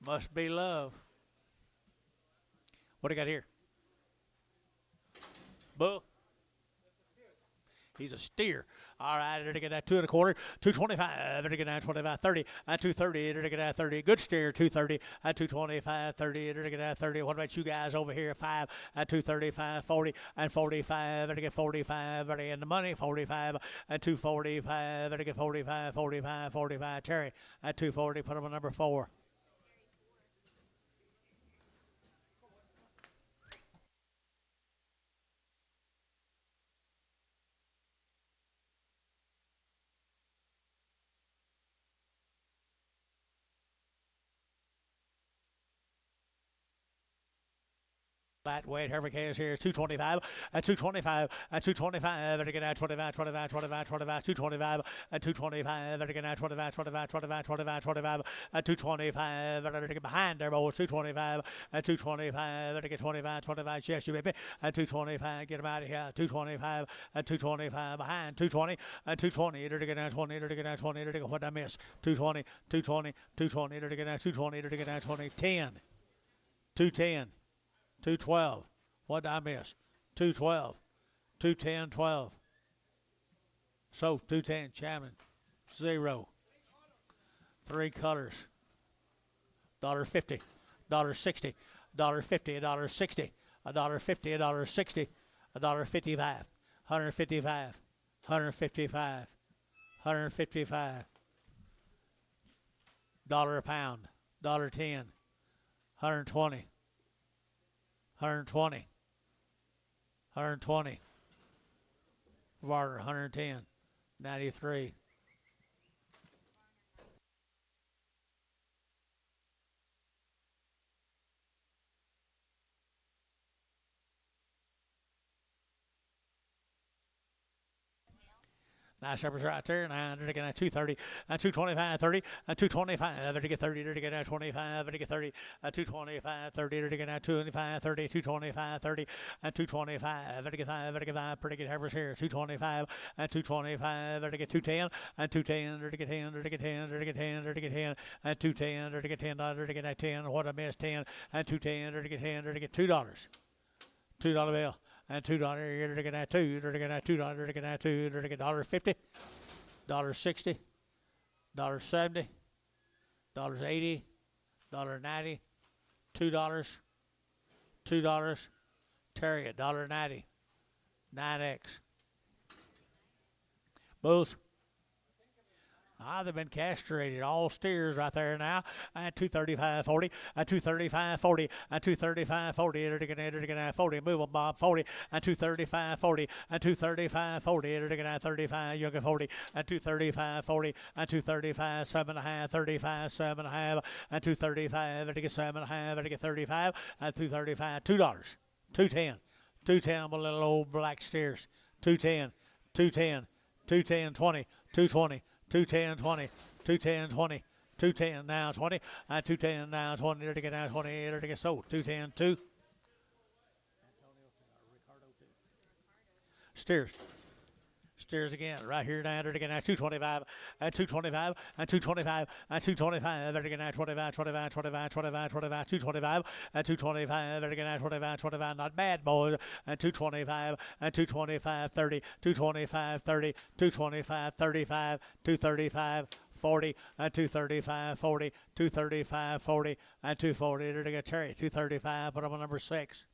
Must be love. What do you got here? Bull? He's a steer. All right, they're getting at 2 1/4, 225, they're getting at 25, 30, and 230, they're getting at 30. Good steer, 230, and 225, 30, they're getting at 30. What about you guys over here? 5, and 235, 40, and 45, they're getting 45, they're getting the money, 45, and 245, they're getting 45, 45, 45. Terry, at 240, put him on number 4. Lightweight Hurricanes here, 225 and 225 and 225, and again at 25, 25, 25, 25, 225 and 225, and again at 25, 25, 25, 25, 25, and 225, and again behind there, boys, 225 and 225, and again 25, 25, yes, you baby, and 225, get them out of here, 225 and 225, behind 220 and 220, and again at 20, and again at 20, and again, what did I miss? 220, 220, 220, and again at 220, and again at 20, 10, 210. 212. What did I miss? 212. 210, 12. So 210, Chapman. 0. 3 colors. $1.50. $1.60. $1.50. $1.60. $1.50. $1.60. $1.55. $155. $155. $155. $1 a pound. $1.10. $120. 120. 120. Varder, 110. 93. Nice numbers right there. Now they're getting at 230 and 225, 30 and 225. They're getting 30. They're getting at 25. They're getting 30 and 225, 30. They're getting at 25, 30, 225, 30 and 225. They're getting 5. They're getting 5. Pretty good numbers here. 225 and 225. They're getting 210 and 210. They're getting 10. They're getting 10. They're getting 10. They're getting 10 and 210. They're getting 10. They're getting at 10. What I missed, 10 and 210. They're getting 10. They're getting $2. $2 bill. And $2, you're looking at 2, you're looking at $2, you're looking at 2, you're looking at $1.50, $1.60, $1.70, $1.80, $1.90, $2, $2, Terry at $1.90, 9X. Both. They've been castrated. All steers right there now. And 235, 40, and 235, 40, and 235, 40. They're getting at 40. Move on, Bob. 40, and 235, 40, and 235, 40. They're getting at 35. You're getting 40, and 235, 40, and 235, 7.5, 35, 7.5, and 235. They're getting 7.5. They're getting 35, and 235, $2, 210, 210 on little old black steers. 210, 210, 210, 20, 220. 210, 20, 210, 20, 210 now 20, and 210 now 20. They're to get now 20. They're to get sold. 210, 2. Steers. Steers again, right here now, they're again at 225, and 225, and 225, and 225, they're again at 25, 25, 25, 25, 25, 225, and 225, they're again at 25, 25, not bad, boys, and 225, and 225, 30, 225, 30, 225, 35, 235, 40, and 235, 40, 235, 40, and 240, they're going to Terry, 235, put them on number 6.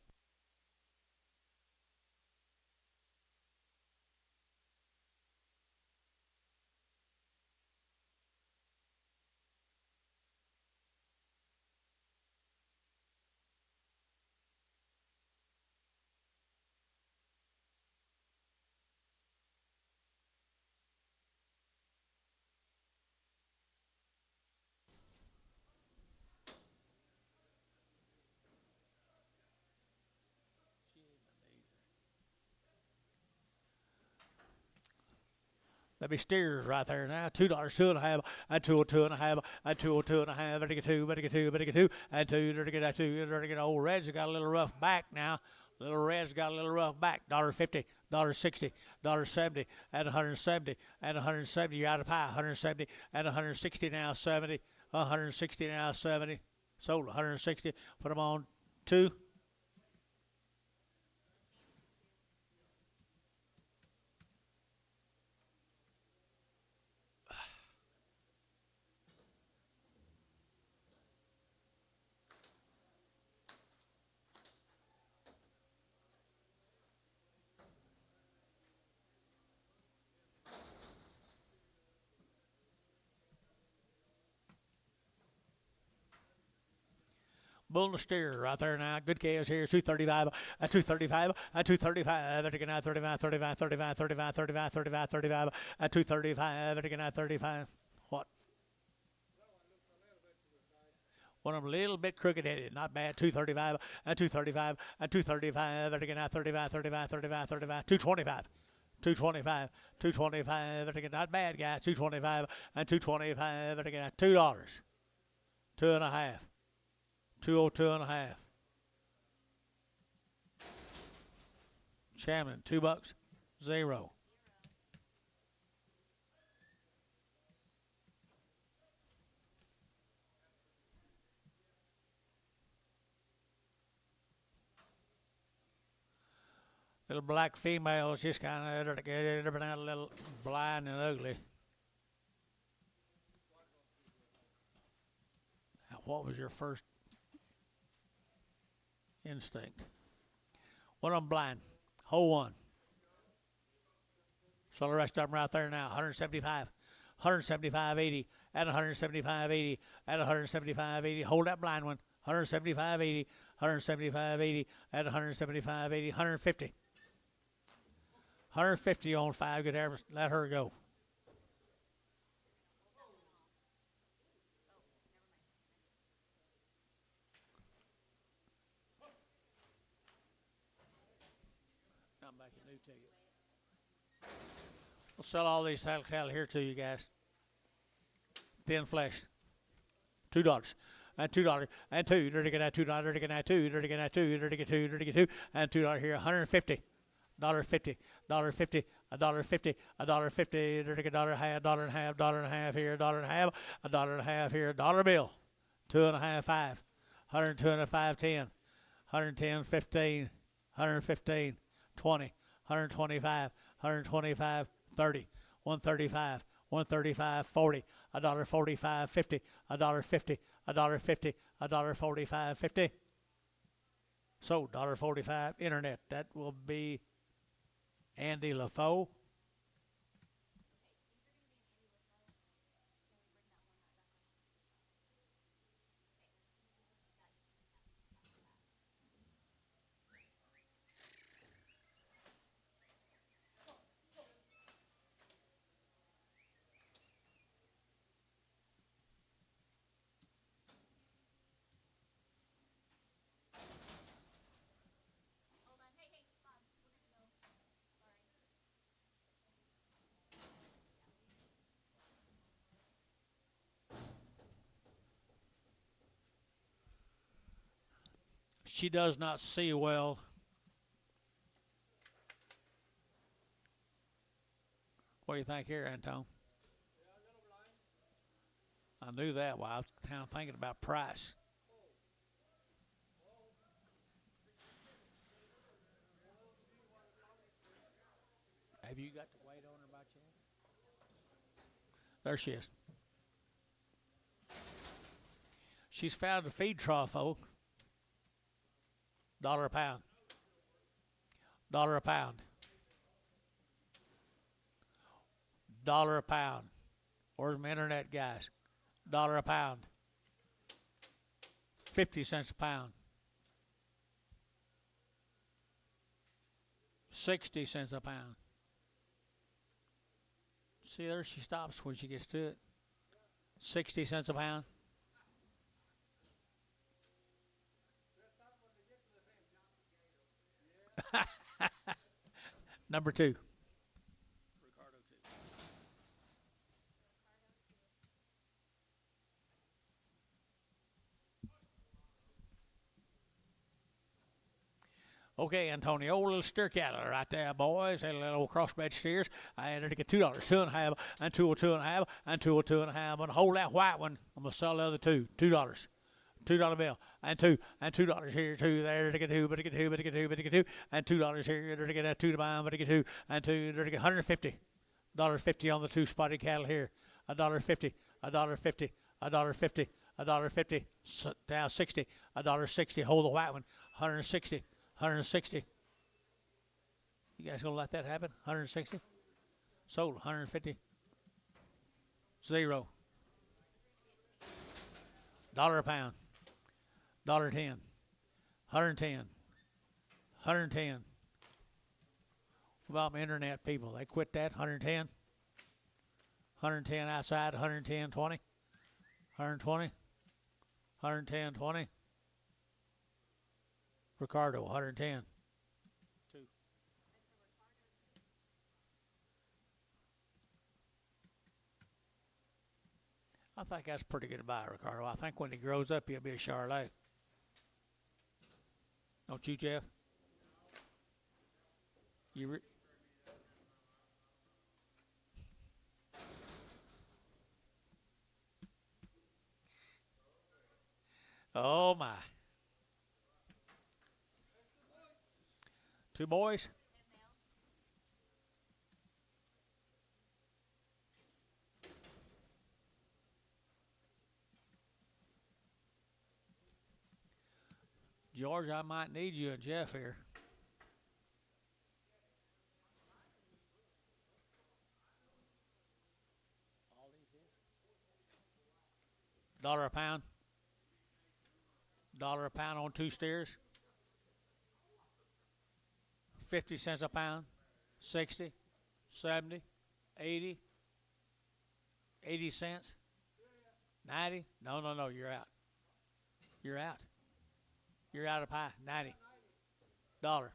That'd be steers right there now. $2, 2.5, and 202.5, and 202.5, better get two, better get two, better get two, and two, better get that two, better get old Reds got a little rough back now. Little Reds got a little rough back. $1.50, $1.60, $1.70, and 170, and 170. You out of pie. 170 and 160 now, 70, 160 now, 70. Sold 160. Put them on 2. Bull and steer right there now. Good chaos here. 235, 235, 235. They're taking out 35, 35, 35, 35, 35, 35, 35, 235. They're taking out 35. What? One of them a little bit crooked headed. Not bad. 235, 235, 235. They're taking out 35, 35, 35, 35, 225. 225, 225. They're taking not bad, guys. 225 and 225. They're taking out $2. 2.5. 202.5. Chairman, $2. 0. Little black females just kind of get a little blind and ugly. Now, what was your first instinct? One of them blind. Hole 1. So the rest of them right there now. 175, 175, 80, and 175, 80, and 175, 80. Hold that blind one. 175, 80, 175, 80, and 175, 80, 150. 150 on 5. Good average. Let her go. Come back a new ticket. We'll sell all these cattle here to you guys. Thin flesh. $2. And $2 and 2. Dirty get that $2. Dirty get that 2. Dirty get that 2. Dirty get 2. Dirty get 2. And $2 here. 150. $1.50, $1.50, $1.50, $1.50, dirty $1.50, $1.50, $1.50 here, $1.50, $1.50 here, dollar bill, 2.5, 5, 102 and 5, 10, 110, 15, 115, 20, 125, 125, 30, 135, 135, 40, $1.45, 50, $1.50, $1.50, $1.45, 50. So $1.45 internet. That will be Andy LaFoe. She does not see well. What do you think here, Antone? I knew that. Well, I was kind of thinking about price. Have you got the weight on her by chance? There she is. She's found a feed trough, folks. $1 a pound. $1 a pound. $1 a pound. Where's my internet guys? $1 a pound. 50 cents a pound. 60 cents a pound. See, there she stops when she gets to it. 60 cents a pound. Number 2. Ricardo 2. Okay, Antonio, little steer cattle right there, boys. A little crossbred steers. I had to get $2, 2.5, and 2.5, and 2.5. I'm gonna hold that white one. I'm gonna sell the other two, $2. $2 bill, and $2 here, 2 there, to get 2, but to get 2, but to get 2, but to get 2, and $2 here, to get that 2 to buy, but to get 2, and 2, to get $150. $1.50 on the 2 spotted cattle here. $1.50, $1.50, $1.50, $1.50, down 60, $1.60. Hold the white one, 160, 160. You guys gonna let that happen? 160. Sold 150. 0. $1 a pound. $1.10. 110. 110. What about my internet people? They quit that. 110. 110 outside. 110. 20. 120. 110. 20. Ricardo. 110. 2. I think that's pretty good to buy, Ricardo. I think when he grows up, he'll be a Charlotte. Don't you, Jeff? You oh, my. 2 boys? George, I might need you and Jeff here. $1 a pound. $1 a pound on 2 steers. 50 cents a pound. 60, 70, 80, 80 cents. 90. No, you're out. You're out. You're out of pie. 90. $1.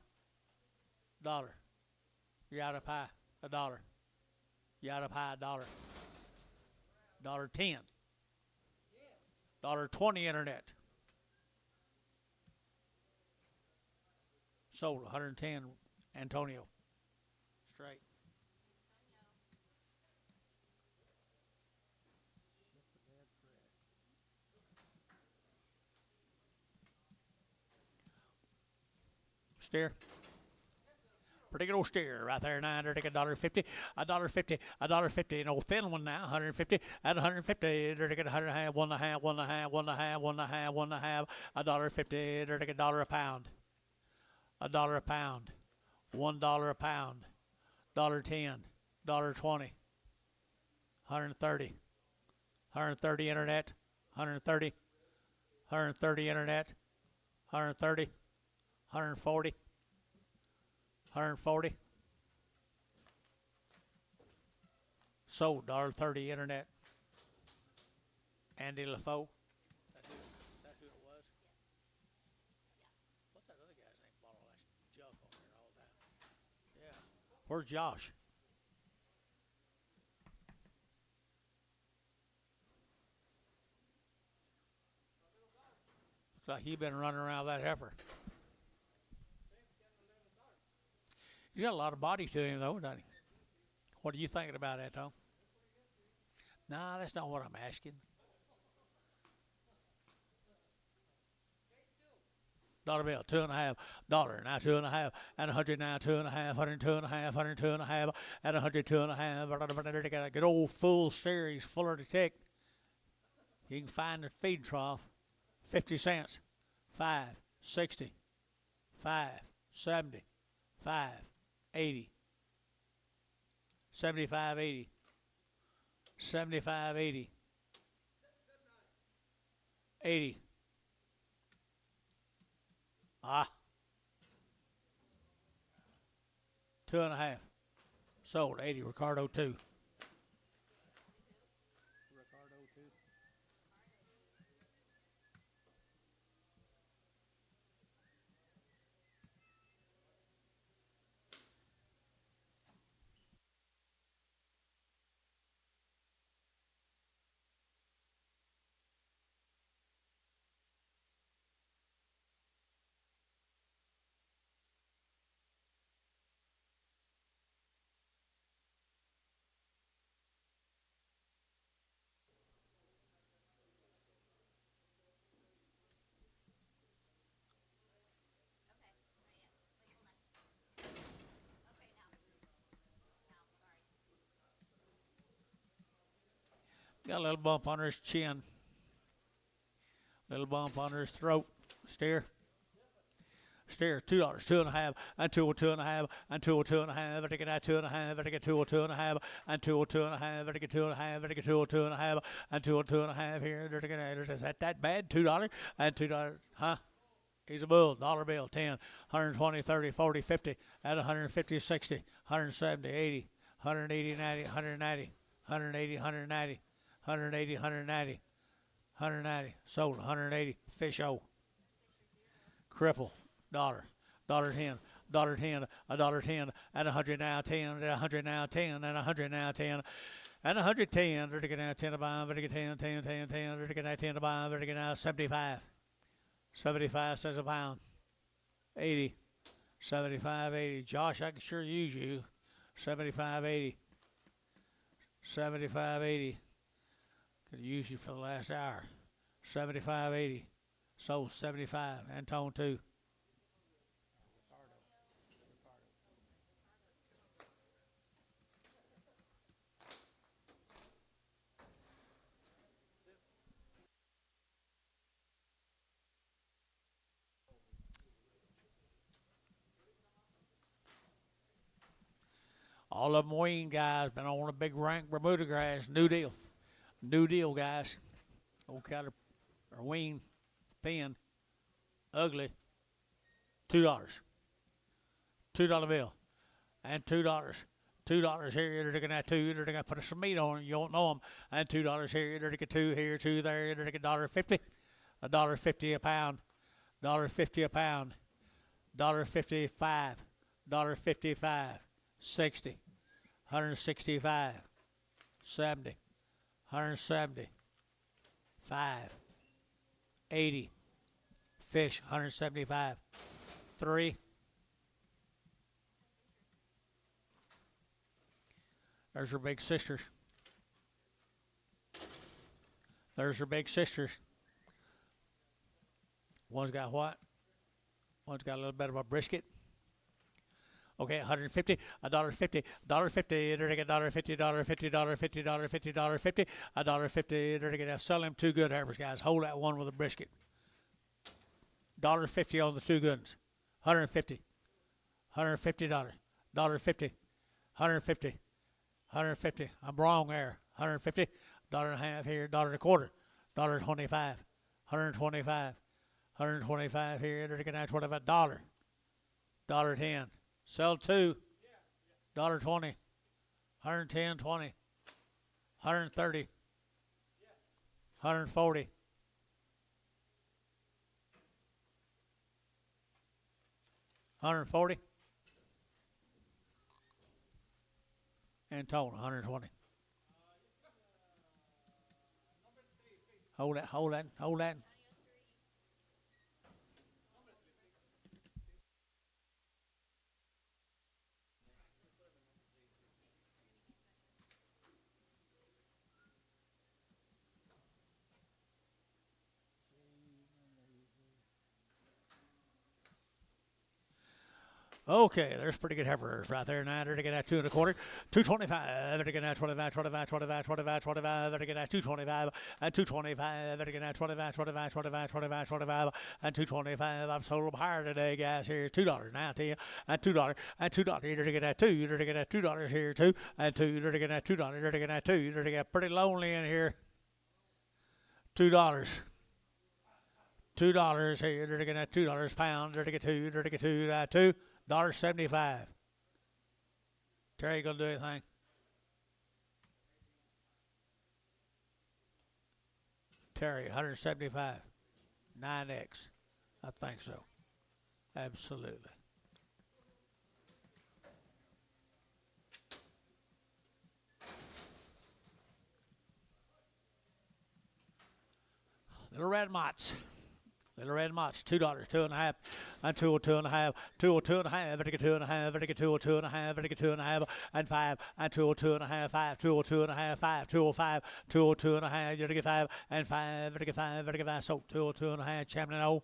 You're out of pie. $1. You're out of pie. $1. $1.10. $1.20 internet. Sold 110. Antonio. Straight. Steer. Pretty good old steer right there. $9. Take $1.50. $1.50. $1.50. An old thin one now. 150. At 150. Take $1.50. 1.5. 1.5. 1.5. 1.5. 1.5. $1.50. Take $1 a pound. $1 a pound. $1 a pound. $1.10. $1.20. 130. 130 internet. 130. 130 internet. 130. 140. 140. Sold $1.30 internet. Andy LaFoe. That's who it was. What's that other guy's name? Bought all that junk on there all the time. Yeah. Where's Josh? Looks like he been running around that heifer. He's got a lot of body to him, though, doesn't he? What are you thinking about that, Tom? Nah, that's not what I'm asking. Dollar bill, two and a half. Dollar, now two and a half. And 100 now, two and a half. 102 and a half. 102 and a half. And 102 and a half. Got a good old full steer. He's fuller to tick. You can find the feed trough. 50 cents. 5, 60. 5, 70. 5, 80. 75, 80. 75, 80. 80. Ah. 2 and a half. Sold. 80. Ricardo 2. Ricardo 2. Got a little bump under his chin. Little bump under his throat. Steer. Steer. $2. 2 and a half. And 202 and a half. And 202 and a half. I take it out 2 and a half. I take it 202 and a half. And 202 and a half. I take it 2 and a half. I take it 202 and a half. And 202 and a half here. Is that bad? $2 and $2. Huh? He's a bull. Dollar bill. 10. 120, 30, 40, 50. At 150, 60. 170, 80. 180, 90. 190. 180, 190. 180, 190, 190, sold 180, fish o. Cripple, dollar, $1.10, $1.10, $1.10, at 100 now 10, at 100 now 10, at 100 now 10, and 110, vertical now 10 to buy, vertical 10, 10, 10, 10, vertical now 10 to buy, vertical now 75, 75 cents a pound, 80, 75, 80. Josh, I can sure use you. 75, 80, 75, 80. Could use you for the last hour. 75, 80. Sold 75. Antone 2. All of them wean guys been on a big rank Bermuda grass. New deal. New deal, guys. Old cattle or wean, thin, ugly. $2. $2 bill. And $2. $2 here, they're gonna have 2, they're gonna put some meat on it, you don't know them. And $2 here, they're gonna 2 here, 2 there, they're gonna $1.50. $1.50 a pound. $1.50 a pound. $1.55. $1.55. 60. 165. 70. 170. 5. 80. Fish, 175. 3. There's her big sisters. There's her big sisters. One's got what? One's got a little bit of a brisket. Okay, 150, $1.50, $1.50, they're gonna $1.50, $1.50, $1.50, $1.50, $1.50, $1.50, they're gonna sell them 2 good heifers, guys. Hold that one with a brisket. $1.50 on the 2 good ones. 150. $150, $1.50, 150, 150. I'm wrong there. 150, $1.50 here, $1.25, $1.25, 125, 125 here, they're gonna $25, $1.10. Sell 2, $1.20, 110, 20, 130, 140, 140, and total 120. Hold that, hold that, hold that. Okay, there's pretty good heifers right there. Now they're to get at 2 1/4, 225. They're to get at 25, 25, 25, 25, 25. They're to get at 225 and 225. They're to get at 25, 25, 25, 25, 25 and 225. I've sold them higher today, guys. Here's $2 now, 10 and $2 and $2. You're to get at 2. You're to get at $2 here, 2 and 2. You're to get at $2. You're to get at 2. You're to get pretty lonely in here. $2. $2 here. They're to get at $2 pound. They're to get 2. They're to get 2 at 2. $1.75. Terry, you gonna do anything? Terry, 175. 9X. I think so. Absolutely. Little red motts. Little red motts, $2, 2.5, and 202.5, 202.5, vertical 2.5, vertical 202.5, vertical 2.5, and 5, and 202.5, 5, 202.5, 5, 205, 202.5, vertical 5, and 5, vertical 5, vertical 5, so 202.5, Champion O.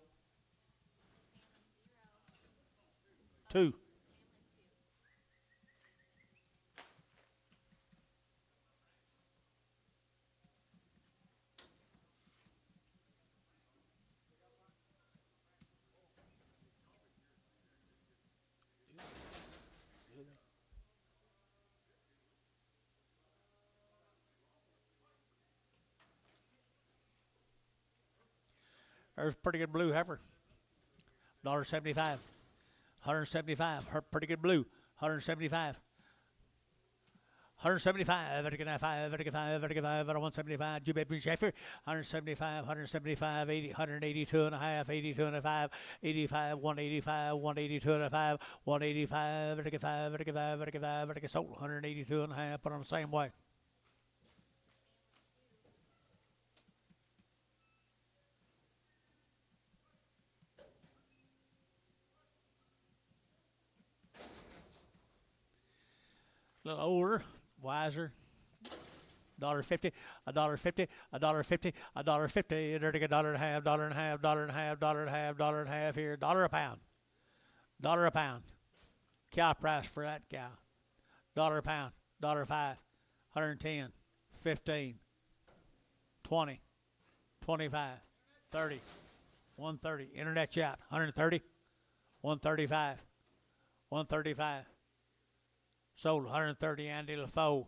2. There's a pretty good blue heifer. $1.75. 175. Pretty good blue. 175. 175, vertical 5, vertical 5, vertical 5, 175, Jubei Sheffer, 175, 175, 80, 182 and a half, 82 and a 5, 85, 185, 182 and a 5, 185, vertical 5, vertical 5, vertical 5, vertical sold, 182 and a half, put on the same way. A little older, wiser. $1.50, $1.50, $1.50, $1.50. There to get $1.50, $1.50, $1.50, $1.50, $1.50 here. $1 a pound. $1 a pound. Cow price for that cow. $1 a pound. $1.05. 110. 15. 20. 25. 30. 130. Internet chat. 130. 135. 135. Sold 130, Andy LaFoe.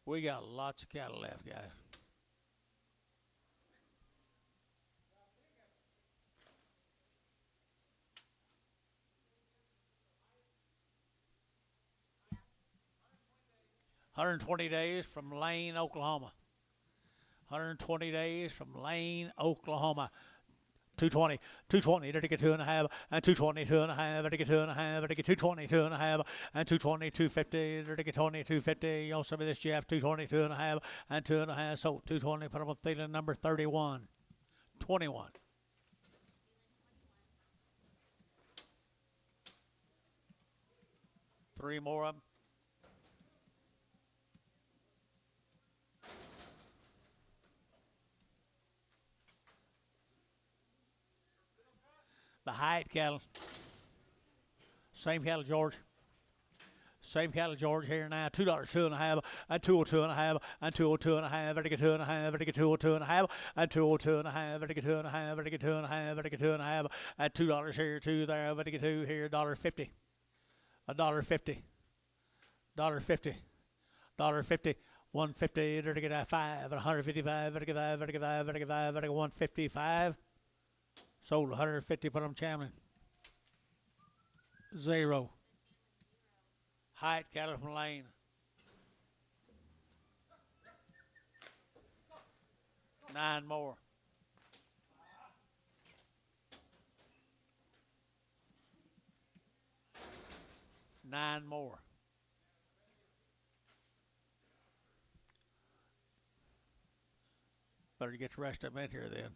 We got lots of cattle left, guys. $120 days from Lane, Oklahoma. 120 days from Lane, Oklahoma. 220, 220, there to get 2.5, and 220, 2.5, there to get 2.5, there to get 220, 2.5, and 220, 250, there to get 20, 250. You know some of this, Jeff, 220, 2.5, and 2.5. So 220, put them on Thielen number 31. 21. Three more of them. The Hyatt cattle. Same cattle, George. Same cattle, George, here now. $2, 2.5, and 202.5, and 202.5, vertical 2.5, vertical 202.5, and 202.5, vertical 2.5, vertical 2.5, vertical 2.5, and $2 here, 2 there, vertical 2 here, $1.50. $1.50. $1.50. $1.50. 150, vertical 5, and 155, vertical 5, vertical 5, vertical 5, vertical 155. Sold 150 for them, Chamlin. 0. Hyatt cattle from Lane. Nine more. Nine more. Better get the rest of them in here then.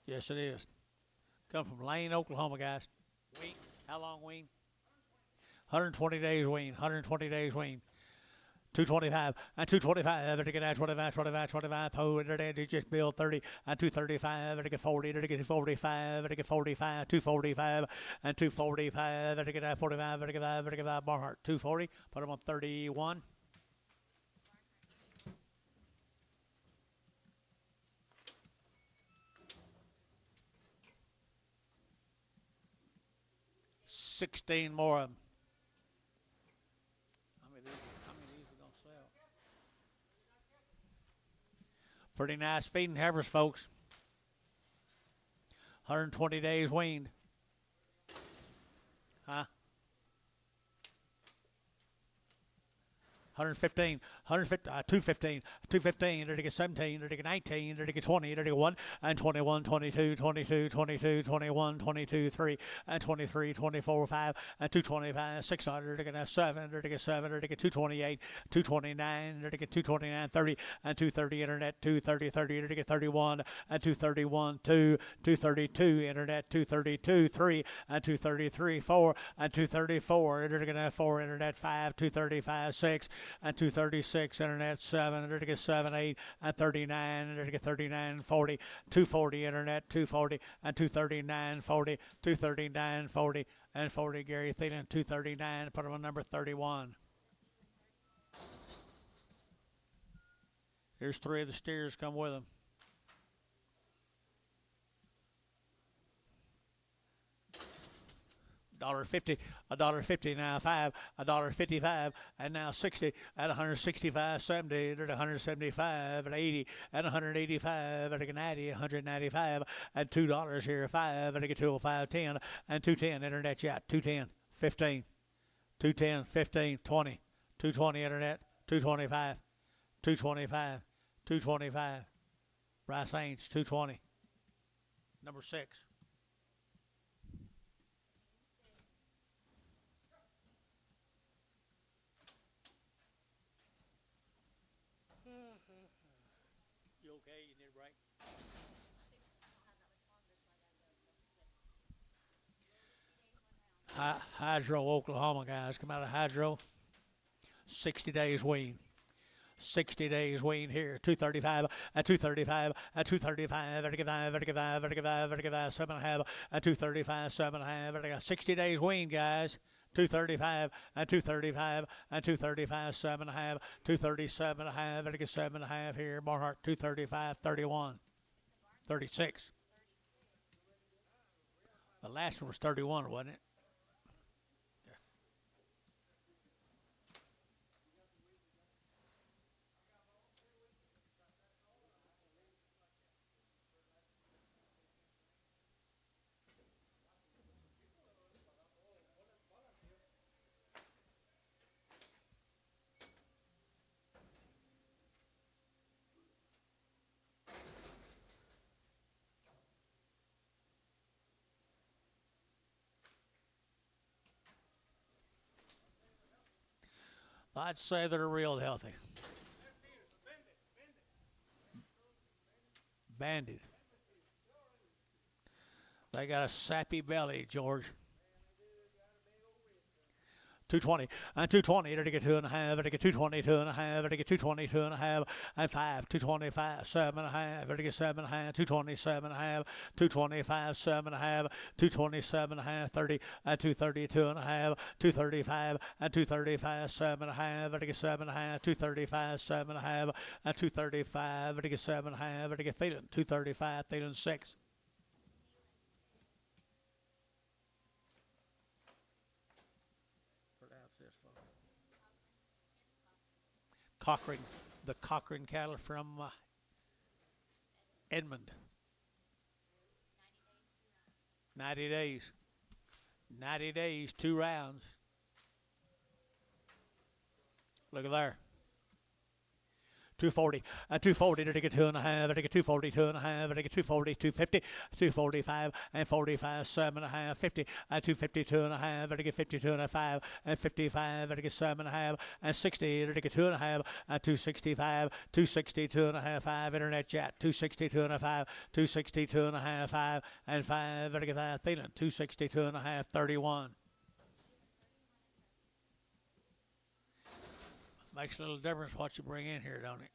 Yes, it is. Come from Lane, Oklahoma, guys. Wean. How long wean? 120 days wean. 120 days wean. 225 and 225. It get 25, 25, 25. Oh, it just build 30 and 235. It get 40. It get 45. It get 45. 245 and 245. It get 45. It get 5. It get 5. Barnhart 240. Put them on 31. $16 more of them. How many of these we gonna sell? Pretty nice feeding heifers, folks. 120 days weaned. Huh? 115, 150, 215, 215, to get 17, to get 19, to get 20, to get 1, and 21, 22, 22, 22, 21, 22, 3, and 23, 24, 5, and 225, 600, to get 7, to get 7, to get 228, 229, to get 229, 30, and 230 internet, 230, 30, to get 31, and 231, 2, 232 internet, 232, 3, and 233, 4, and 234, to get 4 internet, 5, 235, 6, and 236 internet 7 to get 7 8 and 39 to get 39 40 240 internet 240 and 239 40 239 40 and 40 Gary Thielen 239 put him on number 31. Here's 3 of the steers come with them. $1.50, $1.50 now 5, $1.55, and now 60 at 165, 70 at 175, at 80 at 185, at 90, 195, and $2 here 5, at 205, 10, and 210 internet chat 210, 15, 210, 15, 20, 220 internet 225, 225, 225. Bryce Haynes 220, number 6. You okay? You need a break? Hydro, Oklahoma, guys. Come out of Hydro. 60 days wean. 60 days wean here. 235 at 235 at 235 at 5 at 5 at 5 at 5 7.5 at 235 7.5 at 60 days wean, guys. 235 and 235 and 235 7.5 237.5 and I get 7.5 here. Barnhart 235 31 36. The last one was 31, wasn't it? I'd say they're real healthy. Banded. They got a sappy belly, George. 220 and 220 to get 2.5 to get 220 2.5 to get 220 2.5 and 5 225 7.5 to get 7.5 227.5 225 7.5 227.5 30 and 230 2.5 235 and 235 7.5 to get 7.5 235 7.5 and 235 to get 7.5 to get Thielen 235 Thielen 6. Cochrane, the Cochrane cattle from Edmond. 90 days. 90 days, 2 rounds. Look at there. 240, and 240 to get 2.5, and get 240, 2.5, and get 240, 250, 245, and 45, 7.5, 50, and 250, 2.5, and get 52.5, and 55, and get 7.5, and 60, and get 2.5, and 265, 260, 2.5, 5, internet chat, 260, 2.5, 260, 2.5, 5, and 5, and get 5, feeling, 260, 2.5, 31. Makes a little difference what you bring in here, don't it?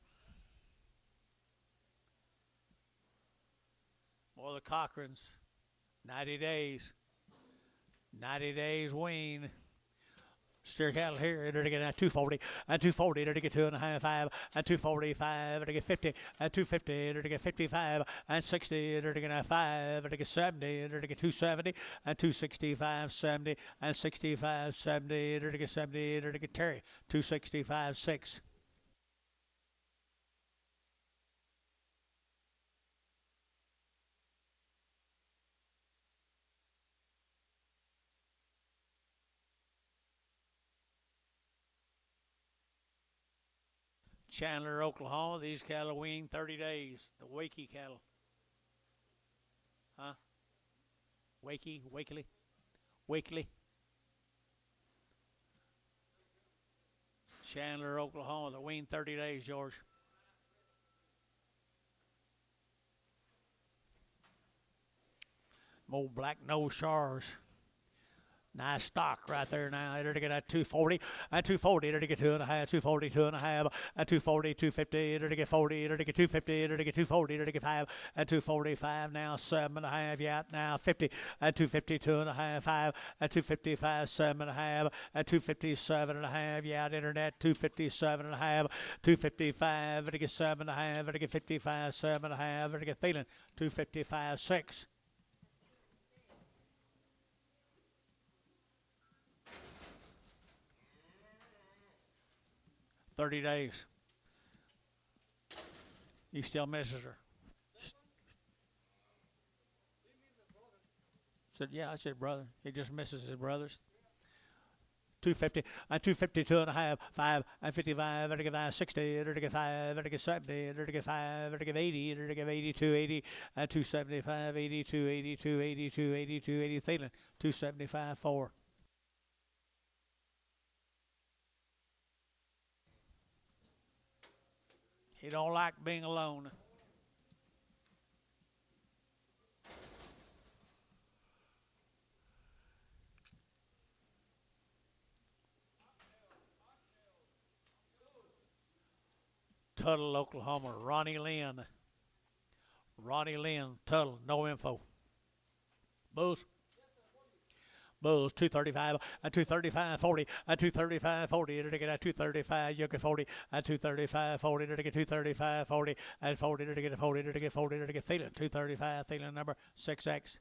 More the Cochrans, 90 days. 90 days wean. Steer cattle here, they're to get 240, and 240, they're to get 2.5, 5, and 245, they're to get 50, and 250, they're to get 55, and 60, they're to get 5, they're to get 70, they're to get 270, and 265, 70, and 65, 70, they're to get 70, they're to get Terry, 265, 6. Chandler, Oklahoma. These cattle wean 30 days. The Wakey cattle. Huh? Wakely. Chandler, Oklahoma. The wean 30 days, George. More black nose shars. Nice stock right there now. They're to get at 240, and 240, they're to get 2.5, 240, 2.5, and 240, 250, they're to get 40, they're to get 250, they're to get 240, they're to get 5, and 245 now, 7.5, yeah, now 50, and 250, 2.5, 5, and 255, 7.5, and 257.5, yeah, the internet, 257.5, 255, they're to get 7.5, they're to get 55, 7.5, they're to get feeling, 255, 6. 30 days. He still misses her. Said, yeah, I said, brother. He just misses his brothers. 250, and 250, 2.5, 5, and 55, and to get 60, and to get 5, and to get 70, and to get 5, and to get 80, and to get 82, 80, and 275, 82, 82, 82, 82, 80, feeling, 275, 4. He don't like being alone. Tuttle, Oklahoma. Ronnie Lynn, Tuttle, no info. Bulls. 235, and 235, 40, and 235, 40, to get at 235, you get 40, and 235, 40, to get 235, 40, and 40, to get 40, to get 40, to get Thielen, 235, Thielen number 6X.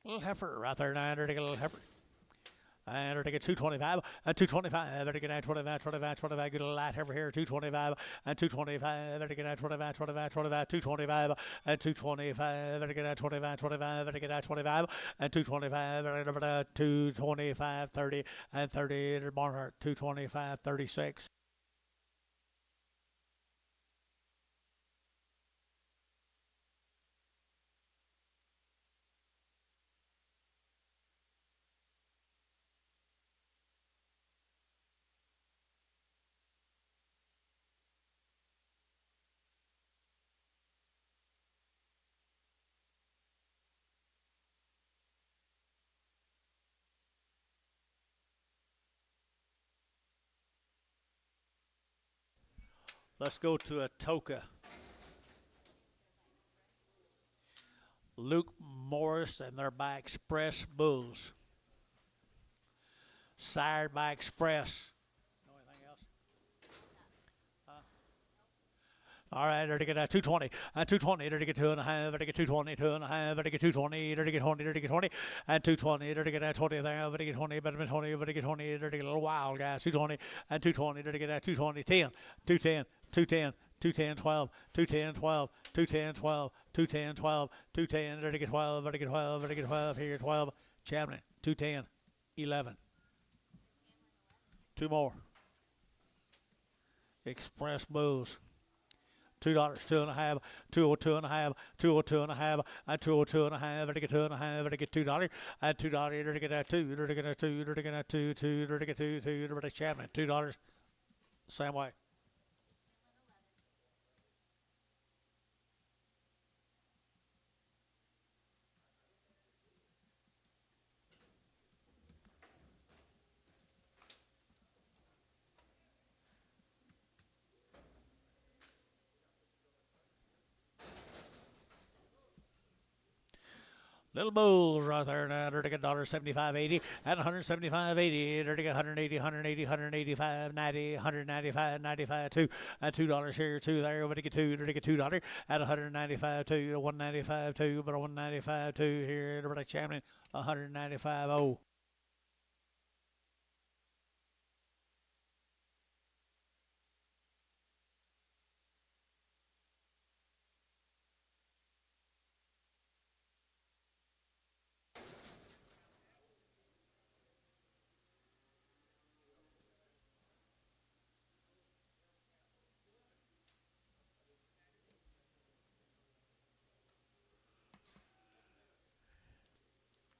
Little heifer right there, 900 to get a little heifer. And they're to get 225, and 225, they're to get 25, 25, 25, get a light heifer here, 225, and 225, they're to get 25, 25, 25, 225, and 225, they're to get 25, 25, they're to get 25, and 225, they're to get 225, 30, and 30, they're Barnhart, 225, 36. Let's go to Atoka. Luke Morris, and they're by Express Bulls. Sired by Express. Know anything else? All right, they're to get 220, and 220, they're to get 2.5, they're to get 220, 2.5, they're to get 220, they're to get 20, they're to get 20, and 220, they're to get 20 there, they're to get 20, better than 20, they're to get 20, they're to get a little wild guys, 220, and 220, they're to get 220, 10, 210, 210, 210, 12, 210, 12, 210, 12, 210, 12, 210, there to get 12, there to get 12, there to get 12, here 12, Chamlin, 210, 11. Two more. Express Bulls. $2, 2.5, 202.5, 202.5, and 202.5, there to get 2.5, there to get $2, and $2, there to get a 2, there to get a 2, there to get a 2, 2, there to get 2, 2, there to Chamlin, $2, same way. Little Bulls right there now. They're to get $1.75.80 and $175.80. They're to get 180, 180, 185, 90, 195, 95, 2 and $2 here, 2 there. Over to get 2. They're to get $2 at 195, 2 to 195, 2, but 195, 2 here. They're to Champion 195.0.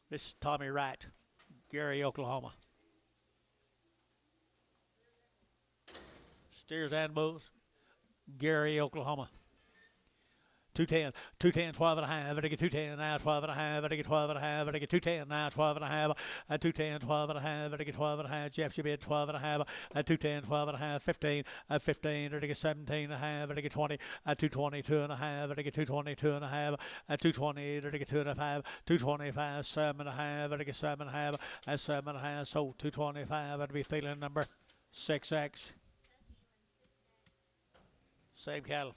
This is Tommy Wright, Gary, Oklahoma. Steers and Bulls, Gary, Oklahoma. 210, 210, 12 and a half. I get 210 now, 12 and a half. I get 12 and a half. I get 210 now, 12 and a half. And 210, 12 and a half. I get 12 and a half. Jeff, you bid 12 and a half. And 210, 12 and a half. 15, 15. I get 17 and a half. I get 20. And 220, 2 and a half. I get 220, 2 and a half. And 220. I get 2 and a half. 225, 7 and a half. I get 7 and a half. And 7 and a half. So 225. I'd be feeling number 6X. Same cattle.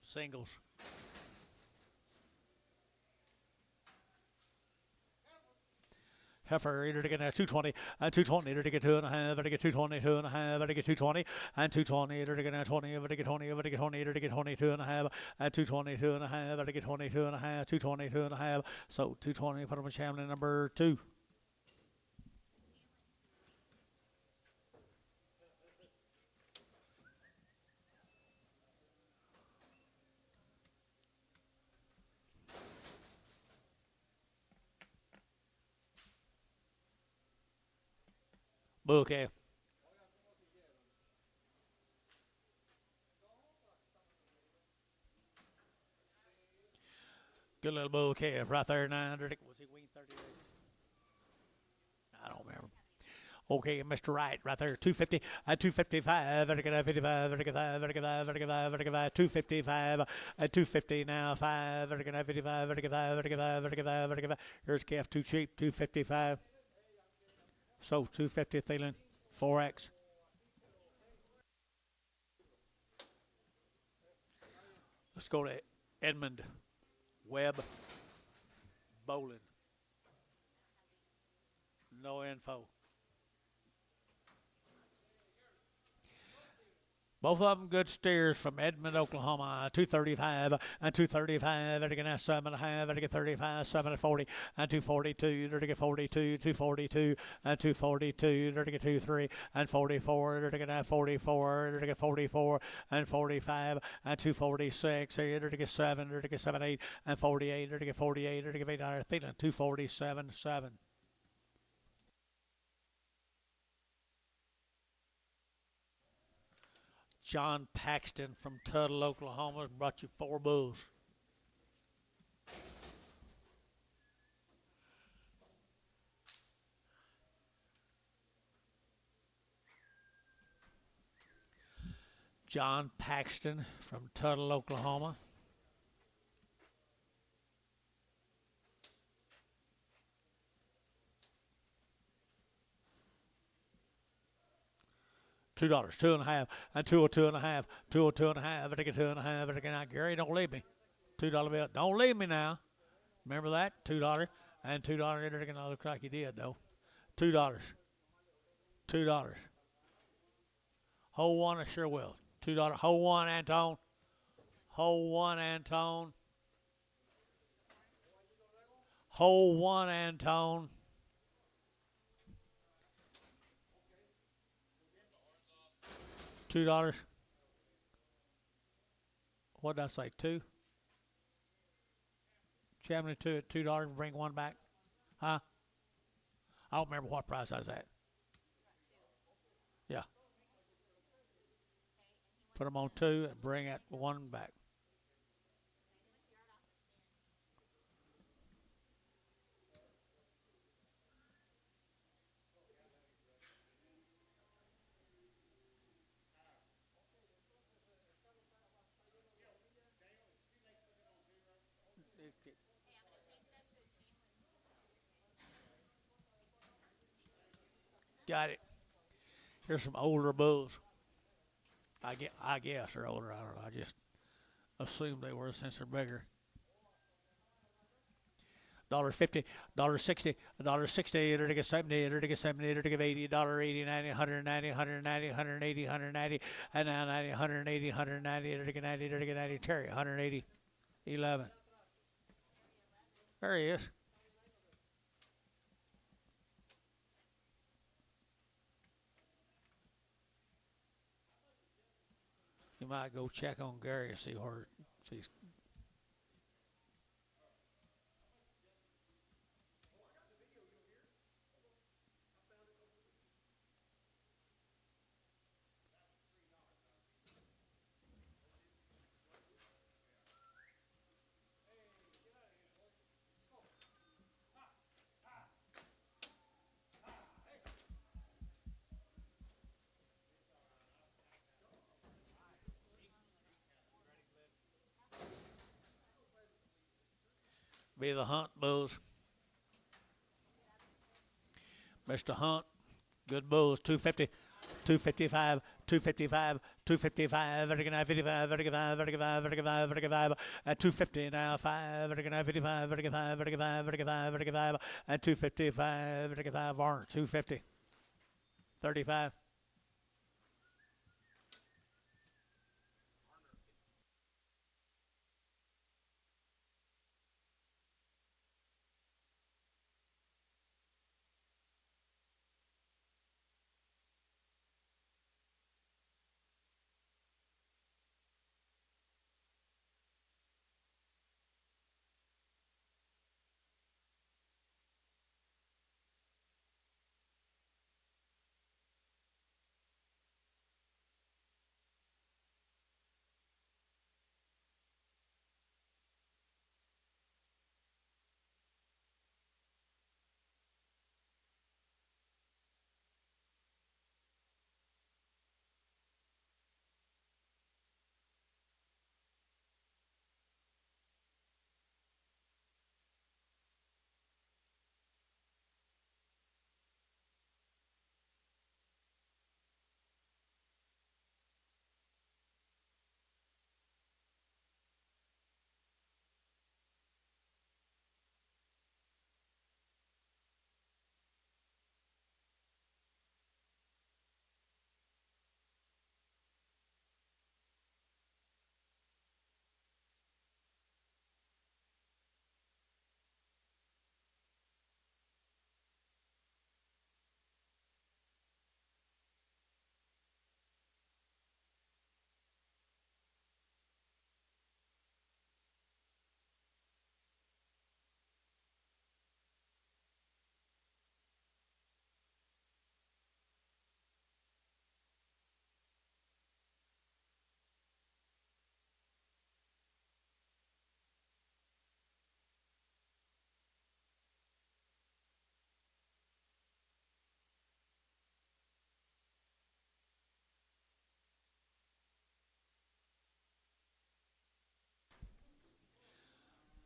Singles. Heifer, either to get 220 and 220, either to get 2 and a half, either to get 220, 2 and a half, either to get 220 and 220, either to get 20, either to get 20, either to get 20, either to get 22 and a half, and 220, 2 and a half, either to get 22 and a half, 220, 2 and a half. So 220 for the Champion number 2. Okay. Good little bouquet right there, 900. Was he weaned 30 days? I don't remember. Okay, Mr. Wright, right there, 250, 255, 55, 55, 55, 55, 55, 255, 250 now, 5, 55, 55, 55, 55, 55. Here's calf, too cheap, 255. So 250 Thielen, 4X. Let's go to Edmund Webb Bowling. No info. Both of them good steers from Edmond, Oklahoma. 235 and 235. They're to get 7 and a half. They're to get 35, 7 and 40 and 242. They're to get 42, 242 and 242. They're to get 23 and 44. They're to get 44. They're to get 44 and 45 and 246. They're to get 7. They're to get 7, 8 and 48. They're to get 48. They're to get 8. I think 247, 7. John Paxton from Tuttle, Oklahoma, brought you 4 bulls. John Paxton from Tuttle, Oklahoma. $2, 2 and a half, and 202 and a half, 202 and a half, I get 2 and a half, I get out. Gary, don't leave me. $2 bill. Don't leave me now. Remember that? $2 and $2. They're gonna look like you did though. $2. $2. Whole one, I sure will. $2. Hold one, Antone. Hold one, Antone. Hold one, Antone. $2. What did I say? Two? Chairman, two at $2 and bring one back. Huh? I don't remember what price I was at. Yeah. Put them on two and bring that one back. Got it. Here's some older bulls. I guess they're older. I don't know. I just assumed they were since they're bigger. $1.50, $1.60, $1.60, $1.70, $1.70, $1.80, $1.80, $90, $190, $190, $180, $190, and now $90, $180, $190, $190, $190, Terry, $180, 11. There he is. You might go check on Gary and see where if he's. Be the Hunt bulls. Mr. Hunt, good bulls, 250, 255, 255, 255, 55, 55, 55, 55, 55, and 250 now, 5, 55, 55, 55, 55, 55, and 255, 55, Varner, 250, 35.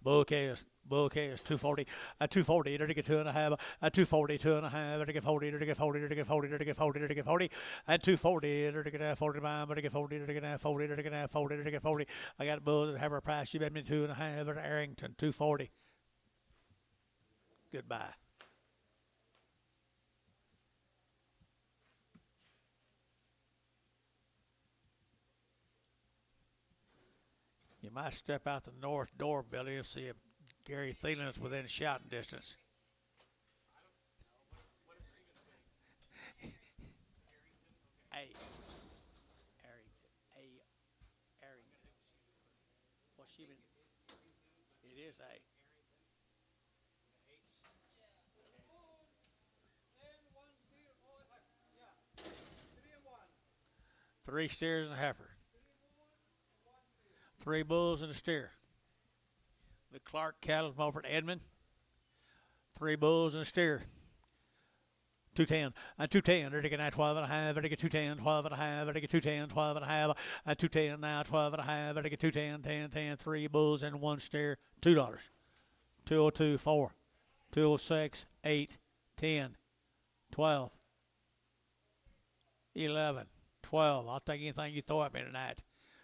Bull K is 240, at 240, to get 2.5, at 240, 2.5, to get 40, to get 40, to get 40, to get 40, to get 40, at 240, to get 45, to get 40, to get 40, to get 40, to get 40. I got bulls that have a price. You bet me 2.5 at Arrington, 240. Goodbye. You might step out the north door, Billy, and see if Gary Thielen's within shouting distance. A. Arrington. Arrington. What's she been? It is A. Three steers and a heifer. 3 bulls and a steer. The Clark cattle from over at Edmond. 3 bulls and a steer. 210 and 210. They're taking that 12 and a half. They're taking 210, 12 and a half. They're taking 210, 12 and a half. And 210 now, 12 and a half. They're taking 210, 10, 10. 3 bulls and 1 steer. $2. 202, 4. 206, 8, 10, 12, 11, 12. I'll take anything you throw at me tonight.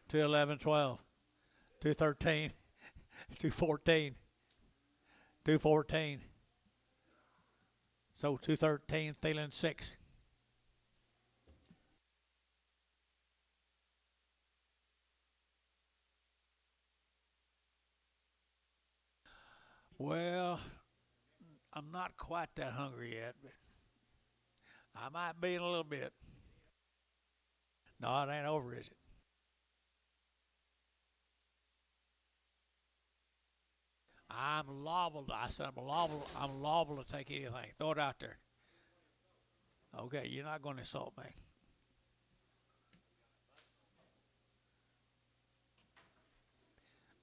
211, 12. 213, 214, 214. So 213, Thielen 6. Well, I'm not quite that hungry yet, but I might be in a little bit. No, it ain't over, is it? I'm liable. I said I'm liable. I'm liable to take anything. Throw it out there. Okay, you're not going to insult me.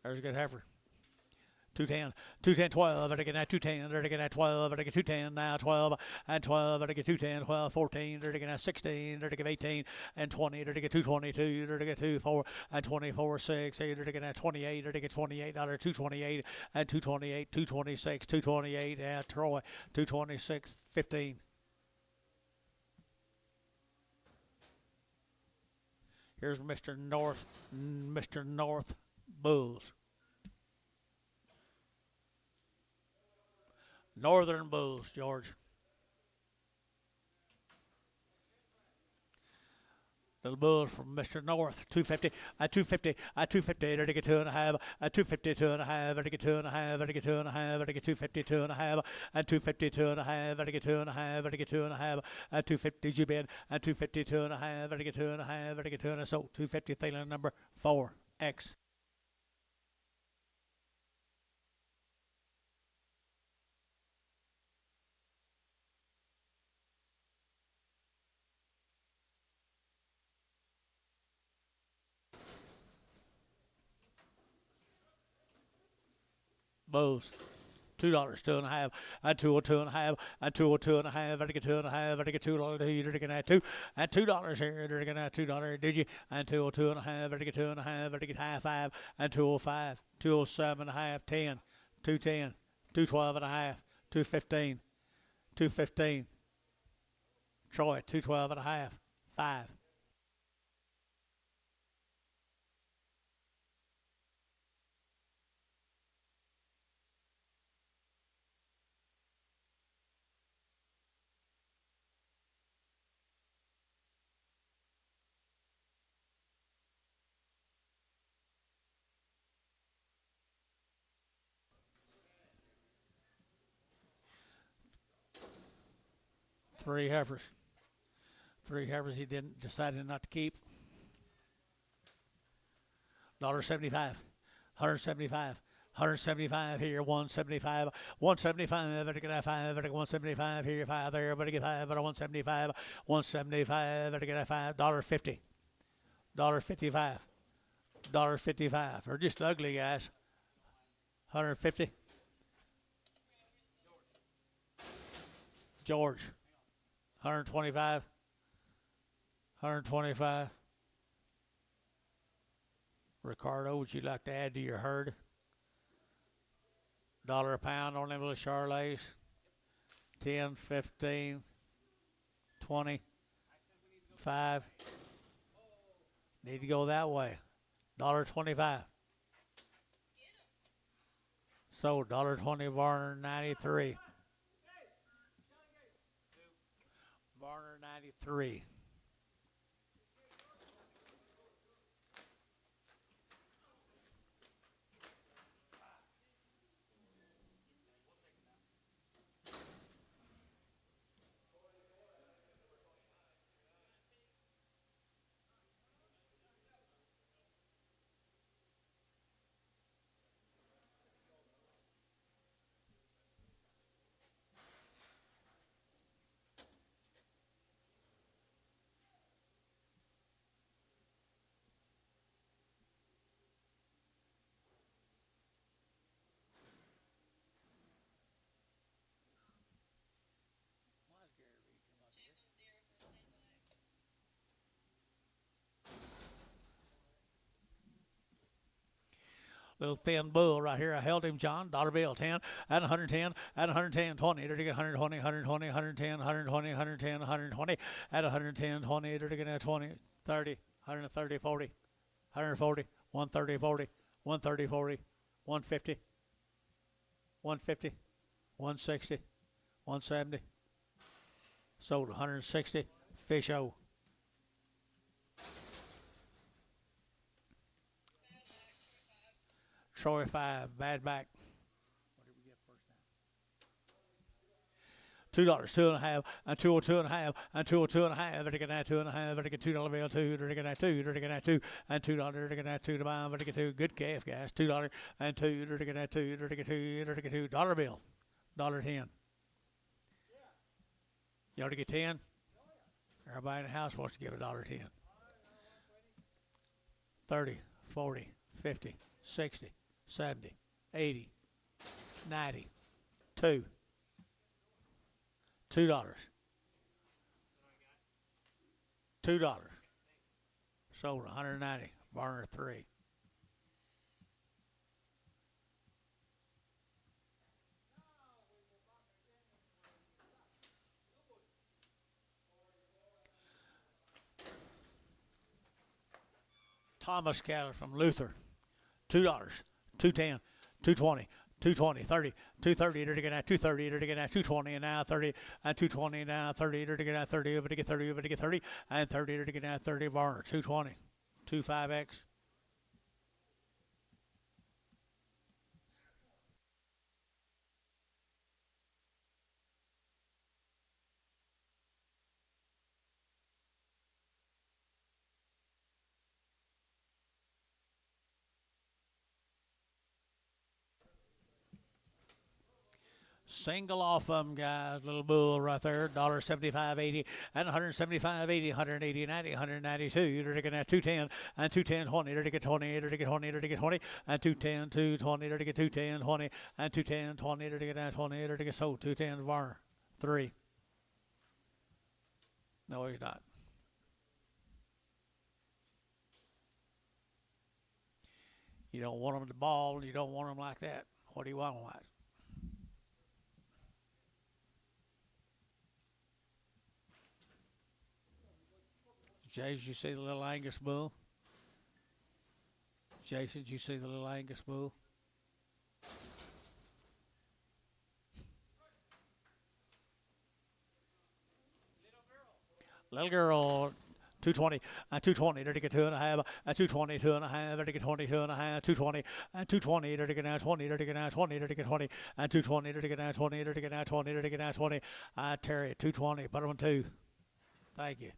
There's a good heifer. 210, 210, 12. They're taking that 210. They're taking that 12. They're taking 210 now, 12 and 12. They're taking 210, 12, 14. They're taking that 16. They're taking 18 and 20. They're taking 222. They're taking 24 and 24, 6. They're taking that 28. They're taking 28. Now they're 228 and 228, 226, 228. Yeah, Troy, 226, 15. Here's Mr. North Bulls. Northern Bulls, George. Little Bulls from Mr. North, 250, at 250, at 250, they're to get 2 and a half, at 250, 2 and a half, they're to get 2 and a half, they're to get 2 and a half, they're to get 250, 2 and a half, at 250, 2 and a half, they're to get 2 and a half, they're to get 2 and a half, at 250, you bid, at 250, 2 and a half, they're to get 2 and a half, they're to get 2 and a half, so 250, Thielen number 4, X. Bulls. $2, 2 and a half, and 202 and a half, and 202 and a half, and I get 2 and a half, and I get $2, you're taking that 2, and $2 here, they're taking that $2, did you? And 202 and a half, and I get 2 and a half, and I get high 5, and 205, 207 and a half, 10, 210, 212 and a half, 215, 215, Troy, 212 and a half, 5. Three heifers. 3 heifers he decided not to keep. $75, 175, 175 here, 175, 175, better get that 5, better get 175 here, 5 there, better get 5, better 175, 175, better get that 5, $1.50, $1.55, $1.55. They're just ugly, guys. 150. George, 125, 125. Ricardo, would you like to add to your herd? $1 a pound on them little Charolais. 10, 15, 20, 5. Need to go that way. $1.25. So $1.20 Varner 93. Varner 93. Little thin bull right here. I held him, John. Dollar bill, 10 and 110 and 110, 20. There to get 120, 120, 110, 120, 110, 120 at 110, 20. There to get 20, 30, 130, 40, 140, 130, 40, 130, 40, 150, 150, 160, 170. Sold 160. Fish O. Troy 5, bad back. What did we get first time? $2, 2.5, and 2.5, and 2.5. Better get that 2.5. Better get $2 bill, 2. Better get that 2. Better get that 2, and $2. Better get that 2 to buy. Better get 2. Good calf, guys. $2 and 2. Better get that 2. Better get 2. Better get $2 bill, $1.10. You ought to get 10. Everybody in the house wants to give $1.10. 30, 40, 50, 60. 70, 80, 90, 2, $2, $2. Sold 190. Barner 3. Thomas cattle from Luther, $2, 210, 220, 220, 30, 230, to get at 230, to get at 220, and now 30, and 220, now 30, to get at 30, over to get 30, over to get 30, and 30, to get at 30, Barner, 220, 25X. Single off of them, guys. Little bull right there. $1.75.80 and 175.80, 180, 90, 192. They're taking that 210 and 210, 20. They're taking 20. They're taking 20. They're taking 20 and 210, 220. They're taking 210, 20 and 210, 20. They're taking that 20. They're taking sold 210. Varner 3. No, he's not. You don't want them to ball. You don't want them like that. What do you want them like? Jason, you see the little Angus bull? Jason, did you see the little Angus bull? Little girl, 220, and 220, they're to get 2.5, and 220, 2.5, they're to get 20, 2.5, 220, and 220, they're to get now 20, they're to get now 20, they're to get 20, and 220, they're to get now 20, they're to get now 20, they're to get now 20. Terry, 220, put them on 2. Thank you.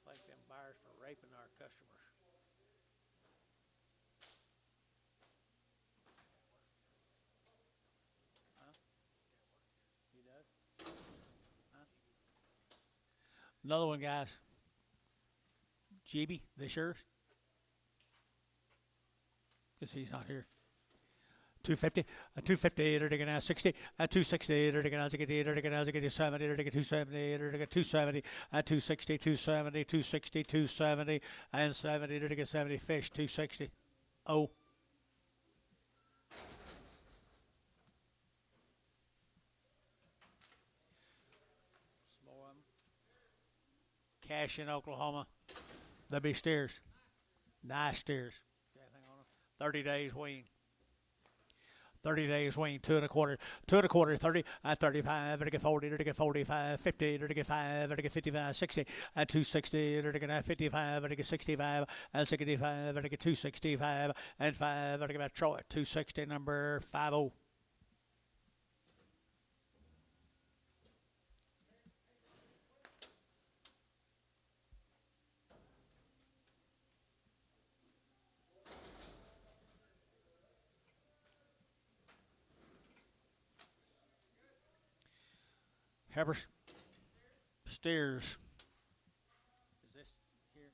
Thank them buyers for raping our customers. Huh? He does? Huh? Another one, guys. GB, this yours? Because he's not here. 250, 250, they're taking out 60, 260, they're taking out 60, they're taking out 70, they're taking 270, they're taking 270, 260, 270, 260, 270, and 70, they're taking 70, fish, 260. Oh. Some more of them. Cash in Oklahoma. They'll be steers. Nice steers. 30 days wean. 30 days wean, 2 1/4, 2 1/4, 30, 35, to get 40, to get 45, 50, to get 5, to get 55, 60, and 260, to get 55, to get 65, and 65, to get 265, and 5, to get Troy, 260, number 50. Hebbers, steers. Is this here?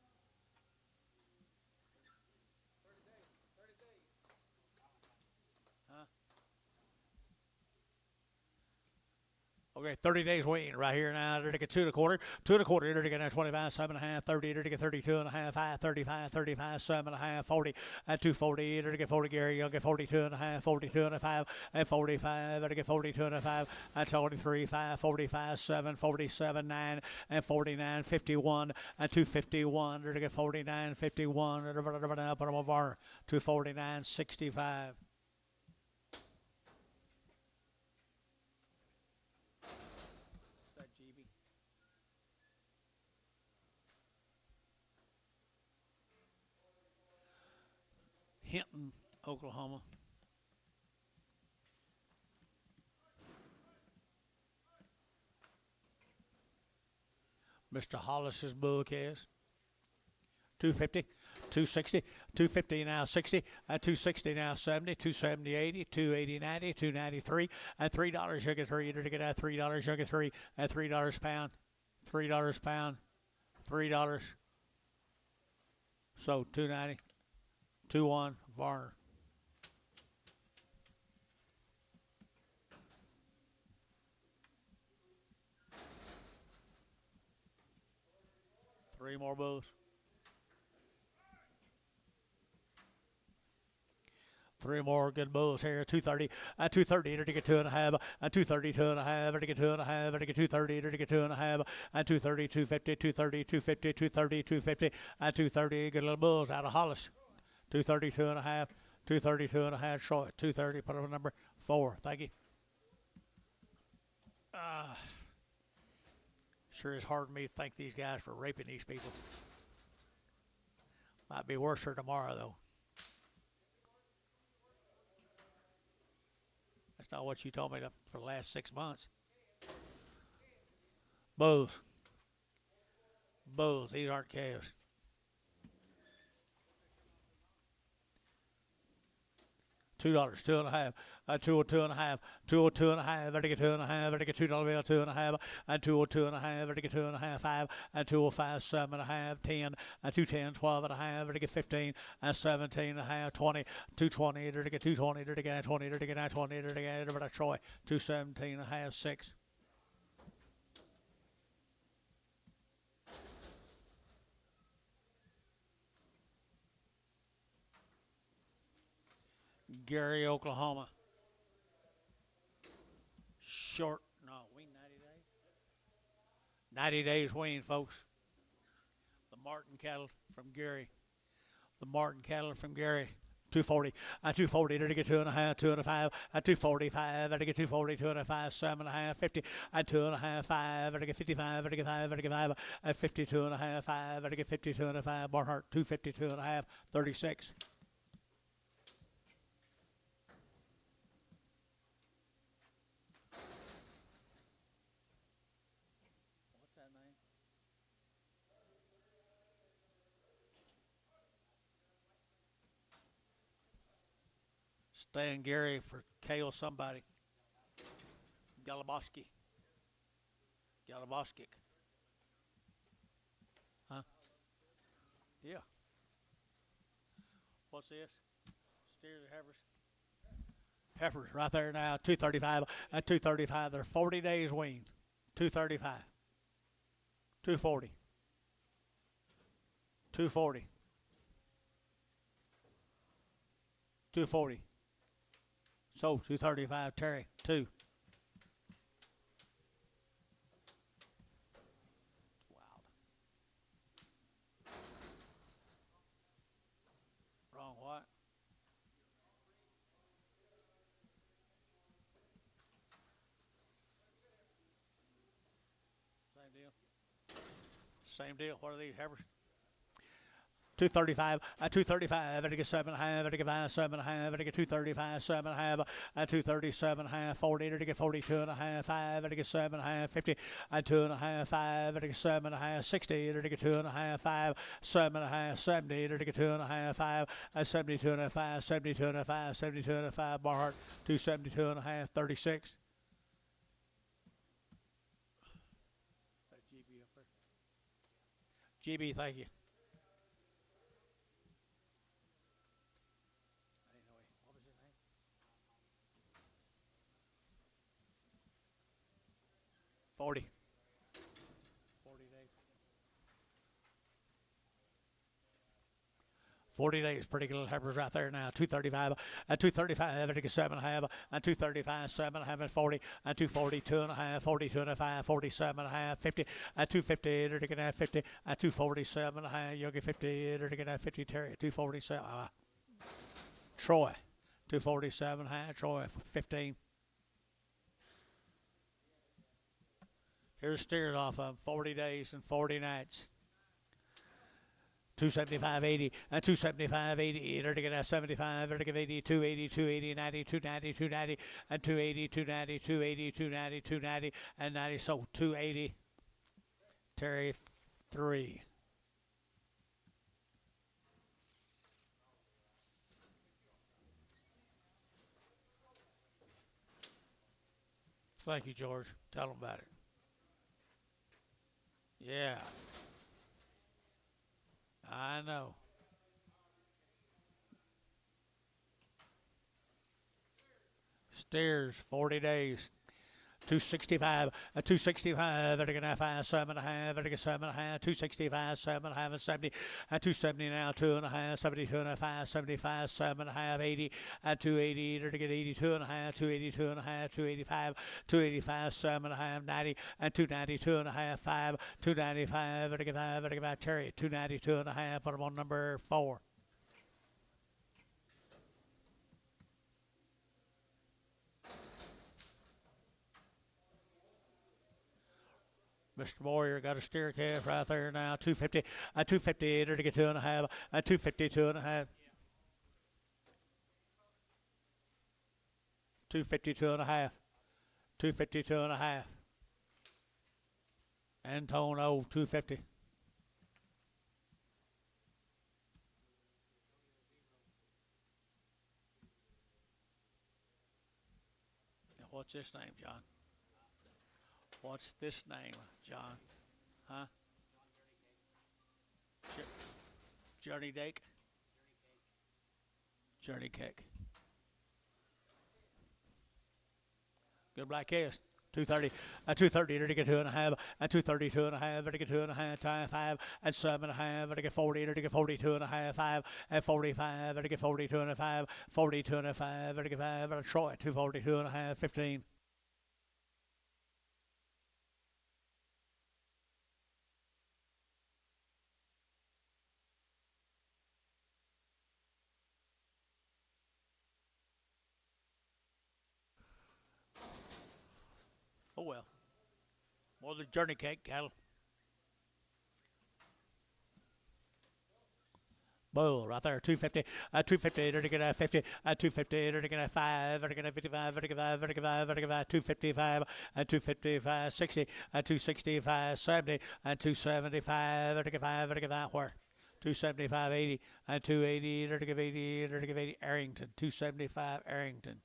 Okay, 30 days wean right here now. There to get 2 1/4, 2 1/4. There to get 25, 7.5, 30. There to get 32.5, 5, 35, 35, 7.5, 40, and 240. There to get 40. Gary, you'll get 42.5, 42.5, and 45. There to get 42.5, and 23, 5, 45, 7, 47, 9, and 49, 51, and 251. There to get 49, 51. Put them over 249, 65. Hinton, Oklahoma. Mr. Hollis's bull case. 250, 260, 250 now 60, and 260 now 70, 270 80, 280 90, 293, and $3 sugar 3. To get out $3 sugar 3, and $3 pound, $3 pound, $3. So 290. 2-1 Varner. Three more bulls. Three more good bulls here. 230, 230 to get 2.5, 230, 2.5, to get 2.5, to get 230, to get 2.5, 230, 250, 230, 250, 230, 250, 230. Good little bulls out of Hollis. 230, 2.5, 230, 2.5 short. 230. Put on number 4. Thank you. Sure is hard for me to thank these guys for raping these people. Might be worse for tomorrow though. That's not what you told me for the last 6 months. Bulls. Bulls. These aren't calves. $2, 2.5, 202.5, 202.5, I get 2.5, I get $2 bill, 2.5, and 202.5, I get 2.5, 5, and 205, 7.5, 10, and 210, 12.5, I get 15, and 17.5, 20, 220, I get 220, I get 20, I get 20, I get Troy, 217.5, 6. Gary, Oklahoma. Short, no, wean 90 days. 90 days wean, folks. The Martin cattle from Gary. The Martin cattle from Gary. 240, 240, to get 2.5, 2.5, 245, to get 240, 2.5, 7.5, 50, 2.5, 5, to get 55, to get 5, to get 5, 52.5, 5, to get 52.5, Barnhart, 252.5, 36. Stan Gary for Kale somebody. Galaboski. Galaboskic. Huh? Yeah. What's this? Steers or heifers? Heifers right there now. 235 and 235. They're 40 days weaned. 235. 240. 240. 240. So 235, Terry, 2. Wow. Wrong what? Same deal. Same deal. What are these heifers? 235, 235, I get 7.5, I get 5, 7.5, I get 235, 7.5, 237.5, 40, I get 42.5, 5, I get 7.5, 50, 2.5, 5, I get 7.5, 60, I get 2.5, 5, 7.5, 70, I get 2.5, 5, 72.5, 72.5, 72.5, Barhart, 272.5, 36. GB, thank you. 40. 40 days. 40 days, pretty good little heifers right there now. 235 and 235, I think 7.5 and 235, 7.5 and 40 and 240, 2.5, 42 and a half, 47.5, 50 and 250, they're taking that 50 and 247.5, you'll get 50, they're taking that 50, Terry, 247, Troy, 247.5, Troy, 15. Here's steers off of 40 days and 40 nights. 275.80 and 275.80. They're to get 75. They're to give 80, 280, 280, 90, 290, 290, and 280, 290, 280, 290, 290, and 90. So 280. Terry 3. Thank you, George. Tell them about it. Yeah. I know. Steers, 40 days. 265, 265, they're going to 5, 7.5, they're going to 7.5, 265, 7.5, and 70, and 270 now, 2.5, 72 and a 5, 75, 7.5, 80, and 280, they're going to get 82 and a half, 282 and a half, 285, 285, 7.5, 90, and 292 and a half, 5, 295, they're going to get 5, they're going to get Terry, 292 and a half, put them on number 4. Mr. Warrior got a steer calf right there now. 250, 250, to get 2.5, 252 and a half. 252 and a half. 252 and a half. Antono, 250. What's this name, John? What's this name, John? Huh? Journey Dake? Journey Cake. Good black cast. 230, 230, to get 2.5, 232 and a half, to get 2.5, tie 5, 7.5, to get 40, to get 42 and a half, 5, 45, to get 42 and a 5, 42 and a 5, to get 5, Troy, 242 and a half, 15. Oh well. More than Journey Cake cattle. Bull right there, 250, 250, to get 50, 250, to get 5, to get 55, to get 5, to get 5, to get 255, 255, 60, 265, 70, 275, to get 5, to get 5, where? 275, 80, 280, to give 80, to give 80, Arrington, 275, Arrington.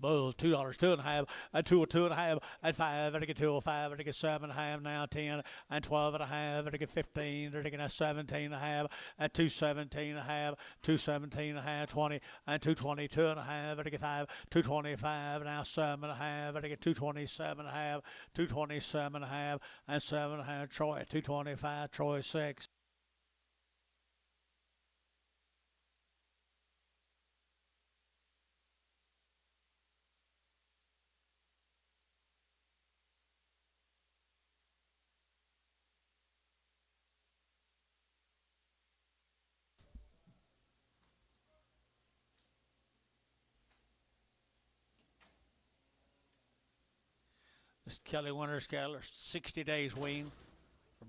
Bull, $2, 2.5, 2.5, 5, I get 205, I get 7.5 now, 10, 12.5, I get 15, I get 17.5, 217.5, 217.5, 20, 222.5, I get 5, 225, now 7.5, I get 227.5, 227.5, 7.5, Troy, 225, Troy 6. This Kelly Winters cattle are 60 days wean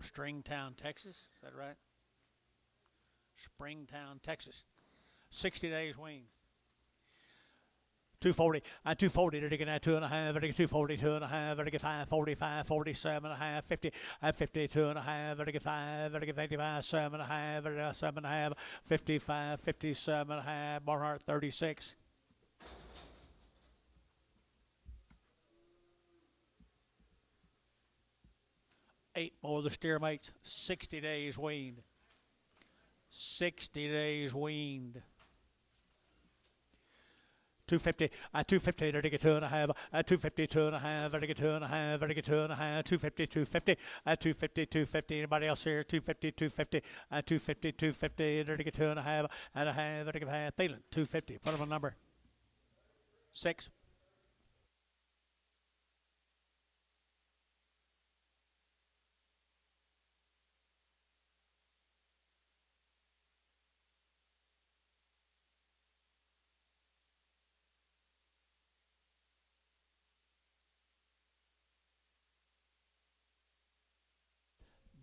from Stringtown, Texas. Is that right? Springtown, Texas. 60 days wean. 240, 240, to get at 2.5, to get 240, 2.5, to get 5, 45, 47.5, 50, 52 and a half, to get 5, to get 55, 7.5, to get 7.5, 55, 57.5, Barnhart 36. Eight more of the steer mates, 60 days weaned. 60 days weaned. 250, 250, to get 2.5, 250, 2.5, to get 2.5, to get 2.5, 250, 250, 250, 250. Anybody else here? 250, 250, 250, 250, to get 2.5, and a half, to get half. Thielen, 250. Put him a number. 6.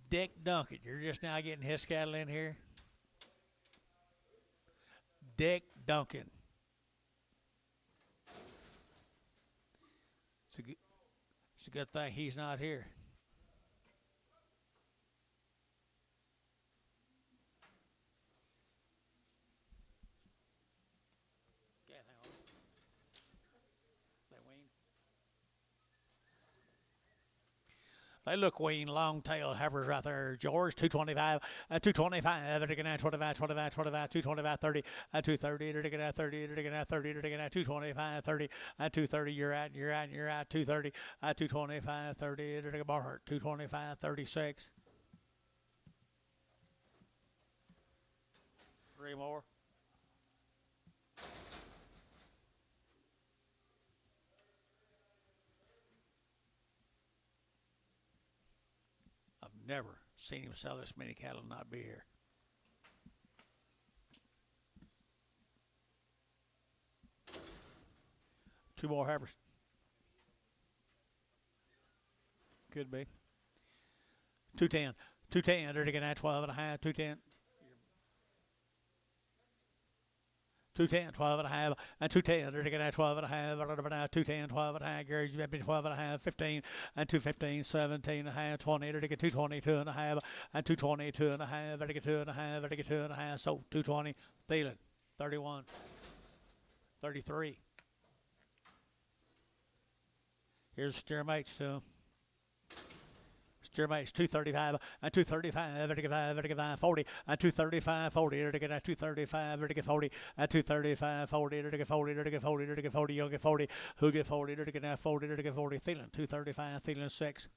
Dick Duncan, you're just now getting his cattle in here. Dick Duncan. It's a good thing he's not here. Okay, hang on. They wean. They look wean, long tail heifers right there. George, 225, 225, they're taking out 25, 25, 25, 225, 30, 230, they're taking out 30, they're taking out 30, they're taking out 225, 30, 230, you're out, 230, 225, 30, they're taking Barnhart, 225, 36. 3 more. I've never seen him sell this many cattle and not be here. Two more heifers. Could be. 210. 210. They're taking that 12 and a half. 210. 210, 12 and a half, and 210. They're taking that 12 and a half. 210, 12 and a half. Gary's got 12 and a half, 15, and 215, 17 and a half, 20. They're taking 222 and a half, and 222 and a half. They're taking 2 and a half. They're taking 2 and a half. So 220. Thielen, 31, 33. Here's the steer mates too. Steer mates 235 and 235, to get 5, to get 5, 40, and 235, 40, to get 235, to get 40, and 235, 40, to get 40, to get 40, to get 40, you'll get 40, who get 40, to get 40, to get 40, Thielen, 235, Thielen 6.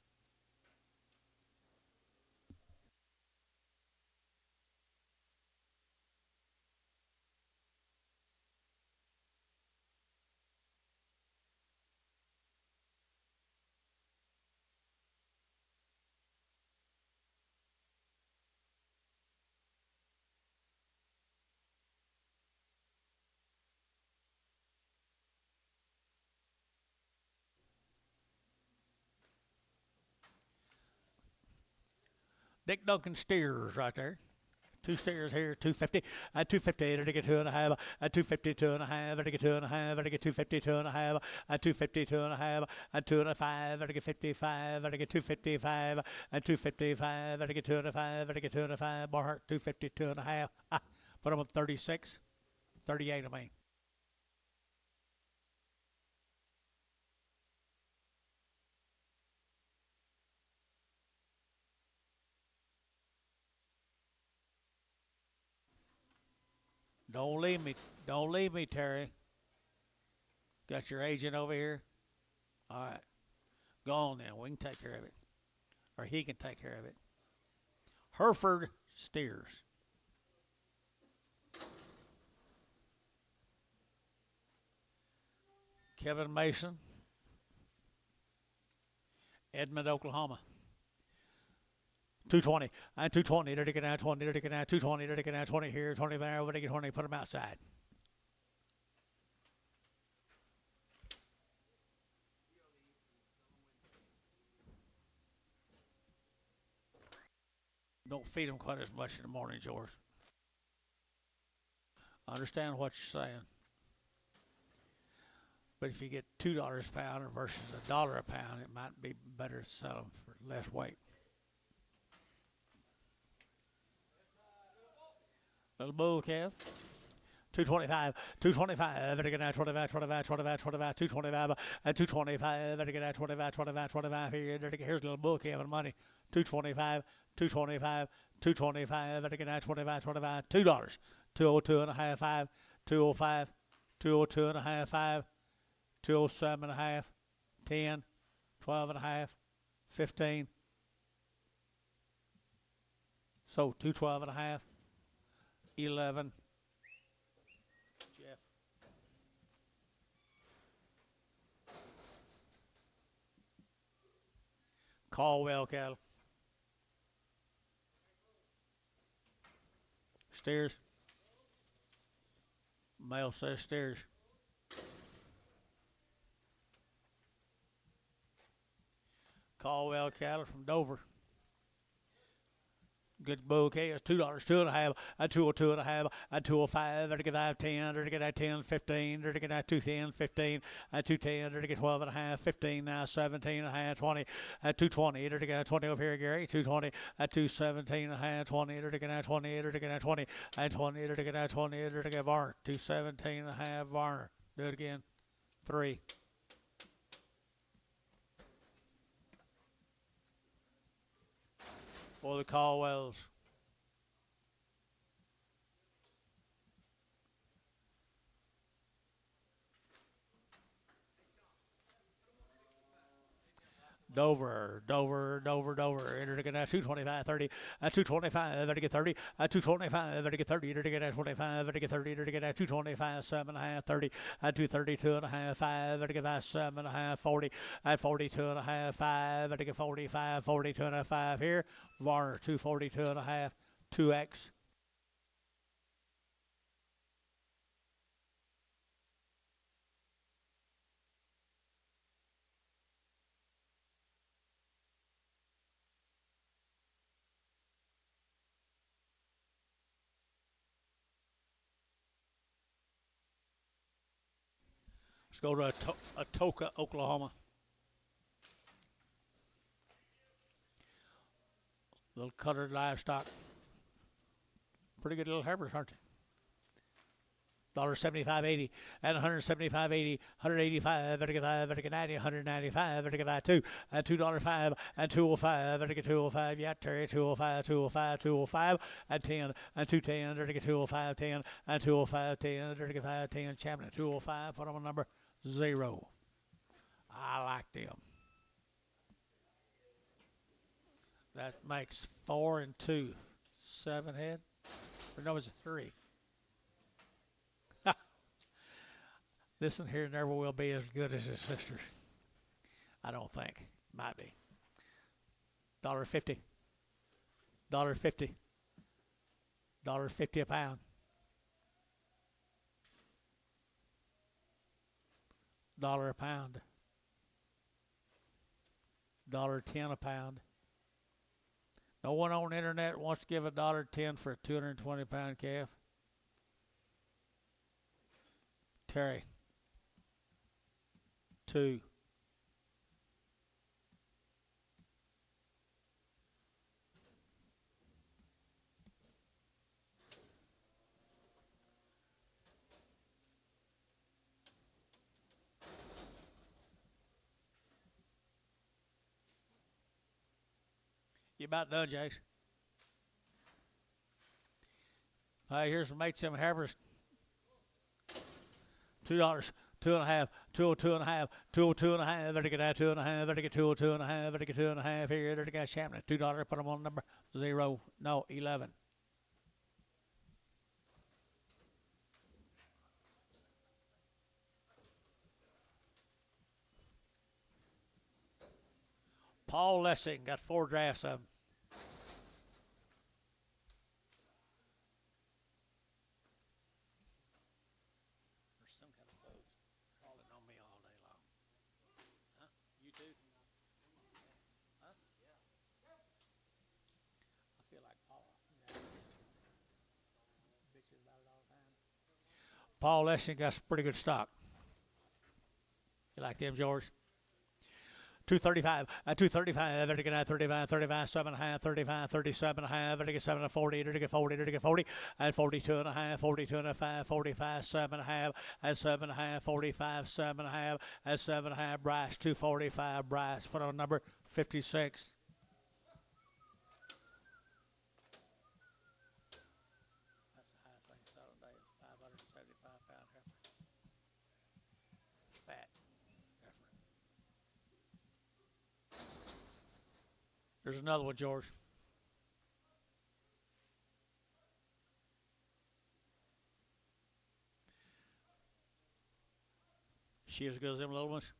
Dick Duncan steers right there. 2 steers here, 250, at 250, to get 2 and a half, at 252 and a half, to get 2 and a half, to get 252 and a half, at 252 and a half, at 2 and a 5, to get 55, to get 255, at 255, to get 2 and a 5, to get 2 and a 5, Barnhart 252 and a half. Put him up 36, 38 I mean. Don't leave me, Terry. Got your agent over here? All right. Go on then. We can take care of it. Or he can take care of it. Hereford steers. Kevin Mason. Edmond, Oklahoma. 220. And 220. They're taking out 20. They're taking out 220. They're taking out 20 here, 20 there. Over they get 20. Put them outside. Don't feed them quite as much in the morning, George. I understand what you're saying. But if you get $2 a pound versus $1 a pound, it might be better to sell them for less weight. Little bull calf. 225, 225, better get out 25, 25, 25, 25, 225, and 225, better get out 25, 25, 25 here. Here's a little bull calf of money. 225, 225, 225, better get out 25, 25, $2. 202 and a half, 5, 205, 202 and a half, 5, 207 and a half, 10, 12 and a half, 15. So 212 and a half, 11. Jeff. Caldwell cattle. Steers. Male says steers. Caldwell cattle from Dover. Good bull calves, $2, 2 and a half, and 202 and a half, and 205, to get that 10, to get that 10, 15, to get that 210, 15, and 210, to get 12 and a half, 15, now 17 and a half, 20, and 220, to get that 20 over here, Gary, 220, and 217 and a half, 20, to get that 20, to get that 20, and 20, to get that 20, to get Varner, 217 and a half, Varner. Do it again. 3. Or the Caldwells. Dover. Enter to get that 225, 30, 225, to get 30, 225, to get 30, to get that 25, to get 30, to get that 225, 7 and a half, 30, 232 and a half, 5, to get that 7 and a half, 40, 42 and a half, 5, to get 45, 42 and a half, 5 here. Varner, 242 and a half, 2X. Let's go to Atoka, Oklahoma. Little colored livestock. Pretty good little heifers, aren't they? $75.80 and $175.80, $185, $90, $195, $2, and $2.05 and $205, $205, yeah, Terry, $205, $205, $205, and $10, and $210, $205, $10, and $205, $10, $5, $10, Champion, $205, put them on number 0. I like them. That makes 4 and 2. 7 head? Or no, it's a 3. This one here never will be as good as his sisters. I don't think. Might be. $1.50. $1.50. $1.50 a pound. $1 a pound. $1.10 a pound. No one on the internet wants to give $1.10 for a 220-pound calf. Terry. 2. You about done, Jace? Hey, here's some mates and heifers. $2. 2.5, 202 and a half, 202 and a half, better get that 2 and a half, better get 202 and a half, better get 2 and a half here, better get Champion, $2, put them on number 0, no, 11. Paul Lessing got 4 drafts of them. You too? Huh? Yeah. I feel like Paul Lessing got some pretty good stock. You like them, George? 235, 235, to get 35, 35, 7.5, 35, 37.5, to get 7 to 40, to get 40, to get 40, and 42.5, 42.5, 45, 7.5, and 7.5, 45, 7.5, and 7.5. Bryce, 245. Bryce, put on number 56. That's the highest thing sold today. 575 pound heifer. Fat heifer. There's another one, George. She as good as them little ones?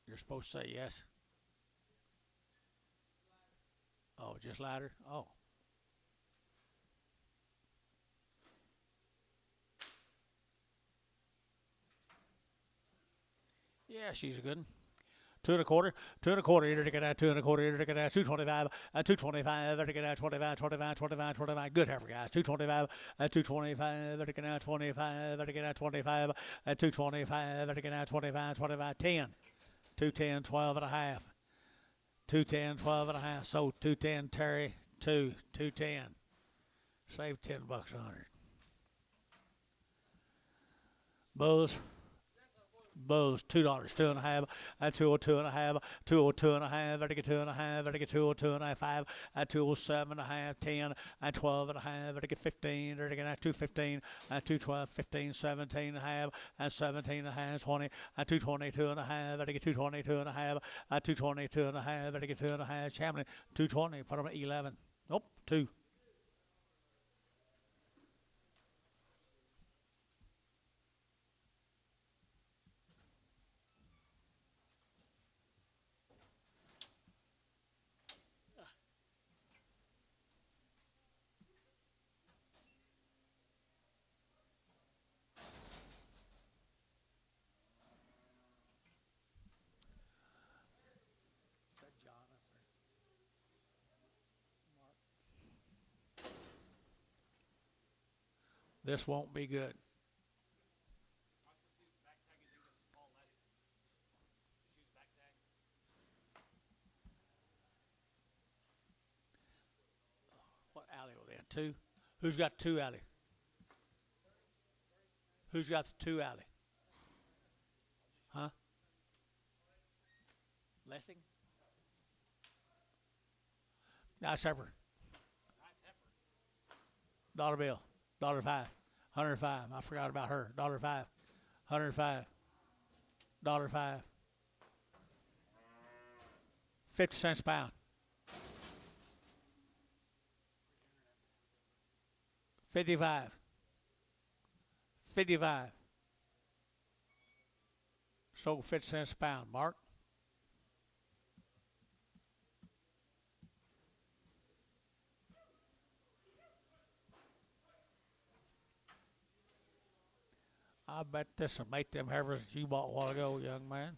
You're supposed to say yes. Oh, just lighter? Oh. Yeah, she's a good one. 2 1/4, 2 1/4, here to get out, 2 1/4, here to get out, 225, 225, to get out, 25, 25, 25, 25. Good heifer, guys. 225, 225, to get out, 25, to get out, 25, 225, to get out, 25, 25, 10. 210, 12.5. 210, 12.5. Sold 210, Terry, 210. Save $10 on her. Bulls. Bulls, $2, 2.5, 202.5, 202.5, I get 2.5, I get 202.5, 207.5, 10, 12.5, I get 15, I get 215, 212, 15, 17.5, 17.5, 20, 222.5, I get 222.5, 222.5, I get 2.5, Chamberlain, 220, put them at 11. Nope, 2. This won't be good. What alley were they in? 2? Who's got 2 alley? Who's got the 2 alley? Huh? Lessing? Nice heifer. Dollar bill. $1.05. 105. I forgot about her. $1.05. 105. $1.05. 50 cents a pound. 55. 55. Sold 50 cents a pound. Mark? I bet this will make them heifers that you bought a while ago, young man.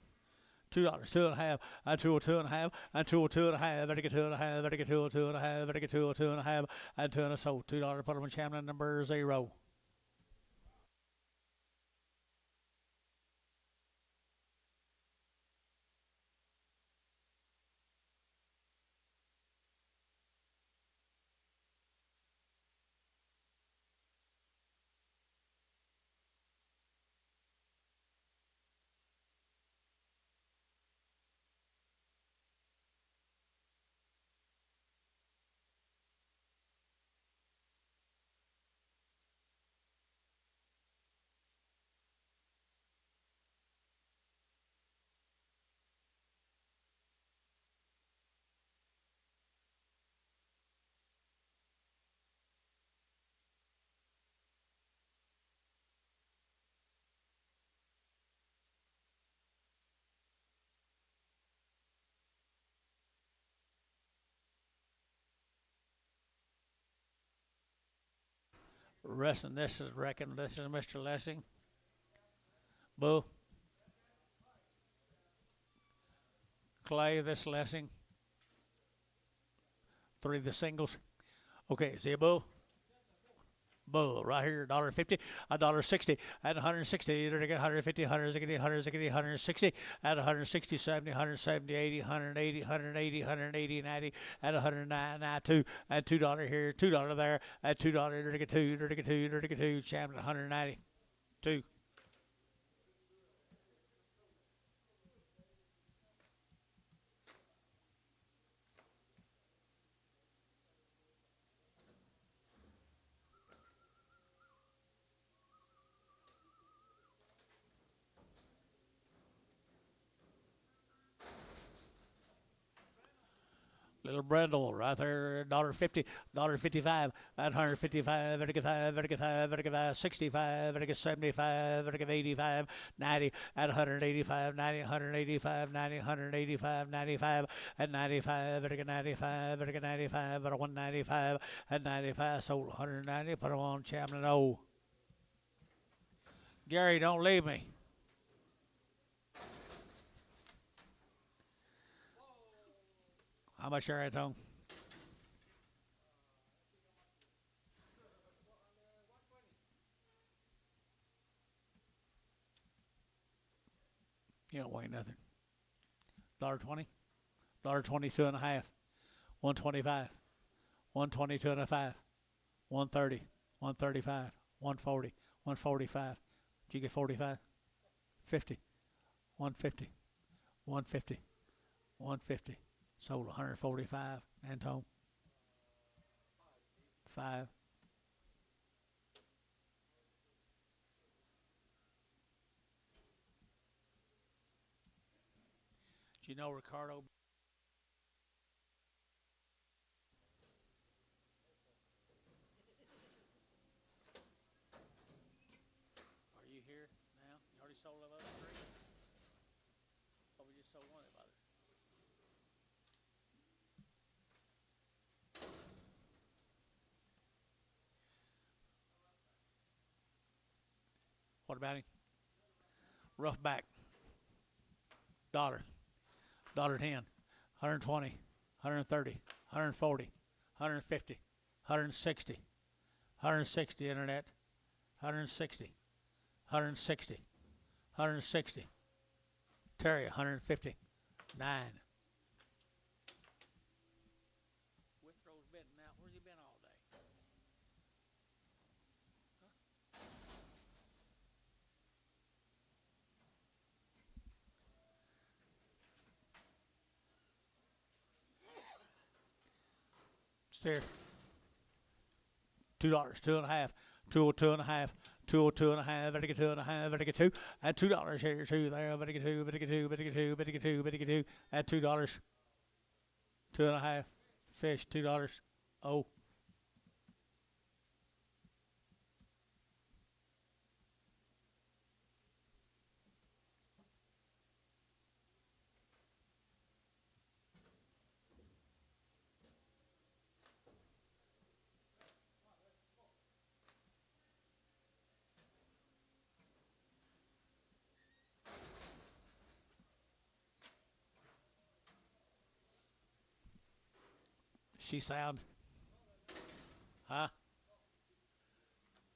$2, 2.5, and 202.5, and 202.5, I get 2.5, I get 202.5, I get 202.5, and 2 and sold $2. Put them in Chamberlain number 0. Rest of this is reckon. This is Mr. Lessing. Boo. Clay, this Lessing. 3 the singles. Okay, see a bull? Bull right here, $1.50, $1.60, at 160, they're gonna get 150, 160, 160, 160, at 160, 70, 170, 80, 180, 180, 180, 90, at 109, 92, at $2 here, $2 there, at $2, they're gonna get 2, they're gonna get 2, they're gonna get 2, champion 190, 2. Little brindle right there, $1.50, $1.55, at 155, $1.55, $1.55, $1.55, 65, $1.75, $1.85, 90, at 185, 90, 185, 90, 185, 95, at 95, $1.95, $1.95, at 195, at 95, sold 190, put them on Champion O. Gary, don't leave me. How much are you, Tom? You don't weigh nothing. $1.20, $1.22 and a half, 125, 122 and a half, 130, 135, 140, 145. Did you get 45? 50, 150, 150, 150. Sold 145. Antone. 5. Do you know Ricardo? Are you here now? You already sold of those 3? Oh, we just sold one of the others. What about him? Rough back. $1, $1.10, 120, 130, 140, 150, 160, 160 internet, 160, 160, 160. Terry, 150, 9. Withrow's been now. Where's he been all day? Steer. $2, 2 and a half, 202 and a half, 202 and a half, better get 2 and a half, better get 2, at $2 here, 2 there, better get 2, better get 2, better get 2, better get 2, better get 2, at $2, 2 and a half, fish, $2, oh. She sound? Huh?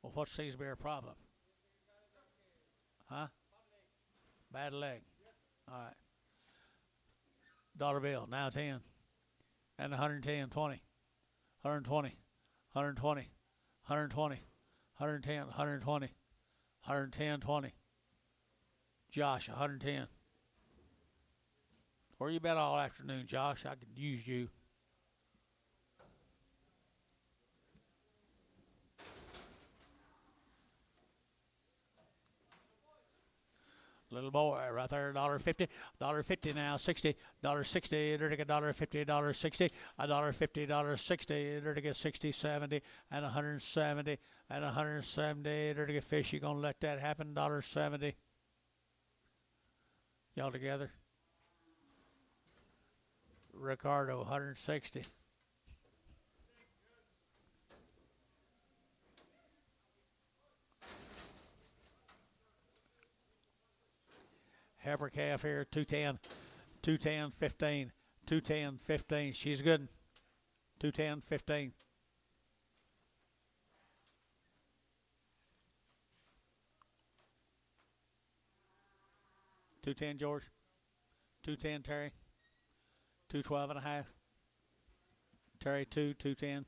Well, what seems to be her problem? Huh? Bad leg. All right. Dollar bill, now 10. And 110, 20. 120, 120, 120, 110, 120, 110, 20. Josh, 110. Where you been all afternoon, Josh? I could use you. Little boy right there, $1.50, $1.50 now, 60, $1.60, they're to get $1.50, $1.60, $1.50, $1.60, they're to get 60, 70, and 170, and 170, they're to get fish. You gonna let that happen? $1.70. Y'all together? Ricardo, 160. Heifer calf here, 210, 210, 15, 210, 15. She's good. 210, 15. $210, George. 210, Terry. 212 and a half. Terry, 210.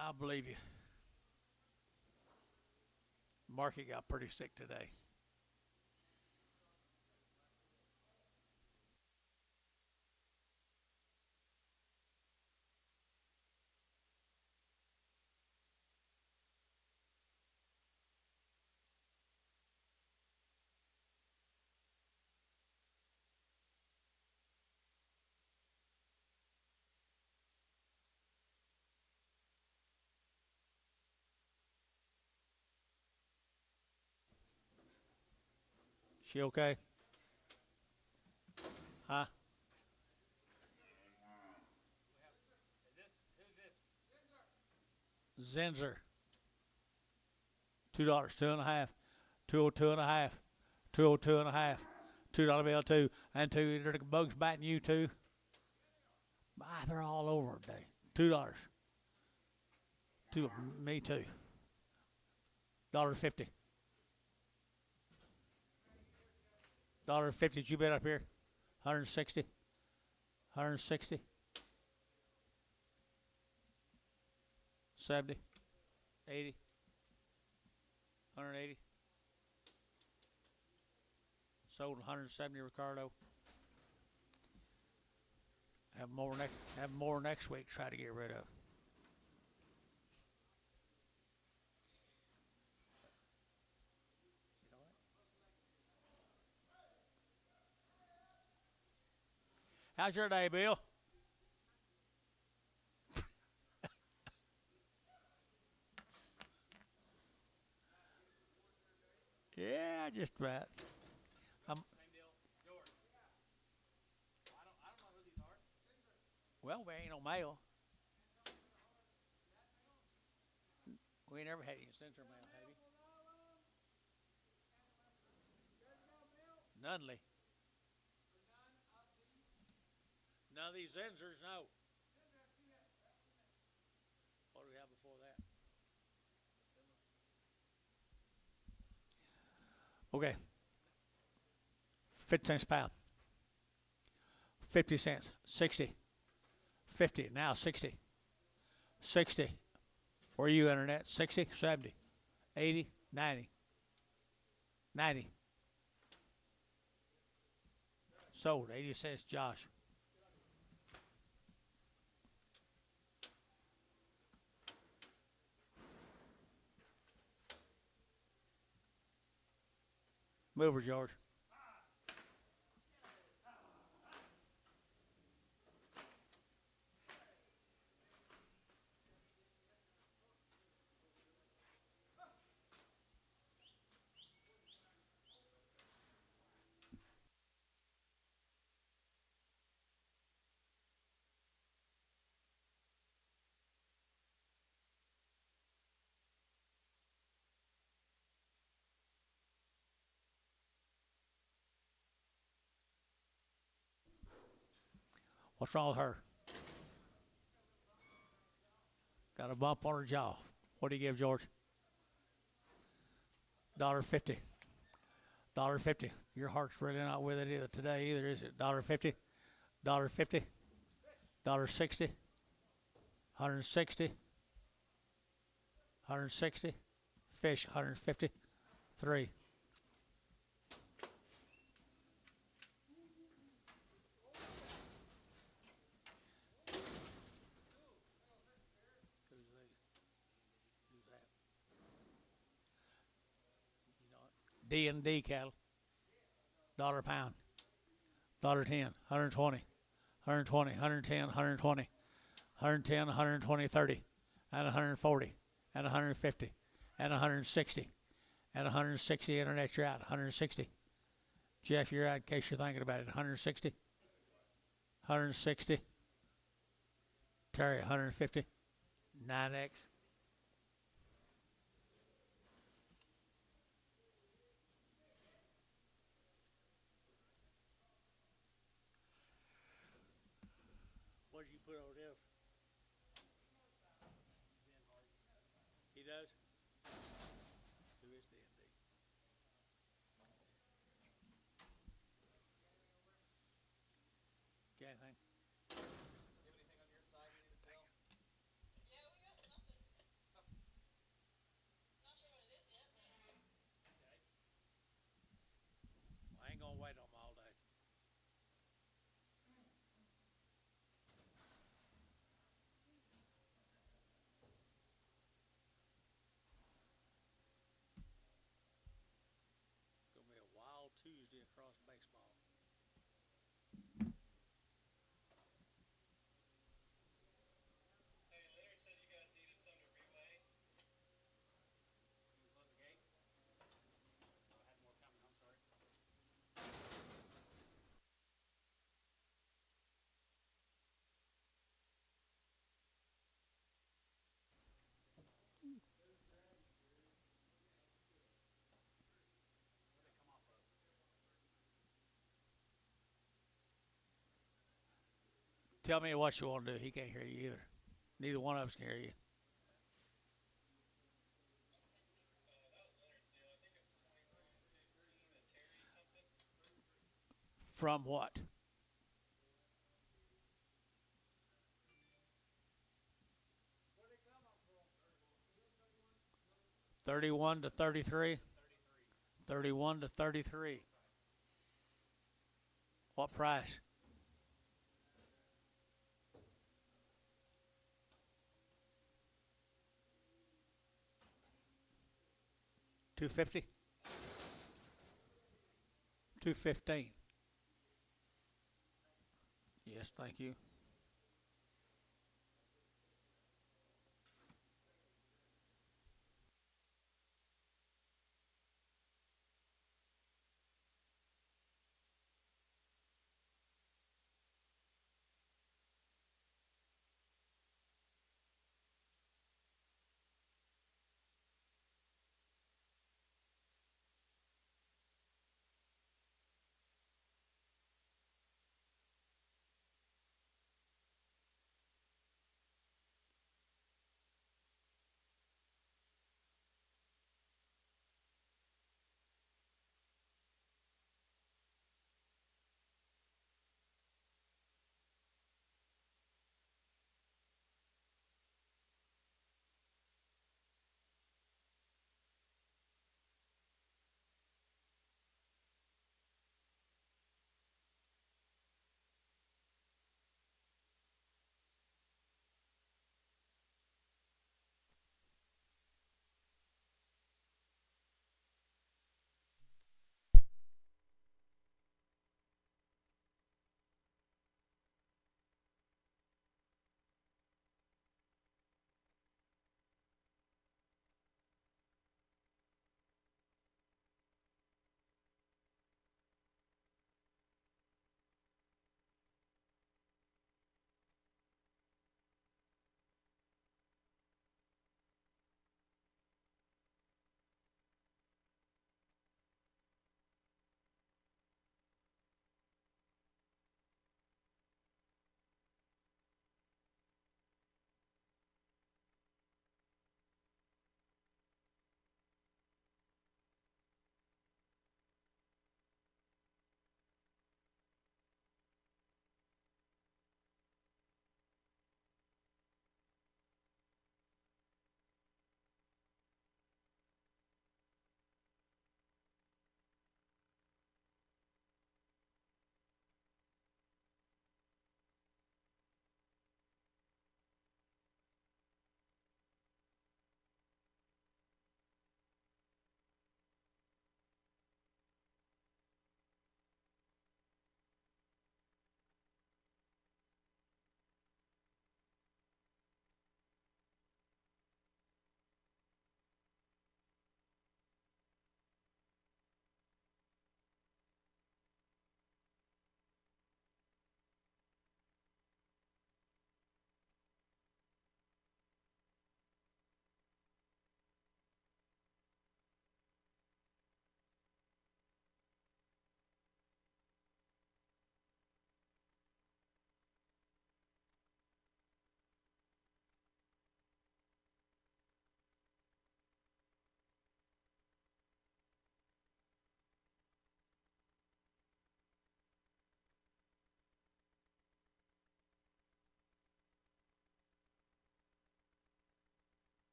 I believe you. Market got pretty sick today. She okay? Huh? Zinzer. $2, 2.5. 202 and a half. 202 and a half. $2 bill, 2. And 2. The bugs biting you, 2. Ah, they're all over today. $2. 2. Me, too. $1.50. $1.50. Did you bet up here? 160. 160. 70. 80. 180. Sold 170, Ricardo. Have more next week. Try to get rid of. How's your day, Bill? Yeah, just about. Same deal. George. I don't know who these are. Well, we ain't no mail. We ain't never had any sensor mail, have you? Nunley. None of these Zenzers, no. What do we have before that? Okay. 50 cents a pound. 50 cents. 60. 50. Now 60. 60. Where are you, Internet? 60, 70, 80, 90. 90. Sold. 80 cents, Josh. Mover, George. What's wrong with her? Got a bump on her jaw. What do you give, George? $1.50. $1.50. Your heart's really not with it either today either, is it? $1.50. $1.50. $1.60. 160. 160. Fish, 150. 3. D&D cattle. $1 a pound. $1.10. 120. 120. 110. 120. 110. 120. 30. And 140. And 150. And 160. And 160. Internet, you're out. 160. Jeff, you're out in case you're thinking about it. 160. 160. Terry, 150. 9X. What did you put on this? He does? Who is DMD? Got anything? You have anything on your side you need to sell? Okay. I ain't gonna wait on them all day. Gonna be a wild Tuesday across baseball. Hey, Larry said you guys needed some to reweigh. Can we close the gate? Oh, I had more coming. I'm sorry. Where'd they come off of? Tell me what you want to do. He can't hear you either. Neither one of us can hear you. From what? Where'd they come up from? 31 to 33? 33. 31 to 33. What price? $250? $215. Yes, thank you.